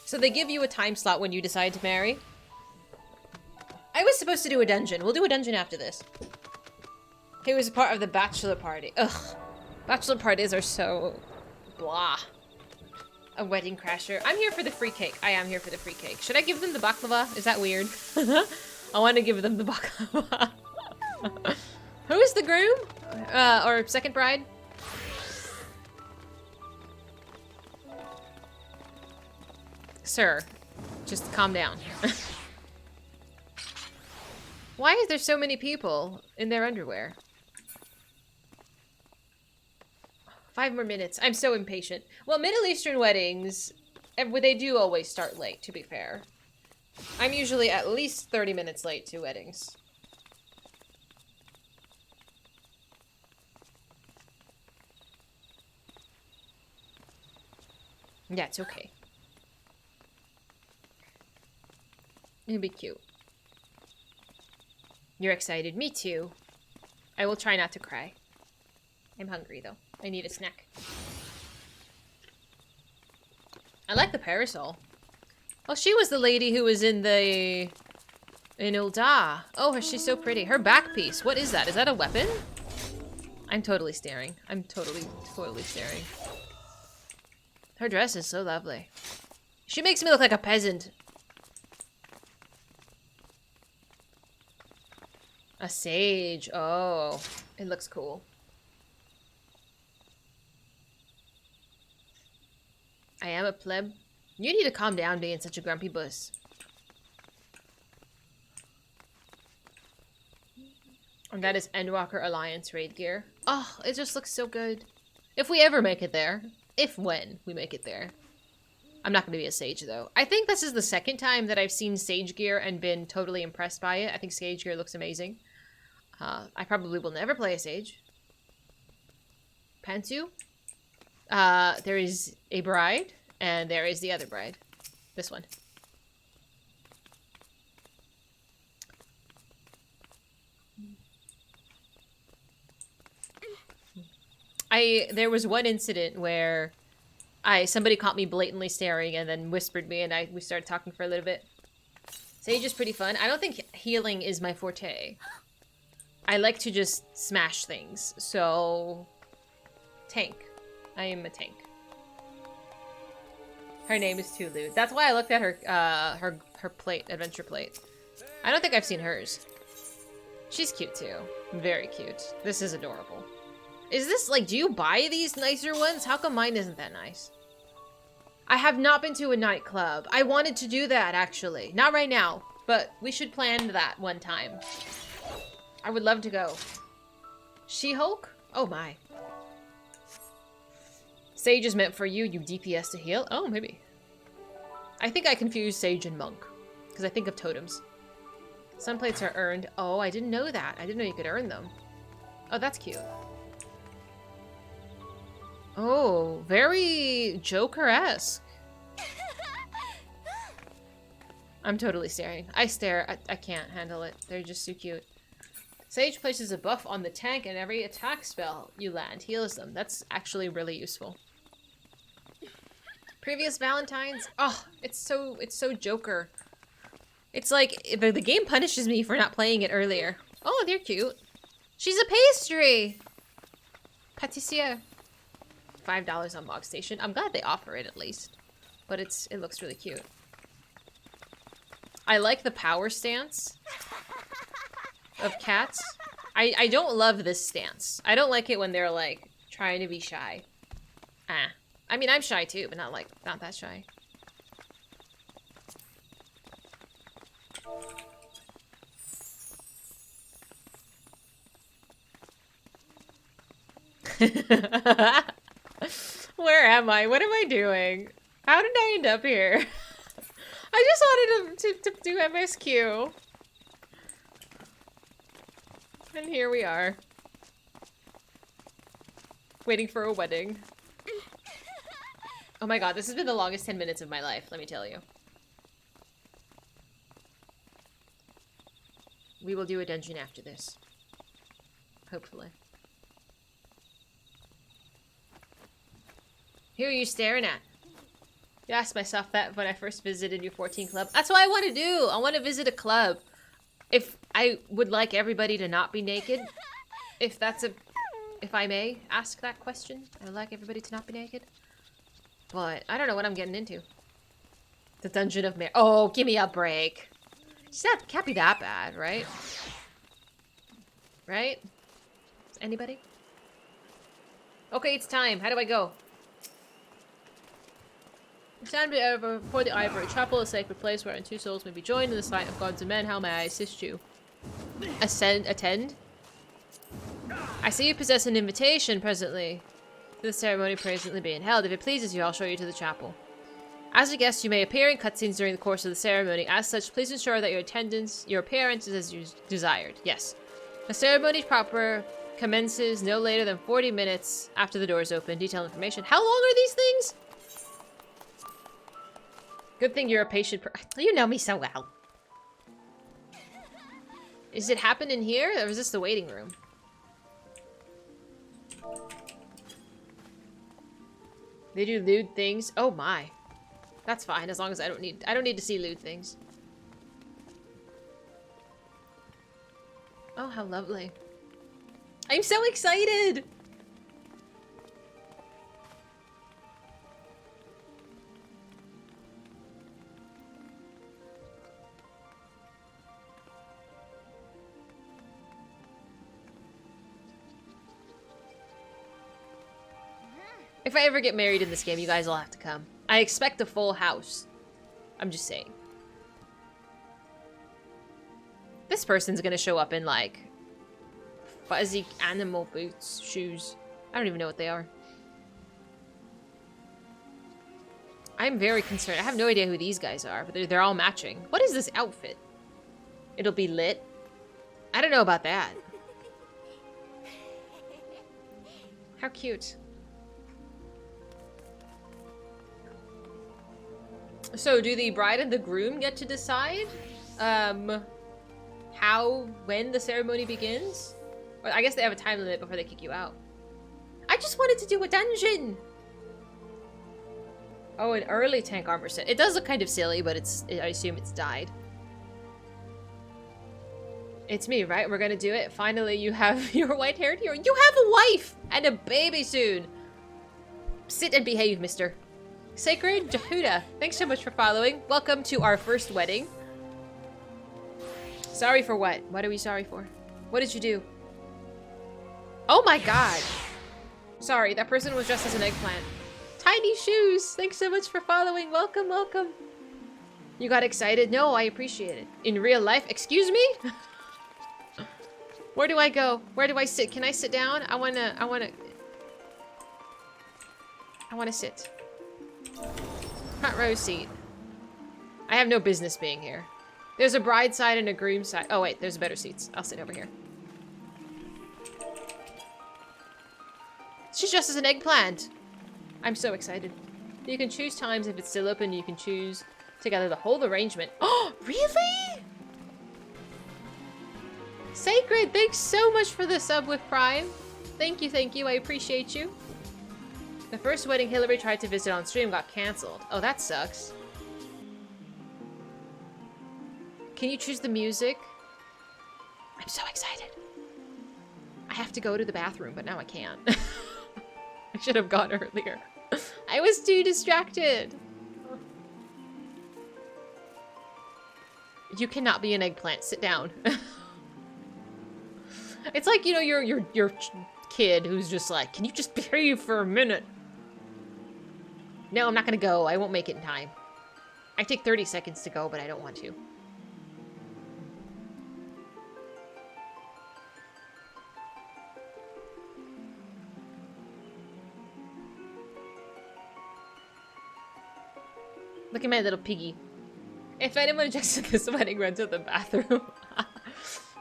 So they give you a time slot when you decide to marry. I was supposed to do a dungeon. We'll do a dungeon after this. He was a part of the bachelor party. Ugh. Bachelor parties are so... blah. A wedding crasher. I'm here for the free cake. I am here for the free cake. Should I give them the baklava? Is that weird? I want to give them the baklava. Who is the groom? Or second bride? Sir, just calm down. Why is there so many people in their underwear? 5 more minutes. I'm so impatient. Well, Middle Eastern weddings, they do always start late, to be fair. I'm usually at least 30 minutes late to weddings. Yeah, it's okay. It'll be cute. You're excited. Me too. I will try not to cry. I'm hungry, though. I need a snack. I like the parasol. Oh, she was the lady who was in the... in Ul'dah. Oh, she's so pretty. Her back piece. What is that? Is that a weapon? I'm totally staring. I'm totally staring. Her dress is so lovely. She makes me look like a peasant. A sage. Oh, it looks cool. I am a pleb. You need to calm down being such a grumpy bus. And that is Endwalker Alliance raid gear. Oh, it just looks so good. If we ever make it there. When we make it there. I'm not going to be a sage, though. I think this is the second time that I've seen sage gear and been totally impressed by it. I think sage gear looks amazing. I probably will never play a sage. Pantsu. There is a bride, and there is the other bride. This one. There was one incident where somebody caught me blatantly staring and then whispered me, and we started talking for a little bit. Sage is pretty fun. I don't think healing is my forte. I like to just smash things, so... Tank. I am a tank. Her name is Tulu. That's why I looked at her, her plate, adventure plate. I don't think I've seen hers. She's cute too. Very cute. This is adorable. Is this, like, do you buy these nicer ones? How come mine isn't that nice? I have not been to a nightclub. I wanted to do that, actually. Not right now, but we should plan that one time. I would love to go. She-Hulk? Oh my. Sage is meant for you, you DPS to heal? Oh, maybe. I think I confused Sage and Monk, because I think of totems. Some plates are earned. Oh, I didn't know that. I didn't know you could earn them. Oh, that's cute. Oh, very Joker-esque. I'm totally staring. I stare. I can't handle it. They're just so cute. Sage places a buff on the tank, and every attack spell you land heals them. That's actually really useful. Previous Valentines? Oh, it's so Joker. It's like the game punishes me for not playing it earlier. Oh, they're cute. She's a pastry. Patissier. $5 on Mog Station. I'm glad they offer it at least, but it looks really cute. I like the power stance of cats. I don't love this stance. I don't like it when they're like trying to be shy. I mean, I'm shy too, but not that shy. Where am I? What am I doing? How did I end up here? I just wanted to do MSQ. And here we are. Waiting for a wedding. Oh my god, this has been the longest 10 minutes of my life, let me tell you. We will do a dungeon after this. Hopefully. Who are you staring at? You asked myself that when I first visited your 14 club. That's what I want to do. I want to visit a club. If I would like everybody to not be naked, if I may ask that question, I would like everybody to not be naked. But I don't know what I'm getting into. The Dungeon of Mary. Oh, give me a break. Can't be that bad, right? Right? Anybody? Okay, it's time. How do I go? Stand before the ivory chapel, a sacred place wherein two souls may be joined in the sight of gods and men. How may I assist you? Attend? I see you possess an invitation presently to the ceremony presently being held. If it pleases you, I'll show you to the chapel. As a guest, you may appear in cutscenes during the course of the ceremony. As such, please ensure that your appearance is as you desired. Yes. The ceremony proper commences no later than 40 minutes after the doors open. Detailed information. How long are these things? Good thing you're a patient you know me so well. Is it happen in here, or is this the waiting room? They do lewd things? Oh my. That's fine, as long as I don't need to see lewd things. Oh, how lovely. I'm so excited! If I ever get married in this game, you guys will have to come. I expect a full house. I'm just saying. This person's gonna show up in, like, fuzzy animal boots, shoes. I don't even know what they are. I'm very concerned. I have no idea who these guys are, but they're all matching. What is this outfit? It'll be lit. I don't know about that. How cute. So, do the bride and the groom get to decide, when the ceremony begins? Or I guess they have a time limit before they kick you out. I just wanted to do a dungeon! Oh, an early tank armor set. It does look kind of silly, but I assume it's dyed. It's me, right? We're gonna do it. Finally, you have your white-haired hero. You have a wife! And a baby soon! Sit and behave, mister. Sacred Jehuda, thanks so much for following. Welcome to our first wedding. Sorry for what? What are we sorry for? What did you do? Oh my god. Sorry, that person was dressed as an eggplant. Tiny shoes, thanks so much for following. Welcome, welcome. You got excited? No, I appreciate it. In real life? Excuse me? Where do I go? Where do I sit? Can I sit down? I wanna sit. Front row seat. I have no business being here. There's a bride side and a groom side. Oh wait, there's better seats. I'll sit over here. She's dressed as an eggplant. I'm so excited. You can choose times if it's still open. You can choose together the whole arrangement. Oh, really? Sacred, thanks so much for the sub with Prime. Thank you, I appreciate you. The first wedding Hillary tried to visit on stream got cancelled. Oh, that sucks. Can you choose the music? I'm so excited. I have to go to the bathroom, but now I can't. I should have gone earlier. I was too distracted. You cannot be an eggplant. Sit down. It's like, you know, your kid who's just like, can you just behave for a minute? No, I'm not gonna go. I won't make it in time. I take 30 seconds to go, but I don't want to. Look at my little piggy. If anyone objects to this wedding, run to the bathroom.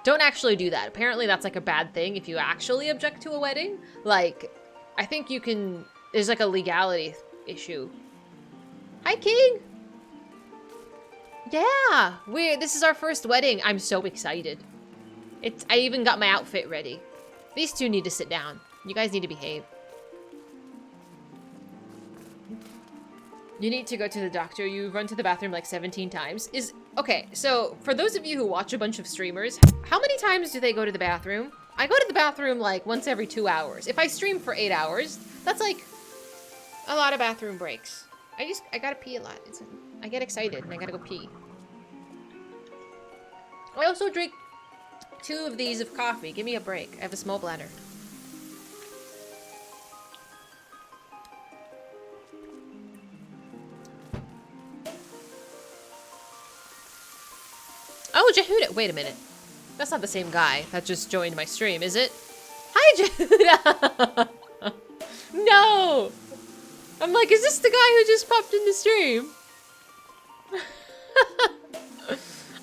Don't actually do that. Apparently that's like a bad thing if you actually object to a wedding. Like, I think you can... There's like a legality issue. Hi, King! Yeah! This is our first wedding. I'm so excited. I even got my outfit ready. These two need to sit down. You guys need to behave. You need to go to the doctor. You run to the bathroom like 17 times. Okay, so for those of you who watch a bunch of streamers, how many times do they go to the bathroom? I go to the bathroom like once every 2 hours. If I stream for 8 hours, that's like a lot of bathroom breaks. I gotta pee a lot. I get excited and I gotta go pee. I also drink 2 of these of coffee. Give me a break. I have a small bladder. Oh, Jehuda! Wait a minute. That's not the same guy that just joined my stream, is it? Hi, Jehuda! No! I'm like, is this the guy who just popped in the stream?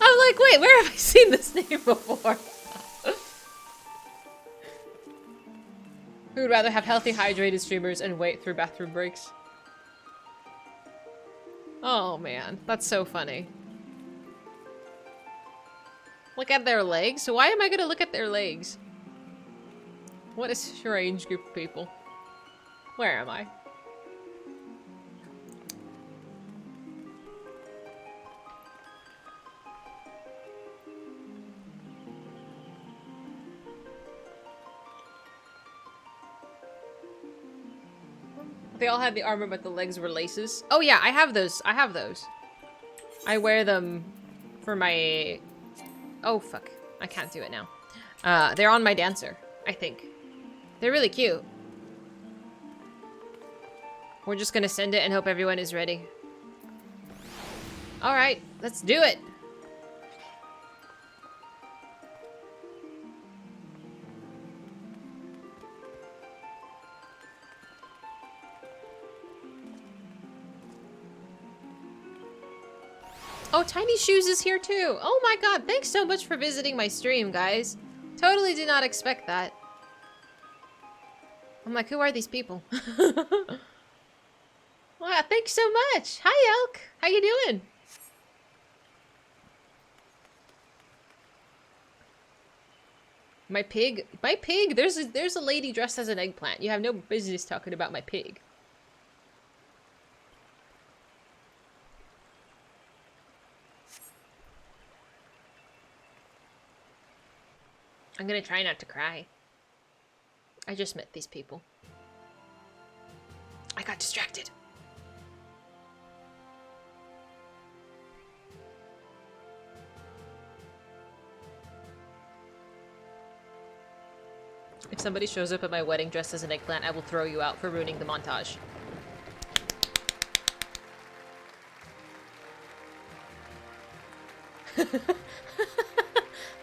I'm like, wait, where have I seen this name before? Who would rather have healthy, hydrated streamers and wait through bathroom breaks? Oh man, that's so funny. Look at their legs? Why am I gonna look at their legs? What a strange group of people. Where am I? They all had the armor, but the legs were laces. Oh yeah, I have those. I have those. I wear them for my... Oh, fuck. I can't do it now. They're on my dancer, I think. They're really cute. We're just gonna send it and hope everyone is ready. Alright, let's do it. Oh, Tiny Shoes is here too. Oh my god, thanks so much for visiting my stream, guys. Totally did not expect that. I'm like, who are these people? Wow, thanks so much. Hi, Elk. How you doing? My pig? My pig? There's a lady dressed as an eggplant. You have no business talking about my pig. I'm gonna try not to cry. I just met these people. I got distracted. If somebody shows up at my wedding dressed as an eggplant, I will throw you out for ruining the montage.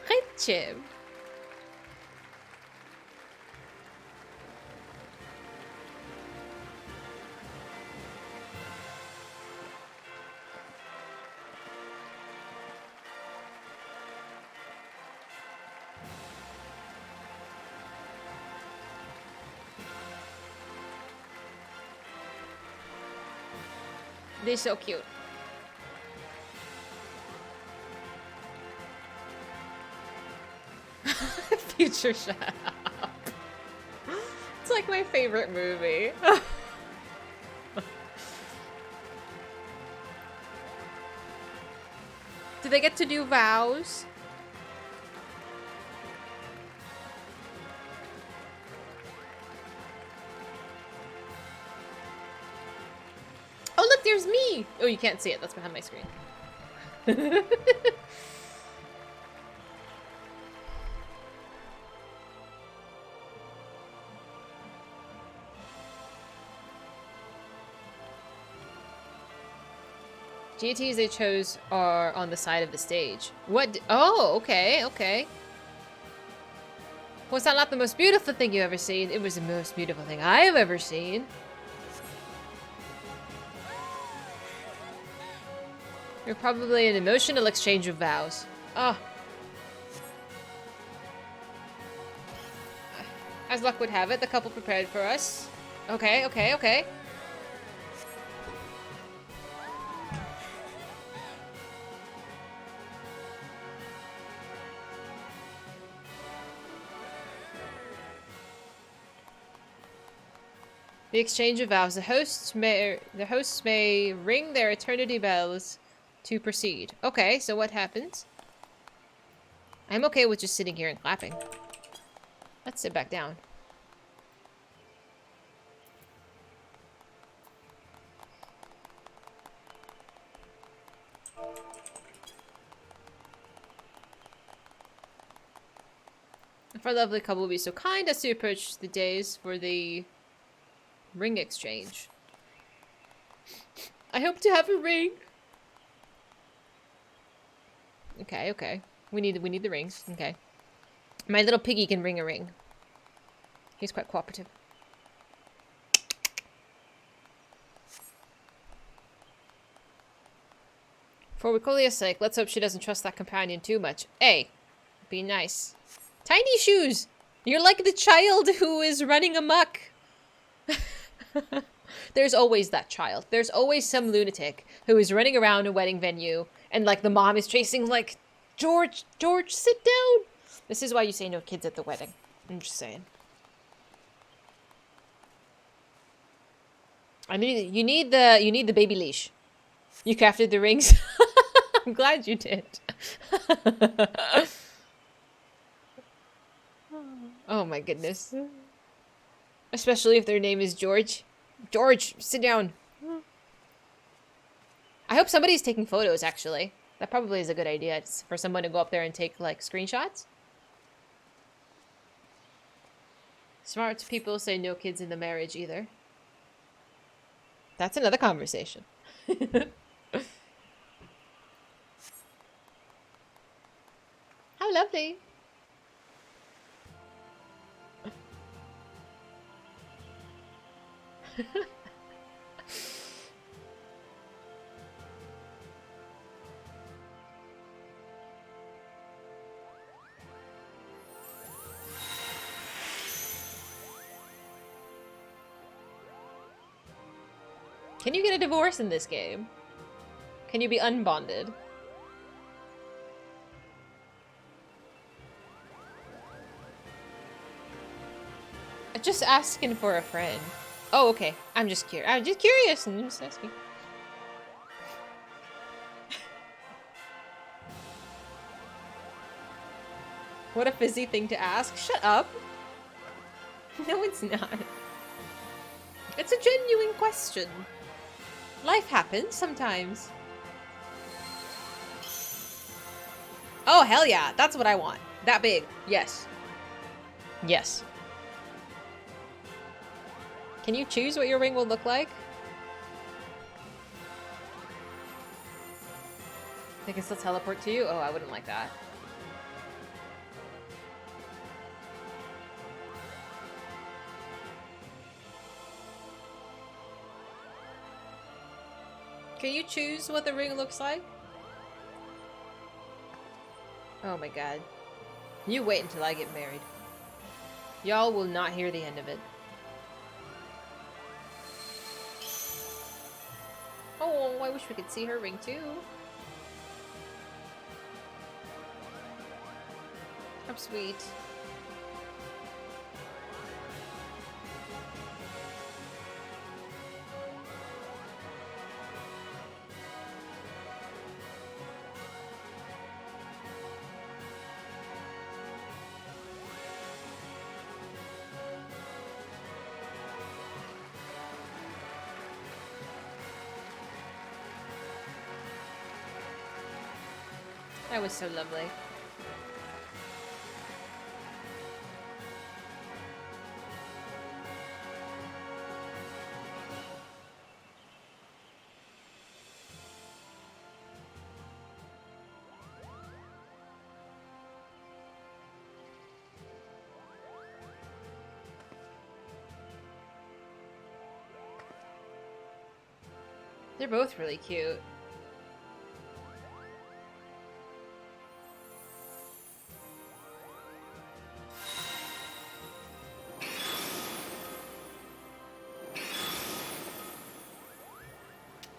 Hi, Jim. They're so cute. Future shut up. It's like my favorite movie. Do they get to do vows? Oh look, there's me! Oh, you can't see it. That's behind my screen. GTs they chose are on the side of the stage. What? Oh, okay, okay. Was that not the most beautiful thing you've ever seen? It was the most beautiful thing I have ever seen. You're probably an emotional exchange of vows. Oh. As luck would have it, the couple prepared for us. Okay, okay, okay. The exchange of vows. The hosts may ring their eternity bells to proceed. Okay, so what happens? I'm okay with just sitting here and clapping. Let's sit back down. If our lovely couple will be so kind as to approach the days for the ring exchange. I hope to have a ring. Okay, okay. We need the rings. Okay. My little piggy can ring a ring. He's quite cooperative. For Wicolia's sake, let's hope she doesn't trust that companion too much. Hey, be nice. Tiny shoes! You're like the child who is running amok. There's always that child. There's always some lunatic who is running around a wedding venue and like the mom is chasing like, George, sit down. This is why you say no kids at the wedding. I'm just saying. You need the baby leash. You crafted the rings. I'm glad you did. Oh my goodness. Especially if their name is George. George, sit down. I hope somebody's taking photos, actually. That probably is a good idea. It's for someone to go up there and take, like, screenshots. Smart people say no kids in the marriage either. That's another conversation. How lovely. Can you get a divorce in this game? Can you be unbonded? Just asking for a friend. Oh, okay. I'm just curious. I'm just curious and just asking. What a fizzy thing to ask. Shut up. No, it's not. It's a genuine question. Life happens sometimes. Oh, hell yeah. That's what I want. That big. Yes. Yes. Can you choose what your ring will look like? They can still teleport to you? Oh, I wouldn't like that. Can you choose what the ring looks like? Oh my god. You wait until I get married. Y'all will not hear the end of it. Oh, I wish we could see her ring too. How sweet. That was so lovely. They're both really cute.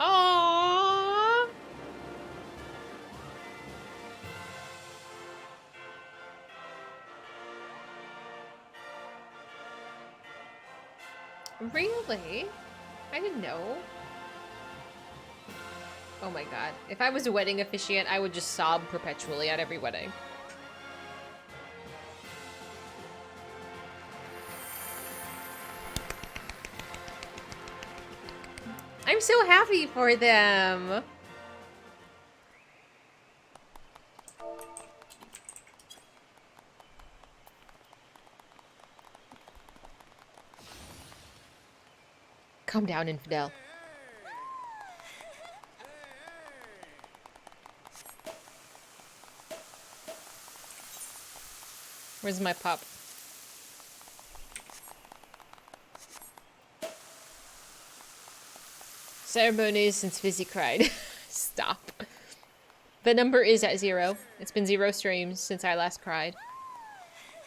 Aww. Really? I didn't know. Oh my god. If I was a wedding officiant, I would just sob perpetually at every wedding. I'm so happy for them. Calm down, infidel. Where's my pup? Ceremonies since Fizy cried. Stop. The number is at 0. It's been 0 streams since I last cried.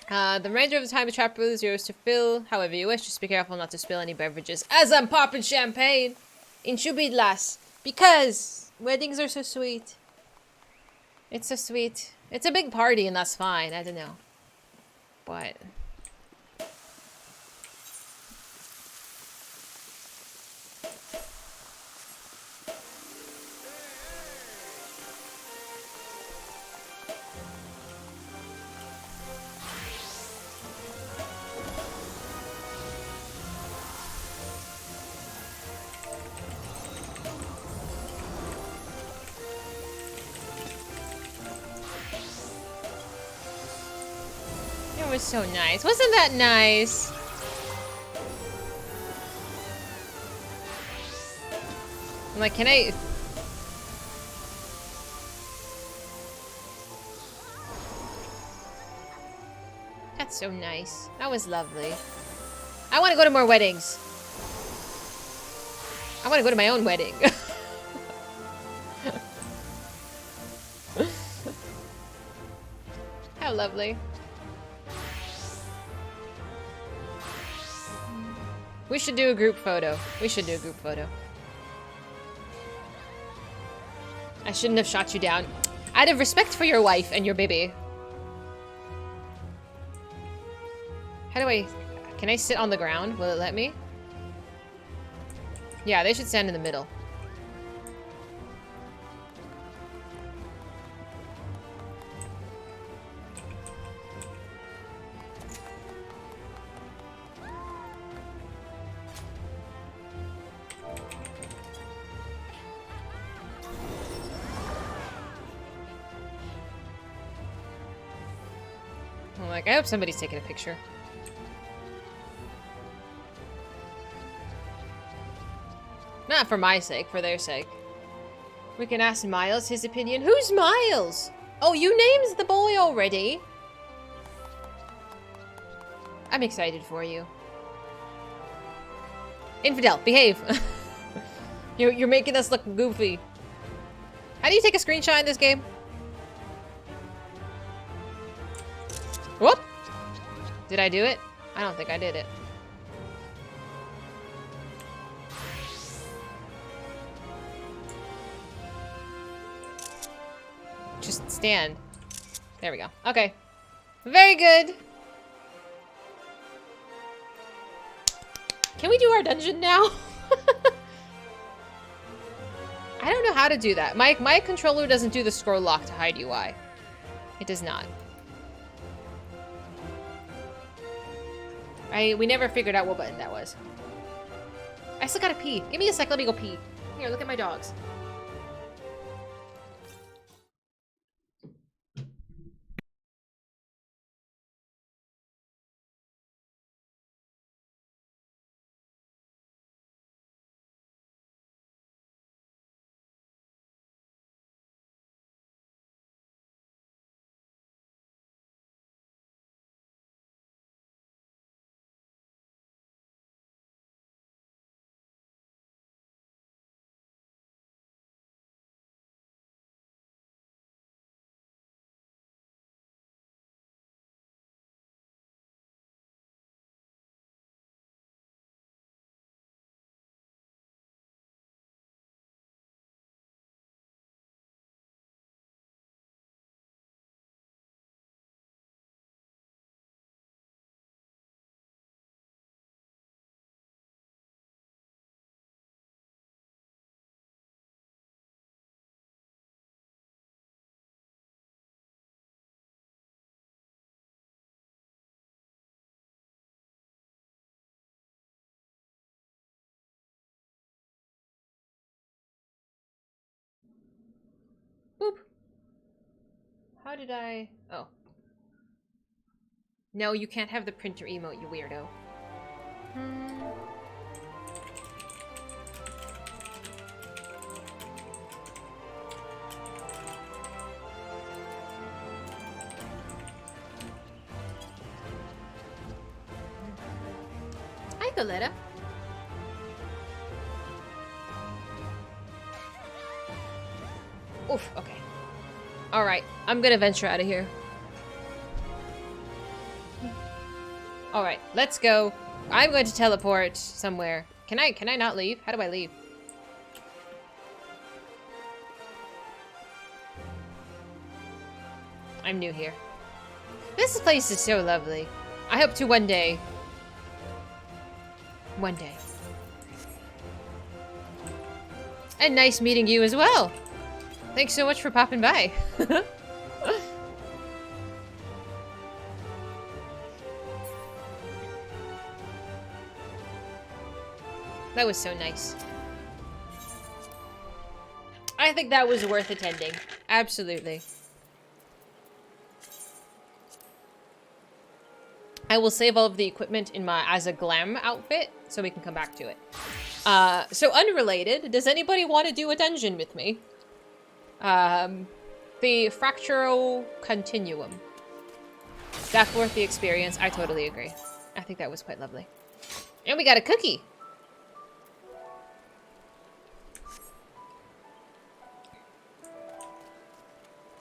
The remainder of the time the trap is yours to fill however you wish. Just be careful not to spill any beverages as I'm popping champagne in Chubidlas. Because weddings are so sweet. It's so sweet. It's a big party and that's fine. I don't know. But... It was so nice. Wasn't that nice? I'm like, can I... That's so nice. That was lovely. I want to go to more weddings. I want to go to my own wedding. How lovely. We should do a group photo. We should do a group photo. I shouldn't have shot you down. Out of respect for your wife and your baby. How do I... Can I sit on the ground? Will it let me? Yeah, they should stand in the middle. I'm like, I hope somebody's taking a picture. Not for my sake, for their sake. We can ask Miles his opinion. Who's Miles? Oh, you named the boy already? I'm excited for you. Infidel, behave. You're making us look goofy. How do you take a screenshot in this game? Whoop! Did I do it? I don't think I did it. Just stand. There we go. Okay. Very good. Can we do our dungeon now? I don't know how to do that. My controller doesn't do the scroll lock to hide UI. It does not. We never figured out what button that was. I still gotta pee. Give me a sec, let me go pee. Here, look at my dogs. How did I... Oh. No, you can't have the printer emote, you weirdo. Hi, Coletta. Oof, okay. Alright, I'm gonna venture out of here. Alright, let's go. I'm going to teleport somewhere. Can I not leave? How do I leave? I'm new here. This place is so lovely. I hope to one day. One day. And nice meeting you as well. Thanks so much for popping by. That was so nice. I think that was worth attending. Absolutely. I will save all of the equipment in my as a glam outfit so we can come back to it. So unrelated, does anybody want to do a dungeon with me? The Fractural Continuum. That's worth the experience. I totally agree. I think that was quite lovely. And we got a cookie.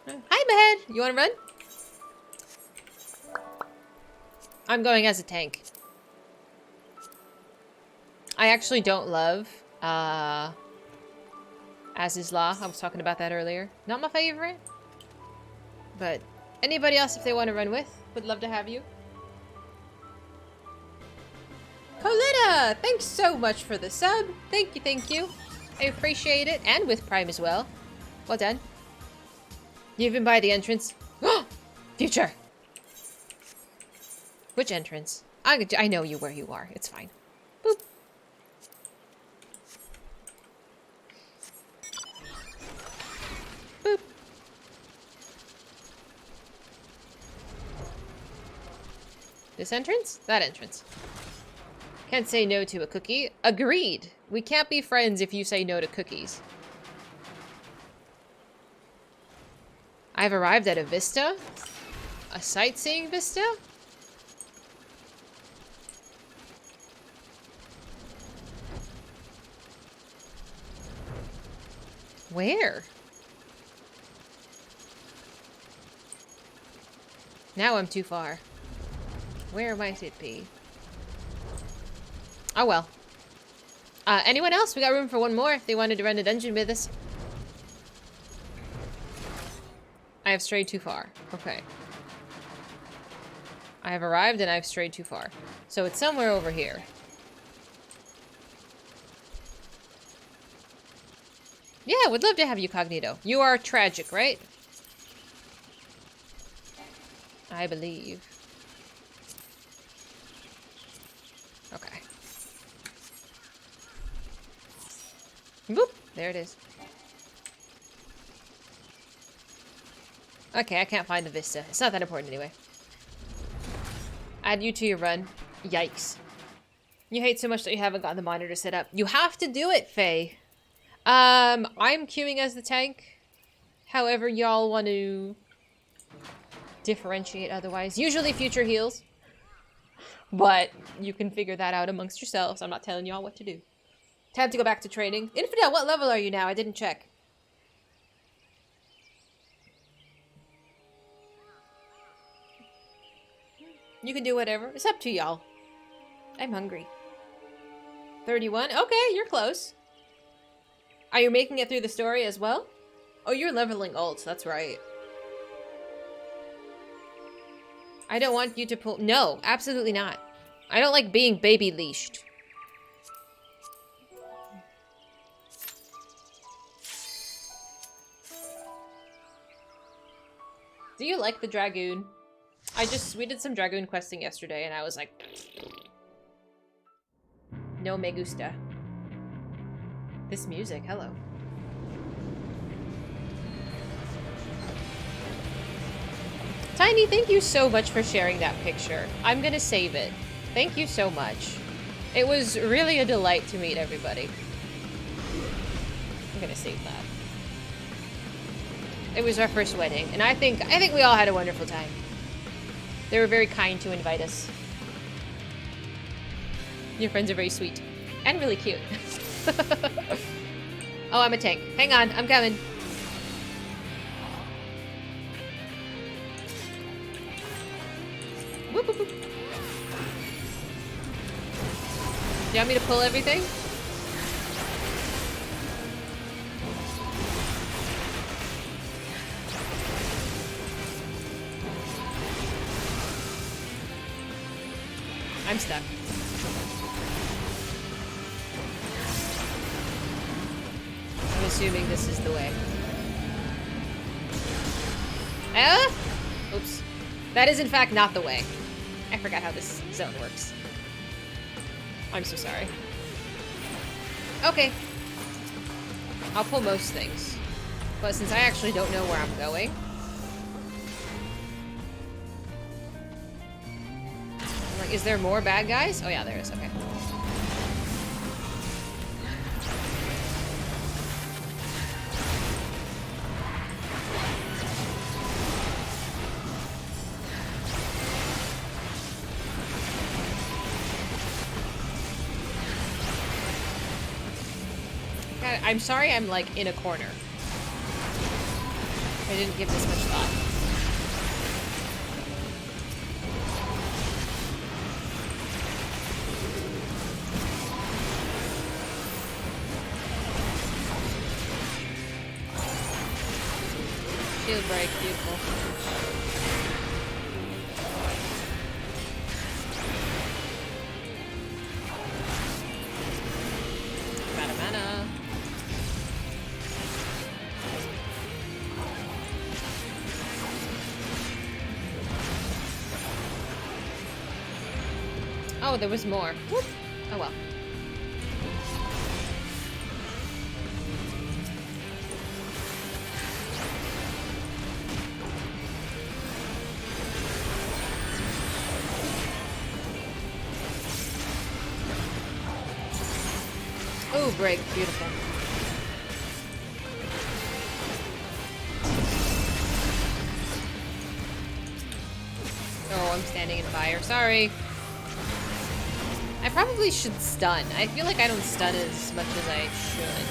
Hi, Mahead. You want to run? I'm going as a tank. I actually don't love, As Is Law. I was talking about that earlier. Not my favorite. But anybody else, if they want to run with, would love to have you. Coletta! Thanks so much for the sub. Thank you, thank you. I appreciate it. And with Prime as well. Well done. You've been by the entrance. Future! Which entrance? I know you where you are. It's fine. Boop. Boop. This entrance? That entrance. Can't say no to a cookie. Agreed. We can't be friends if you say no to cookies. I've arrived at a vista? A sightseeing vista? Where? Now I'm too far. Where might it be? Oh well. Anyone else? We got room for one more if they wanted to run a dungeon with us. I have strayed too far. Okay. I have arrived and I've strayed too far. So it's somewhere over here. Yeah, would love to have you, Cognito. You are tragic, right? I believe. Okay. Boop. There it is. Okay, I can't find the vista. It's not that important anyway. Add you to your run. Yikes. You hate so much that you haven't gotten the monitor set up. You have to do it, Faye. I'm queuing as the tank. However y'all want to differentiate otherwise. Usually Future heals. But you can figure that out amongst yourselves. I'm not telling y'all what to do. Time to go back to training. Infidel, what level are you now? I didn't check. You can do whatever. It's up to y'all. I'm hungry. 31? Okay, you're close. Are you making it through the story as well? Oh, you're leveling ults. That's right. I don't want you to pull... No, absolutely not. I don't like being baby leashed. Do you like the Dragoon? We did some Dragoon questing yesterday and I was like... No me gusta. This music, hello. Tiny, thank you so much for sharing that picture. I'm gonna save it. Thank you so much. It was really a delight to meet everybody. I'm gonna save that. It was our first wedding, and I think we all had a wonderful time. They were very kind to invite us. Your friends are very sweet. And really cute. Oh, I'm a tank. Hang on, I'm coming. Whoop, whoop, whoop. Do you want me to pull everything? I'm stuck. I'm assuming this is the way. Ah! Oops. That is in fact not the way. I forgot how this zone works. I'm so sorry. Okay. I'll pull most things. But since I actually don't know where I'm going... Like, is there more bad guys? Oh yeah, there is. Okay. God, I'm sorry I'm like in a corner. I didn't give this much thought. Shield break, beautiful. Out of mana. Oh, there was more. Whoop. Oh well. Ooh, break. Beautiful. Oh, I'm standing in fire. Sorry. I probably should stun. I feel like I don't stun as much as I should.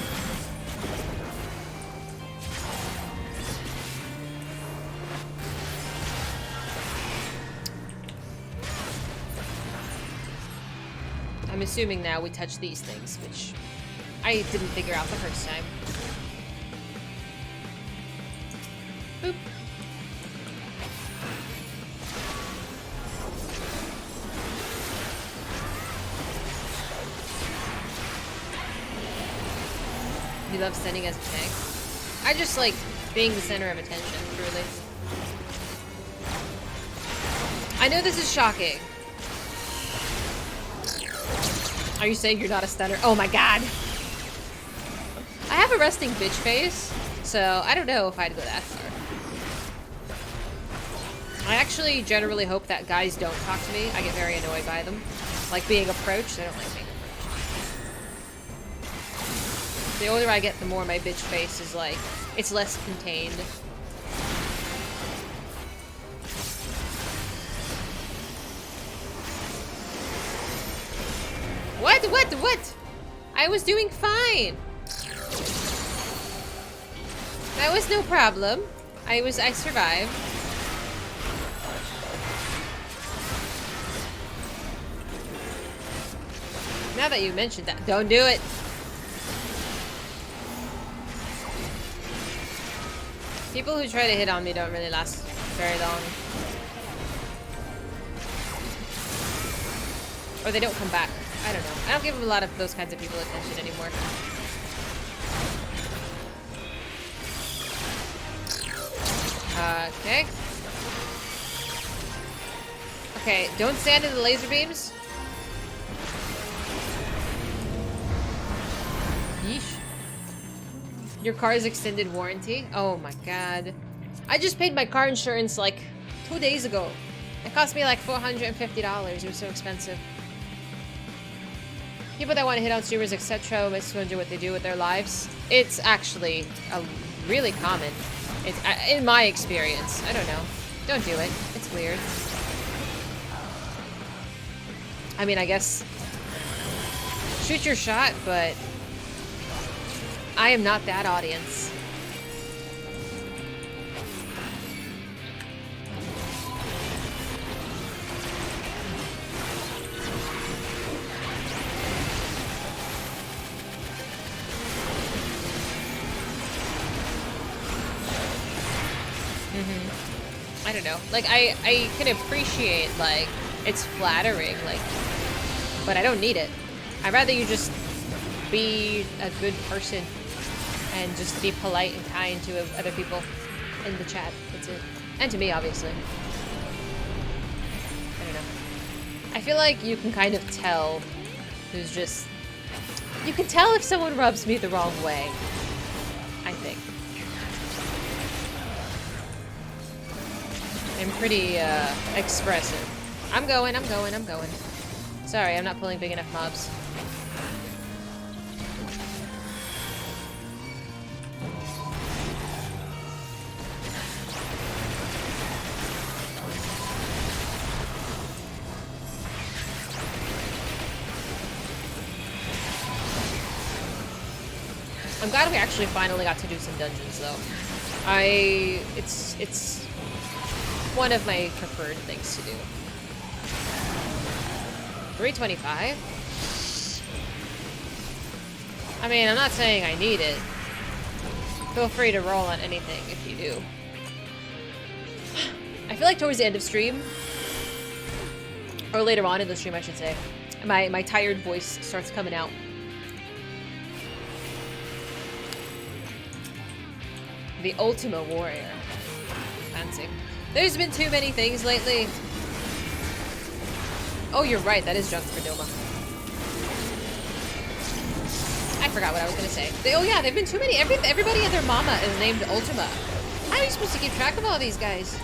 I'm assuming now we touch these things, which I didn't figure out the first time. Boop. You love standing as a tank. I just like being the center of attention, truly. I know this is shocking. Are you saying you're not a stunner? Oh my god! I have a resting bitch face, so I don't know if I'd go that far. I actually generally hope that guys don't talk to me. I get very annoyed by them. Like being approached, I don't like being approached. The older I get, the more my bitch face is like, it's less contained. What? I was doing fine. That was no problem. I survived. Now that you mentioned that, don't do it. People who try to hit on me don't really last very long. Or they don't come back. I don't know. I don't give a lot of those kinds of people attention anymore. Okay. Okay, don't stand in the laser beams. Yeesh. Your car's extended warranty? Oh my god. I just paid my car insurance like 2 days ago. It cost me like $450. It was so expensive. People that want to hit on streamers, etc., miswonder what they do with their lives. It's actually really common. It's in my experience. I don't know. Don't do it. It's weird. I mean, I guess shoot your shot, but I am not that audience. I don't know. Like, I can appreciate, like, it's flattering, like, but I don't need it. I'd rather you just be a good person and just be polite and kind to other people in the chat. That's it. And to me, obviously. I don't know. I feel like you can kind of tell who's just... You can tell if someone rubs me the wrong way. I think. I'm pretty, expressive. I'm going. Sorry, I'm not pulling big enough mobs. I'm glad we actually finally got to do some dungeons, though. It's one of my preferred things to do. 325? I mean, I'm not saying I need it. Feel free to roll on anything if you do. I feel like towards the end of stream, or later on in the stream, I should say, my tired voice starts coming out. The Ultima Warrior. Fancy. There's been too many things lately. Oh, you're right. That is junk for Doma. I forgot what I was gonna say. Oh yeah, there've been too many. Everybody and their mama is named Ultima. How are you supposed to keep track of all these guys?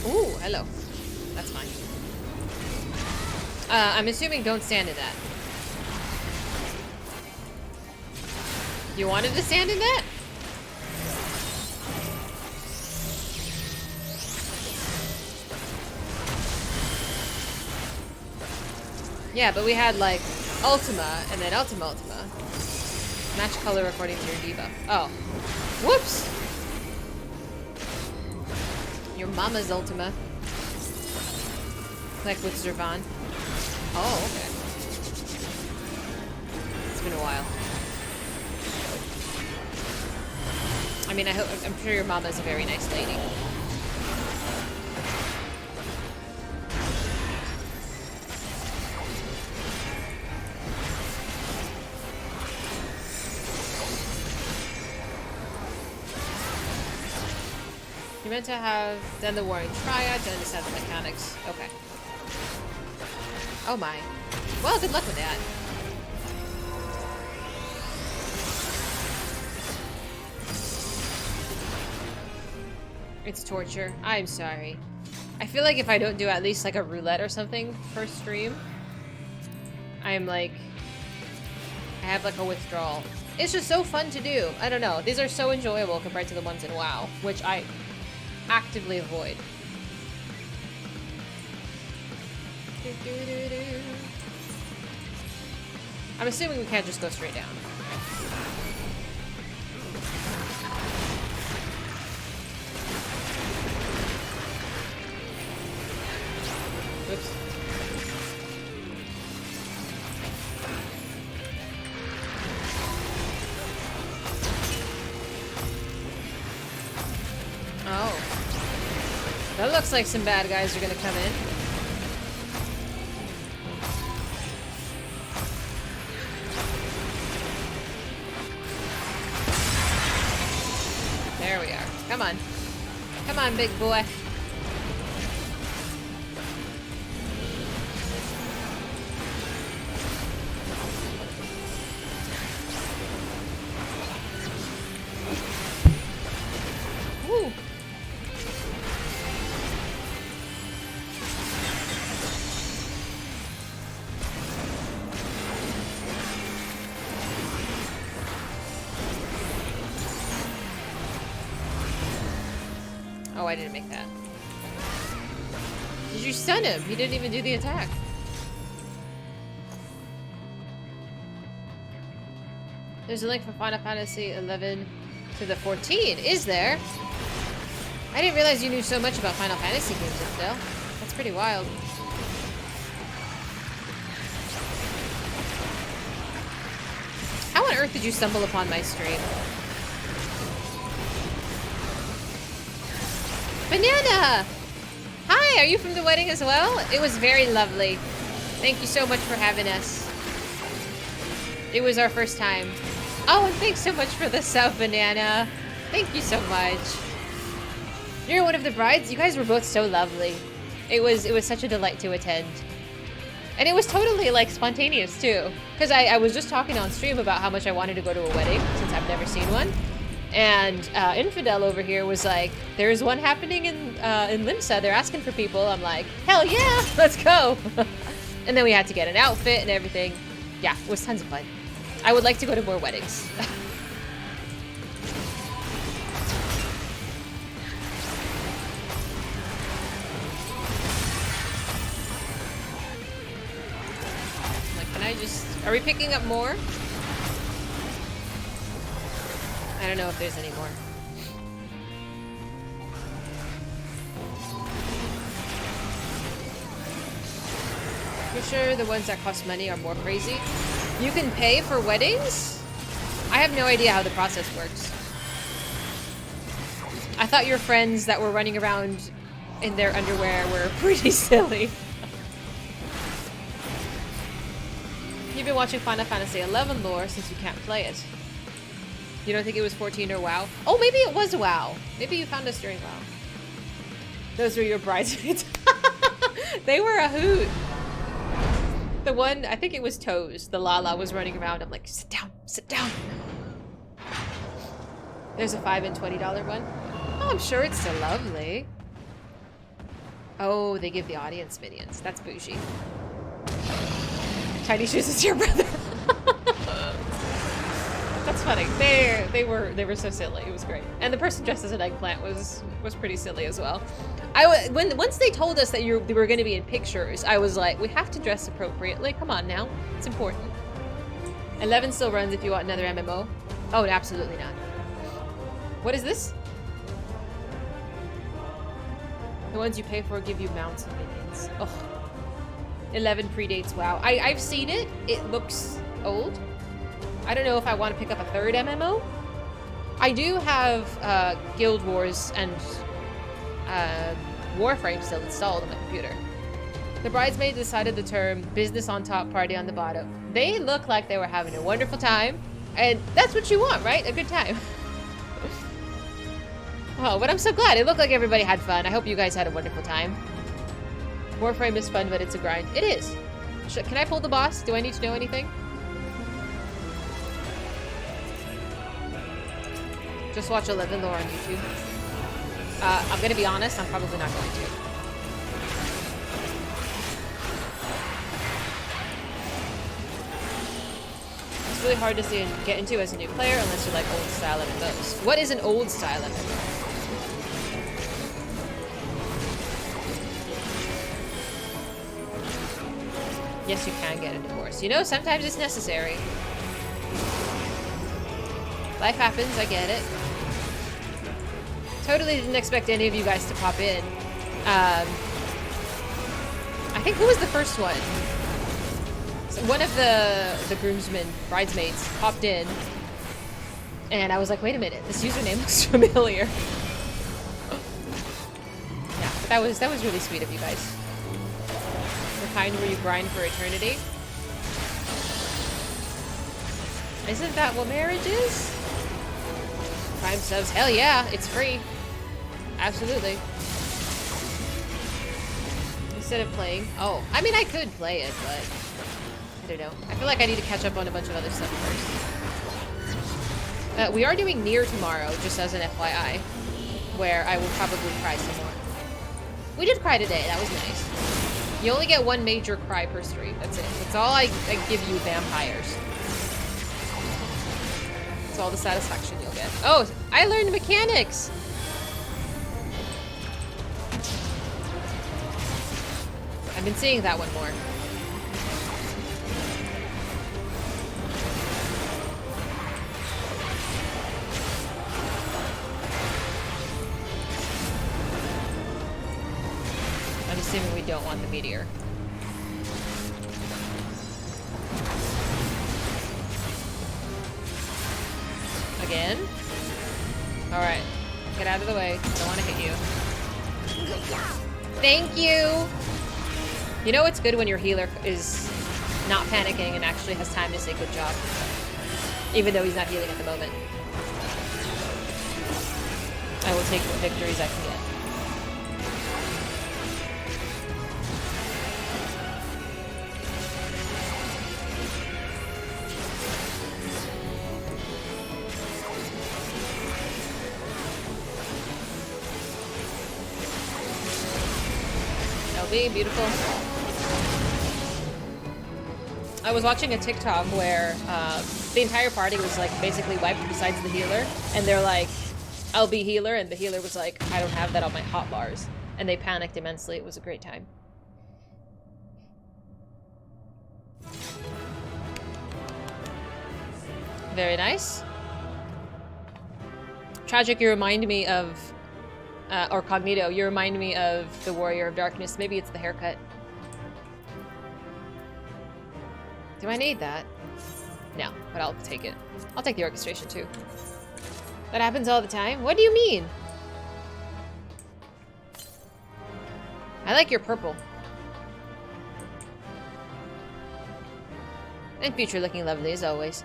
Ooh, hello. That's fine. I'm assuming don't stand in that. You wanted to stand in that? Yeah, but we had like Ultima and then Ultima. Match color according to your debuff. Oh. Whoops! Your mama's Ultima. Like with Zervan. Oh, okay. It's been a while. I mean, I'm sure your mama's a very nice lady. You meant to have done the Warring Triad to understand the mechanics. Okay. Oh my. Well, good luck with that. It's torture. I'm sorry. I feel like if I don't do at least like a roulette or something per stream, I'm like, I have like a withdrawal. It's just so fun to do. I don't know. These are so enjoyable compared to the ones in WoW, which I actively avoid. I'm assuming we can't just go straight down. Oops. Oh. That looks like some bad guys are gonna come in. There we are. Come on. Come on, big boy. I didn't make that. Did you stun him? He didn't even do the attack. There's a link from Final Fantasy 11 to the 14. Is there? I didn't realize you knew so much about Final Fantasy games, Infidel. That's pretty wild. How on earth did you stumble upon my stream? Banana! Hi, are you from the wedding as well? It was very lovely. Thank you so much for having us. It was our first time. Oh, and thanks so much for the sub, Banana. Thank you so much. You're one of the brides? You guys were both so lovely. It was such a delight to attend. And it was totally, like, spontaneous, too. Because I was just talking on stream about how much I wanted to go to a wedding, since I've never seen one. And Infidel over here was like, there's one happening in Limsa. They're asking for people. I'm like, hell yeah, let's go. And then we had to get an outfit and everything. Yeah, it was tons of fun. I would like to go to more weddings. Are we picking up more? I don't know if there's any more. For sure the ones that cost money are more crazy. You can pay for weddings? I have no idea how the process works. I thought your friends that were running around in their underwear were pretty silly. You've been watching Final Fantasy 11 lore since you can't play it. You don't think it was 14 or WoW? Oh, maybe it was WoW. Maybe you found us during WoW. Those were your bridesmaids. They were a hoot. The one, I think it was Toes. The Lala was running around. I'm like, sit down, sit down. There's a $5 and $20 one. Oh, I'm sure it's still lovely. Oh, they give the audience minions. That's bougie. Tiny Shoes is your brother. That's funny. They were so silly. It was great. And the person dressed as an eggplant was pretty silly as well. Once they told us that we were going to be in pictures, I was like, we have to dress appropriately. Come on now, it's important. 11 still runs if you want another MMO. Oh, absolutely not. What is this? The ones you pay for give you mounts and minions. Oh. 11 predates WoW. I've seen it. It looks old. I don't know if I want to pick up a third MMO. I do have Guild Wars and Warframe still installed on my computer. The bridesmaids decided the term business on top, party on the bottom. They look like they were having a wonderful time. And that's what you want, right? A good time. Oh, but I'm so glad. It looked like everybody had fun. I hope you guys had a wonderful time. Warframe is fun, but it's a grind. It is. Can I pull the boss? Do I need to know anything? Just watch 11 lore on YouTube. I'm gonna be honest, I'm probably not going to. It's really hard to get into as a new player unless you like old style MMOs. What is an old style MMO? Yes, you can get a divorce. You know, sometimes it's necessary. Life happens, I get it. Totally didn't expect any of you guys to pop in. I think who was the first one? So one of the groomsmen, bridesmaids, popped in. And I was like, wait a minute, this username looks familiar. Yeah, but that was really sweet of you guys. The kind where you grind for eternity. Isn't that what marriage is? Prime subs, hell yeah, it's free. Absolutely. Instead of playing, oh, I mean I could play it, but I don't know. I feel like I need to catch up on a bunch of other stuff first. We are doing Nier tomorrow, just as an FYI, where I will probably cry some more. We did cry today, that was nice. You only get one major cry per stream, that's it. That's all I give you, vampires. That's all the satisfaction you'll get. Oh, I learned mechanics! I've been seeing that one more. I'm assuming we don't want the meteor. Again? Alright. Get out of the way. Don't want to hit you. Thank you! You know what's good when your healer is not panicking and actually has time to say good job. Even though he's not healing at the moment. I will take what victories I can get. LB, beautiful. I was watching a TikTok where the entire party was like basically wiped besides the healer, and they're like, LB healer, and the healer was like, I don't have that on my hotbars, and they panicked immensely. It was a great time. Very nice. Tragic, you remind me of or Cognito, you remind me of the Warrior of Darkness. Maybe it's the haircut. Do I need that? No, but I'll take it. I'll take the orchestration too. That happens all the time? What do you mean? I like your purple. And future looking lovely as always.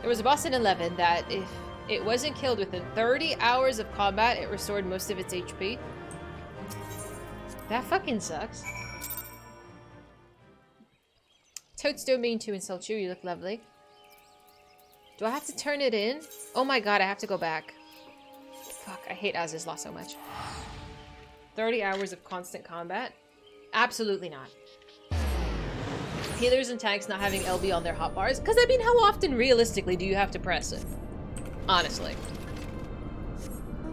There was a boss in 11 that if it wasn't killed within 30 hours of combat, it restored most of its HP. That fucking sucks. Toads don't mean to insult you. You look lovely. Do I have to turn it in? Oh my god, I have to go back. Fuck, I hate Az's Law so much. 30 hours of constant combat? Absolutely not. Healers and tanks not having LB on their hotbars? Because, I mean, how often, realistically, do you have to press it? Honestly.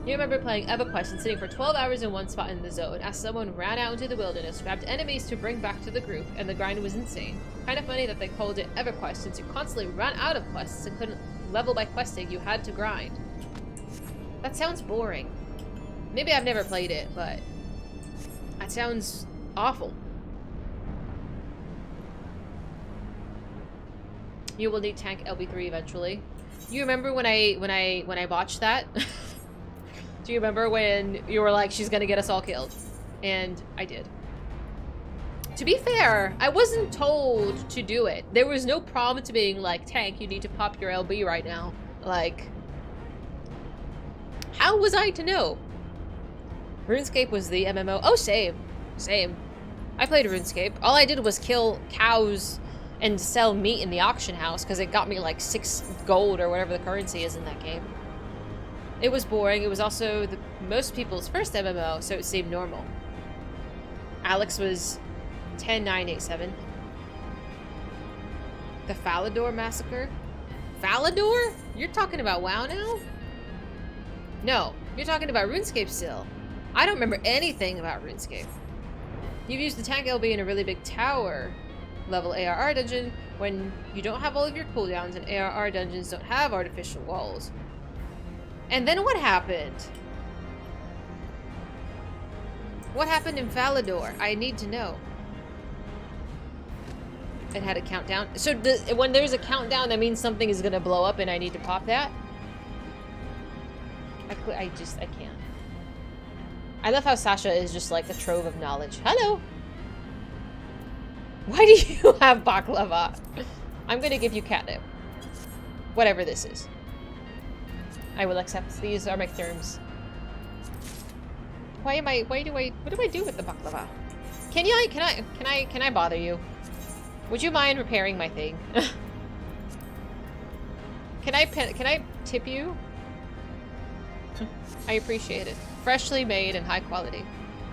You remember playing EverQuest and sitting for 12 hours in one spot in the zone as someone ran out into the wilderness, grabbed enemies to bring back to the group, and the grind was insane. Kind of funny that they called it EverQuest since you constantly ran out of quests and couldn't level by questing, you had to grind. That sounds boring. Maybe I've never played it, but that sounds awful. You will need tank LB3 eventually. You remember when I watched that? Do you remember when you were like, she's gonna get us all killed? And I did. To be fair, I wasn't told to do it. There was no prompt to being like, tank, you need to pop your LB right now. Like, how was I to know? RuneScape was the MMO. Oh, same. Same. I played RuneScape. All I did was kill cows and sell meat in the auction house because it got me like 6 gold or whatever the currency is in that game. It was boring. It was also most people's first MMO, so it seemed normal. Alex was 10987. The Falador Massacre? Falador? You're talking about WoW now? No, you're talking about RuneScape still. I don't remember anything about RuneScape. You've used the tank LB in a really big tower level ARR dungeon when you don't have all of your cooldowns, and ARR dungeons don't have artificial walls. And then what happened? What happened in Falador? I need to know. It had a countdown. So when there's a countdown, that means something is gonna blow up and I need to pop that? I can't. I love how Sasha is just like a trove of knowledge. Hello! Why do you have baklava? I'm gonna give you catnip. Whatever this is. I will accept. These are my terms. What do I do with the baklava? Can I bother you? Would you mind repairing my thing? Can I tip you? I appreciate it. Freshly made and high quality.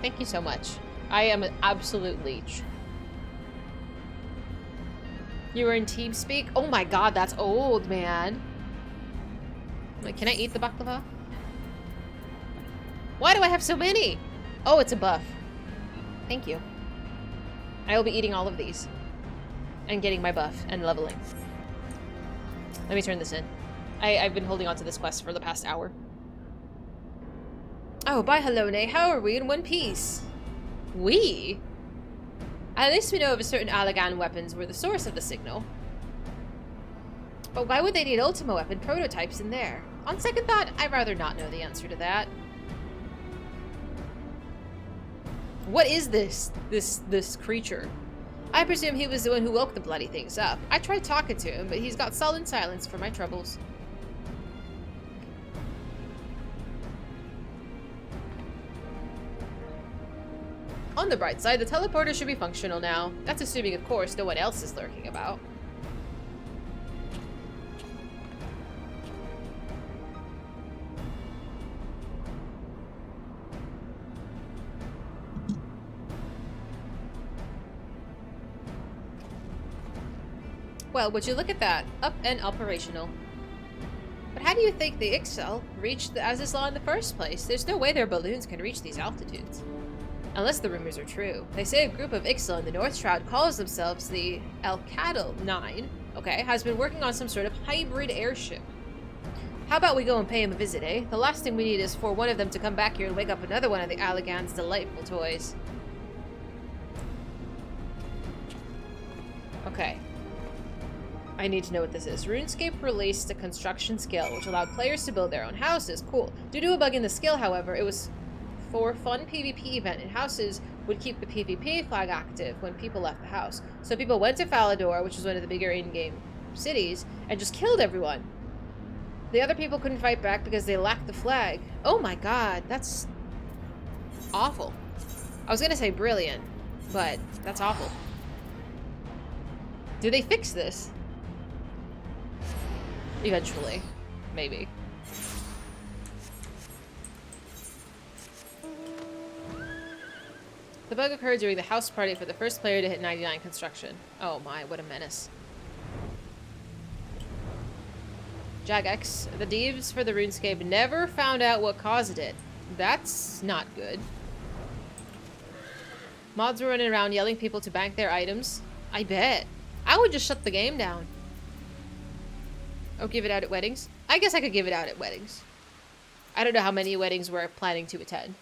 Thank you so much. I am an absolute leech. You were in TeamSpeak? Oh my god, that's old, man. Like, can I eat the baklava? Why do I have so many? Oh, it's a buff. Thank you. I will be eating all of these. And getting my buff and leveling. Let me turn this in. I've been holding on to this quest for the past hour. Oh, bye Halone. How are we in one piece? We? At least we know of a certain Allagan weapons were the source of the signal. But why would they need Ultima weapon prototypes in there? On second thought, I'd rather not know the answer to that. What is this creature? I presume he was the one who woke the bloody things up. I tried talking to him, but he's got sullen silence for my troubles. On the bright side, the teleporter should be functional now. That's assuming, of course, no one else is lurking about. Well, would you look at that? Up and operational. But how do you think the Ixal reached the Azizla in the first place? There's no way their balloons can reach these altitudes. Unless the rumors are true. They say a group of Ixal in the North Shroud calls themselves the Alcadal 9, okay, has been working on some sort of hybrid airship. How about we go and pay him a visit, eh? The last thing we need is for one of them to come back here and wake up another one of the Allagan's delightful toys. Okay. I need to know what this is. RuneScape released a construction skill which allowed players to build their own houses. Cool. Due to a bug in the skill, however, it was for fun PvP event, and houses would keep the PvP flag active when people left the house. So people went to Falador, which is one of the bigger in-game cities, and just killed everyone. The other people couldn't fight back because they lacked the flag. Oh my god, that's awful. I was gonna say brilliant, but that's awful. Do they fix this? Eventually. Maybe. The bug occurred during the house party for the first player to hit 99 construction. Oh my, what a menace. Jagex, the Deeves for the RuneScape never found out what caused it. That's not good. Mods were running around yelling people to bank their items. I bet. I would just shut the game down. Oh, give it out at weddings? I guess I could give it out at weddings. I don't know how many weddings we're planning to attend.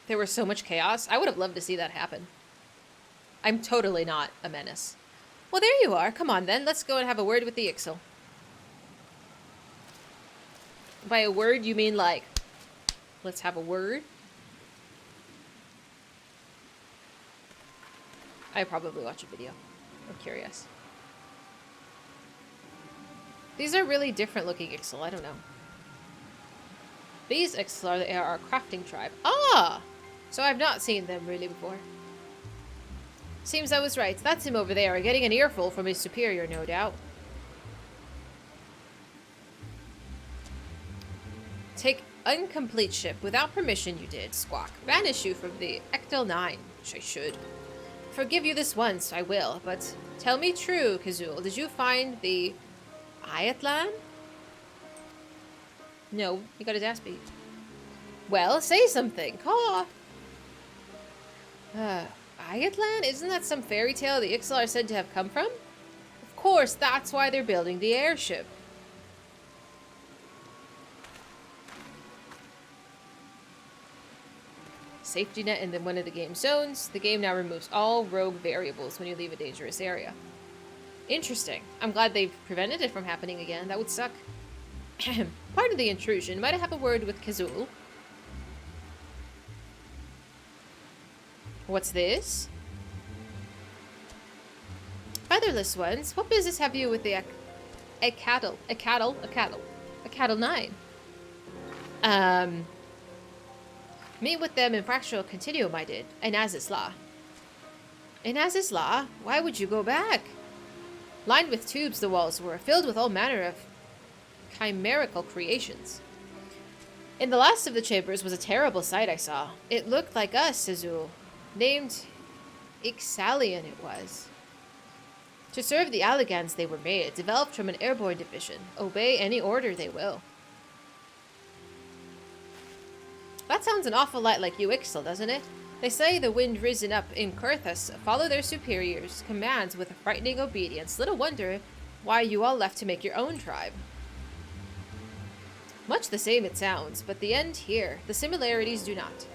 There was so much chaos. I would have loved to see that happen. I'm totally not a menace. Well, there you are. Come on, then. Let's go and have a word with the Ixal. By a word, you mean like, let's have a word? I probably watch a video. I'm curious. These are really different looking Ixal. I don't know. These Ixal are our crafting tribe. Ah! So I've not seen them really before. Seems I was right. That's him over there, getting an earful from his superior, no doubt. Take incomplete ship. Without permission you did, Squawk. Banish you from the Ectel 9, which I should. Forgive you this once, I will, but tell me true, Kazul. Did you find the Ayatlan? No, he got his ass beat. Well, say something. Caw. Ayatlan? Isn't that some fairy tale the Ixal are said to have come from? Of course, that's why they're building the airship. Safety net in one of the game's zones. The game now removes all rogue variables when you leave a dangerous area. Interesting. I'm glad they've prevented it from happening again. That would suck. Part of the intrusion. Might I have a word with Kazul? What's this? Featherless ones? What business have you with the a cattle 9? Meet with them in fractional continuum I did. In Azizla. In Azizla? Why would you go back? Lined with tubes the walls were, filled with all manner of chimerical creations. In the last of the chambers was a terrible sight I saw. It looked like us, Azul. Named Ixalian it was. To serve the Allagans they were made, developed from an airborne division. Obey any order they will. That sounds an awful lot like you Ixal, doesn't it? They say the wind risen up in Kurthus follow their superiors' commands with a frightening obedience. Little wonder why you all left to make your own tribe. Much the same it sounds, but the end here. The similarities do not.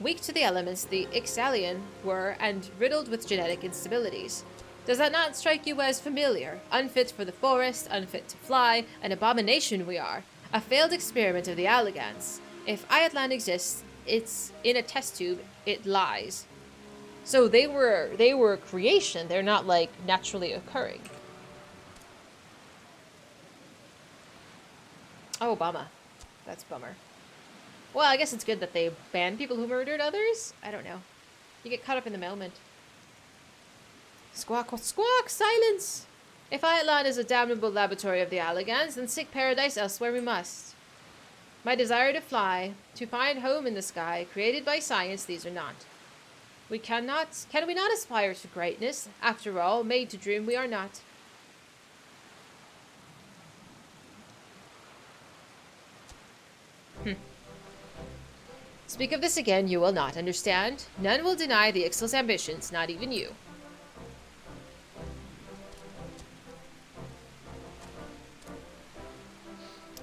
Weak to the elements, the Ixalian were, and riddled with genetic instabilities. Does that not strike you as familiar? Unfit for the forest, unfit to fly, an abomination we are. A failed experiment of the Alligans. If Ayatlan exists, it's in a test tube, it lies. So they were a creation, they're not like naturally occurring. Oh, bummer. That's bummer. Well, I guess it's good that they ban people who murdered others? I don't know. You get caught up in the moment. Squawk, squawk, silence! If Ayatlan is a damnable laboratory of the Alligans, then seek paradise elsewhere we must. My desire to fly, to find home in the sky, created by science, these are not. Can we not aspire to greatness? After all, made to dream we are not. Speak of this again, you will not understand. None will deny the Ixal's ambitions, not even you.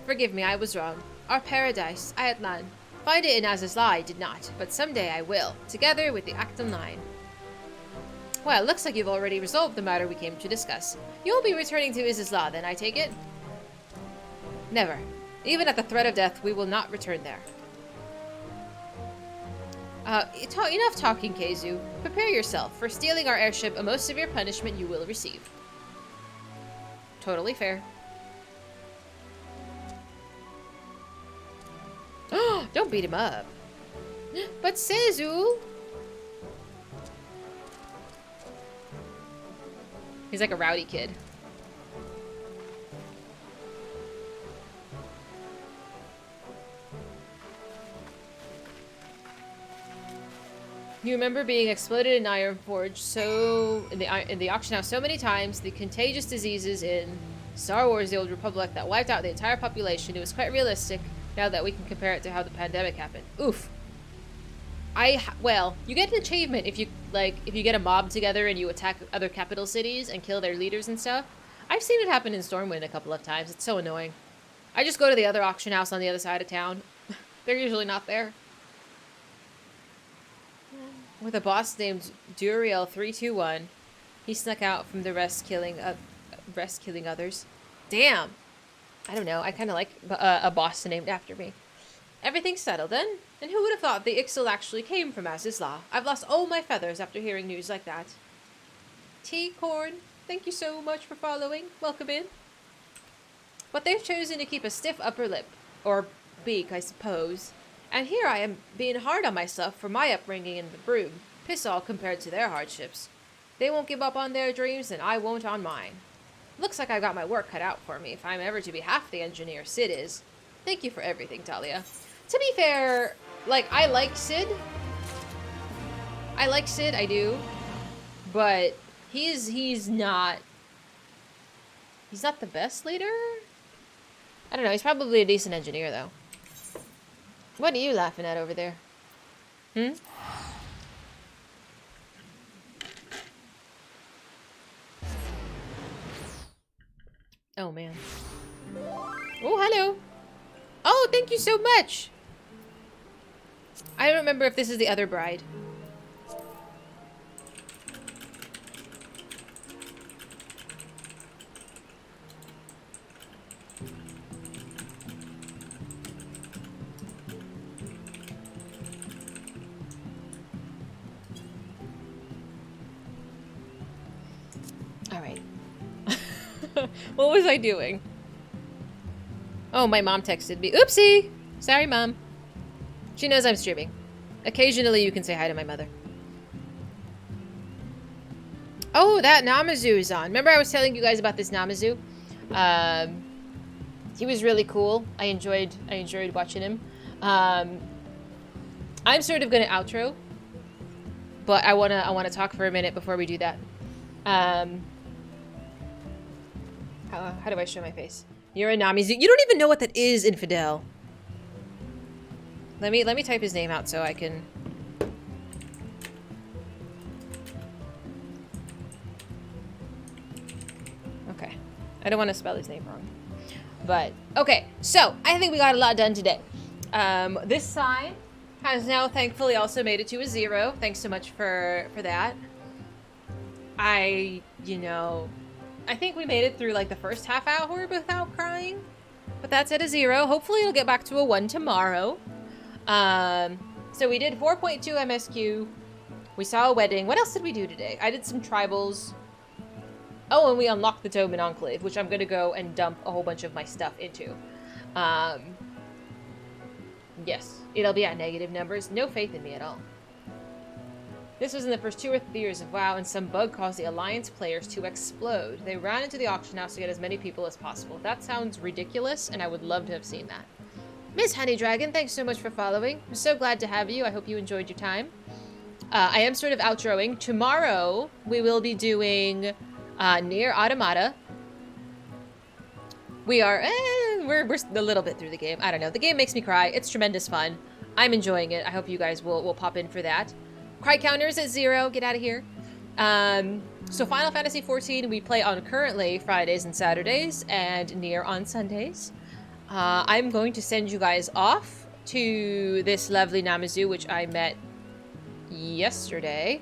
Forgive me, I was wrong. Our paradise, Ayatlan. Find it in Azizla, I did not, but someday I will, together with the Acton Line. Well, looks like you've already resolved the matter we came to discuss. You'll be returning to Azizla, then, I take it? Never. Even at the threat of death, we will not return there. Enough talking, Keizu. Prepare yourself. For stealing our airship, a most severe punishment you will receive. Totally fair. Don't beat him up. But Seizu! He's like a rowdy kid. You remember being exploded in Ironforge in the auction house so many times, the contagious diseases in Star Wars The Old Republic that wiped out the entire population. It was quite realistic now that we can compare it to how the pandemic happened. Oof. Well, you get an achievement if you get a mob together and you attack other capital cities and kill their leaders and stuff. I've seen it happen in Stormwind a couple of times. It's so annoying. I just go to the other auction house on the other side of town. They're usually not there. With a boss named Duriel321, he snuck out from the rest killing others. Damn. I don't know. I kind of like a boss named after me. Everything's settled then. And who would have thought the Ixal actually came from Azizla? I've lost all my feathers after hearing news like that. T-Corn, thank you so much for following. Welcome in. But they've chosen to keep a stiff upper lip. Or beak, I suppose. And here I am being hard on myself for my upbringing in the Broom. Piss all compared to their hardships. They won't give up on their dreams, and I won't on mine. Looks like I've got my work cut out for me if I'm ever to be half the engineer Sid is. Thank you for everything, Talia. To be fair, like, I like Sid. I do. But he's not the best leader? I don't know, he's probably a decent engineer, though. What are you laughing at over there? Hmm? Oh, man. Oh, hello. Oh, thank you so much. I don't remember if this is the other bride. All right. What was I doing? Oh, my mom texted me. Oopsie! Sorry, Mom. She knows I'm streaming. Occasionally, you can say hi to my mother. Oh, that Namazu is on. Remember I was telling you guys about this Namazu? He was really cool. I enjoyed watching him. I'm sort of gonna outro, but I wanna talk for a minute before we do that. How do I show my face? You're a Namizu. You don't even know what that is, Infidel. Let me type his name out so I can I don't want to spell his name wrong. But, okay. So, I think we got a lot done today. This sign has now thankfully also made it to a 0. Thanks so much for that. I think we made it through like the first half hour without crying. But that's at a 0. Hopefully it'll get back to a 1 tomorrow. So we did 4.2 MSQ. We saw a wedding. What else did we do today? I did some tribals. Oh, and we unlocked the Doman Enclave, which I'm going to go and dump a whole bunch of my stuff into. Yes, it'll be at negative numbers. No faith in me at all. This was in the first 2 or 3 years of WoW, and some bug caused the Alliance players to explode. They ran into the auction house to get as many people as possible. That sounds ridiculous, and I would love to have seen that. Miss Honey Dragon, thanks so much for following. I'm so glad to have you. I hope you enjoyed your time. I am sort of outroing. Tomorrow, we will be doing Nier Automata. We are, we're a little bit through the game. I don't know. The game makes me cry. It's tremendous fun. I'm enjoying it. I hope you guys will pop in for that. Cry counters at 0. Get out of here. So Final Fantasy XIV we play on currently Fridays and Saturdays, and Nier on Sundays. I'm going to send you guys off to this lovely Namazu, which I met yesterday.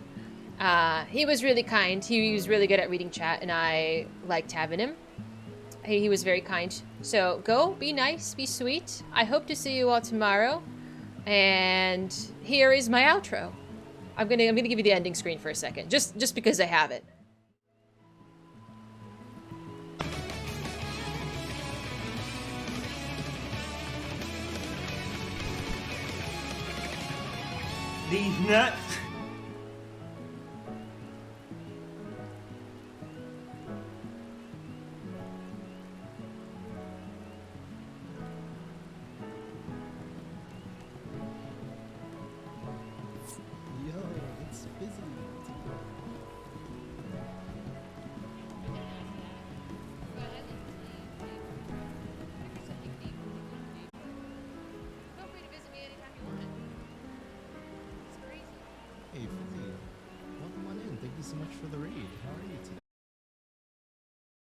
He was really kind. He was really good at reading chat, and I liked having him. He was very kind. So go, be nice, be sweet. I hope to see you all tomorrow. And here is my outro. I'm gonna give you the ending screen for a second, just because I have it. These nuts. Yo, it's Fizy. Hey, Fizy. Welcome on in. Thank you so much for the raid. How are you today?